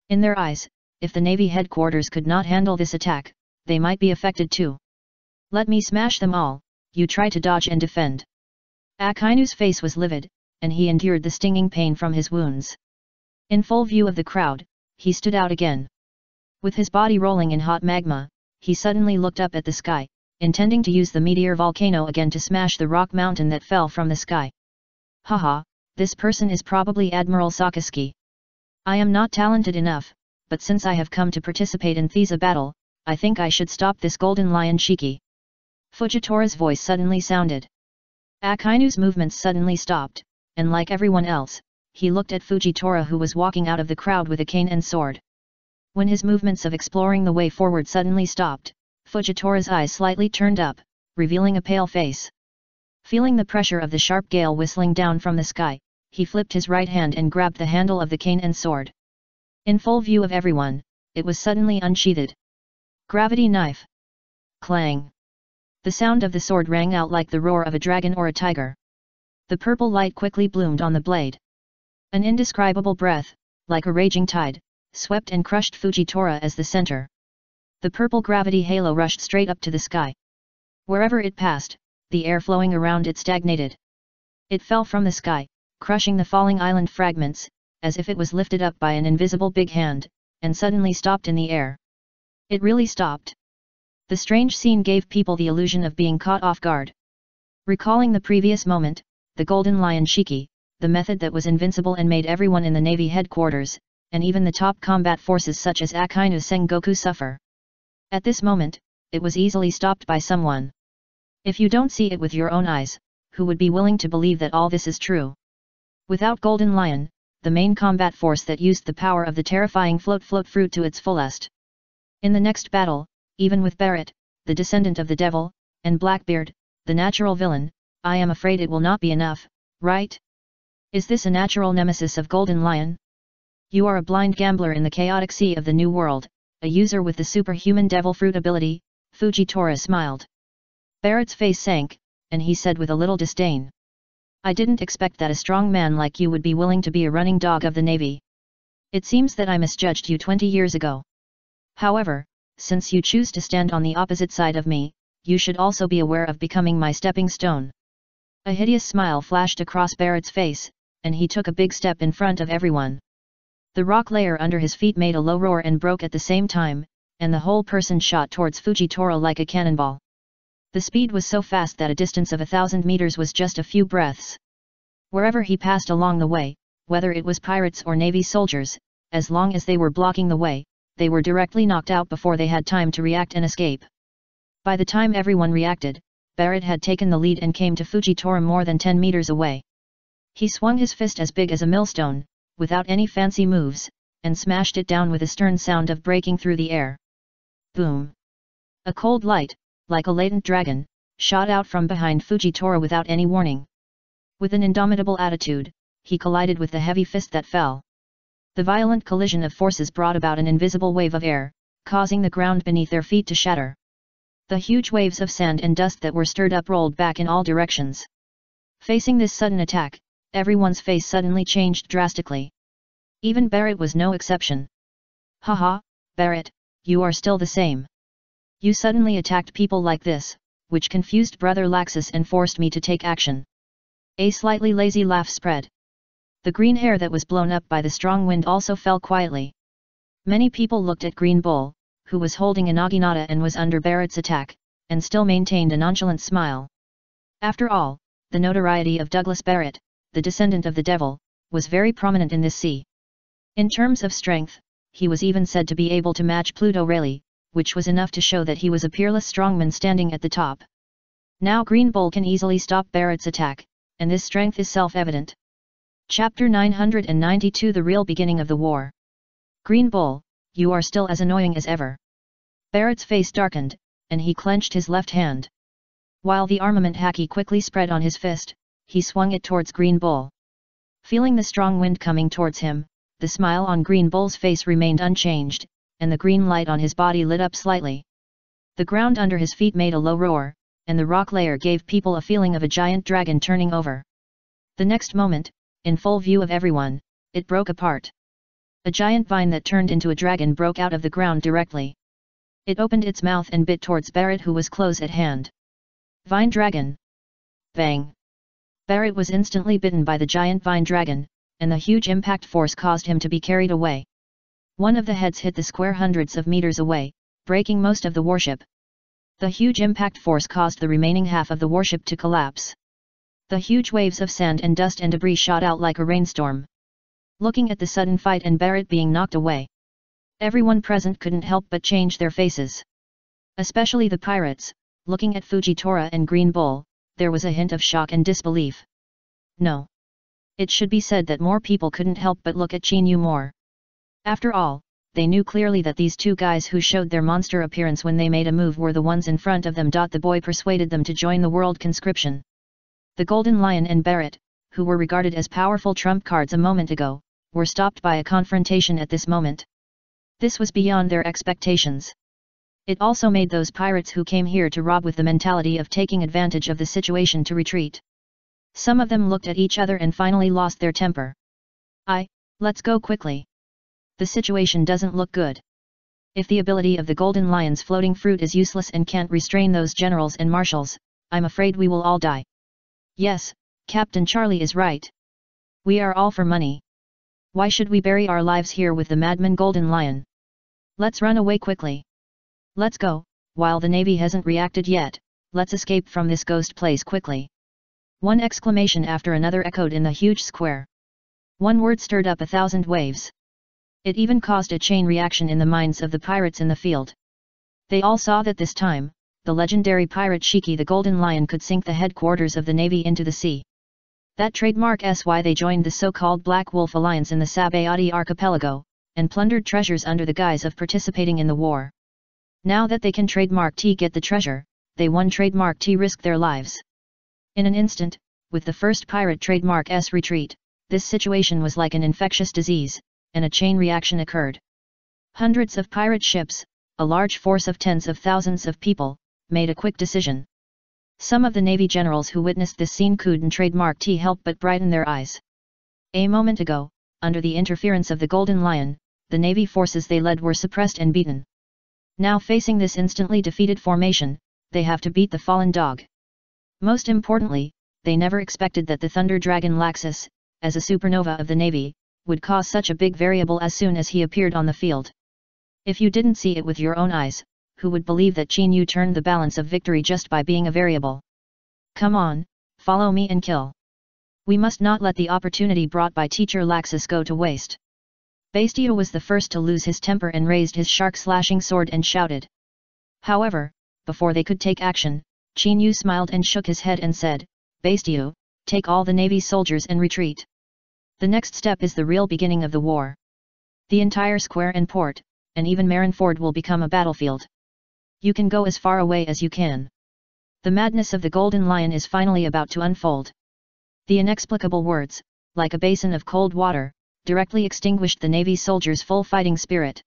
In their eyes, if the Navy headquarters could not handle this attack, they might be affected too. Let me smash them all, you try to dodge and defend. Akainu's face was livid, and he endured the stinging pain from his wounds. In full view of the crowd, he stood out again. With his body rolling in hot magma, he suddenly looked up at the sky, intending to use the meteor volcano again to smash the rock mountain that fell from the sky. Haha, this person is probably Admiral Sakazuki. I am not talented enough, but since I have come to participate in Thesa battle, I think I should stop this golden lion Shiki. Fujitora's voice suddenly sounded. Akainu's movements suddenly stopped, and like everyone else, he looked at Fujitora, who was walking out of the crowd with a cane and sword. When his movements of exploring the way forward suddenly stopped, Fujitora's eyes slightly turned up, revealing a pale face. Feeling the pressure of the sharp gale whistling down from the sky, he flipped his right hand and grabbed the handle of the cane and sword. In full view of everyone, it was suddenly unsheathed. Gravity knife. Clang. The sound of the sword rang out like the roar of a dragon or a tiger. The purple light quickly bloomed on the blade. An indescribable breath, like a raging tide, swept and crushed Fujitora as the center. The purple gravity halo rushed straight up to the sky. Wherever it passed, the air flowing around it stagnated. It fell from the sky, crushing the falling island fragments, as if it was lifted up by an invisible big hand, and suddenly stopped in the air. It really stopped. The strange scene gave people the illusion of being caught off guard. Recalling the previous moment, the Golden Lion Shiki, the method that was invincible and made everyone in the Navy headquarters, and even the top combat forces such as Akainu Sengoku suffer. At this moment, it was easily stopped by someone. If you don't see it with your own eyes, who would be willing to believe that all this is true? Without Golden Lion, the main combat force that used the power of the terrifying float fruit to its fullest. In the next battle, even with Barrett, the descendant of the devil, and Blackbeard, the natural villain, I am afraid it will not be enough, right? Is this a natural nemesis of Golden Lion? You are a blind gambler in the chaotic sea of the New World, a user with the superhuman devil fruit ability, Fujitora smiled. Barrett's face sank, and he said with a little disdain. I didn't expect that a strong man like you would be willing to be a running dog of the Navy. It seems that I misjudged you 20 years ago. However, since you choose to stand on the opposite side of me, you should also be aware of becoming my stepping stone. A hideous smile flashed across Barrett's face, and he took a big step in front of everyone. The rock layer under his feet made a low roar and broke at the same time, and the whole person shot towards Fujitora like a cannonball. The speed was so fast that a distance of 1,000 meters was just a few breaths. Wherever he passed along the way, whether it was pirates or Navy soldiers, as long as they were blocking the way, they were directly knocked out before they had time to react and escape. By the time everyone reacted, Barrett had taken the lead and came to Fujitora more than 10 meters away. He swung his fist as big as a millstone, without any fancy moves, and smashed it down with a stern sound of breaking through the air. Boom! A cold light, like a latent dragon, shot out from behind Fujitora without any warning. With an indomitable attitude, he collided with the heavy fist that fell. The violent collision of forces brought about an invisible wave of air, causing the ground beneath their feet to shatter. The huge waves of sand and dust that were stirred up rolled back in all directions. Facing this sudden attack, everyone's face suddenly changed drastically. Even Barrett was no exception. Haha, Barrett, you are still the same. You suddenly attacked people like this, which confused Brother Laxus and forced me to take action. A slightly lazy laugh spread. The green hair that was blown up by the strong wind also fell quietly. Many people looked at Green Bull, who was holding a naginata and was under Barrett's attack, and still maintained a nonchalant smile. After all, the notoriety of Douglas Barrett, the descendant of the devil, was very prominent in this sea. In terms of strength, he was even said to be able to match Pluto Rayleigh, which was enough to show that he was a peerless strongman standing at the top. Now Green Bull can easily stop Barrett's attack, and this strength is self-evident. Chapter 992 The Real Beginning of the War. Green Bull, you are still as annoying as ever. Barrett's face darkened, and he clenched his left hand. While the armament haki quickly spread on his fist, he swung it towards Green Bull. Feeling the strong wind coming towards him, the smile on Green Bull's face remained unchanged, and the green light on his body lit up slightly. The ground under his feet made a low roar, and the rock layer gave people a feeling of a giant dragon turning over. The next moment, in full view of everyone, it broke apart. A giant vine that turned into a dragon broke out of the ground directly. It opened its mouth and bit towards Barrett, who was close at hand. Vine dragon! Bang! Barrett was instantly bitten by the giant vine dragon, and the huge impact force caused him to be carried away. One of the heads hit the square hundreds of meters away, breaking most of the warship. The huge impact force caused the remaining half of the warship to collapse. The huge waves of sand and dust and debris shot out like a rainstorm. Looking at the sudden fight and Barrett being knocked away, everyone present couldn't help but change their faces. Especially the pirates, looking at Fujitora and Green Bull, there was a hint of shock and disbelief. No. It should be said that more people couldn't help but look at Chinyu more. After all, they knew clearly that these two guys who showed their monster appearance when they made a move were the ones in front of them. The boy persuaded them to join the world conscription. The Golden Lion and Barrett, who were regarded as powerful trump cards a moment ago, were stopped by a confrontation at this moment. This was beyond their expectations. It also made those pirates who came here to rob with the mentality of taking advantage of the situation to retreat. Some of them looked at each other and finally lost their temper. Let's go quickly. The situation doesn't look good. If the ability of the Golden Lion's floating fruit is useless and can't restrain those generals and marshals, I'm afraid we will all die. Yes, Captain Charlie is right. We are all for money. Why should we bury our lives here with the madman Golden Lion? Let's run away quickly. Let's go, while the Navy hasn't reacted yet, let's escape from this ghost place quickly. One exclamation after another echoed in the huge square. One word stirred up 1,000 waves. It even caused a chain reaction in the minds of the pirates in the field. They all saw that this time, the legendary pirate Shiki the Golden Lion could sink the headquarters of the Navy into the sea. That trademark is why they joined the so-called Black Wolf Alliance in the Sabayati archipelago, and plundered treasures under the guise of participating in the war. Now that they can trademark T get the treasure, they won trademark T risk their lives. In an instant, with the first pirate trademark S retreat, this situation was like an infectious disease, and a chain reaction occurred. Hundreds of pirate ships, a large force of tens of thousands of people, made a quick decision. Some of the Navy generals who witnessed this scene couldn't trademark T help but brighten their eyes. A moment ago, under the interference of the Golden Lion, the Navy forces they led were suppressed and beaten. Now facing this instantly defeated formation, they have to beat the fallen dog. Most importantly, they never expected that the Thunder Dragon Laxus, as a supernova of the Navy, would cause such a big variable as soon as he appeared on the field. If you didn't see it with your own eyes, who would believe that Chinyu turned the balance of victory just by being a variable? Come on, follow me and kill. We must not let the opportunity brought by Teacher Laxus go to waste. Bastia was the first to lose his temper and raised his shark-slashing sword and shouted. However, before they could take action, Chinyu smiled and shook his head and said, Bastia, take all the Navy soldiers and retreat. The next step is the real beginning of the war. The entire square and port, and even Marineford will become a battlefield. You can go as far away as you can. The madness of the Golden Lion is finally about to unfold. The inexplicable words, like a basin of cold water, directly extinguished the Navy soldiers' full fighting spirit.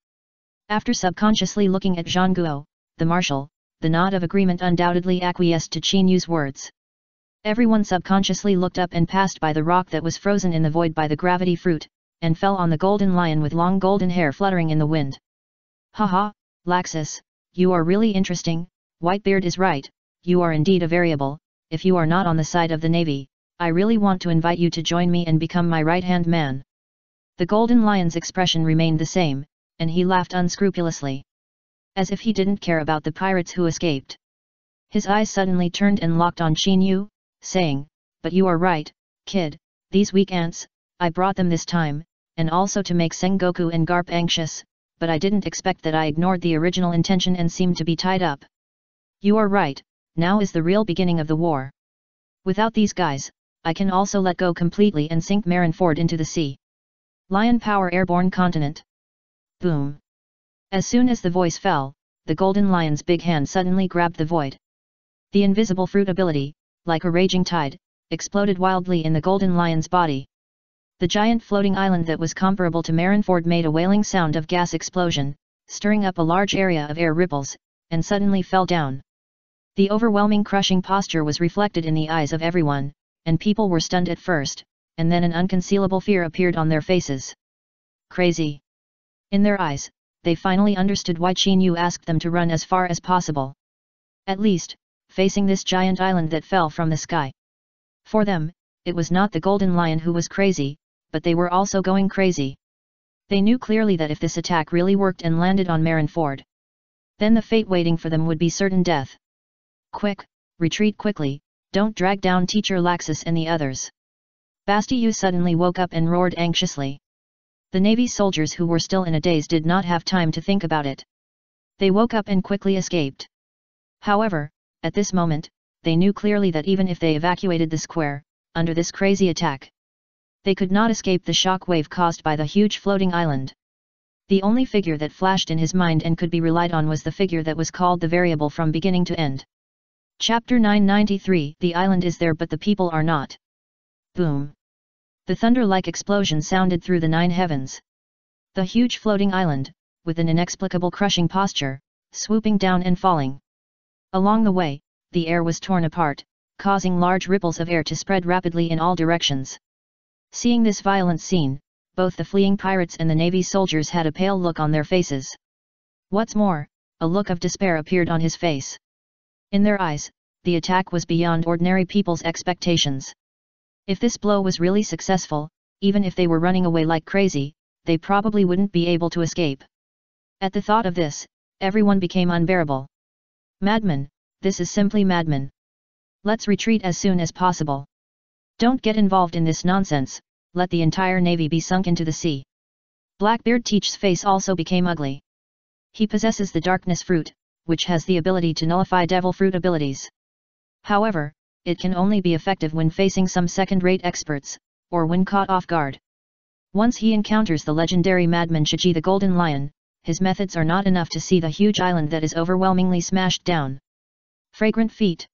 After subconsciously looking at Zhang Guo, the marshal, the nod of agreement undoubtedly acquiesced to Chinyu's words. Everyone subconsciously looked up and passed by the rock that was frozen in the void by the gravity fruit, and fell on the Golden Lion with long golden hair fluttering in the wind. Haha, Laxus, you are really interesting. Whitebeard is right, you are indeed a variable. If you are not on the side of the Navy, I really want to invite you to join me and become my right-hand man. The Golden Lion's expression remained the same, and he laughed unscrupulously. As if he didn't care about the pirates who escaped. His eyes suddenly turned and locked on Chinyu, saying, But you are right, kid, these weak ants, I brought them this time, and also to make Sengoku and Garp anxious, but I didn't expect that I ignored the original intention and seemed to be tied up. You are right, now is the real beginning of the war. Without these guys, I can also let go completely and sink Marineford into the sea. Lion Power Airborne Continent. Boom. As soon as the voice fell, the Golden Lion's big hand suddenly grabbed the void. The invisible fruit ability, like a raging tide, exploded wildly in the Golden Lion's body. The giant floating island that was comparable to Marineford made a wailing sound of gas explosion, stirring up a large area of air ripples, and suddenly fell down. The overwhelming crushing posture was reflected in the eyes of everyone, and people were stunned at first, and then an unconcealable fear appeared on their faces. Crazy. In their eyes, they finally understood why Qin Yu asked them to run as far as possible. At least, facing this giant island that fell from the sky. For them, it was not the golden lion who was crazy, but they were also going crazy. They knew clearly that if this attack really worked and landed on Marineford, then the fate waiting for them would be certain death. Quick, retreat quickly, don't drag down Teacher Laxus and the others. Bastiu suddenly woke up and roared anxiously. The Navy soldiers who were still in a daze did not have time to think about it. They woke up and quickly escaped. However, at this moment, they knew clearly that even if they evacuated the square, under this crazy attack, they could not escape the shock wave caused by the huge floating island. The only figure that flashed in his mind and could be relied on was the figure that was called the variable from beginning to end. Chapter 993. The island is there but the people are not. Boom. The thunder-like explosion sounded through the 9 heavens. The huge floating island, with an inexplicable crushing posture, swooping down and falling. Along the way, the air was torn apart, causing large ripples of air to spread rapidly in all directions. Seeing this violent scene, both the fleeing pirates and the Navy soldiers had a pale look on their faces. What's more, a look of despair appeared on his face. In their eyes, the attack was beyond ordinary people's expectations. If this blow was really successful, even if they were running away like crazy, they probably wouldn't be able to escape. At the thought of this, everyone became unbearable. Madman, this is simply madman. Let's retreat as soon as possible. Don't get involved in this nonsense, let the entire navy be sunk into the sea. Blackbeard Teach's face also became ugly. He possesses the darkness fruit, which has the ability to nullify devil fruit abilities. However, it can only be effective when facing some second-rate experts, or when caught off guard. Once he encounters the legendary madman Shiji the Golden Lion, his methods are not enough to see the huge island that is overwhelmingly smashed down. Fragrant feet.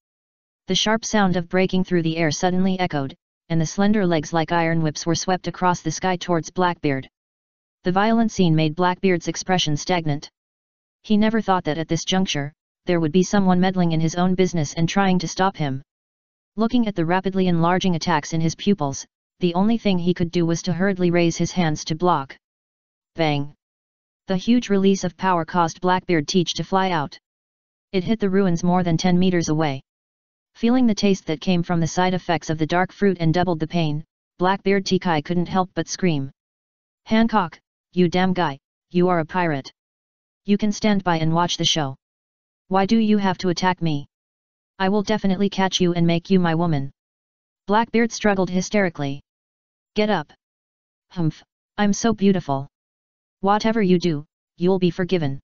The sharp sound of breaking through the air suddenly echoed, and the slender legs like iron whips were swept across the sky towards Blackbeard. The violent scene made Blackbeard's expression stagnant. He never thought that at this juncture, there would be someone meddling in his own business and trying to stop him. Looking at the rapidly enlarging attacks in his pupils, the only thing he could do was to hurriedly raise his hands to block. Bang! The huge release of power caused Blackbeard Teach to fly out. It hit the ruins more than 10 meters away. Feeling the taste that came from the side effects of the dark fruit and doubled the pain, Blackbeard Teach couldn't help but scream. Hancock, you damn guy, you are a pirate. You can stand by and watch the show. Why do you have to attack me? I will definitely catch you and make you my woman. Blackbeard struggled hysterically. Get up. Humph, I'm so beautiful. Whatever you do, you'll be forgiven.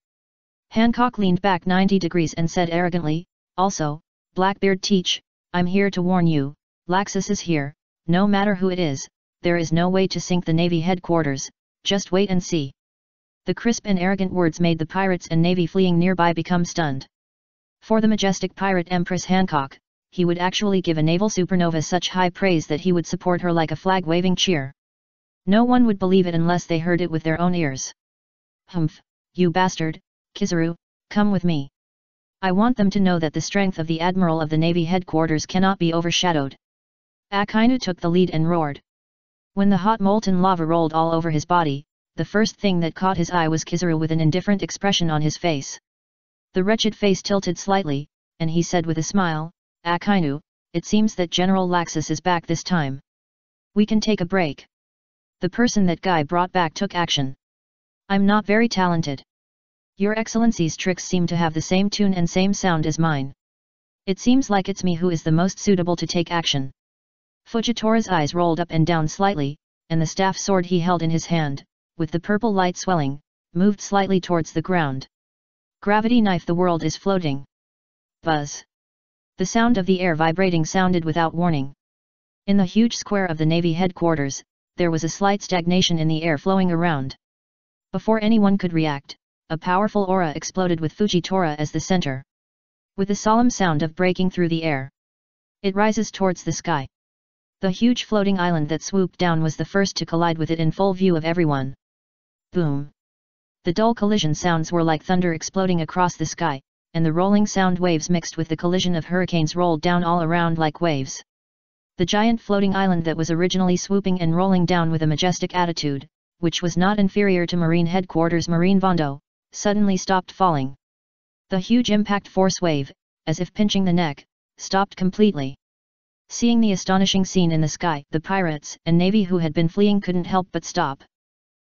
Hancock leaned back 90 degrees and said arrogantly, also, Blackbeard Teach, I'm here to warn you, Laxus is here, no matter who it is, there is no way to sink the Navy headquarters, just wait and see. The crisp and arrogant words made the pirates and Navy fleeing nearby become stunned. For the majestic pirate Empress Hancock, he would actually give a naval supernova such high praise that he would support her like a flag-waving cheer. No one would believe it unless they heard it with their own ears. Humph, you bastard, Kizaru, come with me. I want them to know that the strength of the Admiral of the Navy headquarters cannot be overshadowed. Akainu took the lead and roared. When the hot molten lava rolled all over his body, the first thing that caught his eye was Kizaru with an indifferent expression on his face. The wretched face tilted slightly, and he said with a smile, Akainu, it seems that General Laxus is back this time. We can take a break. The person that guy brought back took action. I'm not very talented. Your Excellency's tricks seem to have the same tune and same sound as mine. It seems like it's me who is the most suitable to take action. Fujitora's eyes rolled up and down slightly, and the staff sword he held in his hand, with the purple light swelling, moved slightly towards the ground. Gravity knife, the world is floating. Buzz. The sound of the air vibrating sounded without warning. In the huge square of the Navy headquarters, there was a slight stagnation in the air flowing around. Before anyone could react, a powerful aura exploded with Fujitora as the center. With a solemn sound of breaking through the air, it rises towards the sky. The huge floating island that swooped down was the first to collide with it in full view of everyone. Boom! The dull collision sounds were like thunder exploding across the sky, and the rolling sound waves mixed with the collision of hurricanes rolled down all around like waves. The giant floating island that was originally swooping and rolling down with a majestic attitude, which was not inferior to Marine Headquarters Marine Vondo, suddenly stopped falling. The huge impact force wave, as if pinching the neck, stopped completely. Seeing the astonishing scene in the sky, the pirates and navy who had been fleeing couldn't help but stop.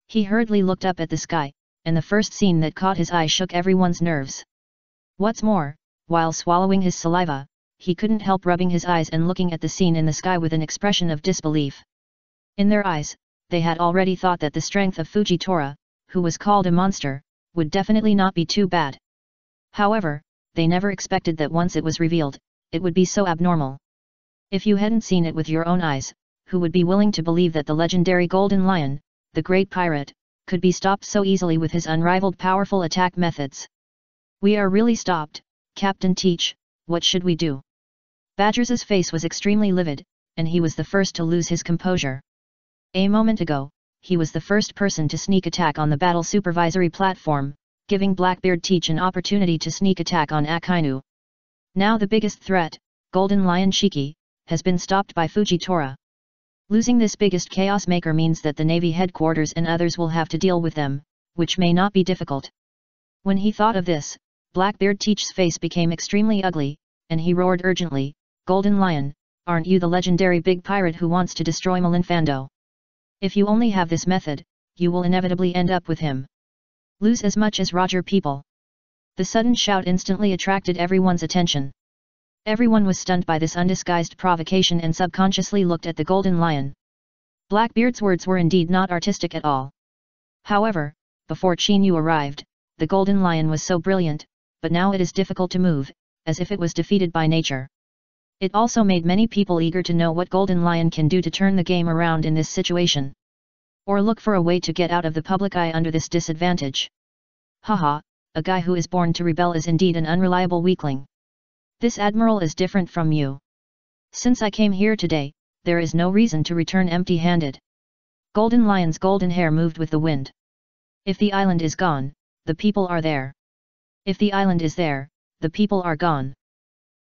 He hurriedly looked up at the sky, and the first scene that caught his eye shook everyone's nerves. What's more, while swallowing his saliva, he couldn't help rubbing his eyes and looking at the scene in the sky with an expression of disbelief. In their eyes, they had already thought that the strength of Fujitora, who was called a monster, would definitely not be too bad. However, they never expected that once it was revealed, it would be so abnormal. If you hadn't seen it with your own eyes, who would be willing to believe that the legendary Golden Lion, the great pirate, could be stopped so easily with his unrivaled powerful attack methods? We are really stopped, Captain Teach, what should we do? Badgers's face was extremely livid, and he was the first to lose his composure. A moment ago, he was the first person to sneak attack on the battle supervisory platform, giving Blackbeard Teach an opportunity to sneak attack on Akainu. Now the biggest threat, Golden Lion Shiki, has been stopped by Fujitora. Losing this biggest chaos maker means that the Navy headquarters and others will have to deal with them, which may not be difficult. When he thought of this, Blackbeard Teach's face became extremely ugly, and he roared urgently, Golden Lion, aren't you the legendary big pirate who wants to destroy Malinfando? If you only have this method, you will inevitably end up with him. Lose as much as Roger people. The sudden shout instantly attracted everyone's attention. Everyone was stunned by this undisguised provocation and subconsciously looked at the Golden Lion. Blackbeard's words were indeed not artistic at all. However, before Chinyu arrived, the Golden Lion was so brilliant, but now it is difficult to move, as if it was defeated by nature. It also made many people eager to know what Golden Lion can do to turn the game around in this situation. Or look for a way to get out of the public eye under this disadvantage. Haha, a guy who is born to rebel is indeed an unreliable weakling. This admiral is different from you. Since I came here today, there is no reason to return empty-handed. Golden Lion's golden hair moved with the wind. If the island is gone, the people are there. If the island is there, the people are gone.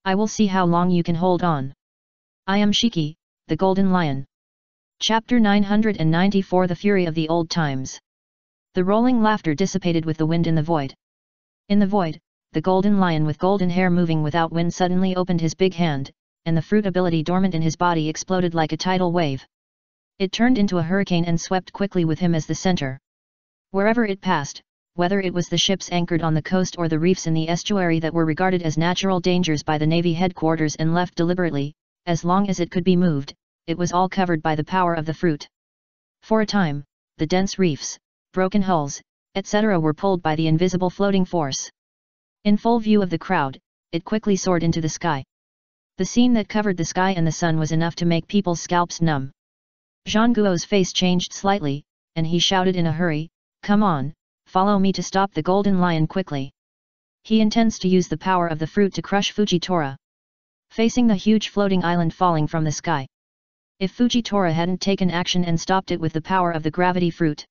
I will see how long you can hold on. I am Shiki, the Golden Lion. Chapter 994 The Fury of the Old Times. The rolling laughter dissipated with the wind in the void. In the void, the Golden Lion with golden hair moving without wind suddenly opened his big hand, and the fruit ability dormant in his body exploded like a tidal wave. It turned into a hurricane and swept quickly with him as the center. Wherever it passed, whether it was the ships anchored on the coast or the reefs in the estuary that were regarded as natural dangers by the Navy headquarters and left deliberately, as long as it could be moved, it was all covered by the power of the fruit. For a time, the dense reefs, broken hulls, etc. were pulled by the invisible floating force. In full view of the crowd, it quickly soared into the sky. The scene that covered the sky and the sun was enough to make people's scalps numb. Zhang Guo's face changed slightly, and he shouted in a hurry, "Come on, follow me to stop the Golden Lion quickly." He intends to use the power of the fruit to crush Fujitora. Facing the huge floating island falling from the sky. If Fujitora hadn't taken action and stopped it with the power of the gravity fruit,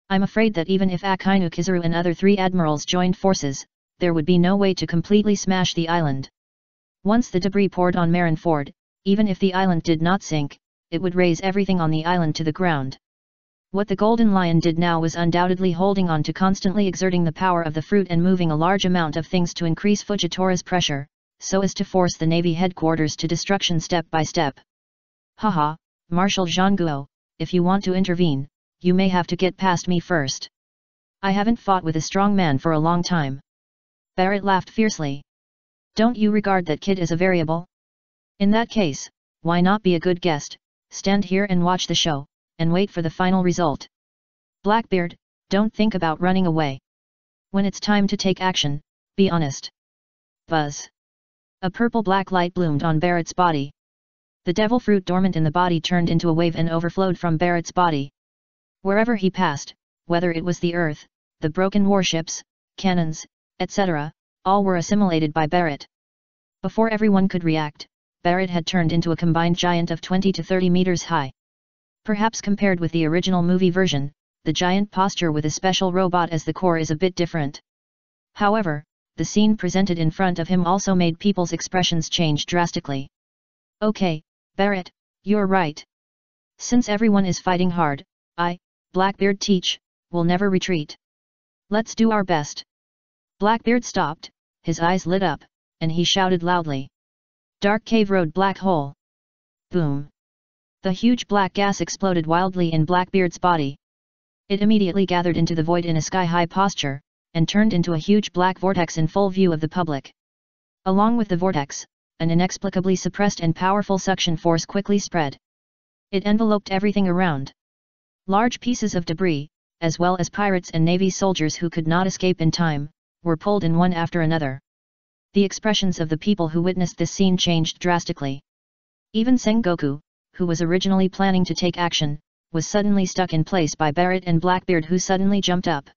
I'm afraid that even if Akainu Kizaru and other 3 admirals joined forces, there would be no way to completely smash the island. Once the debris poured on Marineford, even if the island did not sink, it would raise everything on the island to the ground. What the Golden Lion did now was undoubtedly holding on to constantly exerting the power of the fruit and moving a large amount of things to increase Fujitora's pressure, so as to force the Navy headquarters to destruction step by step. Haha, Marshal Zhang Guo, if you want to intervene, you may have to get past me first. I haven't fought with a strong man for a long time. Barrett laughed fiercely. Don't you regard that kid as a variable? In that case, why not be a good guest, stand here and watch the show, and wait for the final result. Blackbeard, don't think about running away. When it's time to take action, be honest. Buzz. A purple-black light bloomed on Barrett's body. The devil fruit dormant in the body turned into a wave and overflowed from Barrett's body. Wherever he passed, whether it was the earth, the broken warships, cannons, etc., all were assimilated by Barrett. Before everyone could react, Barrett had turned into a combined giant of 20 to 30 meters high. Perhaps compared with the original movie version, the giant posture with a special robot as the core is a bit different. However, the scene presented in front of him also made people's expressions change drastically. Okay, Barrett, you're right. Since everyone is fighting hard, I, Blackbeard teach, will never retreat. Let's do our best. Blackbeard stopped, his eyes lit up, and he shouted loudly. Dark Cave Road Black Hole. Boom. The huge black gas exploded wildly in Blackbeard's body. It immediately gathered into the void in a sky-high posture, and turned into a huge black vortex in full view of the public. Along with the vortex, an inexplicably suppressed and powerful suction force quickly spread. It enveloped everything around. Large pieces of debris, as well as pirates and navy soldiers who could not escape in time, were pulled in one after another. The expressions of the people who witnessed this scene changed drastically. Even Sengoku, who was originally planning to take action, was suddenly stuck in place by Barrett and Blackbeard, who suddenly jumped up.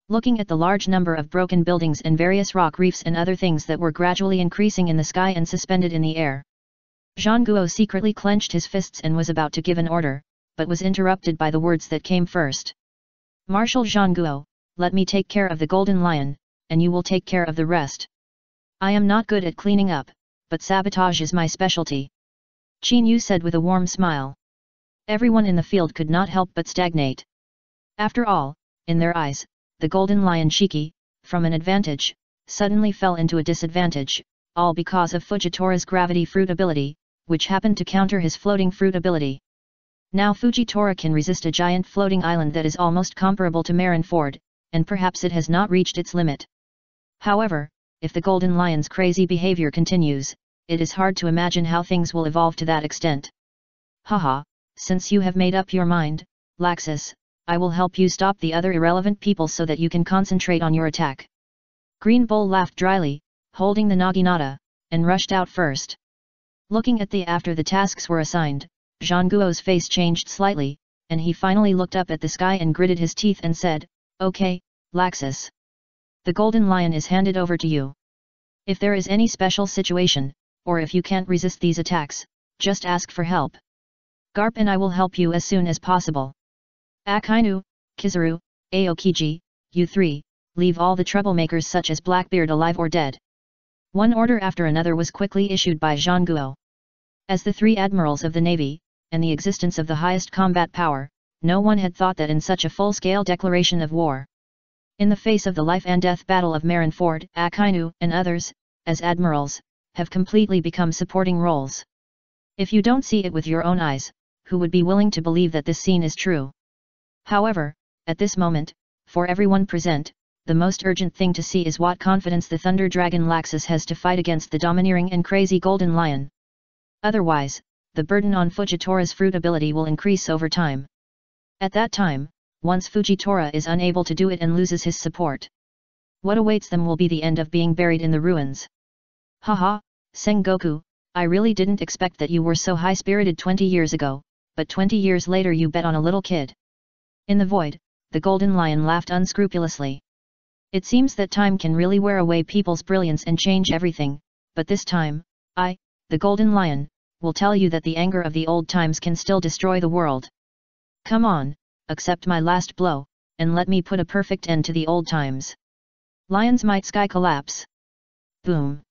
Looking at the large number of broken buildings and various rock reefs and other things that were gradually increasing in the sky and suspended in the air, Zhang Guo secretly clenched his fists and was about to give an order, but was interrupted by the words that came first. Marshal Zhang Guo, let me take care of the Golden Lion, and you will take care of the rest. I am not good at cleaning up, but sabotage is my specialty. Qin Yu said with a warm smile. Everyone in the field could not help but stagnate. After all, in their eyes, the Golden Lion Shiki, from an advantage, suddenly fell into a disadvantage, all because of Fujitora's gravity fruit ability, which happened to counter his floating fruit ability. Now Fujitora can resist a giant floating island that is almost comparable to Marineford, and perhaps it has not reached its limit. However, if the Golden Lion's crazy behavior continues, it is hard to imagine how things will evolve to that extent. Haha, since you have made up your mind, Laxus, I will help you stop the other irrelevant people so that you can concentrate on your attack. Green Bull laughed dryly, holding the naginata, and rushed out first. Looking at after the tasks were assigned, Zhang Guo's face changed slightly, and he finally looked up at the sky and gritted his teeth and said, Okay, Laxus. The Golden Lion is handed over to you. If there is any special situation, or if you can't resist these attacks, just ask for help. Garp and I will help you as soon as possible. Akainu, Kizaru, Aokiji, you three, leave all the troublemakers such as Blackbeard alive or dead. One order after another was quickly issued by Zhang Guo. As the three admirals of the navy, and the existence of the highest combat power, no one had thought that in such a full-scale declaration of war. In the face of the life and death battle of Marineford, Akainu and others, as admirals, have completely become supporting roles. If you don't see it with your own eyes, who would be willing to believe that this scene is true? However, at this moment, for everyone present, the most urgent thing to see is what confidence the Thunder Dragon Laxus has to fight against the domineering and crazy Golden Lion. Otherwise, the burden on Fujitora's fruit ability will increase over time. At that time, once Fujitora is unable to do it and loses his support, what awaits them will be the end of being buried in the ruins. Haha, Sengoku, I really didn't expect that you were so high-spirited 20 years ago, but 20 years later you bet on a little kid. In the void, the Golden Lion laughed unscrupulously. It seems that time can really wear away people's brilliance and change everything, but this time, I, the Golden Lion, will tell you that the anger of the old times can still destroy the world. Come on, accept my last blow, and let me put a perfect end to the old times. Lion's Might Sky Collapse. Boom.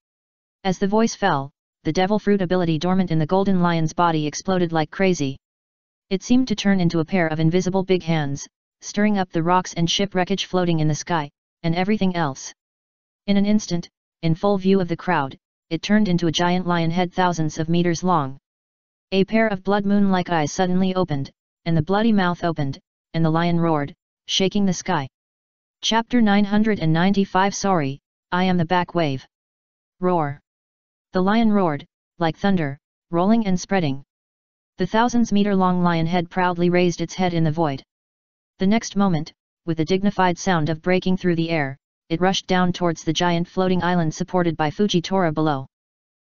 As the voice fell, the devil fruit ability dormant in the Golden Lion's body exploded like crazy. It seemed to turn into a pair of invisible big hands, stirring up the rocks and ship wreckage floating in the sky, and everything else. In an instant, in full view of the crowd, it turned into a giant lion head thousands of meters long. A pair of blood moon-like eyes suddenly opened, and the bloody mouth opened, and the lion roared, shaking the sky. Chapter 995 Sorry, I am the back wave. Roar. The lion roared, like thunder, rolling and spreading. The thousands-meter-long lion head proudly raised its head in the void. The next moment, with a dignified sound of breaking through the air, it rushed down towards the giant floating island supported by Fujitora below.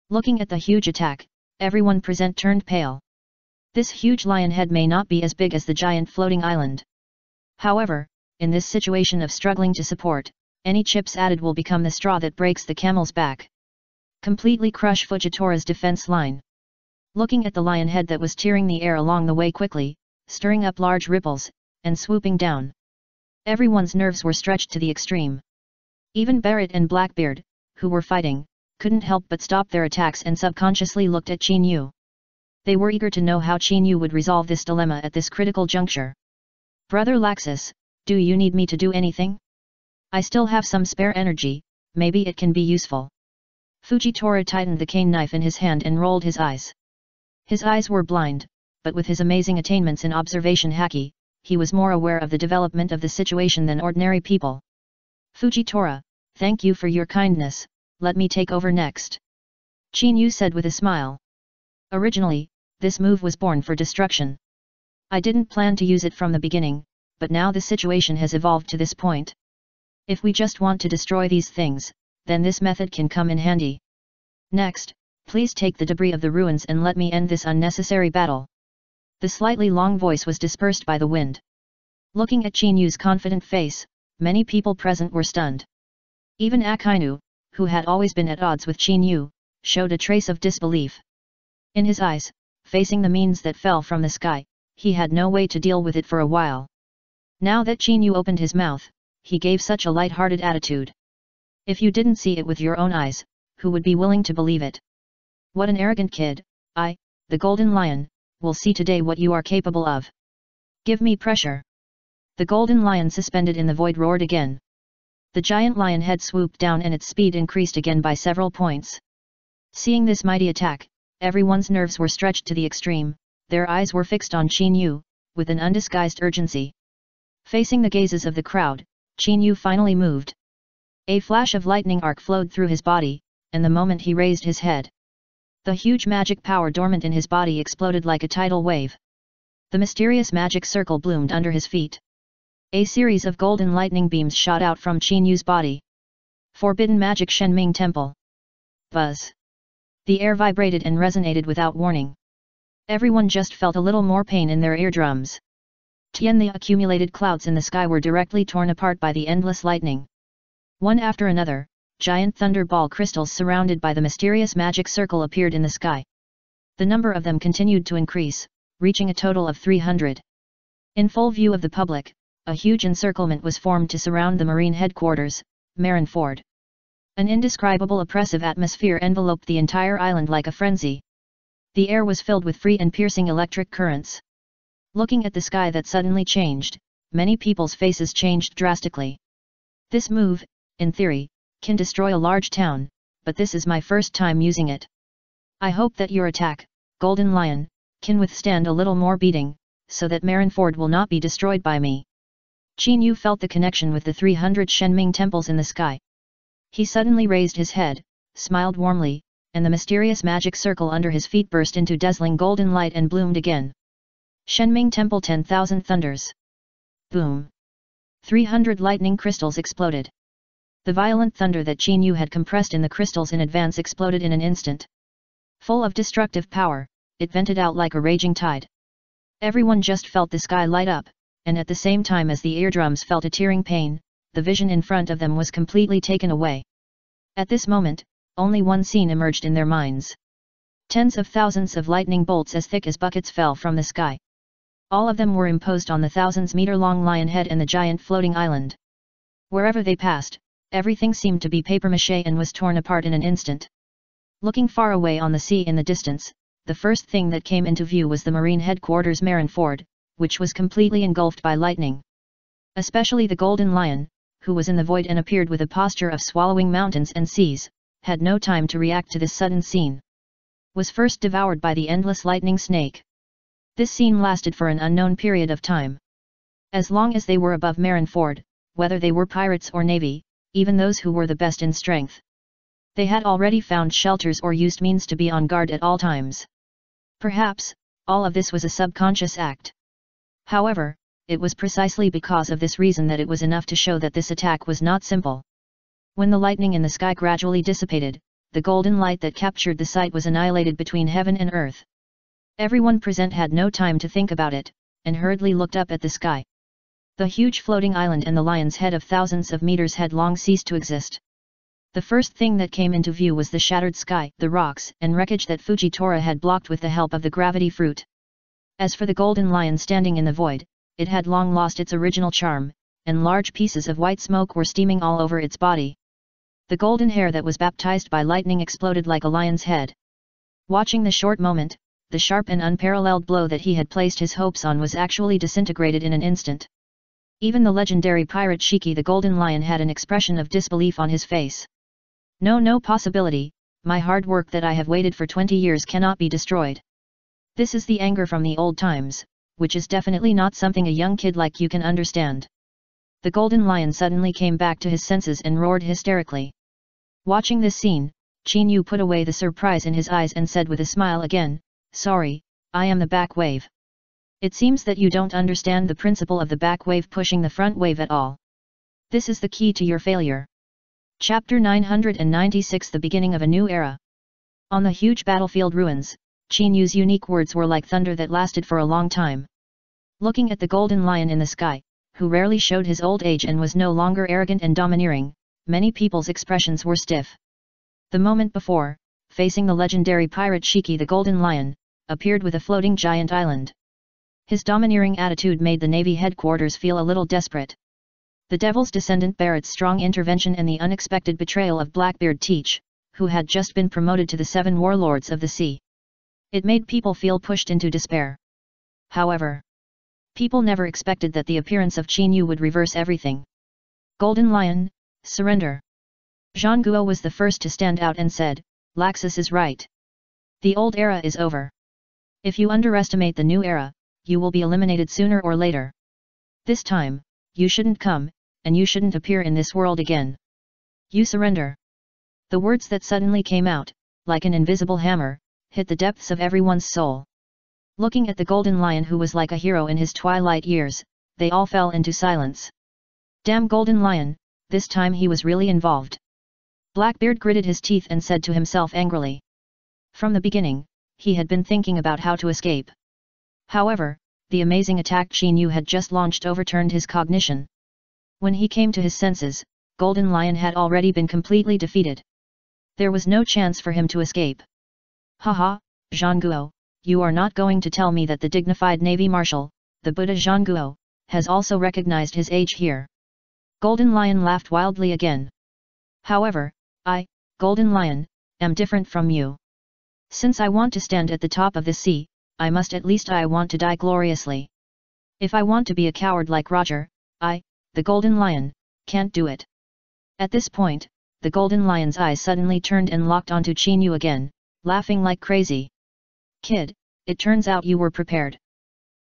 Looking at the huge attack, everyone present turned pale. This huge lion head may not be as big as the giant floating island. However, in this situation of struggling to support, any chips added will become the straw that breaks the camel's back. Completely crush Fujitora's defense line. Looking at the lion head that was tearing the air along the way quickly, stirring up large ripples, and swooping down. Everyone's nerves were stretched to the extreme. Even Barrett and Blackbeard, who were fighting, couldn't help but stop their attacks and subconsciously looked at Qin Yu. They were eager to know how Qin Yu would resolve this dilemma at this critical juncture. Brother Laxus, do you need me to do anything? I still have some spare energy, maybe it can be useful. Fujitora tightened the cane knife in his hand and rolled his eyes. His eyes were blind, but with his amazing attainments in observation haki, he was more aware of the development of the situation than ordinary people. Fujitora, thank you for your kindness, let me take over next. Qin Yu said with a smile. Originally, this move was born for destruction. I didn't plan to use it from the beginning, but now the situation has evolved to this point. If we just want to destroy these things, then this method can come in handy. Next, please take the debris of the ruins and let me end this unnecessary battle. The slightly long voice was dispersed by the wind. Looking at Qin Yu's confident face, many people present were stunned. Even Akainu, who had always been at odds with Qin Yu, showed a trace of disbelief. In his eyes, facing the means that fell from the sky, he had no way to deal with it for a while. Now that Qin Yu opened his mouth, he gave such a light-hearted attitude. If you didn't see it with your own eyes, who would be willing to believe it? What an arrogant kid, I, the Golden Lion, will see today what you are capable of. Give me pressure. The Golden Lion suspended in the void roared again. The giant lion head swooped down and its speed increased again by several points. Seeing this mighty attack, everyone's nerves were stretched to the extreme, their eyes were fixed on Qin Yu, with an undisguised urgency. Facing the gazes of the crowd, Qin Yu finally moved. A flash of lightning arc flowed through his body, and the moment he raised his head, the huge magic power dormant in his body exploded like a tidal wave. The mysterious magic circle bloomed under his feet. A series of golden lightning beams shot out from Qin Yu's body. Forbidden Magic Shenming Temple. Buzz. The air vibrated and resonated without warning. Everyone just felt a little more pain in their eardrums. The accumulated clouds in the sky were directly torn apart by the endless lightning. One after another, giant thunderball crystals surrounded by the mysterious magic circle appeared in the sky. The number of them continued to increase, reaching a total of 300. In full view of the public, a huge encirclement was formed to surround the marine headquarters, Marineford. An indescribable oppressive atmosphere enveloped the entire island like a frenzy. The air was filled with free and piercing electric currents. Looking at the sky that suddenly changed, many people's faces changed drastically. This move, in theory, can destroy a large town, but this is my first time using it. I hope that your attack, Golden Lion, can withstand a little more beating, so that Marineford will not be destroyed by me. Qin Yu felt the connection with the 300 Shenming temples in the sky. He suddenly raised his head, smiled warmly, and the mysterious magic circle under his feet burst into dazzling golden light and bloomed again. Shenming Temple 10,000 thunders. Boom! 300 lightning crystals exploded. The violent thunder that Qin Yu had compressed in the crystals in advance exploded in an instant. Full of destructive power, it vented out like a raging tide. Everyone just felt the sky light up, and at the same time as the eardrums felt a tearing pain, the vision in front of them was completely taken away. At this moment, only one scene emerged in their minds. Tens of thousands of lightning bolts as thick as buckets fell from the sky. All of them were imposed on the thousands-meter-long lion head and the giant floating island. Wherever they passed, everything seemed to be papier-mâché and was torn apart in an instant. Looking far away on the sea in the distance, the first thing that came into view was the marine headquarters Marineford, which was completely engulfed by lightning. Especially the Golden Lion, who was in the void and appeared with a posture of swallowing mountains and seas, had no time to react to this sudden scene. Was first devoured by the endless lightning snake. This scene lasted for an unknown period of time. As long as they were above Marineford, whether they were pirates or navy, even those who were the best in strength, they had already found shelters or used means to be on guard at all times. Perhaps, all of this was a subconscious act. However, it was precisely because of this reason that it was enough to show that this attack was not simple. When the lightning in the sky gradually dissipated, the golden light that captured the sight was annihilated between heaven and earth. Everyone present had no time to think about it, and hurriedly looked up at the sky. The huge floating island and the lion's head of thousands of meters had long ceased to exist. The first thing that came into view was the shattered sky, the rocks and wreckage that Fujitora had blocked with the help of the gravity fruit. As for the golden lion standing in the void, it had long lost its original charm, and large pieces of white smoke were steaming all over its body. The golden hair that was baptized by lightning exploded like a lion's head. Watching the short moment, the sharp and unparalleled blow that he had placed his hopes on was actually disintegrated in an instant. Even the legendary pirate Shiki the Golden Lion had an expression of disbelief on his face. No possibility, my hard work that I have waited for 20 years cannot be destroyed. This is the anger from the old times, which is definitely not something a young kid like you can understand. The Golden Lion suddenly came back to his senses and roared hysterically. Watching this scene, Qin Yu put away the surprise in his eyes and said with a smile again, "Sorry, I am the back wave. It seems that you don't understand the principle of the back wave pushing the front wave at all. This is the key to your failure." Chapter 996 The Beginning of a New Era. On the huge battlefield ruins, Qin Yu's unique words were like thunder that lasted for a long time. Looking at the Golden Lion in the sky, who rarely showed his old age and was no longer arrogant and domineering, many people's expressions were stiff. The moment before, facing the legendary pirate Shiki the Golden Lion, appeared with a floating giant island. His domineering attitude made the Navy headquarters feel a little desperate. The Devil's Descendant Barrett's strong intervention and the unexpected betrayal of Blackbeard Teach, who had just been promoted to the 7 Warlords of the Sea. It made people feel pushed into despair. However, people never expected that the appearance of Qin Yu would reverse everything. "Golden Lion, surrender." Zhang Guo was the first to stand out and said, "Laxus is right. The old era is over. If you underestimate the new era, you will be eliminated sooner or later. This time, you shouldn't come, and you shouldn't appear in this world again. You surrender." The words that suddenly came out, like an invisible hammer, hit the depths of everyone's soul. Looking at the Golden Lion who was like a hero in his twilight years, they all fell into silence. Damn Golden Lion, this time he was really involved. Blackbeard gritted his teeth and said to himself angrily. From the beginning, he had been thinking about how to escape. However, the amazing attack Qin Yu had just launched overturned his cognition. When he came to his senses, Golden Lion had already been completely defeated. There was no chance for him to escape. "Haha, Zhang Guo, you are not going to tell me that the dignified Navy Marshal, the Buddha Zhang Guo, has also recognized his age here." Golden Lion laughed wildly again. "However, I, Golden Lion, am different from you. Since I want to stand at the top of the sea, I want to die gloriously. If I want to be a coward like Roger, I, the Golden Lion, can't do it." At this point, the Golden Lion's eyes suddenly turned and locked onto Qin Yu again, laughing like crazy. "Kid, it turns out you were prepared.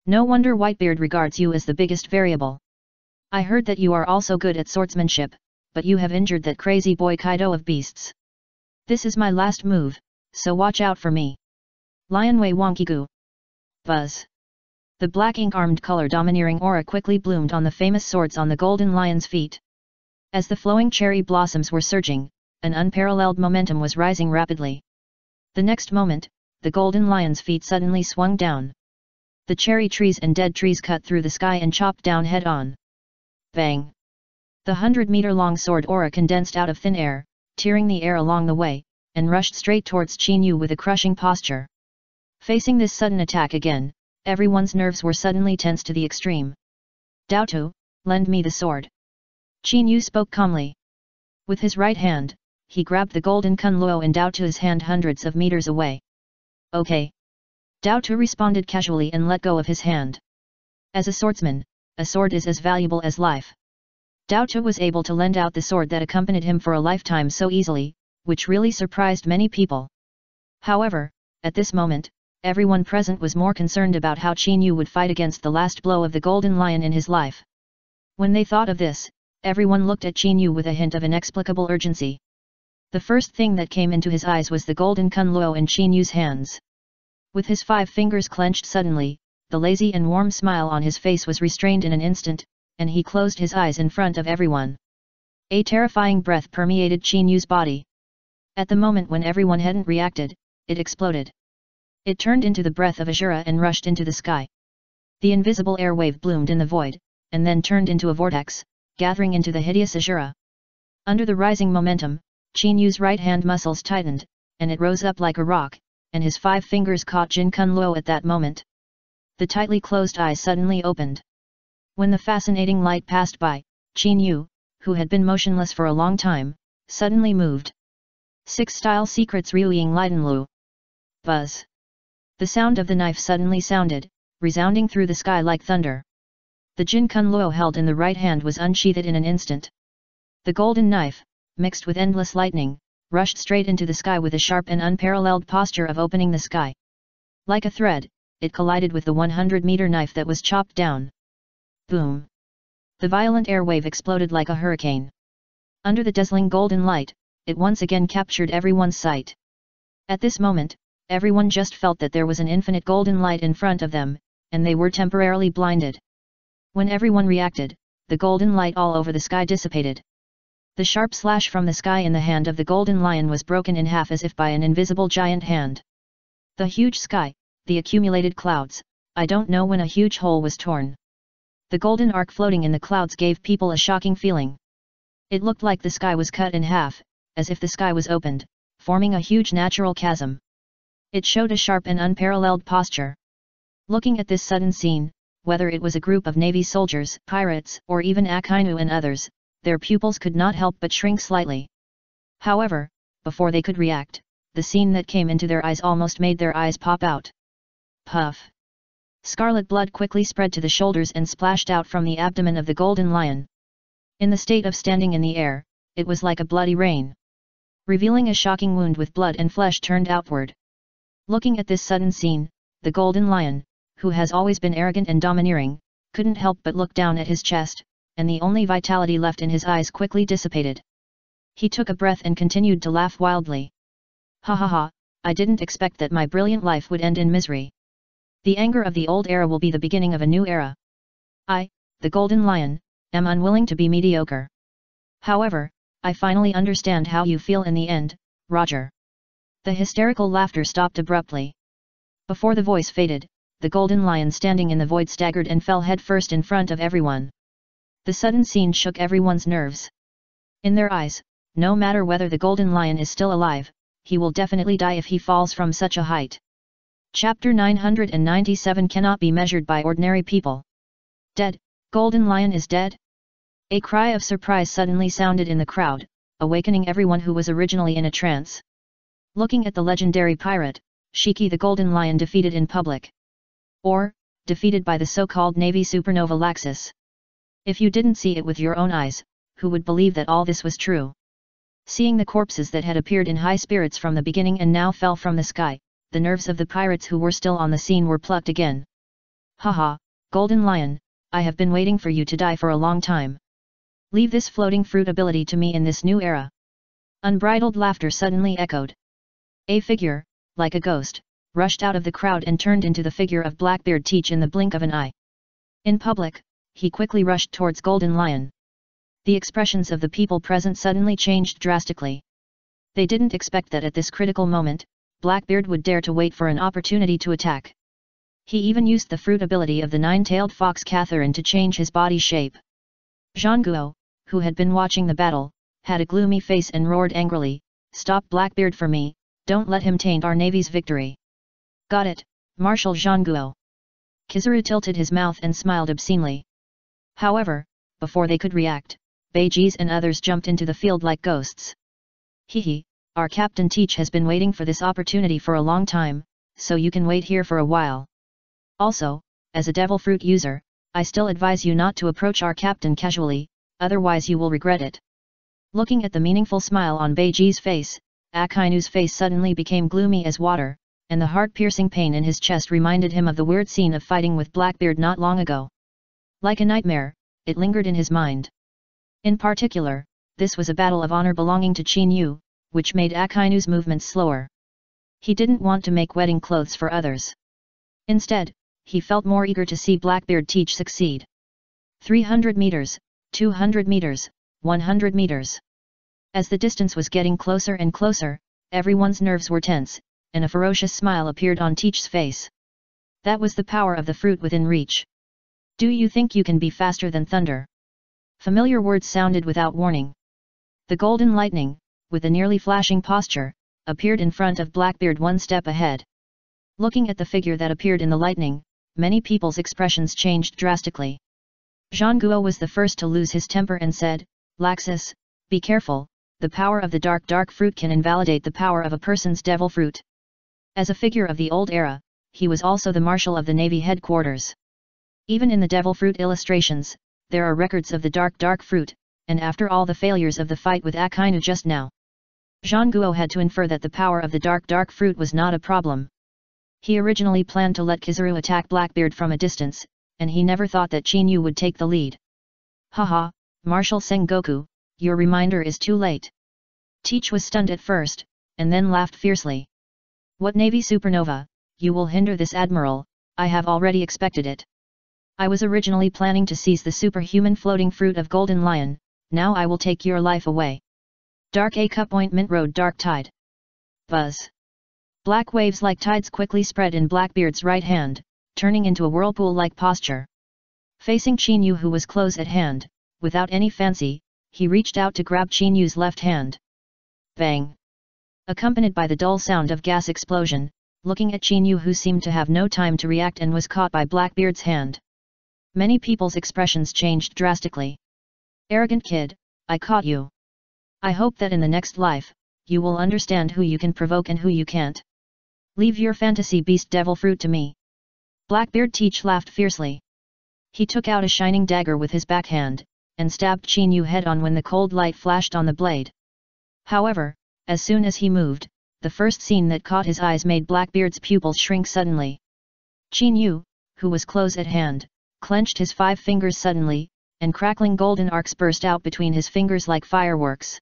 No wonder Whitebeard regards you as the biggest variable. I heard that you are also good at swordsmanship, but you have injured that crazy boy Kaido of beasts. This is my last move, so watch out for me. Lionwei Wonkigu." Buzz. The black ink-armed color domineering aura quickly bloomed on the famous swords on the Golden Lion's feet. As the flowing cherry blossoms were surging, an unparalleled momentum was rising rapidly. The next moment, the Golden Lion's feet suddenly swung down. The cherry trees and dead trees cut through the sky and chopped down head-on. Bang! The 100-meter-long sword aura condensed out of thin air, tearing the air along the way, and rushed straight towards Qin Yu with a crushing posture. Facing this sudden attack again, everyone's nerves were suddenly tense to the extreme. "Daotu, lend me the sword." Qin Yu spoke calmly. With his right hand, he grabbed the golden Kunluo in Daotu's hand hundreds of meters away. "Okay." Daotu responded casually and let go of his hand. As a swordsman, a sword is as valuable as life. Daotu was able to lend out the sword that accompanied him for a lifetime so easily, which really surprised many people. However, at this moment, everyone present was more concerned about how Qin Yu would fight against the last blow of the Golden Lion in his life. When they thought of this, everyone looked at Qin Yu with a hint of inexplicable urgency. The first thing that came into his eyes was the golden Kunluo in Qin Yu's hands. With his 5 fingers clenched suddenly, the lazy and warm smile on his face was restrained in an instant, and he closed his eyes in front of everyone. A terrifying breath permeated Qin Yu's body. At the moment when everyone hadn't reacted, it exploded. It turned into the breath of Azura and rushed into the sky. The invisible air wave bloomed in the void, and then turned into a vortex, gathering into the hideous Azura. Under the rising momentum, Qin Yu's right hand muscles tightened, and it rose up like a rock, and his 5 fingers caught Jin Kunluo at that moment. The tightly closed eyes suddenly opened. When the fascinating light passed by, Qin Yu, who had been motionless for a long time, suddenly moved. 6 Style Secrets Ryuying Lidenlu. Buzz. The sound of the knife suddenly sounded, resounding through the sky like thunder. The Jin Kun Luo held in the right hand was unsheathed in an instant. The golden knife, mixed with endless lightning, rushed straight into the sky with a sharp and unparalleled posture of opening the sky. Like a thread, it collided with the 100-meter knife that was chopped down. Boom! The violent air wave exploded like a hurricane. Under the dazzling golden light, it once again captured everyone's sight. At this moment, everyone just felt that there was an infinite golden light in front of them, and they were temporarily blinded. When everyone reacted, the golden light all over the sky dissipated. The sharp slash from the sky in the hand of the golden lion was broken in half as if by an invisible giant hand. The huge sky, the accumulated clouds, I don't know when a huge hole was torn. The golden arc floating in the clouds gave people a shocking feeling. It looked like the sky was cut in half, as if the sky was opened, forming a huge natural chasm. It showed a sharp and unparalleled posture. Looking at this sudden scene, whether it was a group of Navy soldiers, pirates, or even Akainu and others, their pupils could not help but shrink slightly. However, before they could react, the scene that came into their eyes almost made their eyes pop out. Puff! Scarlet blood quickly spread to the shoulders and splashed out from the abdomen of the golden lion. In the state of standing in the air, it was like a bloody rain, revealing a shocking wound with blood and flesh turned outward. Looking at this sudden scene, the golden lion, who has always been arrogant and domineering, couldn't help but look down at his chest, and the only vitality left in his eyes quickly dissipated. He took a breath and continued to laugh wildly. Ha ha ha, I didn't expect that my brilliant life would end in misery. The anger of the old era will be the beginning of a new era. I, the golden lion, am unwilling to be mediocre. However, I finally understand how you feel in the end, Roger. The hysterical laughter stopped abruptly. Before the voice faded, the golden lion standing in the void staggered and fell headfirst in front of everyone. The sudden scene shook everyone's nerves. In their eyes, no matter whether the golden lion is still alive, he will definitely die if he falls from such a height. Chapter 997 cannot be measured by ordinary people. Dead, golden lion is dead? A cry of surprise suddenly sounded in the crowd, awakening everyone who was originally in a trance. Looking at the legendary pirate, Shiki the golden lion defeated in public. Or, defeated by the so-called Navy supernova Laxus. If you didn't see it with your own eyes, who would believe that all this was true? Seeing the corpses that had appeared in high spirits from the beginning and now fell from the sky, the nerves of the pirates who were still on the scene were plucked again. Haha, golden lion, I have been waiting for you to die for a long time. Leave this floating fruit ability to me in this new era. Unbridled laughter suddenly echoed. A figure, like a ghost, rushed out of the crowd and turned into the figure of Blackbeard Teach in the blink of an eye. In public, he quickly rushed towards Golden Lion. The expressions of the people present suddenly changed drastically. They didn't expect that at this critical moment, Blackbeard would dare to wait for an opportunity to attack. He even used the fruit ability of the nine-tailed fox Catherine to change his body shape. Zhangguo, who had been watching the battle, had a gloomy face and roared angrily, "Stop Blackbeard for me, don't let him taint our navy's victory." "Got it, Marshal Zhangguo." Kizaru tilted his mouth and smiled obscenely. However, before they could react, Beijis and others jumped into the field like ghosts. "Hehe, our Captain Teach has been waiting for this opportunity for a long time, so you can wait here for a while. Also, as a devil fruit user, I still advise you not to approach our captain casually, otherwise you will regret it." Looking at the meaningful smile on Beiji's face, Akainu's face suddenly became gloomy as water, and the heart-piercing pain in his chest reminded him of the weird scene of fighting with Blackbeard not long ago. Like a nightmare, it lingered in his mind. In particular, this was a battle of honor belonging to Qin Yu, which made Akainu's movements slower. He didn't want to make wedding clothes for others. Instead, he felt more eager to see Blackbeard Teach succeed. 300 meters, 200 meters, 100 meters. As the distance was getting closer and closer, everyone's nerves were tense, and a ferocious smile appeared on Teach's face. That was the power of the fruit within reach. "Do you think you can be faster than thunder?" Familiar words sounded without warning. The golden lightning, with a nearly flashing posture, appeared in front of Blackbeard one step ahead. Looking at the figure that appeared in the lightning, many people's expressions changed drastically. Zhangguo was the first to lose his temper and said, "Laxus, be careful, the power of the dark fruit can invalidate the power of a person's devil fruit. As a figure of the old era, he was also the marshal of the Navy headquarters. Even in the devil fruit illustrations, there are records of the dark fruit, and after all the failures of the fight with Akainu just now, Zhang Guo had to infer that the power of the dark fruit was not a problem. He originally planned to let Kizaru attack Blackbeard from a distance, and he never thought that Chinyu would take the lead. Haha, Marshal Sengoku, your reminder is too late. Teach was stunned at first, and then laughed fiercely. What Navy supernova, you will hinder this admiral, I have already expected it. I was originally planning to seize the superhuman floating fruit of Golden Lion, now I will take your life away. Dark A Cup Ointment Road Dark Tide. Buzz. Black waves like tides quickly spread in Blackbeard's right hand, turning into a whirlpool-like posture. Facing Chinyu who was close at hand, without any fancy, he reached out to grab Chinyu's left hand. Bang! Accompanied by the dull sound of gas explosion, looking at Chinyu who seemed to have no time to react and was caught by Blackbeard's hand. Many people's expressions changed drastically. Arrogant kid, I caught you. I hope that in the next life, you will understand who you can provoke and who you can't. Leave your fantasy beast devil fruit to me. Blackbeard Teach laughed fiercely. He took out a shining dagger with his backhand, and stabbed Chinyu head-on when the cold light flashed on the blade. However, as soon as he moved, the first scene that caught his eyes made Blackbeard's pupils shrink suddenly. Chinyu, who was close at hand, clenched his 5 fingers suddenly, and crackling golden arcs burst out between his fingers like fireworks.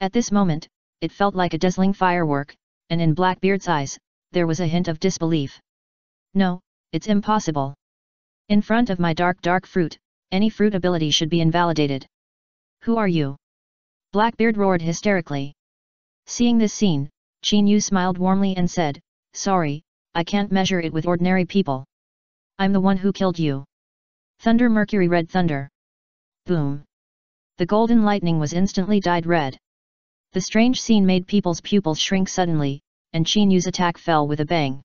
At this moment, it felt like a dazzling firework, and in Blackbeard's eyes, there was a hint of disbelief. No, it's impossible. In front of my dark fruit, any fruit ability should be invalidated. Who are you? Blackbeard roared hysterically. Seeing this scene, Chinyu smiled warmly and said, sorry, I can't measure it with ordinary people. I'm the one who killed you. Thunder Mercury Red Thunder. Boom. The golden lightning was instantly dyed red. The strange scene made people's pupils shrink suddenly, and Chinyu's attack fell with a bang.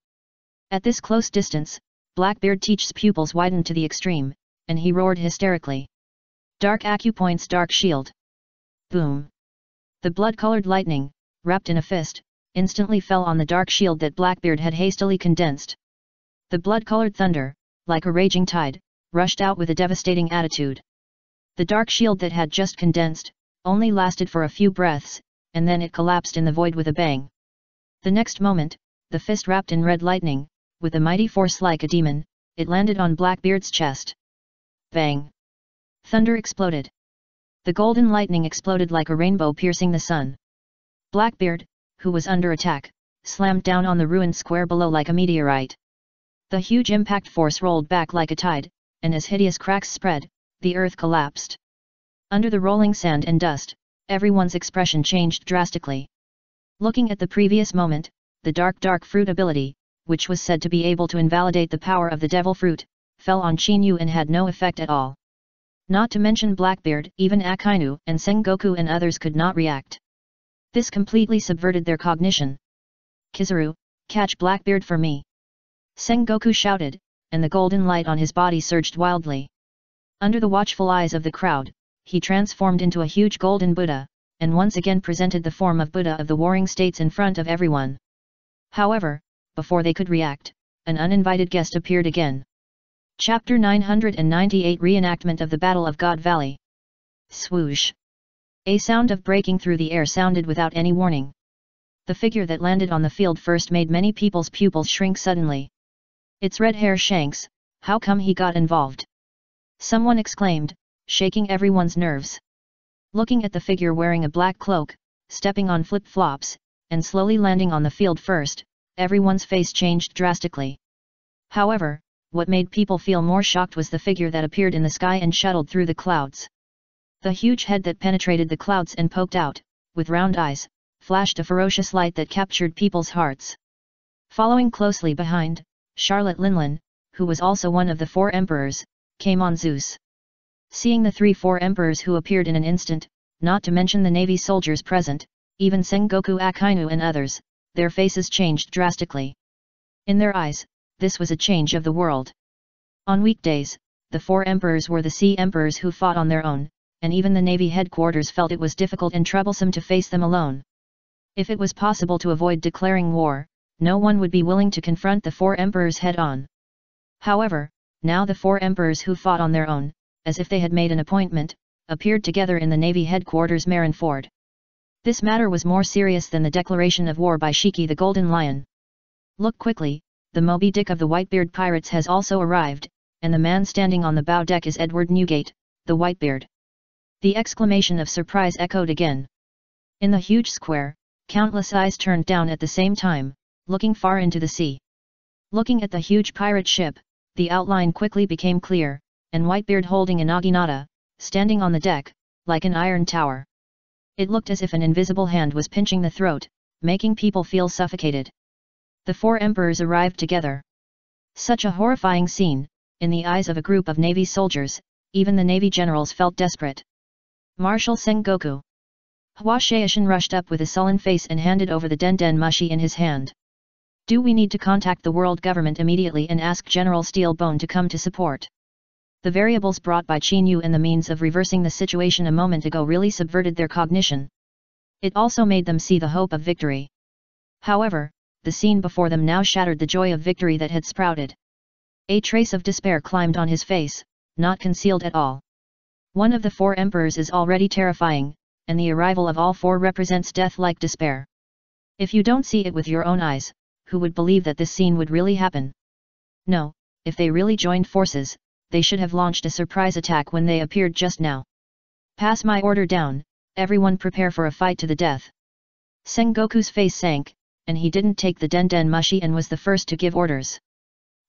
At this close distance, Blackbeard Teach's pupils widened to the extreme, and he roared hysterically. Dark Acupoint's Dark Shield. Boom. The blood-colored lightning, wrapped in a fist, instantly fell on the dark shield that Blackbeard had hastily condensed. The blood-colored thunder, like a raging tide, rushed out with a devastating attitude. The dark shield that had just condensed, only lasted for a few breaths, and then it collapsed in the void with a bang. The next moment, the fist wrapped in red lightning, with a mighty force like a demon, it landed on Blackbeard's chest. Bang! Thunder exploded. The golden lightning exploded like a rainbow piercing the sun. Blackbeard, who was under attack, slammed down on the ruined square below like a meteorite. The huge impact force rolled back like a tide, and as hideous cracks spread, the earth collapsed. Under the rolling sand and dust, everyone's expression changed drastically. Looking at the previous moment, the dark fruit ability, which was said to be able to invalidate the power of the devil fruit, fell on Chinyu and had no effect at all. Not to mention Blackbeard, even Akainu and Sengoku and others could not react. This completely subverted their cognition. Kizaru, catch Blackbeard for me. Sengoku shouted, and the golden light on his body surged wildly. Under the watchful eyes of the crowd, he transformed into a huge golden Buddha, and once again presented the form of Buddha of the warring states in front of everyone. However, before they could react, an uninvited guest appeared again. Chapter 998 Reenactment of the Battle of God Valley. Swoosh! A sound of breaking through the air sounded without any warning. The figure that landed on the field first made many people's pupils shrink suddenly. It's Red Hair Shanks, how come he got involved? Someone exclaimed, shaking everyone's nerves. Looking at the figure wearing a black cloak, stepping on flip-flops, and slowly landing on the field first, everyone's face changed drastically. However, what made people feel more shocked was the figure that appeared in the sky and shuttled through the clouds. The huge head that penetrated the clouds and poked out, with round eyes, flashed a ferocious light that captured people's hearts. Following closely behind, Charlotte Linlin, who was also one of the 4 emperors, came on Zeus. Seeing the 4 emperors who appeared in an instant, not to mention the navy soldiers present, even Sengoku Akainu and others, their faces changed drastically. In their eyes, this was a change of the world. On weekdays, the 4 emperors were the sea emperors who fought on their own, and even the Navy headquarters felt it was difficult and troublesome to face them alone. If it was possible to avoid declaring war, no one would be willing to confront the four emperors head-on. However, now the four emperors who fought on their own, as if they had made an appointment, appeared together in the Navy headquarters Marineford. This matter was more serious than the declaration of war by Shiki the Golden Lion. Look quickly, the Moby Dick of the Whitebeard pirates has also arrived, and the man standing on the bow deck is Edward Newgate, the Whitebeard. The exclamation of surprise echoed again. In the huge square, countless eyes turned down at the same time, looking far into the sea. Looking at the huge pirate ship, the outline quickly became clear, and Whitebeard holding a naginata, standing on the deck, like an iron tower. It looked as if an invisible hand was pinching the throat, making people feel suffocated. The four emperors arrived together. Such a horrifying scene, in the eyes of a group of Navy soldiers, even the Navy generals felt desperate. Marshal Sengoku. Hua Shaishin rushed up with a sullen face and handed over the Den Mushi in his hand. Do we need to contact the world government immediately and ask General Steelbone to come to support? The variables brought by Qin Yu and the means of reversing the situation a moment ago really subverted their cognition. It also made them see the hope of victory. However, the scene before them now shattered the joy of victory that had sprouted. A trace of despair climbed on his face, not concealed at all. One of the four emperors is already terrifying, and the arrival of all four represents death-like despair. If you don't see it with your own eyes, who would believe that this scene would really happen? No, if they really joined forces, they should have launched a surprise attack when they appeared just now. Pass my order down, everyone prepare for a fight to the death. Sengoku's face sank, and he didn't take the Den Mushi and was the first to give orders.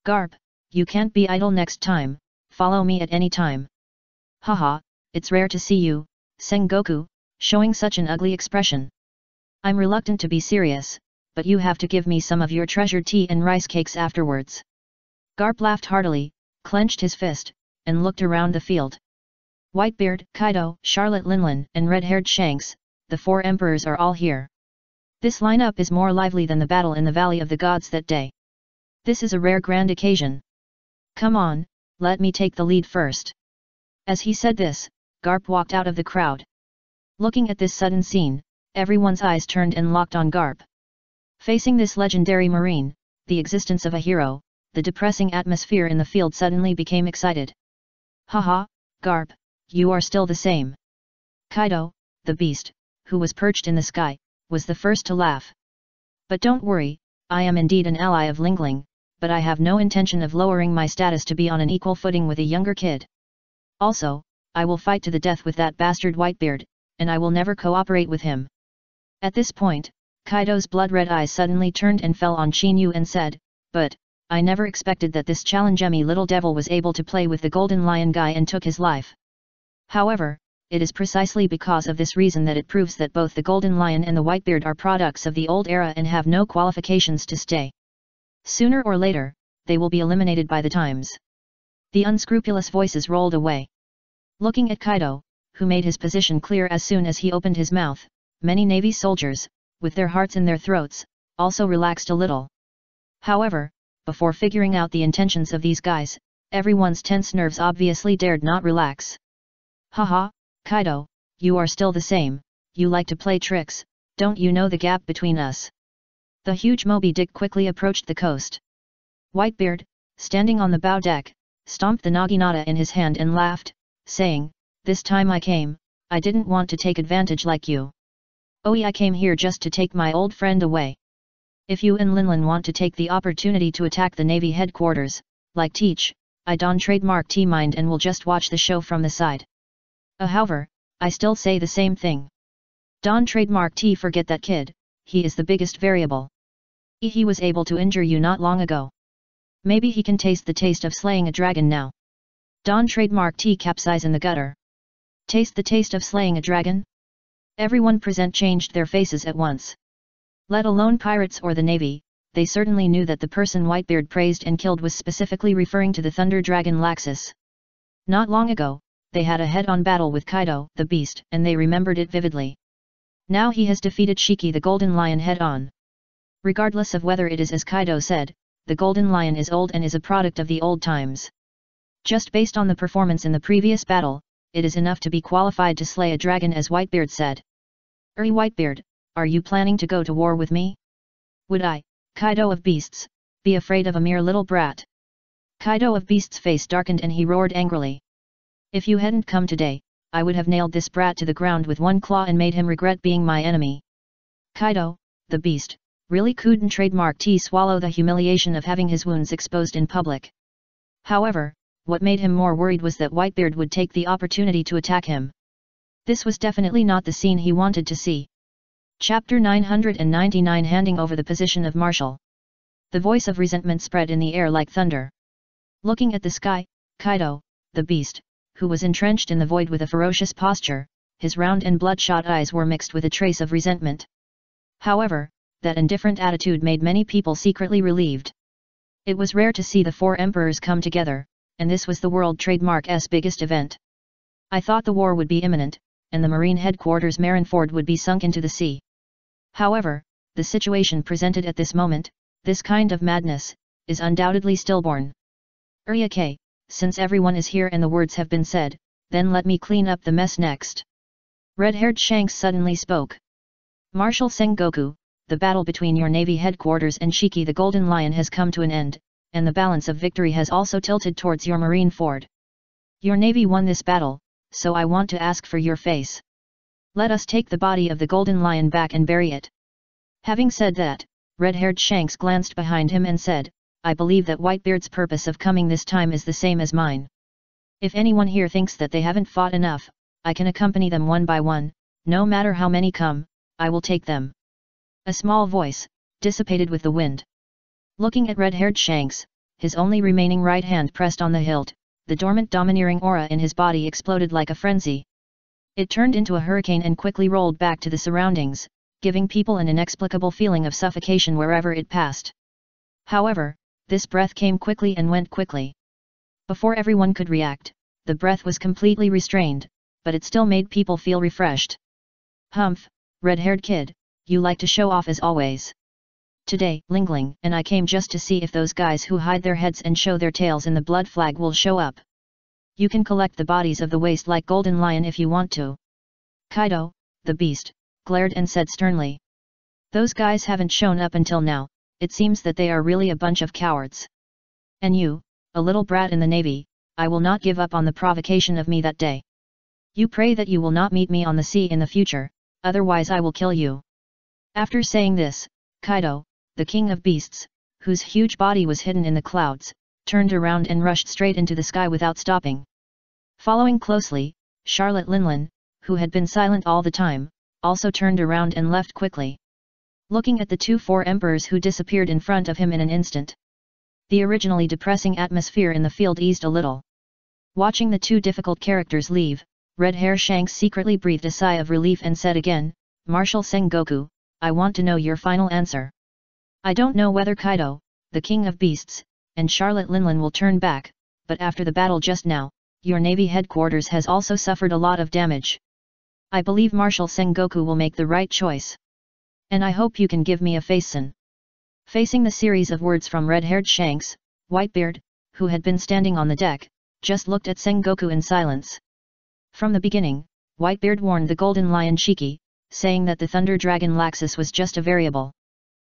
Garp, you can't be idle next time, follow me at any time. Haha, it's rare to see you, Sengoku, showing such an ugly expression. I'm reluctant to be serious, but you have to give me some of your treasured tea and rice cakes afterwards. Garp laughed heartily, clenched his fist, and looked around the field. Whitebeard, Kaido, Charlotte Linlin, and red-haired Shanks, the four emperors are all here. This lineup is more lively than the battle in the Valley of the Gods that day. This is a rare grand occasion. Come on, let me take the lead first. As he said this, Garp walked out of the crowd. Looking at this sudden scene, everyone's eyes turned and locked on Garp. Facing this legendary marine, the existence of a hero, the depressing atmosphere in the field suddenly became excited. Haha, Garp, you are still the same. Kaido, the beast, who was perched in the sky, was the first to laugh. But don't worry, I am indeed an ally of Lingling, but I have no intention of lowering my status to be on an equal footing with a younger kid. Also, I will fight to the death with that bastard Whitebeard, and I will never cooperate with him. At this point, Kaido's blood-red eyes suddenly turned and fell on Qin Yu and said, but, I never expected that this challenge-emmy little devil was able to play with the Golden Lion guy and took his life. However, it is precisely because of this reason that it proves that both the Golden Lion and the Whitebeard are products of the old era and have no qualifications to stay. Sooner or later, they will be eliminated by the times. The unscrupulous voices rolled away. Looking at Kaido, who made his position clear as soon as he opened his mouth, many Navy soldiers, with their hearts in their throats, also relaxed a little. However, before figuring out the intentions of these guys, everyone's tense nerves obviously dared not relax. Haha, Kaido, you are still the same, you like to play tricks, don't you know the gap between us? The huge Moby Dick quickly approached the coast. Whitebeard, standing on the bow deck, stomped the naginata in his hand and laughed, saying, this time I came, I didn't want to take advantage like you. I came here just to take my old friend away. If you and Linlin want to take the opportunity to attack the Navy headquarters, like Teach, I don't trademark T-Mind and will just watch the show from the side. However, I still say the same thing. Don trademark T, forget that kid, he is the biggest variable. He was able to injure you not long ago. Maybe he can taste the taste of slaying a dragon now. Don trademark T, capsize in the gutter. Taste the taste of slaying a dragon? Everyone present changed their faces at once. Let alone pirates or the Navy, they certainly knew that the person Whitebeard praised and killed was specifically referring to the thunder dragon Laxus. Not long ago, they had a head-on battle with Kaido, the beast, and they remembered it vividly. Now he has defeated Shiki the Golden Lion head-on. Regardless of whether it is as Kaido said, the Golden Lion is old and is a product of the old times. Just based on the performance in the previous battle, it is enough to be qualified to slay a dragon, as Whitebeard said. Whitebeard, are you planning to go to war with me? Would I, Kaido of Beasts, be afraid of a mere little brat? Kaido of Beasts' face darkened and he roared angrily. If you hadn't come today, I would have nailed this brat to the ground with one claw and made him regret being my enemy. Kaido, the Beast, really couldn't trademark swallow the humiliation of having his wounds exposed in public. However, what made him more worried was that Whitebeard would take the opportunity to attack him. This was definitely not the scene he wanted to see. Chapter 999, handing over the position of marshal. The voice of resentment spread in the air like thunder. Looking at the sky, Kaido, the Beast, who was entrenched in the void with a ferocious posture, his round and bloodshot eyes were mixed with a trace of resentment. However, that indifferent attitude made many people secretly relieved. It was rare to see the four emperors come together, and this was the World Trademark's biggest event. I thought the war would be imminent, and the marine headquarters Marineford would be sunk into the sea. However, the situation presented at this moment, this kind of madness, is undoubtedly stillborn. Okay, since everyone is here and the words have been said, then let me clean up the mess next. Red-haired Shanks suddenly spoke. Marshal Sengoku, the battle between your navy headquarters and Shiki the Golden Lion has come to an end, and the balance of victory has also tilted towards your marine ford. Your navy won this battle, so I want to ask for your face. Let us take the body of the Golden Lion back and bury it. Having said that, red-haired Shanks glanced behind him and said, I believe that Whitebeard's purpose of coming this time is the same as mine. If anyone here thinks that they haven't fought enough, I can accompany them one by one, no matter how many come, I will take them. A small voice, dissipated with the wind. Looking at red-haired Shanks, his only remaining right hand pressed on the hilt, the dormant domineering aura in his body exploded like a frenzy. It turned into a hurricane and quickly rolled back to the surroundings, giving people an inexplicable feeling of suffocation wherever it passed. However, this breath came quickly and went quickly. Before everyone could react, the breath was completely restrained, but it still made people feel refreshed. Humph, red-haired kid, you like to show off as always. Today, Lingling and I came just to see if those guys who hide their heads and show their tails in the blood flag will show up. You can collect the bodies of the waste like Golden Lion if you want to. Kaido, the Beast, glared and said sternly. Those guys haven't shown up until now, it seems that they are really a bunch of cowards. And you, a little brat in the navy, I will not give up on the provocation of me that day. You pray that you will not meet me on the sea in the future, otherwise I will kill you. After saying this, Kaido, the king of beasts, whose huge body was hidden in the clouds, turned around and rushed straight into the sky without stopping. Following closely, Charlotte Linlin, who had been silent all the time, also turned around and left quickly. Looking at the four emperors who disappeared in front of him in an instant. The originally depressing atmosphere in the field eased a little. Watching the two difficult characters leave, red-hair Shanks secretly breathed a sigh of relief and said again, Marshal Sengoku, I want to know your final answer. I don't know whether Kaido, the king of beasts, and Charlotte Linlin will turn back, but after the battle just now, your navy headquarters has also suffered a lot of damage. I believe Marshal Sengoku will make the right choice. And I hope you can give me a face-in. Facing the series of words from red-haired Shanks, Whitebeard, who had been standing on the deck, just looked at Sengoku in silence. From the beginning, Whitebeard warned the Golden Lion Shiki, saying that the Thunder Dragon Laxus was just a variable.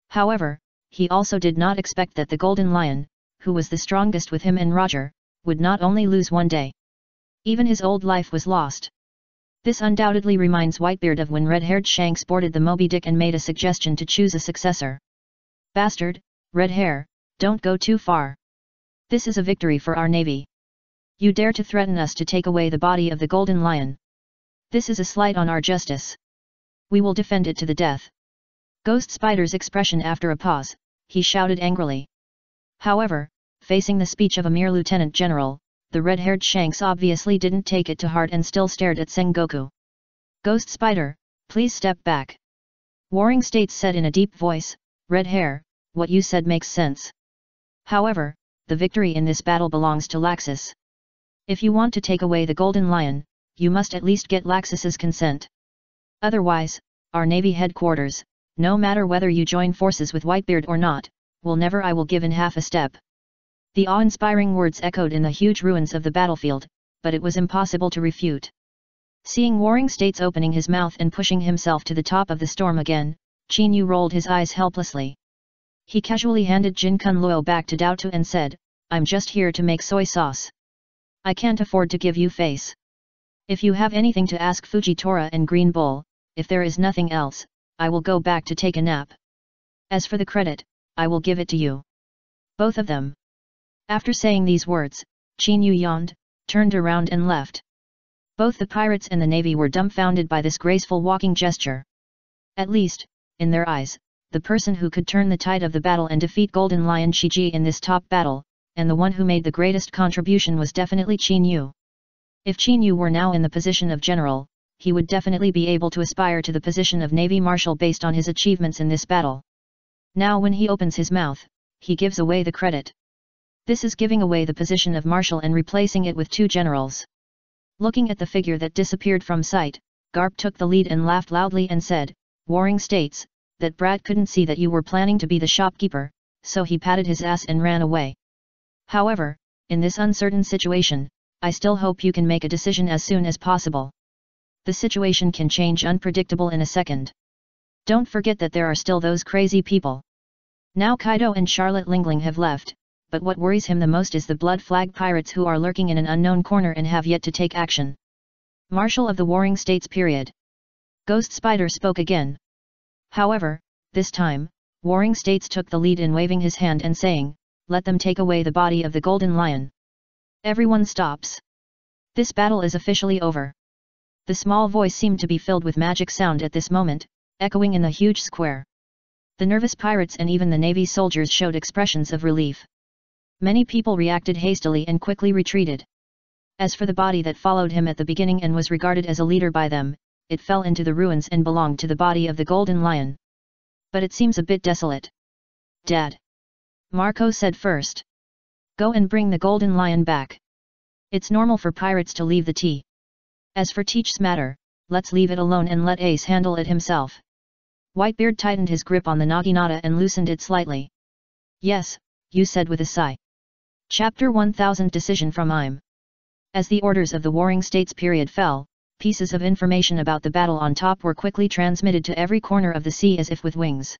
However, he also did not expect that the Golden Lion, who was the strongest with him and Roger, would not only lose one day. Even his old life was lost. This undoubtedly reminds Whitebeard of when red-haired Shanks boarded the Moby Dick and made a suggestion to choose a successor. Bastard, red hair, don't go too far. This is a victory for our navy. You dare to threaten us to take away the body of the Golden Lion. This is a slight on our justice. We will defend it to the death. Ghost Spider's expression after a pause, he shouted angrily. However, facing the speech of a mere lieutenant general, the red-haired Shanks obviously didn't take it to heart and still stared at Sengoku. Ghost Spider, please step back. Warring States said in a deep voice, Red Hair, what you said makes sense. However, the victory in this battle belongs to Laxus. If you want to take away the Golden Lion, you must at least get Laxus's consent. Otherwise, our navy headquarters, no matter whether you join forces with Whitebeard or not, I will give in half a step. The awe-inspiring words echoed in the huge ruins of the battlefield, but it was impossible to refute. Seeing Warring States opening his mouth and pushing himself to the top of the storm again, Qin Yu rolled his eyes helplessly. He casually handed Jin Kun Luo back to Dao Tu and said, "I'm just here to make soy sauce. I can't afford to give you face. If you have anything to ask Fujitora and Green Bull, if there is nothing else, I will go back to take a nap. As for the credit, I will give it to you. Both of them." After saying these words, Qin Yu yawned, turned around and left. Both the pirates and the navy were dumbfounded by this graceful walking gesture. At least, in their eyes, the person who could turn the tide of the battle and defeat Golden Lion Shiji in this top battle, and the one who made the greatest contribution was definitely Qin Yu. If Qin Yu were now in the position of general, he would definitely be able to aspire to the position of Navy Marshal based on his achievements in this battle. Now when he opens his mouth, he gives away the credit. This is giving away the position of Marshal and replacing it with two generals. Looking at the figure that disappeared from sight, Garp took the lead and laughed loudly and said, "Warring States, that brat couldn't see that you were planning to be the shopkeeper, so he patted his ass and ran away. However, in this uncertain situation, I still hope you can make a decision as soon as possible. The situation can change unpredictable in a second. Don't forget that there are still those crazy people." Now Kaido and Charlotte Lingling have left, but what worries him the most is the Blood Flag pirates who are lurking in an unknown corner and have yet to take action. Marshal of the Warring States period. Ghost Spider spoke again. However, this time, Warring States took the lead in waving his hand and saying, "Let them take away the body of the Golden Lion." Everyone stops. This battle is officially over. The small voice seemed to be filled with magic sound at this moment, echoing in the huge square. The nervous pirates and even the navy soldiers showed expressions of relief. Many people reacted hastily and quickly retreated. As for the body that followed him at the beginning and was regarded as a leader by them, it fell into the ruins and belonged to the body of the Golden Lion. But it seems a bit desolate. "Dad," Marco said first. "Go and bring the Golden Lion back. It's normal for pirates to leave the tea. As for Teach's matter, let's leave it alone and let Ace handle it himself." Whitebeard tightened his grip on the naginata and loosened it slightly. "Yes," you said with a sigh. Chapter 1000 Decision from I'm. As the orders of the Warring States period fell, pieces of information about the battle on top were quickly transmitted to every corner of the sea as if with wings.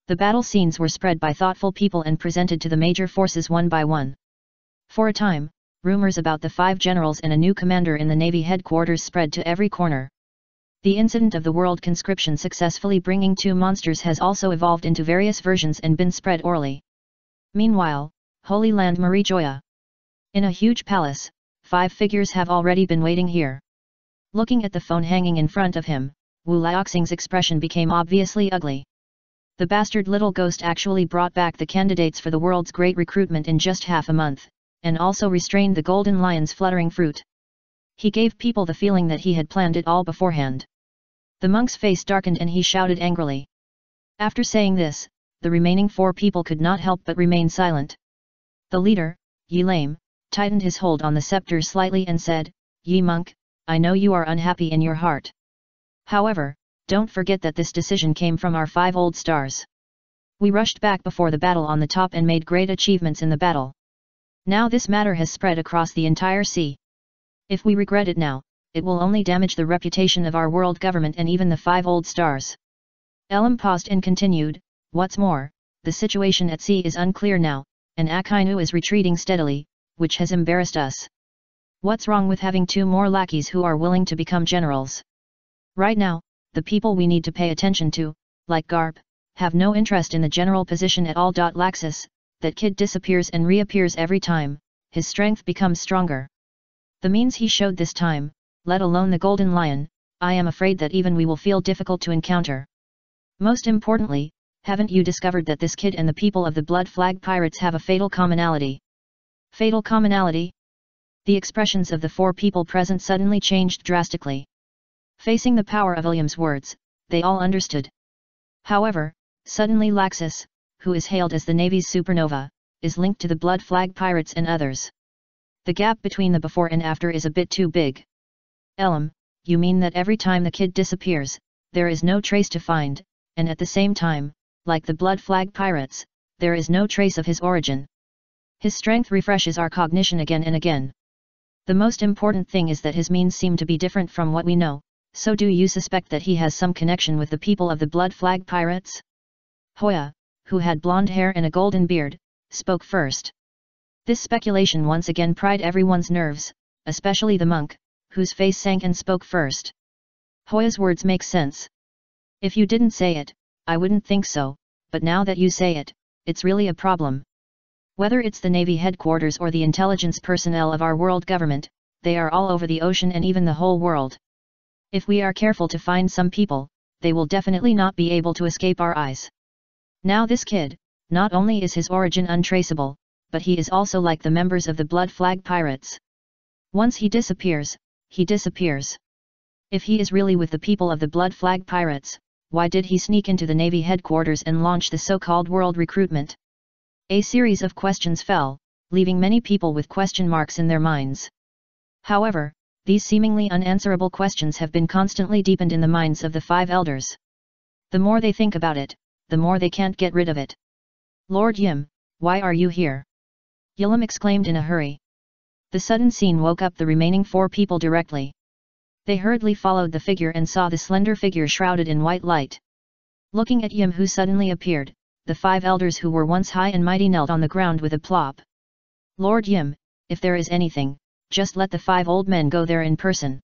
The battle scenes were spread by thoughtful people and presented to the major forces one by one. For a time, rumors about the 5 generals and a new commander in the Navy headquarters spread to every corner. The incident of the world conscription successfully bringing 2 monsters has also evolved into various versions and been spread orally. Meanwhile, Holy Land Marijoya. In a huge palace, 5 figures have already been waiting here. Looking at the phone hanging in front of him, Wu Liuxing's expression became obviously ugly. The bastard little ghost actually brought back the candidates for the world's great recruitment in just half a month, and also restrained the Golden Lion's fluttering fruit. He gave people the feeling that he had planned it all beforehand. The monk's face darkened and he shouted angrily. After saying this, the remaining 4 people could not help but remain silent. The leader, Yi Lame, tightened his hold on the scepter slightly and said, "Yi monk, I know you are unhappy in your heart. However, don't forget that this decision came from our 5 old stars. We rushed back before the battle on the top and made great achievements in the battle. Now this matter has spread across the entire sea. If we regret it now, it will only damage the reputation of our world government and even the 5 old stars." Elam paused and continued, "What's more, the situation at sea is unclear now, and Akainu is retreating steadily, which has embarrassed us. What's wrong with having 2 more lackeys who are willing to become generals? Right now, the people we need to pay attention to, like Garp, have no interest in the general position at all. Laxus, that kid disappears and reappears every time, his strength becomes stronger. The means he showed this time, let alone the Golden Lion, I am afraid that even we will feel difficult to encounter. Most importantly, haven't you discovered that this kid and the people of the Blood Flag pirates have a fatal commonality?" Fatal commonality? The expressions of the 4 people present suddenly changed drastically. Facing the power of William's words, they all understood. However, suddenly Laxus, who is hailed as the Navy's supernova, is linked to the Blood Flag pirates and others. The gap between the before and after is a bit too big. Elam, you mean that every time the kid disappears, there is no trace to find, and at the same time, like the Blood Flag pirates, there is no trace of his origin. His strength refreshes our cognition again and again. The most important thing is that his means seem to be different from what we know, so do you suspect that he has some connection with the people of the Blood Flag Pirates? Hoya, who had blonde hair and a golden beard, spoke first. This speculation once again pried everyone's nerves, especially the monk, whose face sank and spoke first. Hoya's words make sense. If you didn't say it, I wouldn't think so, but now that you say it, it's really a problem. Whether it's the Navy headquarters or the intelligence personnel of our world government, they are all over the ocean and even the whole world. If we are careful to find some people, they will definitely not be able to escape our eyes. Now this kid, not only is his origin untraceable, but he is also like the members of the Blood Flag Pirates. Once he disappears, he disappears. If he is really with the people of the Blood Flag Pirates, why did he sneak into the Navy headquarters and launch the so-called world recruitment? A series of questions fell, leaving many people with question marks in their minds. However, these seemingly unanswerable questions have been constantly deepened in the minds of the five elders. The more they think about it, the more they can't get rid of it. Lord Yim, why are you here? Yilam exclaimed in a hurry. The sudden scene woke up the remaining four people directly. They hurriedly followed the figure and saw the slender figure shrouded in white light. Looking at Yim who suddenly appeared, the five elders who were once high and mighty knelt on the ground with a plop. Lord Yim, if there is anything, just let the five old men go there in person.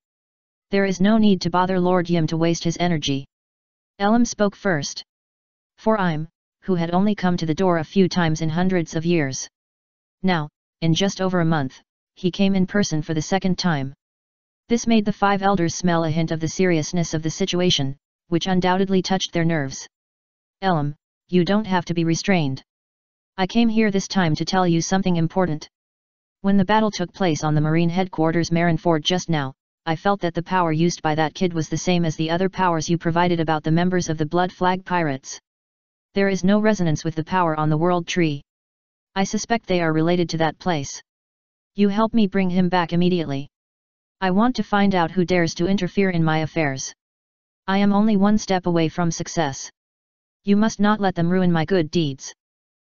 There is no need to bother Lord Yim to waste his energy. Elam spoke first. For I'm, who had only come to the door a few times in hundreds of years. Now, in just over a month, he came in person for the second time. This made the five elders smell a hint of the seriousness of the situation, which undoubtedly touched their nerves. Elam, you don't have to be restrained. I came here this time to tell you something important. When the battle took place on the Marine headquarters Marineford just now, I felt that the power used by that kid was the same as the other powers you provided about the members of the Blood Flag Pirates. There is no resonance with the power on the World Tree. I suspect they are related to that place. You help me bring him back immediately. I want to find out who dares to interfere in my affairs. I am only one step away from success. You must not let them ruin my good deeds.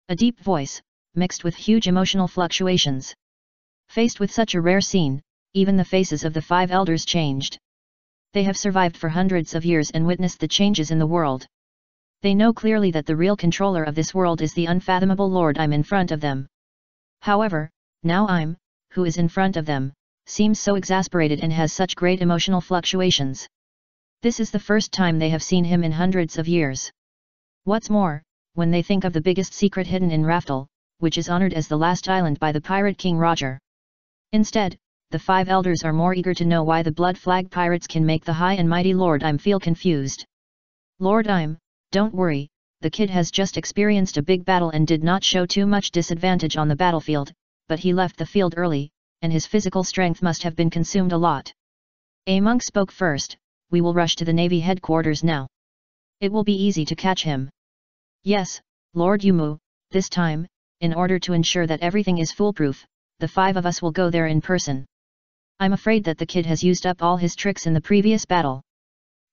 A deep voice, mixed with huge emotional fluctuations. Faced with such a rare scene, even the faces of the five elders changed. They have survived for hundreds of years and witnessed the changes in the world. They know clearly that the real controller of this world is the unfathomable Lord I'm in front of them. However, now I'm, who is in front of them, seems so exasperated and has such great emotional fluctuations. This is the first time they have seen him in hundreds of years. What's more, when they think of the biggest secret hidden in Raftel, which is honored as the last island by the pirate king Roger. Instead, the five elders are more eager to know why the Blood Flag Pirates can make the high and mighty Lord I'm feel confused. Lord I'm, don't worry, the kid has just experienced a big battle and did not show too much disadvantage on the battlefield, but he left the field early, and his physical strength must have been consumed a lot. A monk spoke first, we will rush to the Navy headquarters now. It will be easy to catch him. Yes, Lord Yumu, this time, in order to ensure that everything is foolproof, the five of us will go there in person. I'm afraid that the kid has used up all his tricks in the previous battle.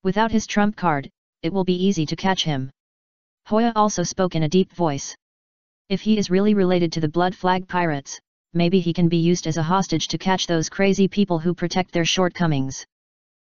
Without his trump card, it will be easy to catch him. Hoya also spoke in a deep voice. If he is really related to the Blood Flag Pirates, maybe he can be used as a hostage to catch those crazy people who protect their shortcomings.